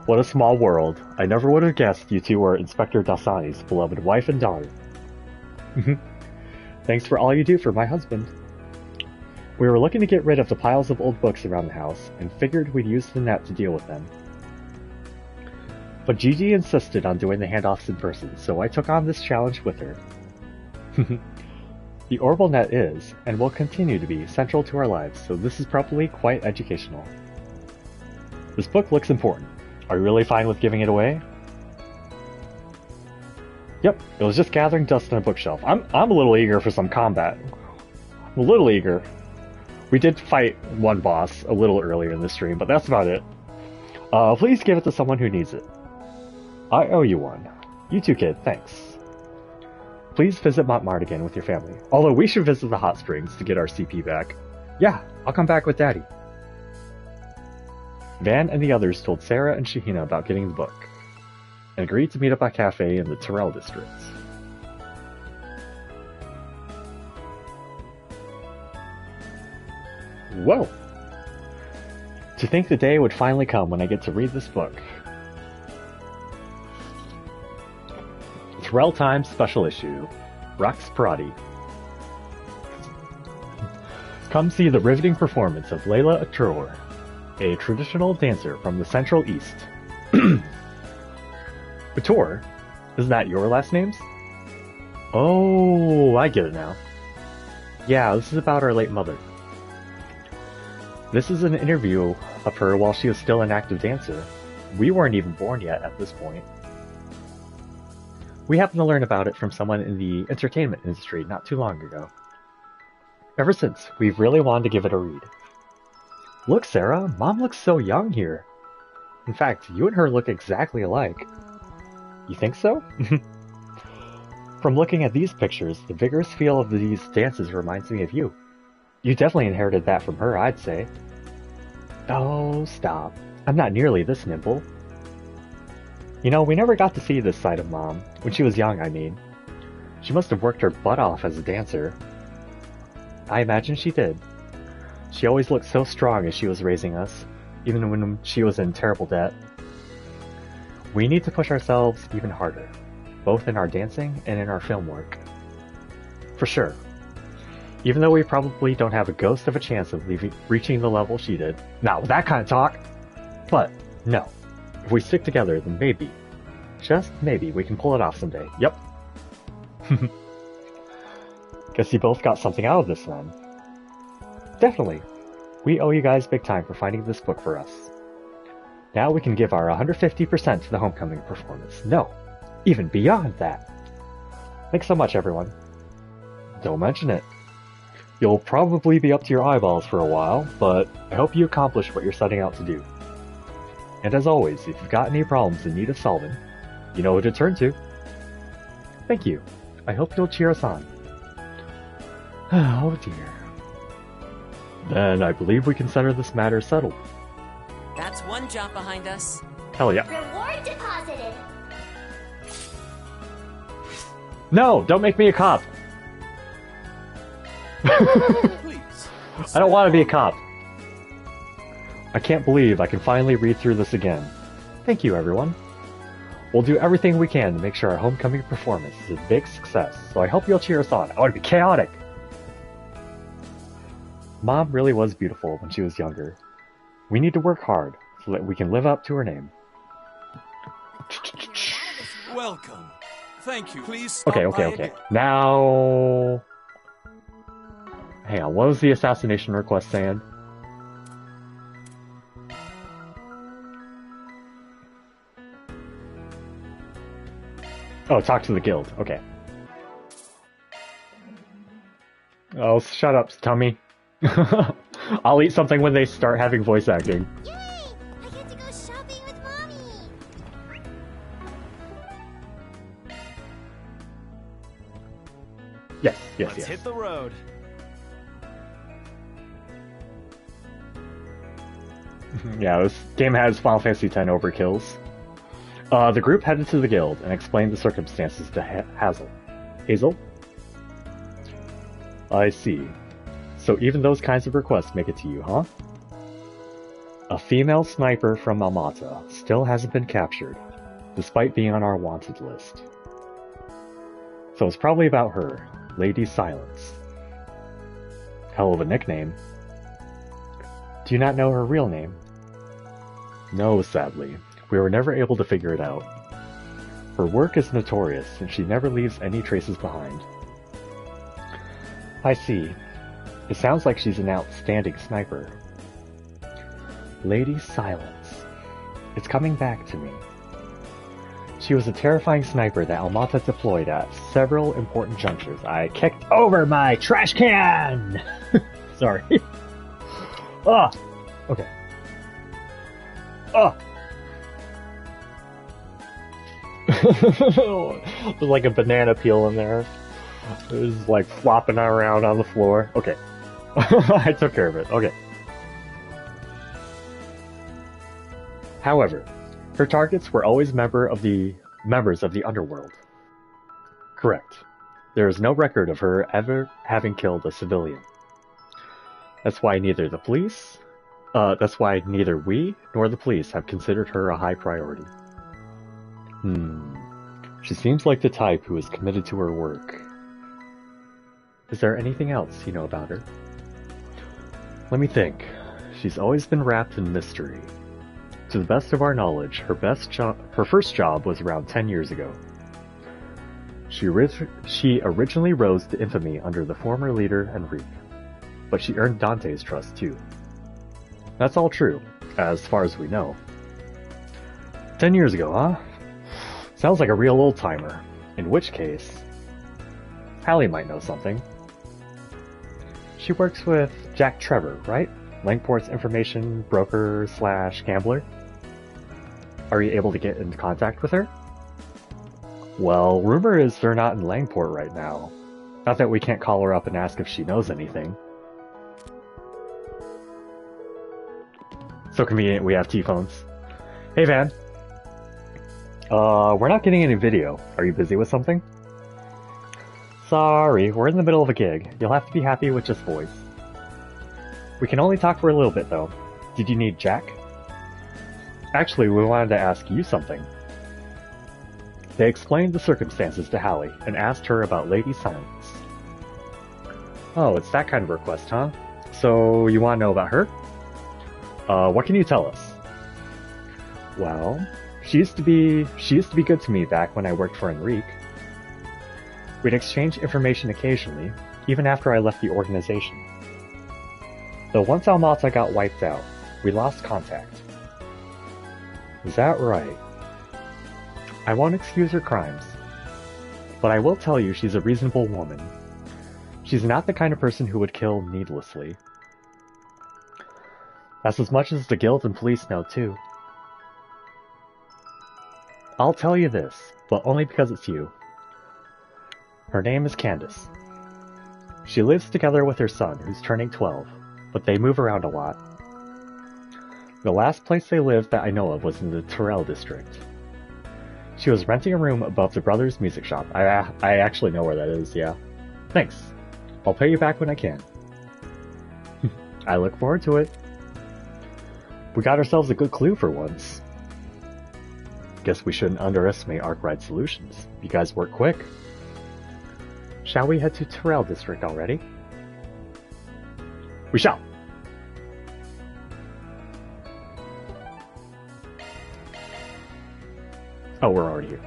What a small world. I never would have guessed you two were Inspector Dasani's beloved wife and daughter. Thanks for all you do for my husband. We were looking to get rid of the piles of old books around the house, and figured we'd use the net to deal with them. But Gigi insisted on doing the handoffs in person, so I took on this challenge with her. The OrbitalNet is, and will continue to be, central to our lives, so this is probably quite educational. This book looks important. Are you really fine with giving it away? Yep, it was just gathering dust on a bookshelf. I'm a little eager for some combat. I'm a little eager. We did fight one boss a little earlier in the stream, but that's about it. Please give it to someone who needs it. I owe you one. You too, kid, thanks. Please visit Montmartre again with your family. Although we should visit the hot springs to get our CP back. Yeah, I'll come back with Daddy. Van and the others told Sarah and Shahina about getting the book, and agreed to meet up at a cafe in the Terrell district. Whoa! To think the day would finally come when I get to read this book. Terrell Times Special Issue, Rex Parati. Come see the riveting performance of Layla Atur, a traditional dancer from the Central East. Atur? Is that your last names? Oh, I get it now. Yeah, this is about our late mother. This is an interview of her while she was still an active dancer. We weren't even born yet at this point. We happened to learn about it from someone in the entertainment industry not too long ago. Ever since, we've really wanted to give it a read. Look, Sarah, Mom looks so young here. In fact, you and her look exactly alike. You think so? From looking at these pictures, the vigorous feel of these dances reminds me of you. You definitely inherited that from her, I'd say. Oh, stop. I'm not nearly this nimble. You know, we never got to see this side of Mom. When she was young, I mean. She must have worked her butt off as a dancer. I imagine she did. She always looked so strong as she was raising us, even when she was in terrible debt. We need to push ourselves even harder, both in our dancing and in our film work. For sure. Even though we probably don't have a ghost of a chance of reaching the level she did. Not with that kind of talk! But, no. If we stick together, then maybe, just maybe, we can pull it off someday. Yep. Guess you both got something out of this then. Definitely. We owe you guys big time for finding this book for us. Now we can give our 150% to the homecoming performance. No, even beyond that. Thanks so much, everyone. Don't mention it. You'll probably be up to your eyeballs for a while, but I hope you accomplish what you're setting out to do. And as always, if you've got any problems in need of solving, you know who to turn to. Thank you. I hope you'll cheer us on. Oh dear. Then I believe we consider this matter settled. That's one job behind us. Hell yeah. Reward deposited. No, don't make me a cop. Please. I don't want to be a cop. I can't believe I can finally read through this again. Thank you, everyone. We'll do everything we can to make sure our homecoming performance is a big success, so I hope you'll cheer us on. I want to be chaotic! Mom really was beautiful when she was younger. We need to work hard so that we can live up to her name. Welcome. Thank you. Please stop Okay. Now... Hang on, what was the assassination request saying? Oh, talk to the guild. Okay. Oh, shut up, tummy. I'll eat something when they start having voice acting. Yay! I get to go shopping with Mommy! Yes. Let's hit the road. Yeah, this game has Final Fantasy X overkills. The group headed to the guild and explained the circumstances to Hazel. Hazel? I see. So even those kinds of requests make it to you, huh? A female sniper from Amata still hasn't been captured, despite being on our wanted list. So it's probably about her, Lady Silence. Hell of a nickname. Do you not know her real name? No, sadly. We were never able to figure it out. Her work is notorious, and she never leaves any traces behind. I see. It sounds like she's an outstanding sniper. Lady Silence. It's coming back to me. She was a terrifying sniper that Almata deployed at several important junctures. I kicked over my trash can! Sorry. Ah! Okay. Ah! There's like a banana peel in there. It was like flopping around on the floor. Okay. I took care of it. Okay. However, her targets were always members of the underworld. Correct. There is no record of her ever having killed a civilian. That's why neither we nor the police have considered her a high priority. She seems like the type who is committed to her work. Is there anything else you know about her? Let me think. She's always been wrapped in mystery. To the best of our knowledge, her first job was around 10 years ago. She originally rose to infamy under the former leader, Enrique, but she earned Dante's trust too. That's all true, as far as we know. 10 years ago, huh? Sounds like a real old-timer. In which case, Hallie might know something. She works with Jack Trevor, right? Langport's information broker / gambler? Are you able to get in contact with her? Well, rumor is they're not in Langport right now. Not that we can't call her up and ask if she knows anything. So convenient we have T-phones. Hey, Van. We're not getting any video. Are you busy with something? Sorry, we're in the middle of a gig. You'll have to be happy with just voice. We can only talk for a little bit, though. Did you need Jack? Actually, we wanted to ask you something. They explained the circumstances to Hallie and asked her about Lady Silence. Oh, it's that kind of request, huh? So, you want to know about her? What can you tell us? Well, she used to be good to me back when I worked for Enrique. We'd exchange information occasionally, even after I left the organization. Though once Almata got wiped out, we lost contact. Is that right? I won't excuse her crimes, but I will tell you she's a reasonable woman. She's not the kind of person who would kill needlessly. That's as much as the guild and police know, too. I'll tell you this, but only because it's you. Her name is Candace. She lives together with her son, who's turning 12, but they move around a lot. The last place they lived that I know of was in the Terrell district. She was renting a room above the Brothers Music Shop. I actually know where that is, yeah. Thanks. I'll pay you back when I can. I look forward to it. We got ourselves a good clue for once. Guess we shouldn't underestimate Arkwright Solutions. You guys work quick. Shall we head to Terrell District already? We shall! Oh, we're already here.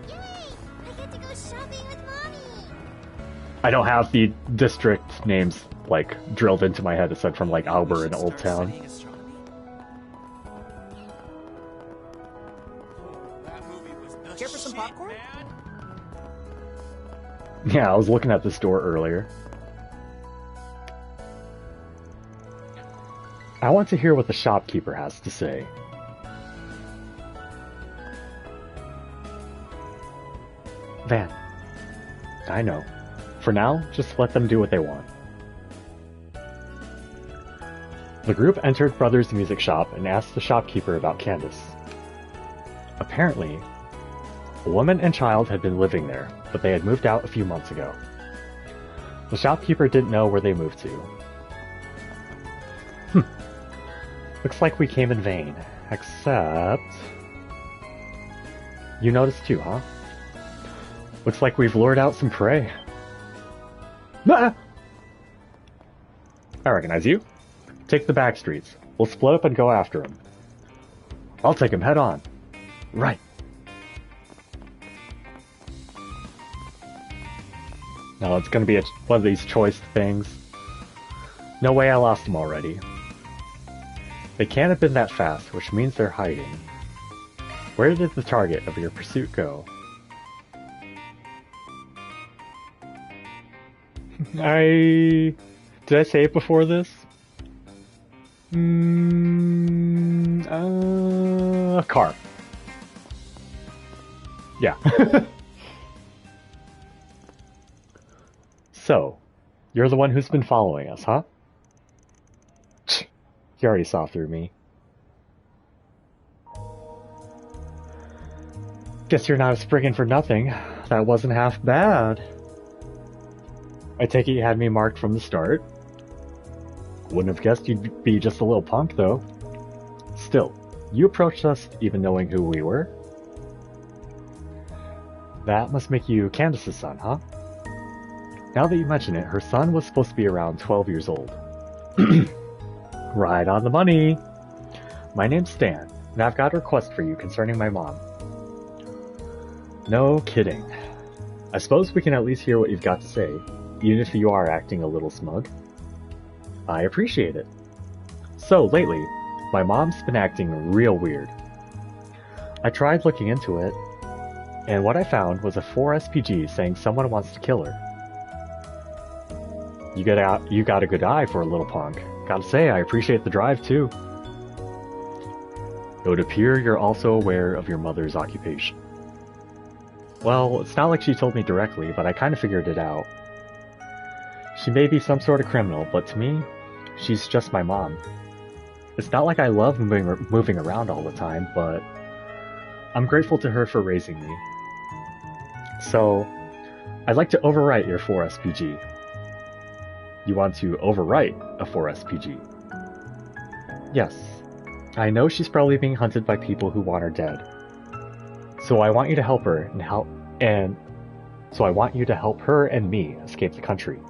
Yay! I get to go shopping with Mommy! I don't have the district names, like, drilled into my head aside from, like, Albert and Old Town. Care for some popcorn? Yeah, I was looking at the store earlier. I want to hear what the shopkeeper has to say. Van. I know. For now, just let them do what they want. The group entered Brothers Music Shop and asked the shopkeeper about Candace. Apparently, a woman and child had been living there, but they had moved out a few months ago. The shopkeeper didn't know where they moved to. Looks like we came in vain. Except... You noticed too, huh? Looks like we've lured out some prey. Ah! I recognize you. Take the back streets. We'll split up and go after him. I'll take him head on. Right. No, it's gonna be one of these choice things. No way I lost them already. They can't have been that fast, which means they're hiding. Where did the target of your pursuit go? Did I say it before this? A car. Yeah. So, you're the one who's been following us, huh? You already saw through me. Guess you're not a Spriggan for nothing. That wasn't half bad. I take it you had me marked from the start. Wouldn't have guessed you'd be just a little punk, though. Still, you approached us even knowing who we were. That must make you Candace's son, huh? Now that you mention it, her son was supposed to be around 12 years old. Right on the money! My name's Stan, and I've got a request for you concerning my mom. No kidding. I suppose we can at least hear what you've got to say, even if you are acting a little smug. I appreciate it. So, lately, my mom's been acting real weird. I tried looking into it, and what I found was a 4SPG saying someone wants to kill her. You got a good eye for a little punk. Gotta say, I appreciate the drive, too. It would appear you're also aware of your mother's occupation. Well, it's not like she told me directly, but I kind of figured it out. She may be some sort of criminal, but to me, she's just my mom. It's not like I love moving around all the time, but I'm grateful to her for raising me. So, I'd like to overwrite your 4SPG. You want to overwrite a 4SPG? Yes. I know she's probably being hunted by people who want her dead. So I want you to help her and me escape the country.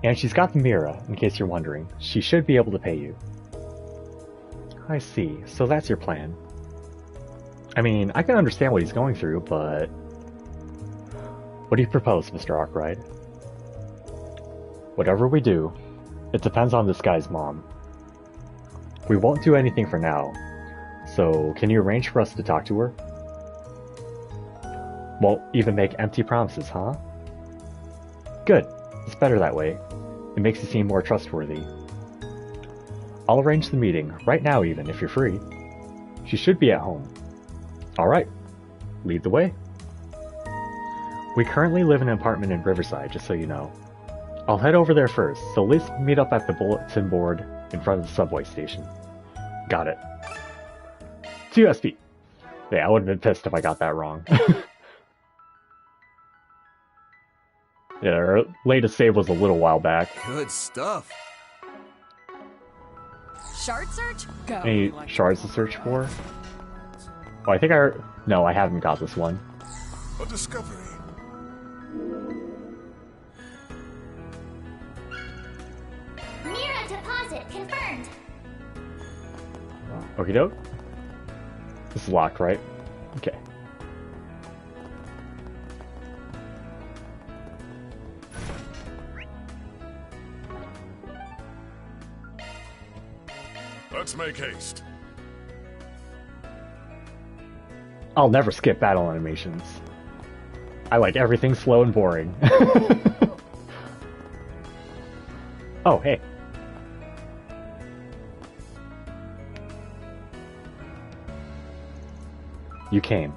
And she's got the Mira, in case you're wondering. She should be able to pay you. I see. So that's your plan. I mean, I can understand what he's going through, but... What do you propose, Mr. Arkwright? Whatever we do, it depends on this guy's mom. We won't do anything for now, so can you arrange for us to talk to her? Won't even make empty promises, huh? Good. It's better that way. It makes you seem more trustworthy. I'll arrange the meeting, right now even, if you're free. She should be at home. Alright. Lead the way. We currently live in an apartment in Riverside, just so you know. I'll head over there first, so let's meet up at the bulletin board in front of the subway station. Got it. 2 SP. Yeah, I would have been pissed if I got that wrong. Yeah, our latest save was a little while back. Good stuff. Shard search? Go. Any shards to search for? Oh, I think no, I haven't got this one. A discovery. Mira deposit confirmed. Okie doke. This is locked, right? Okay. Let's make haste. I'll never skip battle animations. I like everything slow and boring. Oh, hey. You came.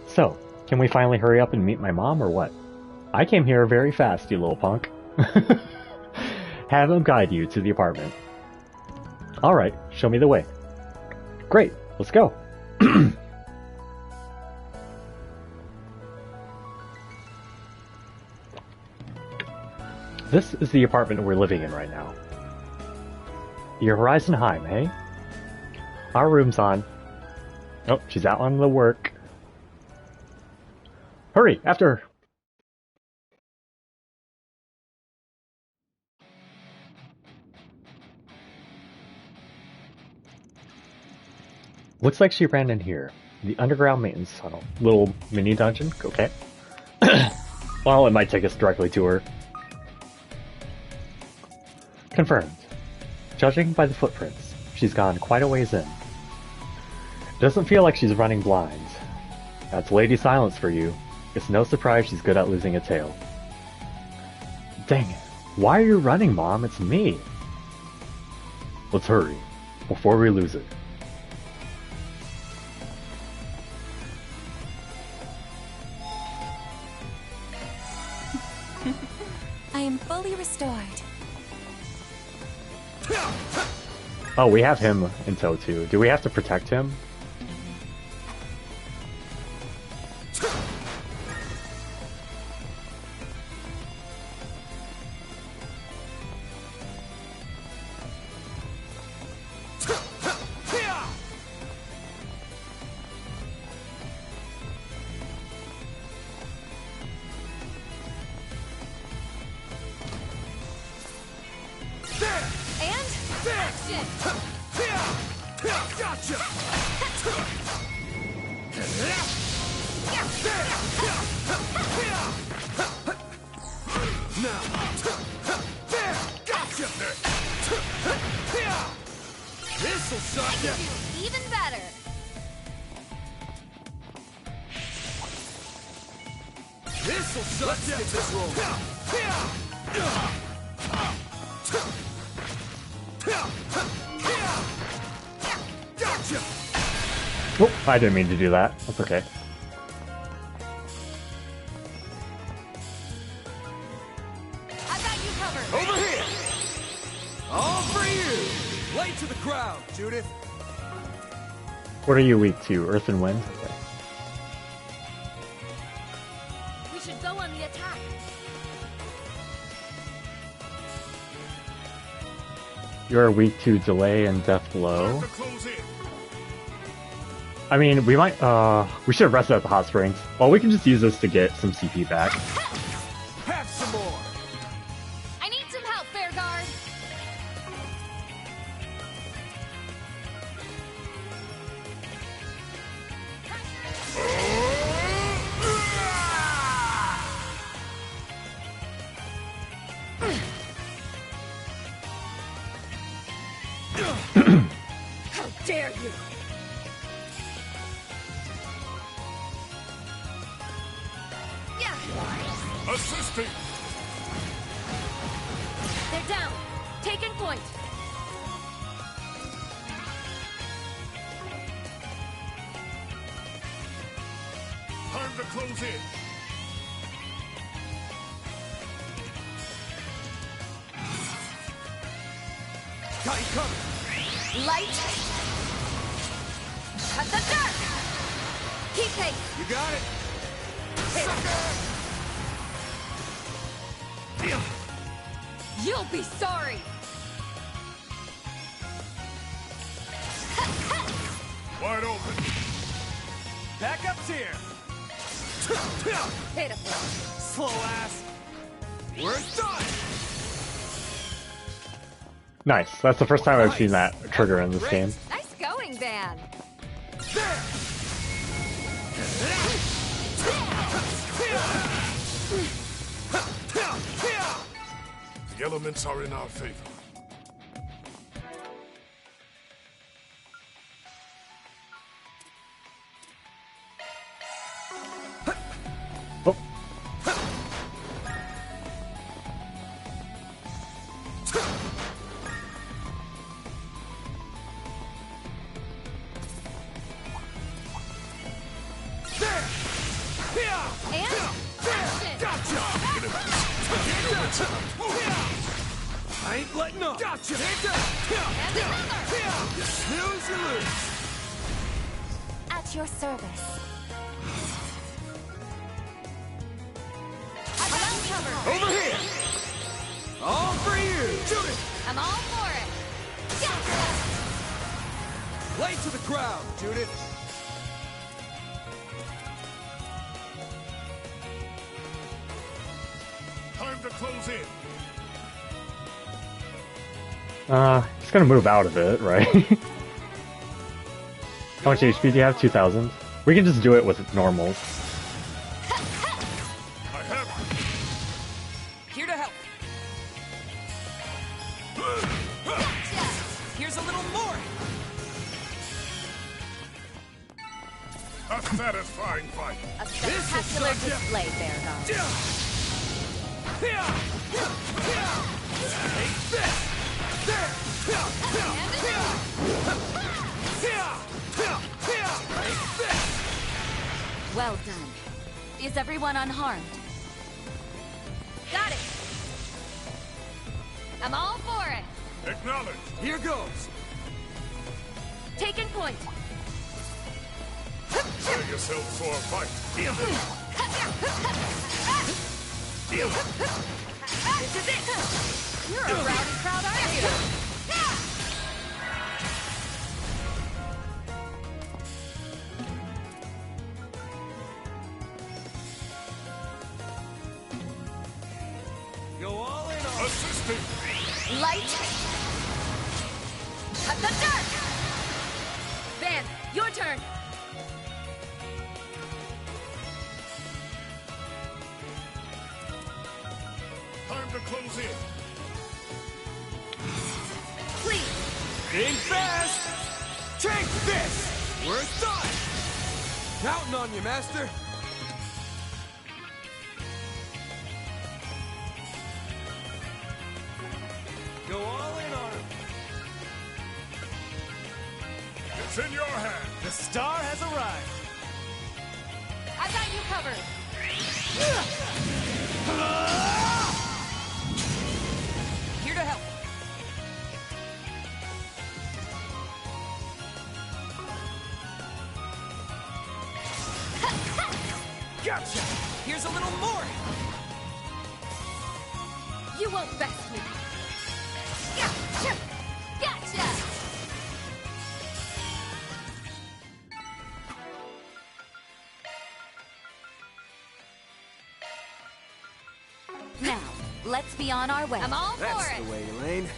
So, can we finally hurry up and meet my mom, or what? I came here very fast, you little punk. Have him guide you to the apartment. Alright, show me the way. Great, let's go. This is the apartment we're living in right now. Your Horizon Heim, hey? Our room's on. Oh, she's out on the work. Hurry, after her! Looks like she ran in here. The underground maintenance tunnel. Little mini dungeon? Okay. Well, it might take us directly to her. Confirmed. Judging by the footprints, she's gone quite a ways in. Doesn't feel like she's running blind. That's Lady Silence for you. It's no surprise she's good at losing a tail. Dang it. Why are you running, Mom? It's me. Let's hurry, before we lose it. I am fully restored. Oh, we have him in tow too. Do we have to protect him? action! Gotcha! Now, there, gotcha! This'll suck ya! Even better! This'll suck ya! Let's get this rolling. Gotcha! Oh, I didn't mean to do that. That's okay. I got you covered! Over here! All for you! Lay to the crowd, Judith! What are you weak to? Earth and wind? Okay. We should go on the attack! You are weak to delay and death blow. I mean, we might, we should have rested at the hot springs. Well, we can just use this to get some CP back. Have some more! I need some help, Fairguard! How dare you! Assisting! They're down! Taking point! Time to close in! Got you covered! Light! Cut the dark! Keep pace! You got it! Sucker! You'll be sorry! Wide open! Backup's here! Pitiful! Slow ass! We're done! Nice. That's the first time I've seen that trigger in this game. Nice going, Van! The elements are in our favor. Oh. I ain't letting up! Gotcha! And another! You snooze, you lose! At your service. I got you covered! Over here! All for you! Judith! I'm all for it! Gotcha! Lay to the crowd, Judith! Time to close in! Just gonna move out of it, right? How much HP do you have? 2,000? We can just do it with normals. I have Here to help. Here's a little more. a satisfying fight. A spectacular display, Fairguard. Take this! Well done. Is everyone unharmed? Got it! I'm all for it! Acknowledge. Here goes. Taking point! Prepare yourselves for a fight. This is it! You're a rowdy crowd, aren't you? Go all in on assisting. Light! Cut the dirt! Van, your turn! Time to close in. Please! Think fast! Take this! We're done! Counting on you, Master! Go all in on him. It's in your hand. The star has arrived. I got you covered! Here to help. Gotcha! Here's a little more! You won't best me. Gotcha! Gotcha! Now, let's be on our way. I'm all That's for it. the way, Elaine.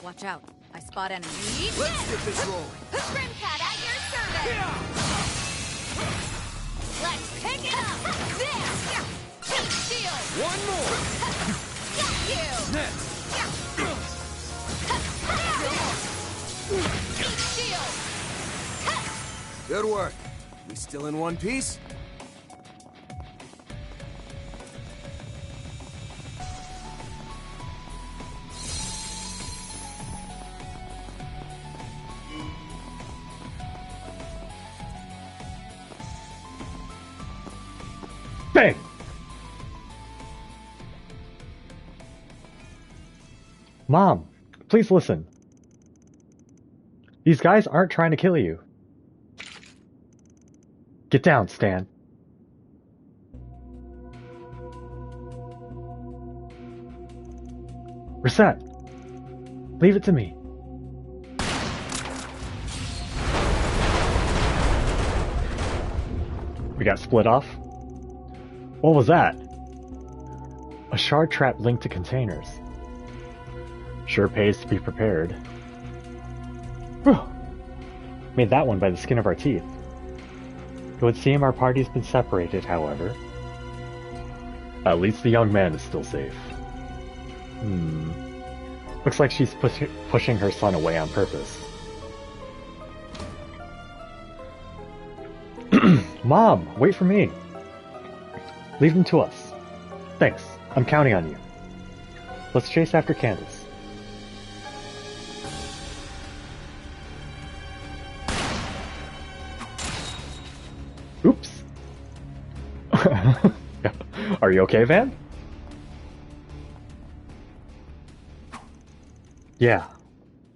Watch out. I spot enemies. Let's get this rolling. Grimcat at your service! Let's pick it up! There! Heat shield! One more! Got you! Next! Heat shield! Good work. We still in one piece? Bang! Mom, please listen. These guys aren't trying to kill you. Get down, Stan. Reset. Leave it to me. We got split off? What was that? A shard trap linked to containers. Sure pays to be prepared. Whew. Made that one by the skin of our teeth. It would seem our party's been separated, however. At least the young man is still safe. Looks like she's pushing her son away on purpose. Mom, wait for me. Leave them to us. Thanks. I'm counting on you. Let's chase after Candace. Oops. Are you okay, Van? Yeah.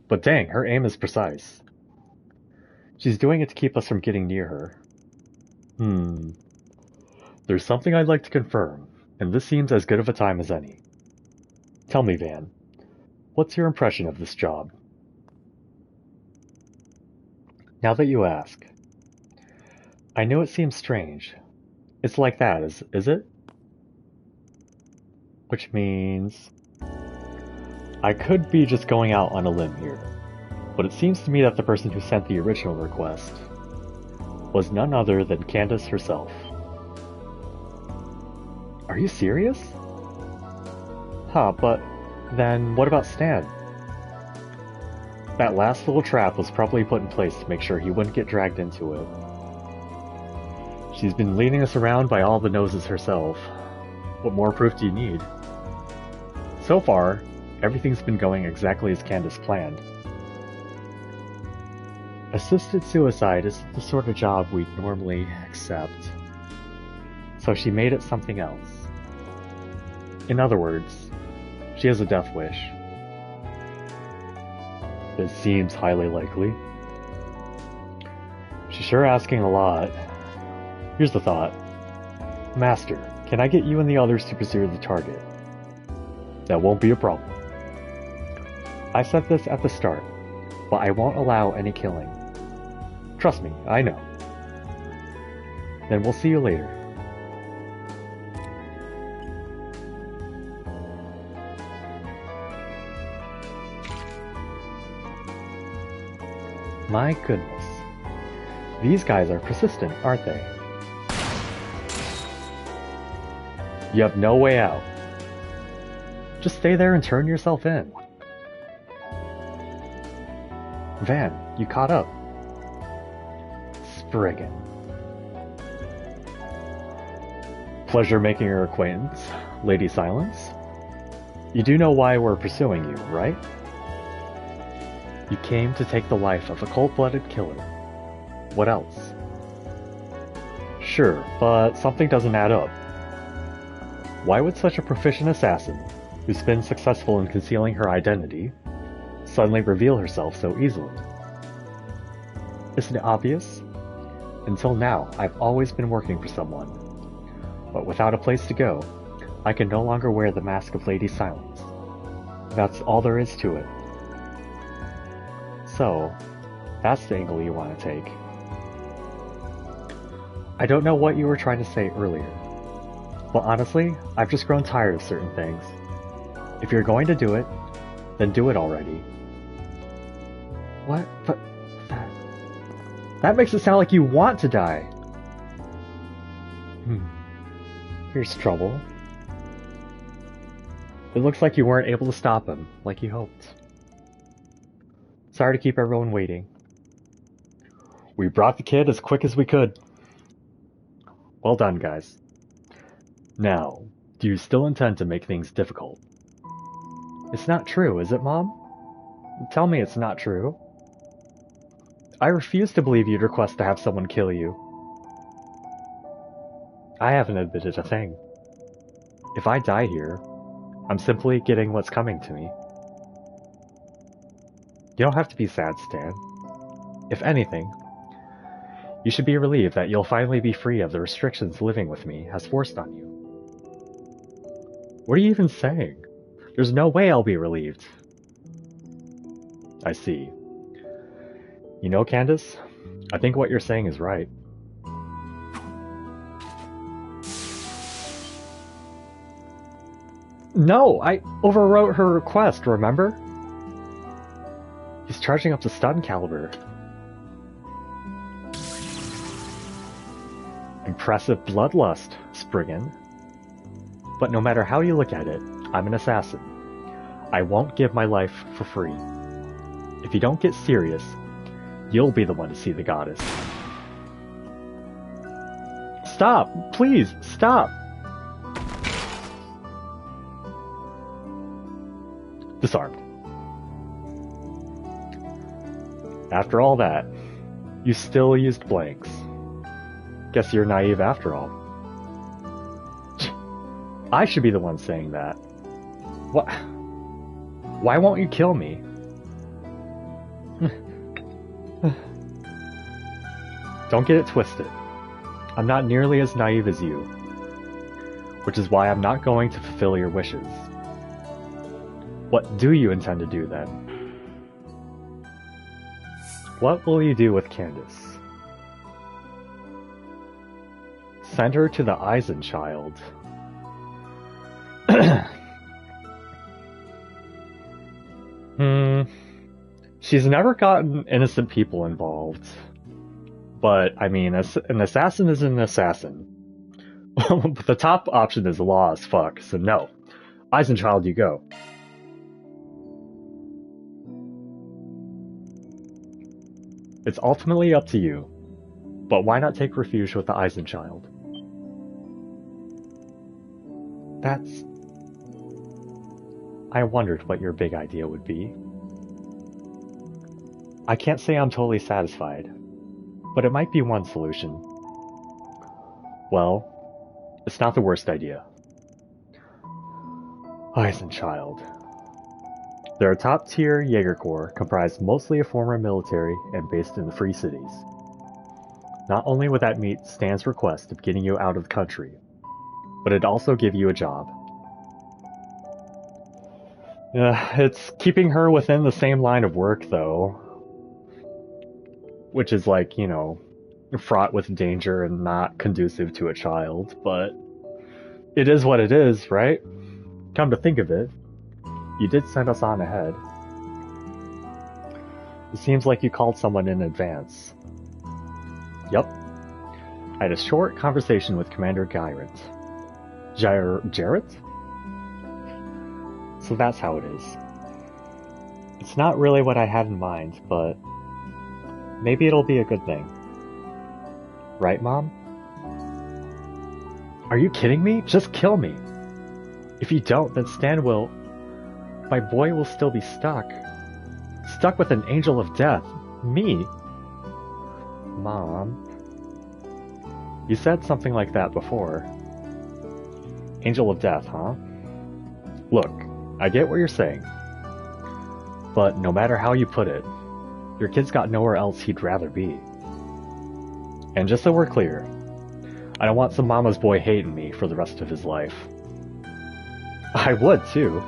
But dang, her aim is precise. She's doing it to keep us from getting near her. There's something I'd like to confirm, and this seems as good of a time as any. Tell me, Van, what's your impression of this job? Now that you ask, I know it seems strange. It's like that, is it? Which means I could be just going out on a limb here, but it seems to me that the person who sent the original request was none other than Candace herself. Are you serious? Huh, but then what about Stan? That last little trap was probably put in place to make sure he wouldn't get dragged into it. She's been leading us around by all the noses herself. What more proof do you need? So far, everything's been going exactly as Candace planned. Assisted suicide isn't the sort of job we'd normally accept, so she made it something else. In other words, she has a death wish. It seems highly likely. She's sure asking a lot. Here's the thought. Master, can I get you and the others to pursue the target? That won't be a problem. I said this at the start, but I won't allow any killing. Trust me, I know. Then we'll see you later. My goodness. These guys are persistent, aren't they? You have no way out. Just stay there and turn yourself in. Van, you caught up. Spriggan. Pleasure making your acquaintance, Lady Silence. You do know why we're pursuing you, right? You came to take the life of a cold-blooded killer. What else? Sure, but something doesn't add up. Why would such a proficient assassin, who's been successful in concealing her identity, suddenly reveal herself so easily? Isn't it obvious? Until now, I've always been working for someone. But without a place to go, I can no longer wear the mask of Lady Silence. That's all there is to it. So, that's the angle you want to take. I don't know what you were trying to say earlier, but honestly, I've just grown tired of certain things. If you're going to do it, then do it already. What? But that makes it sound like you want to die. Here's trouble. It looks like you weren't able to stop him, like you hoped. Sorry to keep everyone waiting. We brought the kid as quick as we could. Well done, guys. Now, do you still intend to make things difficult? It's not true, is it, Mom? Tell me it's not true. I refuse to believe you'd request to have someone kill you. I haven't admitted a thing. If I die here, I'm simply getting what's coming to me. You don't have to be sad, Stan. If anything, you should be relieved that you'll finally be free of the restrictions living with me has forced on you. What are you even saying? There's no way I'll be relieved. I see. You know, Candace, I think what you're saying is right. No, I overwrote her request, remember? He's charging up to stun caliber. Impressive bloodlust, Spriggan. But no matter how you look at it, I'm an assassin. I won't give my life for free. If you don't get serious, you'll be the one to see the goddess. Stop! Please, stop! Disarmed. After all that, you still used blanks. Guess you're naive after all. I should be the one saying that. What? Why won't you kill me? Don't get it twisted. I'm not nearly as naive as you. Which is why I'm not going to fulfill your wishes. What do you intend to do then? What will you do with Candace? Send her to the Eisenchild. She's never gotten innocent people involved. But, I mean, an assassin is an assassin. But the top option is law as fuck, so no. Eisenchild you go. It's ultimately up to you. But why not take refuge with the Eisenchild? That's... I wondered what your big idea would be. I can't say I'm totally satisfied, but it might be one solution. Well, it's not the worst idea. Eisenchild. They're a top-tier Jaeger Corps comprised mostly of former military and based in the Free Cities. Not only would that meet Stan's request of getting you out of the country, but it'd also give you a job. It's keeping her within the same line of work, though. Which is like, you know, fraught with danger and not conducive to a child, but it is what it is, right? Come to think of it, you did send us on ahead. It seems like you called someone in advance. Yup. I had a short conversation with Commander Gyrant. Jarrett? So that's how it is. It's not really what I had in mind, but maybe it'll be a good thing. Right, Mom? Are you kidding me? Just kill me. If you don't, then Stan will... My boy will still be stuck. Stuck with an angel of death. Me? Mom... You said something like that before. Angel of death, huh? Look, I get what you're saying. But no matter how you put it, your kid's got nowhere else he'd rather be. And just so we're clear, I don't want some mama's boy hating me for the rest of his life. I would, too.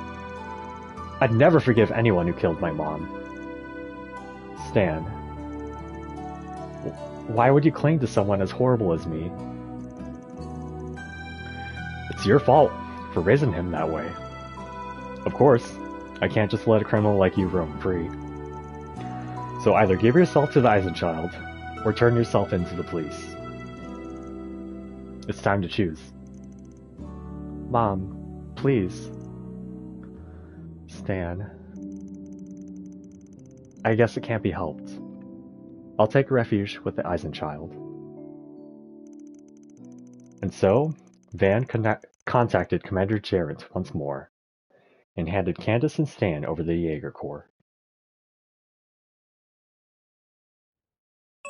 I'd never forgive anyone who killed my mom. Stan, why would you cling to someone as horrible as me? It's your fault for raising him that way. Of course, I can't just let a criminal like you roam free. So either give yourself to the Eisenchild, or turn yourself into the police. It's time to choose. Mom, please. Stan. I guess it can't be helped. I'll take refuge with the Eisenchild. And so, Van contacted Commander Jarrett once more, and handed Candace and Stan over to the Jaeger Corps.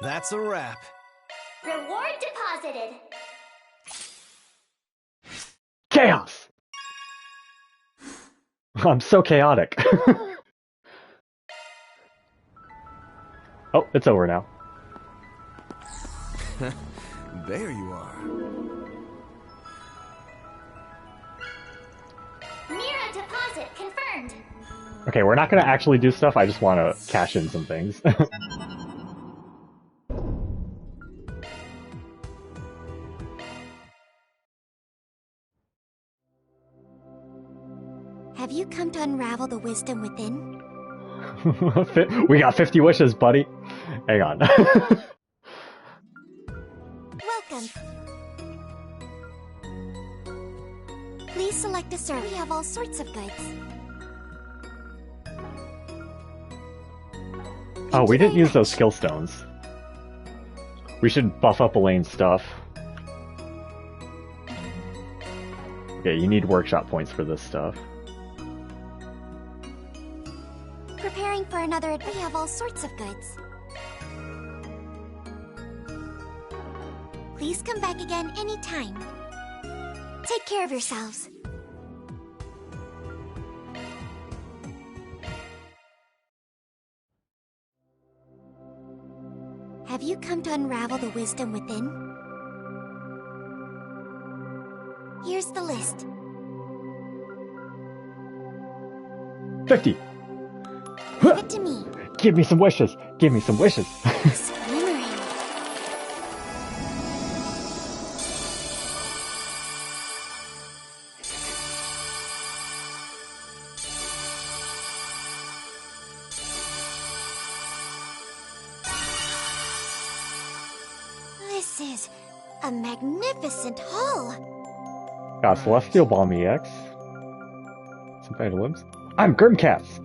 That's a wrap. Reward deposited. Chaos! I'm so chaotic. Oh, it's over now. There you are. Mira deposit confirmed. Okay, we're not gonna actually do stuff, I just want to cash in some things. Have you come to unravel the wisdom within? We got 50 wishes, buddy. Hang on. Welcome. Please select a service. We have all sorts of goods. Oh, we didn't use those skill stones. We should buff up Elaine's stuff. Okay, you need workshop points for this stuff. Preparing for another. We have all sorts of goods. Please come back again anytime. Take care of yourselves. Have you come to unravel the wisdom within? Here's the list. 50! Give it to me. Give me some wishes! Give me some wishes! This is a magnificent hall. Got Celestial Bomb EX. Some Fatal Limbs. I'm Grimcats!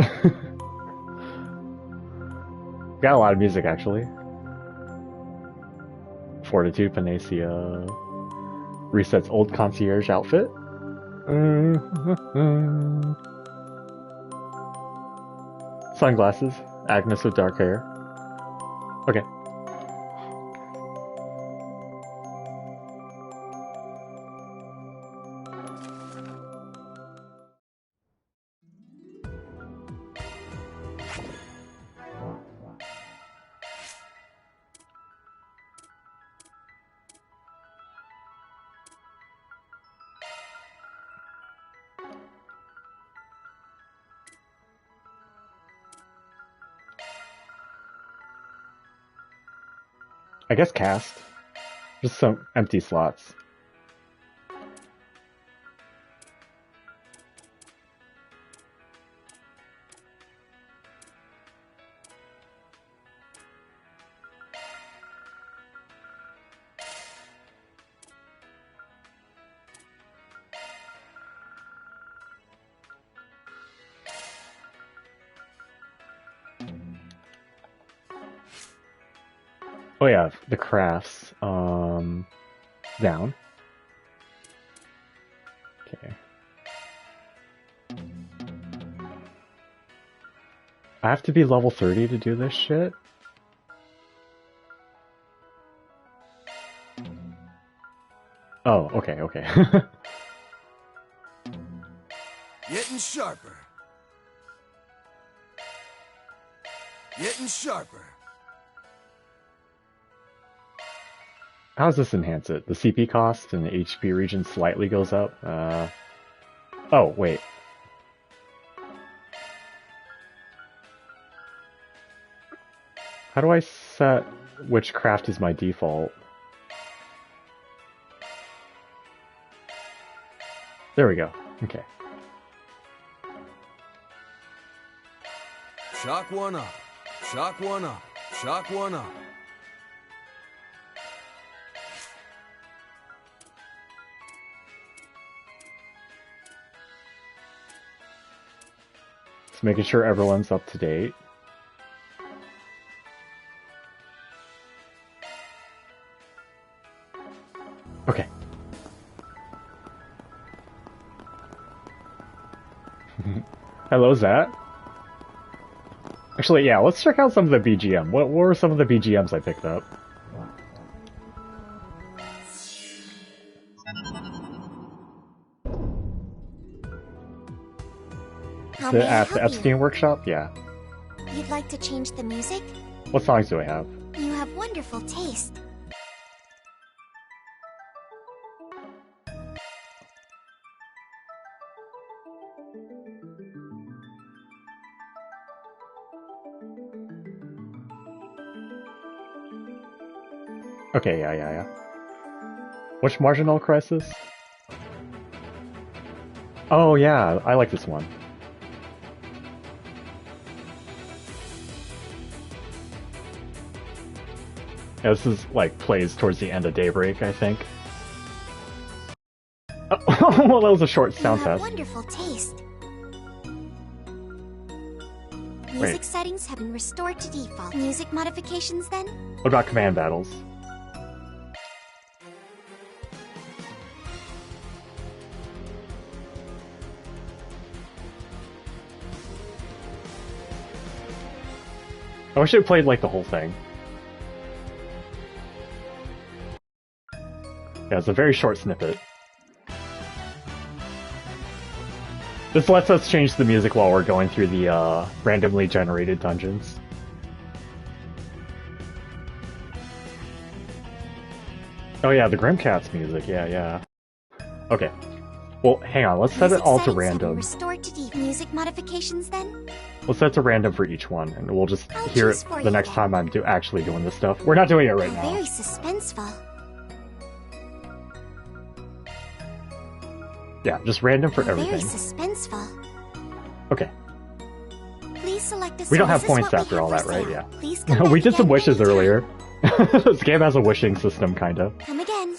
Got a lot of music, actually. Fortitude, Panacea. Resets old concierge outfit. Sunglasses. Agnes with dark hair. Okay. I guess cast. Just some empty slots. Oh yeah, the crafts. Down. Okay. I have to be level 30 to do this shit? Oh, okay, okay. Getting sharper. Getting sharper. How does this enhance it? The CP cost and the HP region slightly goes up. Oh, wait. How do I set which craft is my default? There we go. Okay. Shock one up. Shock one up. Shock one up. Just making sure everyone's up to date. Okay. Hello, Zat. Actually, yeah, let's check out some of the BGM. What were some of the BGMs I picked up? At the Epstein workshop? Yeah. You'd like to change the music? What songs do I have? You have wonderful taste. Okay, yeah. Which Marginal Crisis? Oh yeah, I like this one. Yeah, this is like plays towards the end of Daybreak, I think. Oh, well, that was a short sound You have test. wonderful taste. Wait. Music settings have been restored to default. Music modifications then? What about command battles? I wish it played like the whole thing. Yeah, it's a very short snippet. This lets us change the music while we're going through the randomly generated dungeons. Oh yeah, the Grimcats music, yeah. Okay. Well, hang on, let's set it all to Settings have been random. restored to default. Music modifications then? Let's set it to random for each one, and we'll just hear it choose for the you next then. time I'm actually doing this stuff. We're not doing it right How now. very suspenseful. Yeah, just random for How very everything. suspenseful. Okay. Please select a We don't have song. This is points what we after have all for that, right? sale. Yeah. Please come We back did some again wishes anytime. earlier. This game has a wishing system, kinda. Come again.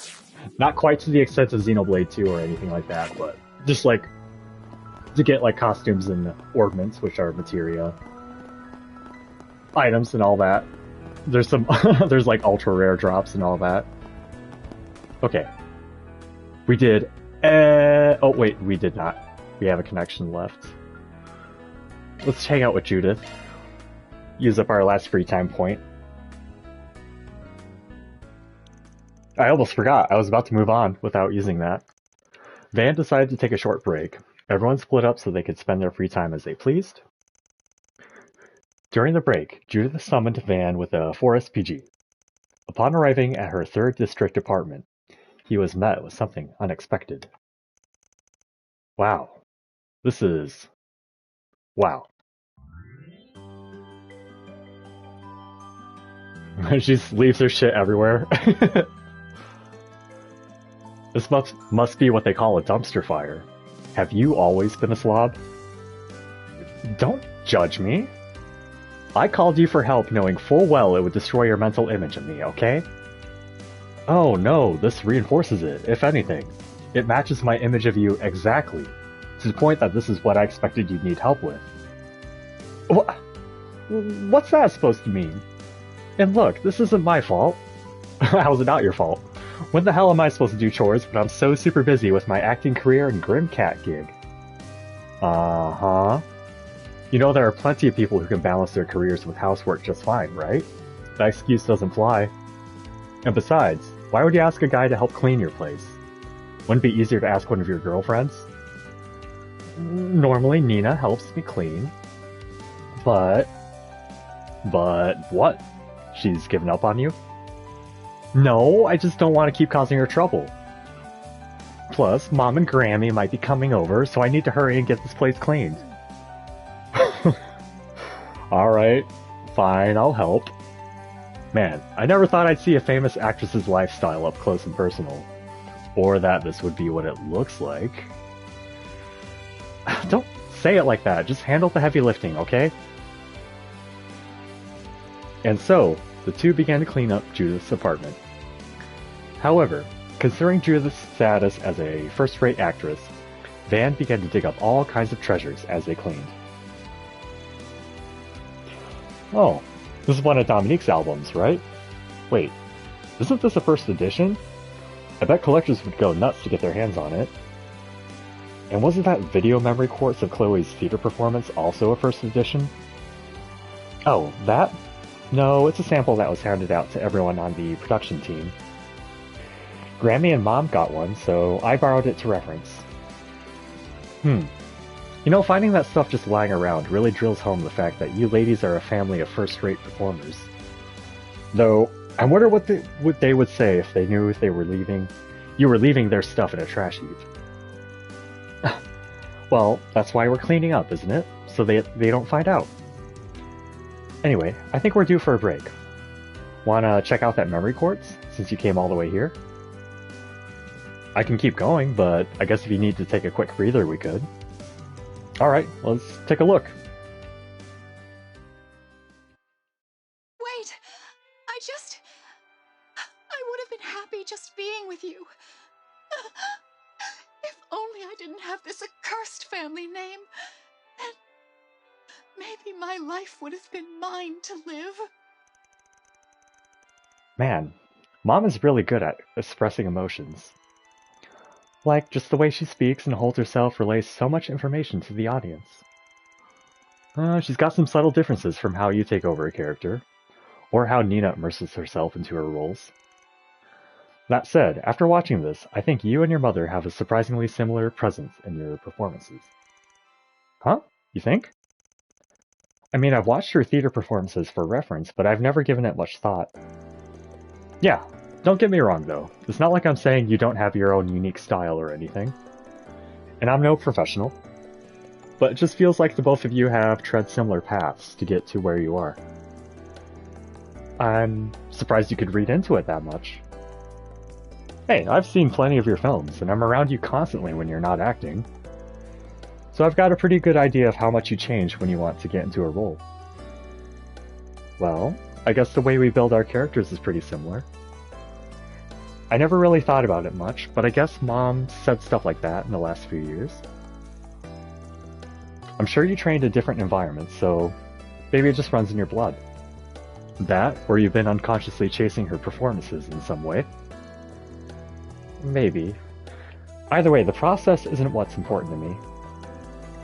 Not quite to the extent of Xenoblade 2 or anything like that, but just like to get like costumes and ornaments, which are materia, items and all that. There's some there's like ultra rare drops and all that. Okay. We did oh wait, we did not. We have a connection left. Let's hang out with Judith. Use up our last free time point. I almost forgot. I was about to move on without using that. Van decided to take a short break. Everyone split up so they could spend their free time as they pleased. During the break, Judith summoned Van with a 4SPG. Upon arriving at her 3rd district apartment, he was met with something unexpected. Wow. This is... wow. She just leaves her shit everywhere. This must be what they call a dumpster fire. Have you always been a slob? Don't judge me. I called you for help knowing full well it would destroy your mental image of me, okay? Oh no, this reinforces it, if anything. It matches my image of you exactly, to the point that this is what I expected you'd need help with. What's that supposed to mean? And look, this isn't my fault. How's it not your fault? When the hell am I supposed to do chores when I'm so super busy with my acting career and Grim Cat gig? Uh-huh. You know there are plenty of people who can balance their careers with housework just fine, right? That excuse doesn't fly. And besides, why would you ask a guy to help clean your place? Wouldn't it be easier to ask one of your girlfriends? Normally Nina helps me clean. But what? She's given up on you? No, I just don't want to keep causing her trouble. Plus, Mom and Grammy might be coming over, so I need to hurry and get this place cleaned. Alright, fine, I'll help. Man, I never thought I'd see a famous actress's lifestyle up close and personal. Or that this would be what it looks like. Don't say it like that, just handle the heavy lifting, okay? And so, the two began to clean up Judith's apartment. However, considering Judith's status as a first-rate actress, Van began to dig up all kinds of treasures as they cleaned. Oh, this is one of Dominique's albums, right? Wait, isn't this a first edition? I bet collectors would go nuts to get their hands on it. And wasn't that video memory quartz of Chloe's theater performance also a first edition? Oh, that? No, it's a sample that was handed out to everyone on the production team. Grammy and Mom got one, so I borrowed it to reference. You know, finding that stuff just lying around really drills home the fact that you ladies are a family of first-rate performers. Though, I wonder what they would say if they knew you were leaving their stuff in a trash heap. Well, that's why we're cleaning up, isn't it? So they don't find out. Anyway, I think we're due for a break. Wanna check out that memory quartz, since you came all the way here? I can keep going, but I guess if you need to take a quick breather, we could. Alright, let's take a look. Wait! I would have been happy just being with you. If only I didn't have this accursed family name, then maybe my life would have been mine to live. Man, Mom is really good at expressing emotions. Like, just the way she speaks and holds herself relays so much information to the audience. She's got some subtle differences from how you take over a character, or how Nina immerses herself into her roles. That said, after watching this, I think you and your mother have a surprisingly similar presence in your performances. Huh? You think? I mean, I've watched your theater performances for reference, but I've never given it much thought. Yeah, don't get me wrong though. It's not like I'm saying you don't have your own unique style or anything. And I'm no professional. But it just feels like the both of you have tread similar paths to get to where you are. I'm surprised you could read into it that much. Hey, I've seen plenty of your films, and I'm around you constantly when you're not acting. So I've got a pretty good idea of how much you change when you want to get into a role. Well, I guess the way we build our characters is pretty similar. I never really thought about it much, but I guess Mom said stuff like that in the last few years. I'm sure you trained in different environments, so maybe it just runs in your blood. That, or you've been unconsciously chasing her performances in some way. Maybe. Either way, the process isn't what's important to me.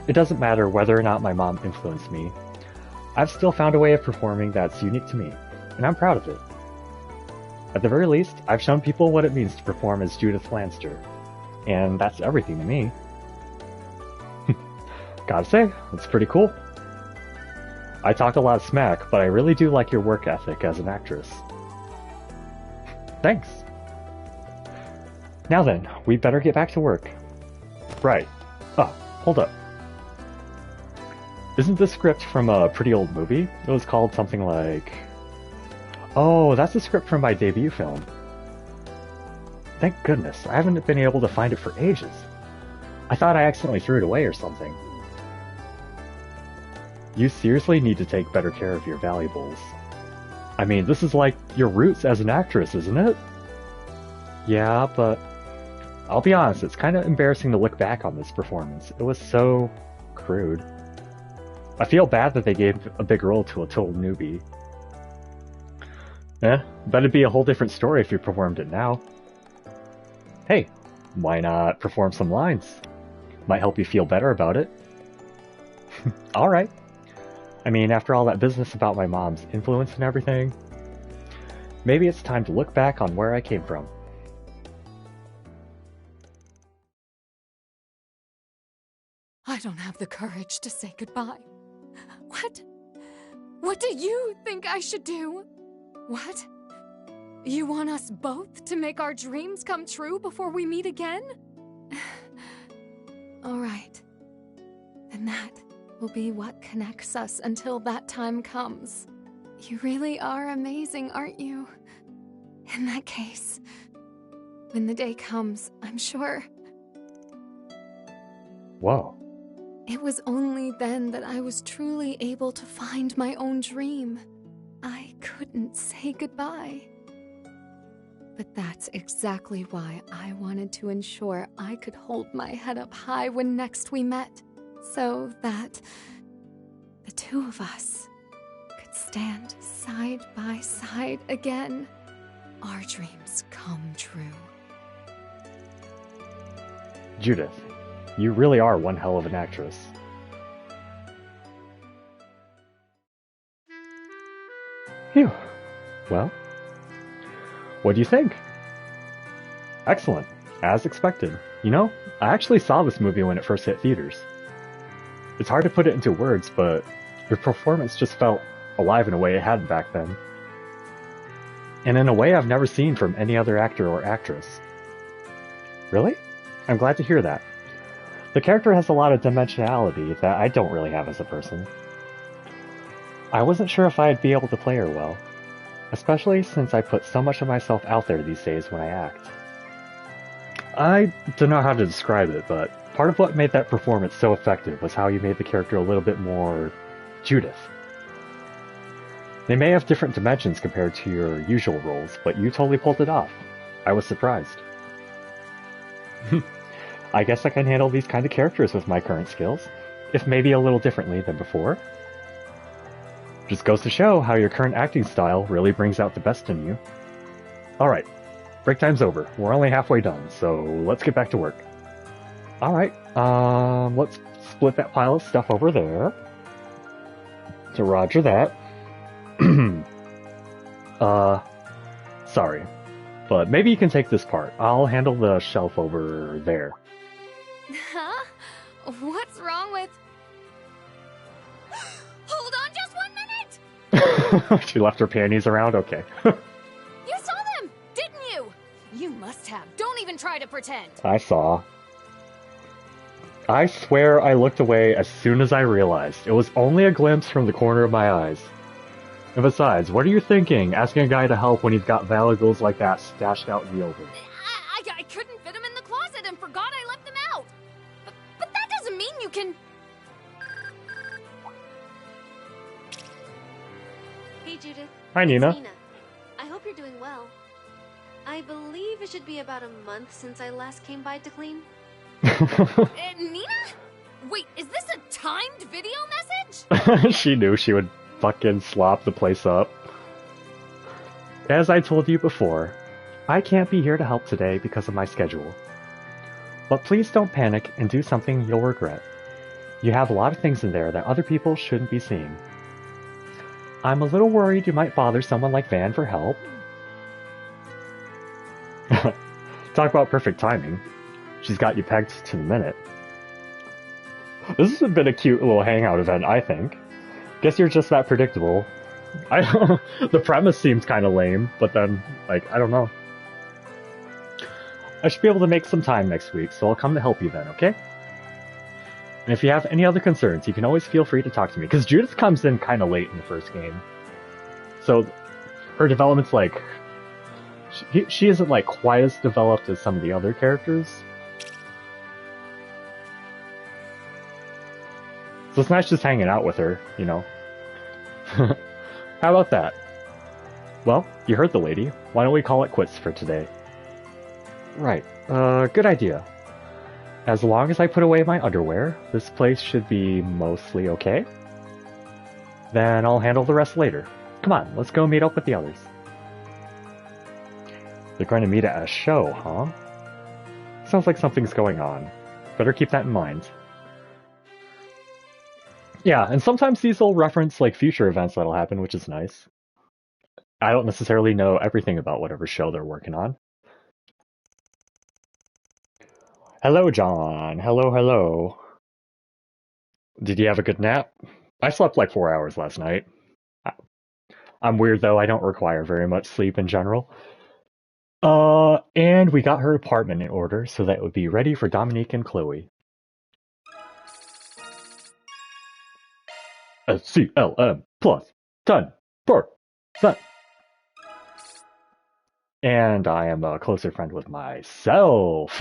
It doesn't matter whether or not my mom influenced me. I've still found a way of performing that's unique to me, and I'm proud of it. At the very least, I've shown people what it means to perform as Judith Lanster, and that's everything to me. Gotta say, it's pretty cool. I talk a lot of smack, but I really do like your work ethic as an actress. Thanks. Now then, we better get back to work. Right. Oh, hold up. Isn't this script from a pretty old movie? It was called something like... Oh, that's a script from my debut film. Thank goodness, I haven't been able to find it for ages. I thought I accidentally threw it away or something. You seriously need to take better care of your valuables. I mean, this is like your roots as an actress, isn't it? Yeah, but I'll be honest, it's kind of embarrassing to look back on this performance. It was so crude. I feel bad that they gave a big role to a total newbie. Bet it'd be a whole different story if you performed it now. Hey, why not perform some lines? Might help you feel better about it. Alright. I mean, after all that business about my mom's influence and everything, maybe it's time to look back on where I came from. I don't have the courage to say goodbye. What do you think I should do? What? You want us both to make our dreams come true before we meet again? All right. Then that will be what connects us until that time comes. You really are amazing, aren't you? In that case, when the day comes, I'm sure. Whoa. It was only then that I was truly able to find my own dream. I couldn't say goodbye. But that's exactly why I wanted to ensure I could hold my head up high when next we met, so that the two of us could stand side by side again. Our dreams come true. Judith, you really are one hell of an actress. Phew. Well, what do you think? Excellent. As expected. You know, I actually saw this movie when it first hit theaters. It's hard to put it into words, but your performance just felt alive in a way it hadn't back then. And in a way I've never seen from any other actor or actress. Really? I'm glad to hear that. The character has a lot of dimensionality that I don't really have as a person. I wasn't sure if I'd be able to play her well, especially since I put so much of myself out there these days when I act. I don't know how to describe it, but part of what made that performance so effective was how you made the character a little bit more Judith. They may have different dimensions compared to your usual roles, but you totally pulled it off. I was surprised. I guess I can handle these kind of characters with my current skills, if maybe a little differently than before. Just goes to show how your current acting style really brings out the best in you. Alright, break time's over. We're only halfway done, so let's get back to work. Alright, let's split that pile of stuff over there. So roger that. Sorry, but maybe you can take this part. I'll handle the shelf over there. Huh? What's wrong with... Hold on just 1 minute! She left her panties around? Okay. You saw them, didn't you? You must have. Don't even try to pretend. I saw. I swear I looked away as soon as I realized. It was only a glimpse from the corner of my eyes. And besides, what are you thinking, asking a guy to help when he's got valuables like that stashed out in the open? I couldn't fit them in the closet and forgot I left them out. But that doesn't mean you can... Hey, Judith. Hi, Nina. It's Nina. I hope you're doing well. I believe it should be about a month since I last came by to clean. Nina? Wait, is this a timed video message? She knew she would fucking slop the place up. As I told you before, I can't be here to help today because of my schedule. But please don't panic and do something you'll regret. You have a lot of things in there that other people shouldn't be seeing. I'm a little worried you might bother someone like Van for help. Talk about perfect timing. She's got you pegged to the minute. This has been a cute little hangout event, I think. Guess you're just that predictable. The premise seems kind of lame, but then, like, I don't know. I should be able to make some time next week, so I'll come to help you then, okay? And if you have any other concerns, you can always feel free to talk to me, because Judith comes in kind of late in the first game. So, her development's like she isn't like quite as developed as some of the other characters. So it's nice just hanging out with her, you know. How about that? Well, you heard the lady. Why don't we call it quits for today? Right. Good idea. As long as I put away my underwear, this place should be mostly okay. Then I'll handle the rest later. Come on, let's go meet up with the others. They're going to meet at a show, huh? Sounds like something's going on. Better keep that in mind. Yeah, and sometimes these will reference like future events that'll happen, which is nice. I don't necessarily know everything about whatever show they're working on. Hello, John. Hello, hello. Did you have a good nap? I slept like 4 hours last night. I'm weird though, I don't require very much sleep in general. And we got her apartment in order so that it would be ready for Dominique and Chloe. SCLM plus 10%. And I am a closer friend with myself.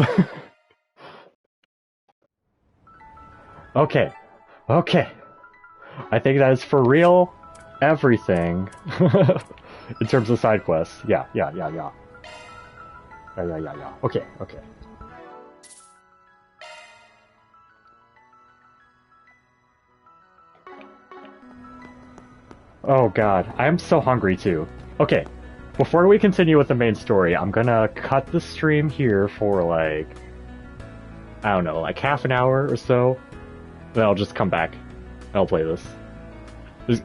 Okay. I think that is for real everything in terms of side quests. Yeah. Okay. Oh god, I'm so hungry too. Okay, before we continue with the main story, I'm gonna cut the stream here for like, I don't know, like half an hour or so. Then I'll just come back and I'll play this. There's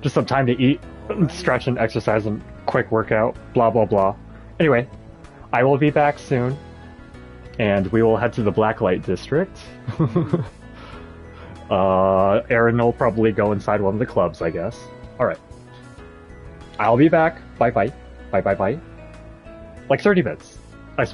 just some time to eat, stretch and exercise and quick workout, blah blah blah. Anyway, I will be back soon, and we will head to the Blacklight District. Aaron will probably go inside one of the clubs, I guess. Alright. I'll be back. Bye. Like 30 minutes. I swear.